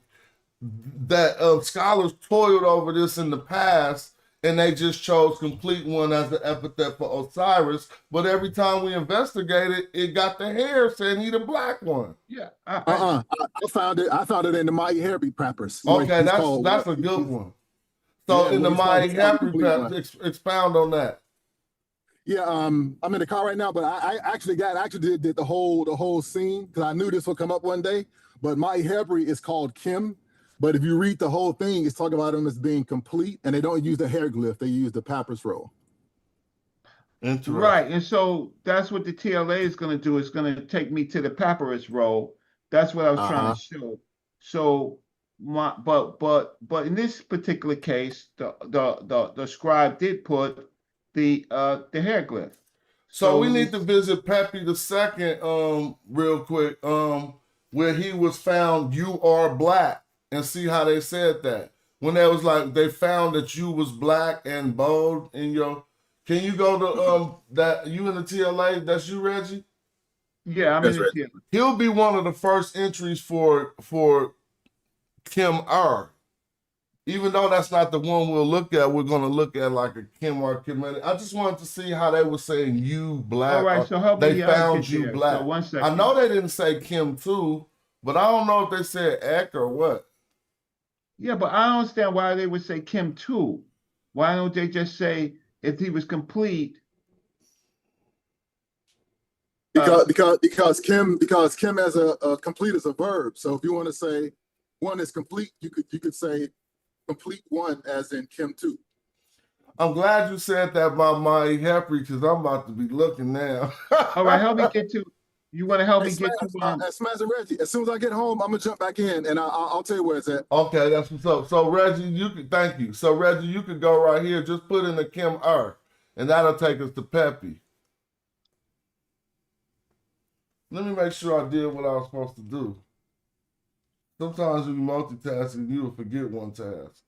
that scholars toiled over this in the past, and they just chose complete one as the epithet for Osiris. But every time we investigated, it got the hair saying he the black one. Yeah. I found it. I found it in the Maya Harry papers. Okay, that's a good one. So in the Maya Harry papers, expound on that. Yeah, I'm in the car right now, but I actually did the whole scene because I knew this would come up one day. But my Hebrew is called Kim. But if you read the whole thing, it's talking about him as being complete, and they don't use the hieroglyph; they use the papyrus roll. Right, and so that's what the TLA is going to do. It's going to take me to the papyrus roll. That's what I was trying to show. So but in this particular case, the scribe did put the hieroglyph. So we need to visit Pepe II real quick, where he was found you are black and see how they said that. When they was like they found that you was black and bold in your can you go to that you in the TLA, that's you, Reggie? Yeah, I'm in the TLA. He'll be one of the first entries for Kim R. Even though that's not the one we'll look at, we're going to look at like a Kim R. Kim. I just wanted to see how they were saying you black. All right, so help me they found get you there. black. So 1 second. I know they didn't say Kim too, but I don't know if they said Ek or what. Yeah, but I don't understand why they would say Kim too. Why don't they just say if he was complete? Because Kim as a complete is a verb. So if you want to say one is complete, you could say complete one as in Kim 2. I'm glad you said that about my Hepri because I'm about to be looking now. All right, help me get to. You want to help me get to? Smash and Reggie. As soon as I get home, I'm gonna jump back in and I'll tell you where it's at. Okay, that's what's up. So Reggie, you can thank you. So Reggie, you could go right here. Just put in the Kim R, and that'll take us to Pepe. Let me make sure I did what I was supposed to do. Sometimes when you multitasking, you will forget one task.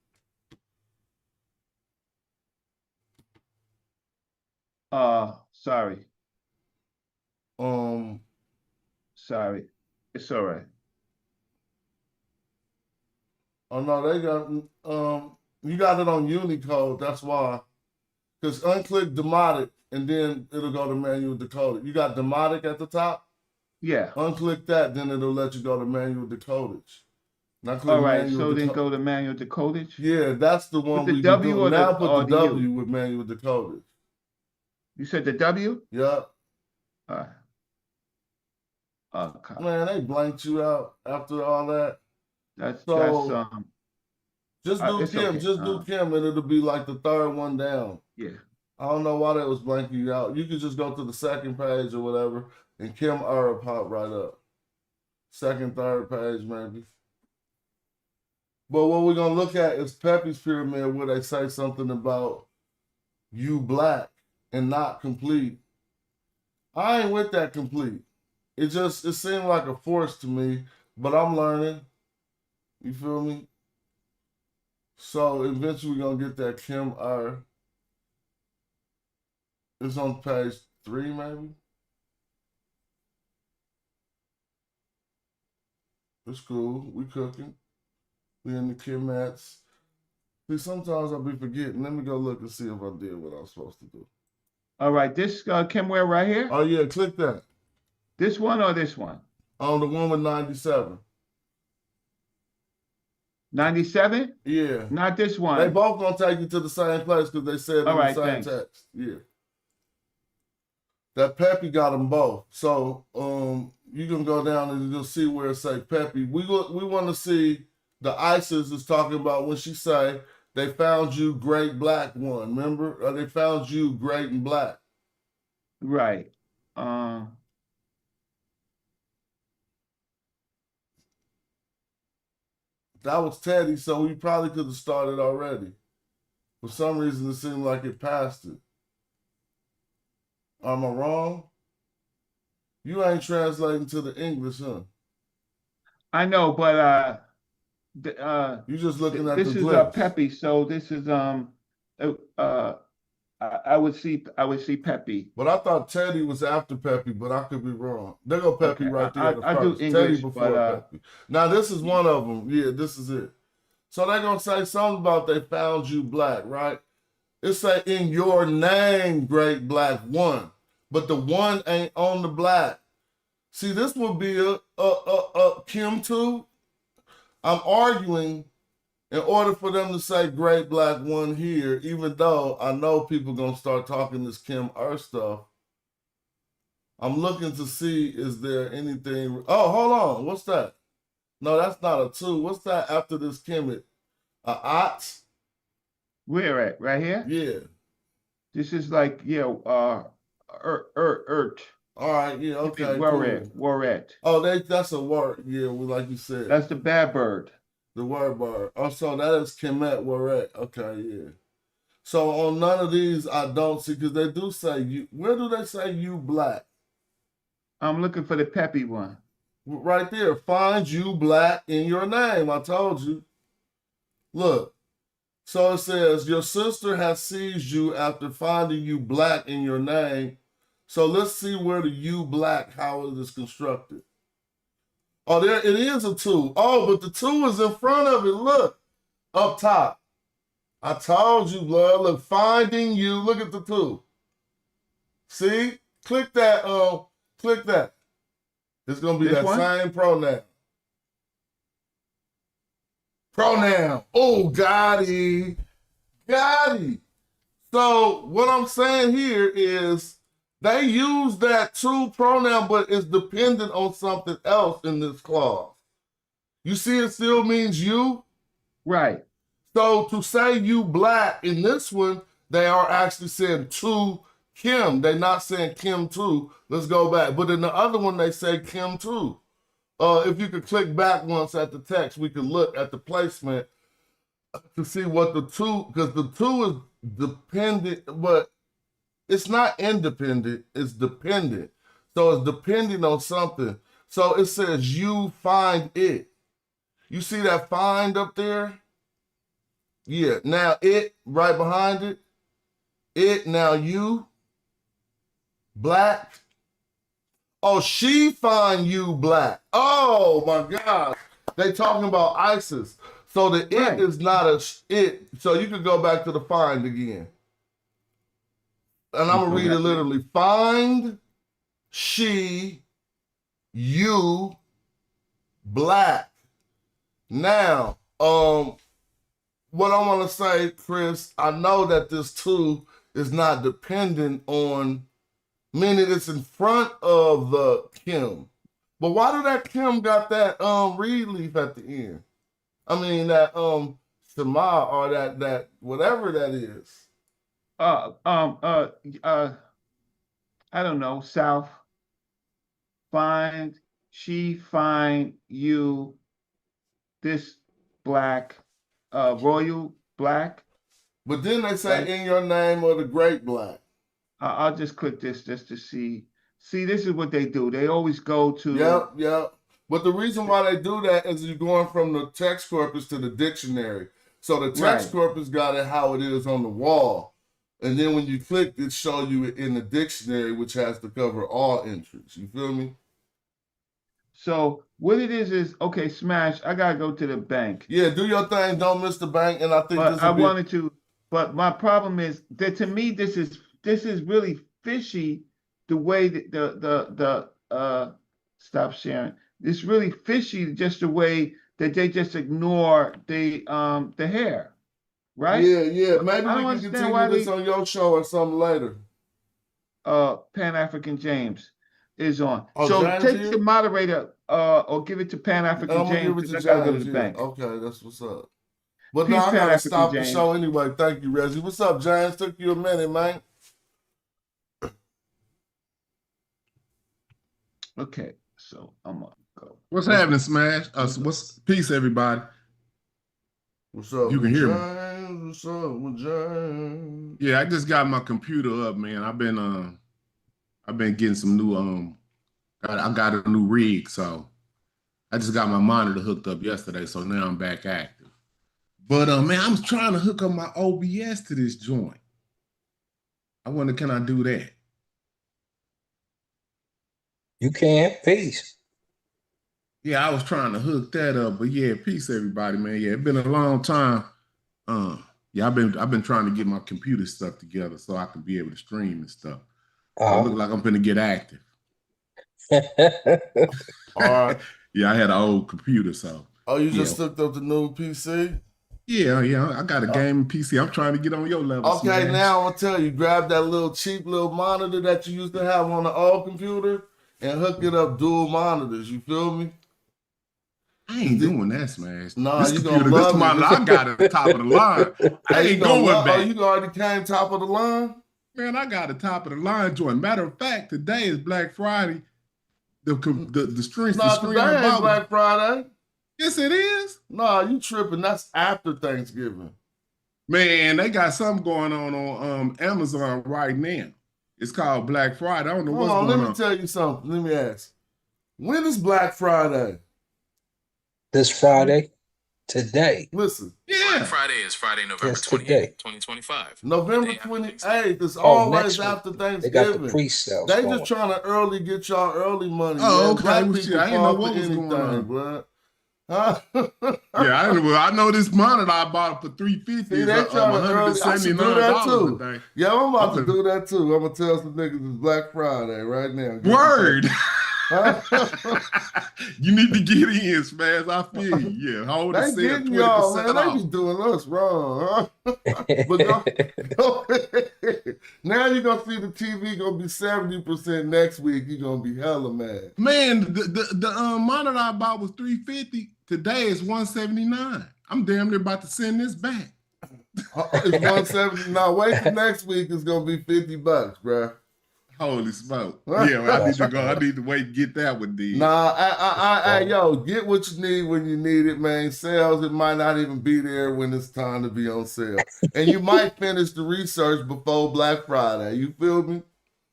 Sorry. Sorry. It's all right. Oh no, they got you got it on Unicode, that's why. Because unclick demotic and then it'll go to manual decoded. You got demotic at the top? Yeah. Unclick that, then it'll let you go to manual decodage. Now click all right, so then go to manual decodage? Yeah, that's the one with the W do. Or now the, put or the W with manual decodage. You said the W? Yep. All right. Okay. Man, they blanked you out after all that. Just do Kim, okay. Just do Kim, and it'll be like the third one down. Yeah. I don't know why that was blanking you out. You could just go to the second page or whatever, and Kim R will pop right up. Second, third page, maybe. But what we're gonna look at is Pepe's pyramid, where they say something about you black and not complete. I ain't with that complete. It seemed like a force to me, but I'm learning. You feel me? So eventually we're gonna get that Kim R. It's on page 3, maybe. It's cool. We cooking. We in the Kim mats. See, sometimes I'll be forgetting. Let me go look and see if I did what I was supposed to do. All right, this Kimware right here? Oh, yeah, click that. This one or this one? On the one with 97. 97? Yeah. Not this one. They both gonna take you to the same place because they said in the same text. Yeah. That Peppy got them both. So you can go down and you'll see where it say Peppy. We want to see the ISIS is talking about when she say they found you great black one. Remember? Or they found you great and black. Right. That was Teddy, so we probably could have started already. For some reason, it seemed like it passed it. Am I wrong? You ain't translating to the English, huh? I know, but you just looking at this the is Peppy, so this is I would see Peppy. But I thought Teddy was after Peppy, but I could be wrong. There go Peppy right there. I do English, Teddy before Peppy. Now this is one of them. Yeah, this is it. So they're gonna say something about they found you black, right? It say in your name, great black one, but the one ain't on the black. See, this would be a Kim too. I'm arguing in order for them to say great black one here, even though I know people gonna start talking this Kim stuff. I'm looking to see, is there anything? Oh, hold on. What's that? No, that's not a two. What's that after this Kim? A ot? Where at? Right here? Yeah. This is like, ert. All right, yeah, okay. Warret. Oh, that's a word. Yeah, like you said. That's the bad bird. The word bird. Oh, so that is Kemet Warret. Okay, yeah. So on none of these, I don't see, because they do say you. Where do they say you black? I'm looking for the Peppy one. Right there. Find you black in your name. I told you. Look. So it says, your sister has seized you after finding you black in your name. So let's see where the you black, how it is constructed. Oh, there it is a two. Oh, but the two is in front of it. Look, up top. I told you, blood. Look, finding you. Look at the two. See? Click that. Click that. It's gonna be this that one? same pronoun. Pronoun. Oh, got it. Got it. So what I'm saying here is they use that to pronoun, but it's dependent on something else in this clause. You see, it still means you. Right. So to say you black in this one, they are actually saying to Kim. They're not saying Kim to. Let's go back. But in the other one, they say Kim to. If you could click back once at the text, we could look at the placement to see what the two, because the two is dependent, but it's not independent, it's dependent. So it's depending on something. So it says you find it. You see that find up there? Yeah, now it right behind it. It, now you. Black. Oh, she find you black. Oh my God. They talking about ISIS. So the it is not a it. So you could go back to the find again. And I'm gonna read it literally. Find she you black. Now, what I want to say, Chris, I know that this too is not dependent on, meaning it's in front of the Kim. But why do that Kim got that reed leaf at the end? I mean that Shema or that whatever that is. I don't know, South. Find, she find you, this black, royal black. But then they say in your name or the great black. I'll just click this just to see. See, this is what they do. They always go to. Yep. But the reason why they do that is you're going from the text corpus to the dictionary. So the text corpus got it how it is on the wall. And then when you click, it shows you it in the dictionary, which has to cover all entries. You feel me? So what it is okay, Smash. I gotta go to the bank. Yeah, do your thing. Don't miss the bank. And I think But this I will be. wanted to. But my problem is that to me this is really fishy. The way that the stop sharing. It's really fishy just the way that they just ignore the hair, right? Yeah. Maybe I we don't can understand continue why this they on your show or something later. Pan African James is on. Oh, So James take here? the moderator or give it to Pan African I'm gonna James give it to because I gotta go to James. the Yeah. bank. Okay, that's what's up. But no, Peace, I Pan gotta African stop the James. show anyway. Thank you, Reggie. What's up, James? Took you a minute, man. Okay, so I'm gonna go. What's happening, Smash? What's peace, everybody? What's up, You can with hear me. James? What's up, with James? Yeah, I just got my computer up, man. I've been getting some new I got a new rig, so I just got my monitor hooked up yesterday, so now I'm back active. But man, I'm trying to hook up my OBS to this joint. I wonder, can I do that? You can. Peace. Yeah, I was trying to hook that up, but yeah, peace, everybody, man. Yeah, it's been a long time. Yeah, I've been trying to get my computer stuff together so I can be able to stream and stuff. So it look like I'm gonna get active. All right. Yeah, I had an old computer, so. Oh, you just hooked up the new PC? Yeah, I got a gaming PC. I'm trying to get on your level. Okay, Smash. now I'm gonna tell you, grab that little cheap little monitor that you used to have on the old computer and hook it up dual monitors. You feel me? I ain't doing that, Smash. Nah, this you computer, gonna love this monitor I got at the top of the line. I ain't going back. Oh, you already came top of the line? Man, I got the top of the line joint. Matter of fact, today is Black Friday. The stream. Nah, today ain't Black Friday. Yes, it is. Nah, you tripping. That's after Thanksgiving. Man, they got something going on Amazon right now. It's called Black Friday. I don't know what's going on. Let me tell you something. Let me ask. When is Black Friday? This Friday. Today. Listen. Black Friday is Friday, November 28th, 2025. November 28th is always after Thanksgiving. They got the pre-sales. They just trying to early get y'all early money. Oh, man. okay. Black Well, people shit, I didn't know what was anything, going on. Bro. Huh? Yeah, I know this monitor I bought for $350. See, they trying to early. I should do that too. Today. Yeah, I'm about to do that too. I'm gonna tell some niggas it's Black Friday right now. Word. You need to get in, Smash. I feel you. Yeah, hold they getting y'all, man. They be doing us wrong, huh? But go now you're gonna see the TV gonna be 70% next week. You're gonna be hella mad. Man, the monitor I bought was $350. Today is $179. I'm damn near about to send this back. It's $170. Now wait till next week. It's gonna be $50, bro. Holy smoke! Yeah, well, I need to go. I need to wait and get that one, D. Nah, yo, get what you need when you need it, man. Sales, it might not even be there when it's time to be on sale, and you might finish the research before Black Friday. You feel me?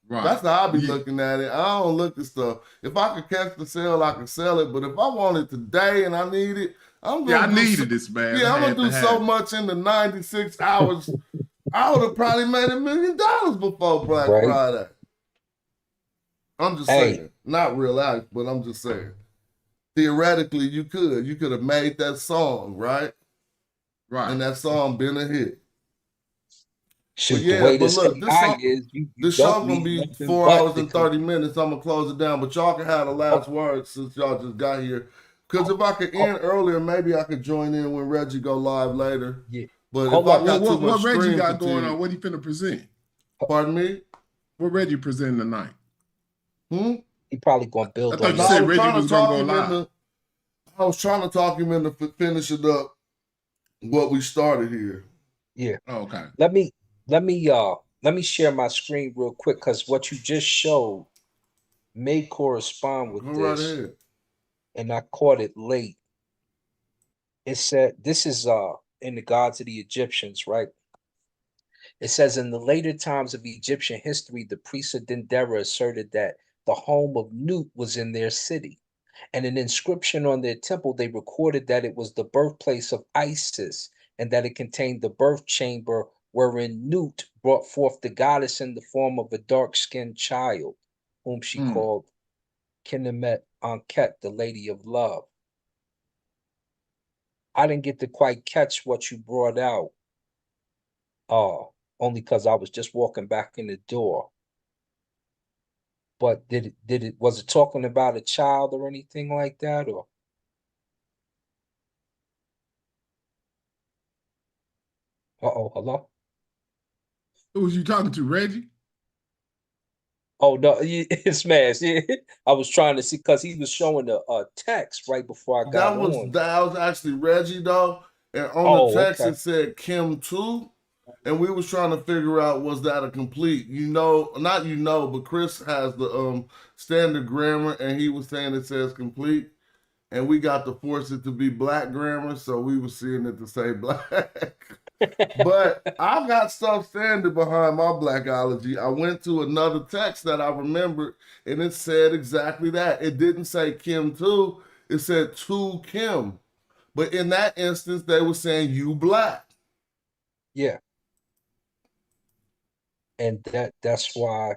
Right. That's how I be looking at it. I don't look at stuff. If I could catch the sale, I can sell it. But if I want it today and I need it, I'm gonna. I needed this, man. Yeah, I'm gonna do so much in the 96 hours. I would have probably made $1 million before Black Friday. I'm just saying, not real life, but I'm just saying. Theoretically, you could have made that song, right? Right. And that song been a hit. Shoot, yeah, the way but this look, this song gonna be 4 hours and 30 minutes. I'm gonna close it down, but y'all can have the last word since y'all just got here. Because if I could end earlier, maybe I could join in when Reggie go live later. Yeah. But if I got too much what Reggie stream got fatigue- going on? What he finna present? Pardon me? What Reggie presenting tonight? He probably gonna build. I thought you said Reggie was gonna go live. I was trying to talk him into finishing up what we started here. Yeah. Oh, okay. Let me share my screen real quick because what you just showed may correspond with Go right this, ahead. and I caught it late. It said this is in the gods of the Egyptians, right? It says in the later times of Egyptian history, the priests of Dendera asserted that the home of Nut was in their city. And an inscription on their temple, they recorded that it was the birthplace of Isis and that it contained the birth chamber wherein Nut brought forth the goddess in the form of a dark-skinned child, whom she called Kenemet Enquete, the Lady of Love. I didn't get to quite catch what you brought out. Only because I was just walking back in the door. But was it talking about a child or anything like that, or? Hello? Who was you talking to, Reggie? Oh no, it's Smash. Yeah. I was trying to see because he was showing a text right before I got on. That was actually Reggie though, and on the Oh, text okay. it said Kim too, and we was trying to figure out was that a complete. But Chris has the standard grammar, and he was saying it says complete, and we got to force it to be black grammar, so we were seeing it to say black. But I got stuff standing behind my blackology. I went to another text that I remembered, and it said exactly that. It didn't say Kim too. It said to Kim. But in that instance, they were saying you black. Yeah. And that's why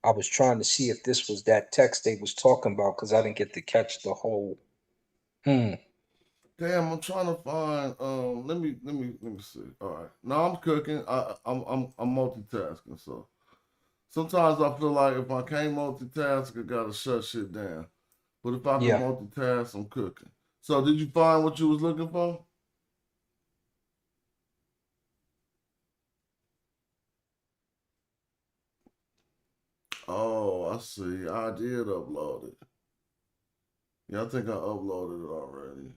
I was trying to see if this was that text they was talking about because I didn't get to catch the whole. Damn, I'm trying to find. Let me see. All right, now I'm cooking. I'm multitasking. So sometimes I feel like if I can't multitask, I gotta shut shit down. But if I can multitask, I'm cooking. So did you find what you was looking for? Oh, I see. I did upload it. Yeah, I think I uploaded it already.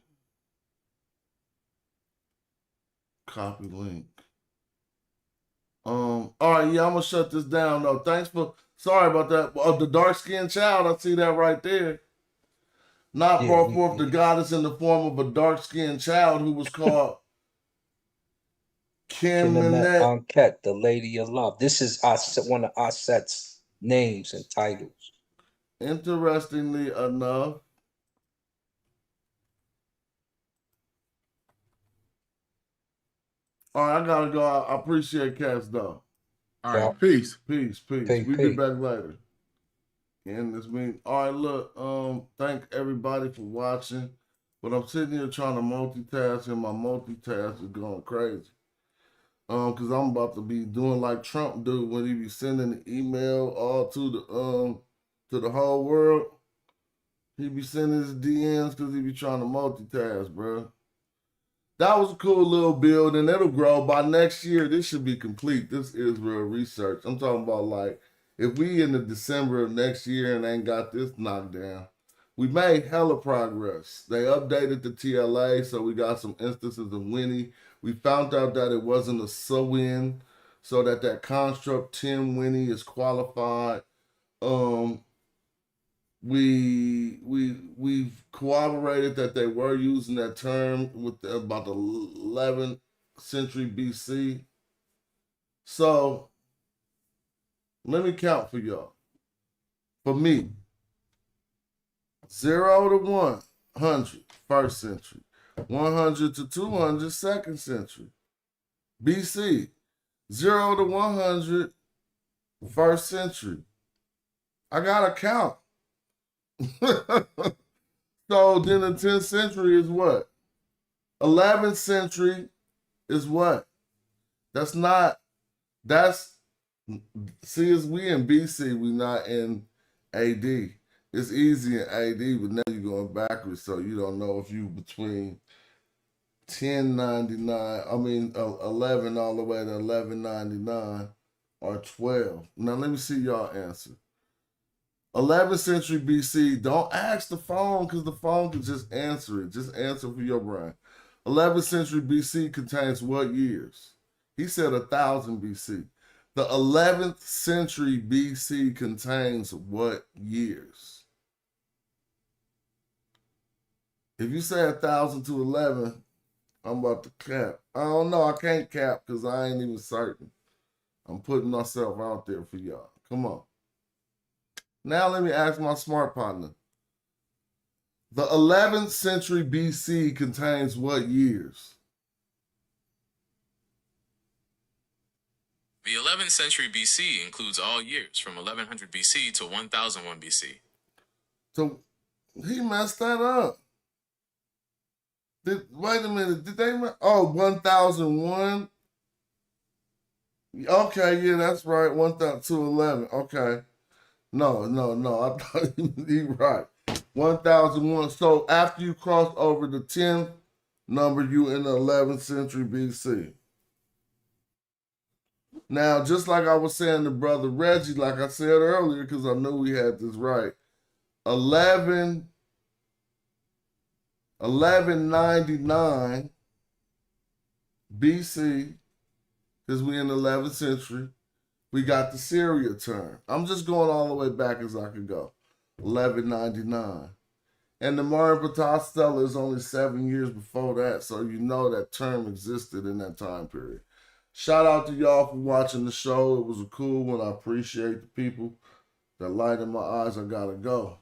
Copy link. All right, yeah, I'm gonna shut this down though. Sorry about that. The dark skinned child, I see that right there. Not brought forth the goddess in the form of a dark skinned child who was called Kim Minette. Enquete, the Lady of Love. This is one of Aset's names and titles. Interestingly enough, all right, I gotta go. I appreciate Cass though. All right, peace. Peace. We be back later. And this means, all right, look, thank everybody for watching. But I'm sitting here trying to multitask, and my multitask is going crazy. Cause I'm about to be doing like Trump do when he be sending the email all to the whole world. He be sending his DMs because he be trying to multitask, bro. That was a cool little build, and it'll grow. By next year, this should be complete. This is real research. I'm talking about like if we in the December of next year and ain't got this knocked down, we made hella progress. They updated the TLA, so we got some instances of Winnie. We found out that it wasn't a so-win, so that construct 10 Winnie is qualified. We've corroborated that they were using that term with about the 11th century BC. So let me count for y'all. For me, 0 to 100, first century. 100 to 200, second century. BC, 0 to 100, first century. I gotta count. So then the 10th century is what? 11th century is what? See, it's we in BC, we not in AD. It's easy in AD, but now you're going backwards, so you don't know if you between 11 all the way to 1199 or 12. Now let me see y'all answer. 11th century BC, don't ask the phone because the phone can just answer it. Just answer for your brain. 11th century BC contains what years? He said 1000 BC. The 11th century BC contains what years? If you say 1000 to 11, I'm about to cap. I don't know. I can't cap because I ain't even certain. I'm putting myself out there for y'all. Come on. Now let me ask my smart partner. The 11th century BC contains what years? The 11th century BC includes all years from 1100 BC to 1001 BC. So He messed that up. Wait a minute. Did they? 1001? Okay, yeah, that's right. 1211. Okay. No. I thought he right. 1001. So after you cross over the 10th number, you in the 11th century BC. Now, just like I was saying to Brother Reggie, like I said earlier, because I knew we had this right, 1199 BC, because we in the 11th century, we got the Syria term. I'm just going all the way back as I could go. 1199. And the Mari Stele is only 7 years before that, so you know that term existed in that time period. Shout out to y'all for watching the show. It was a cool one. I appreciate the people that light in my eyes. I gotta go.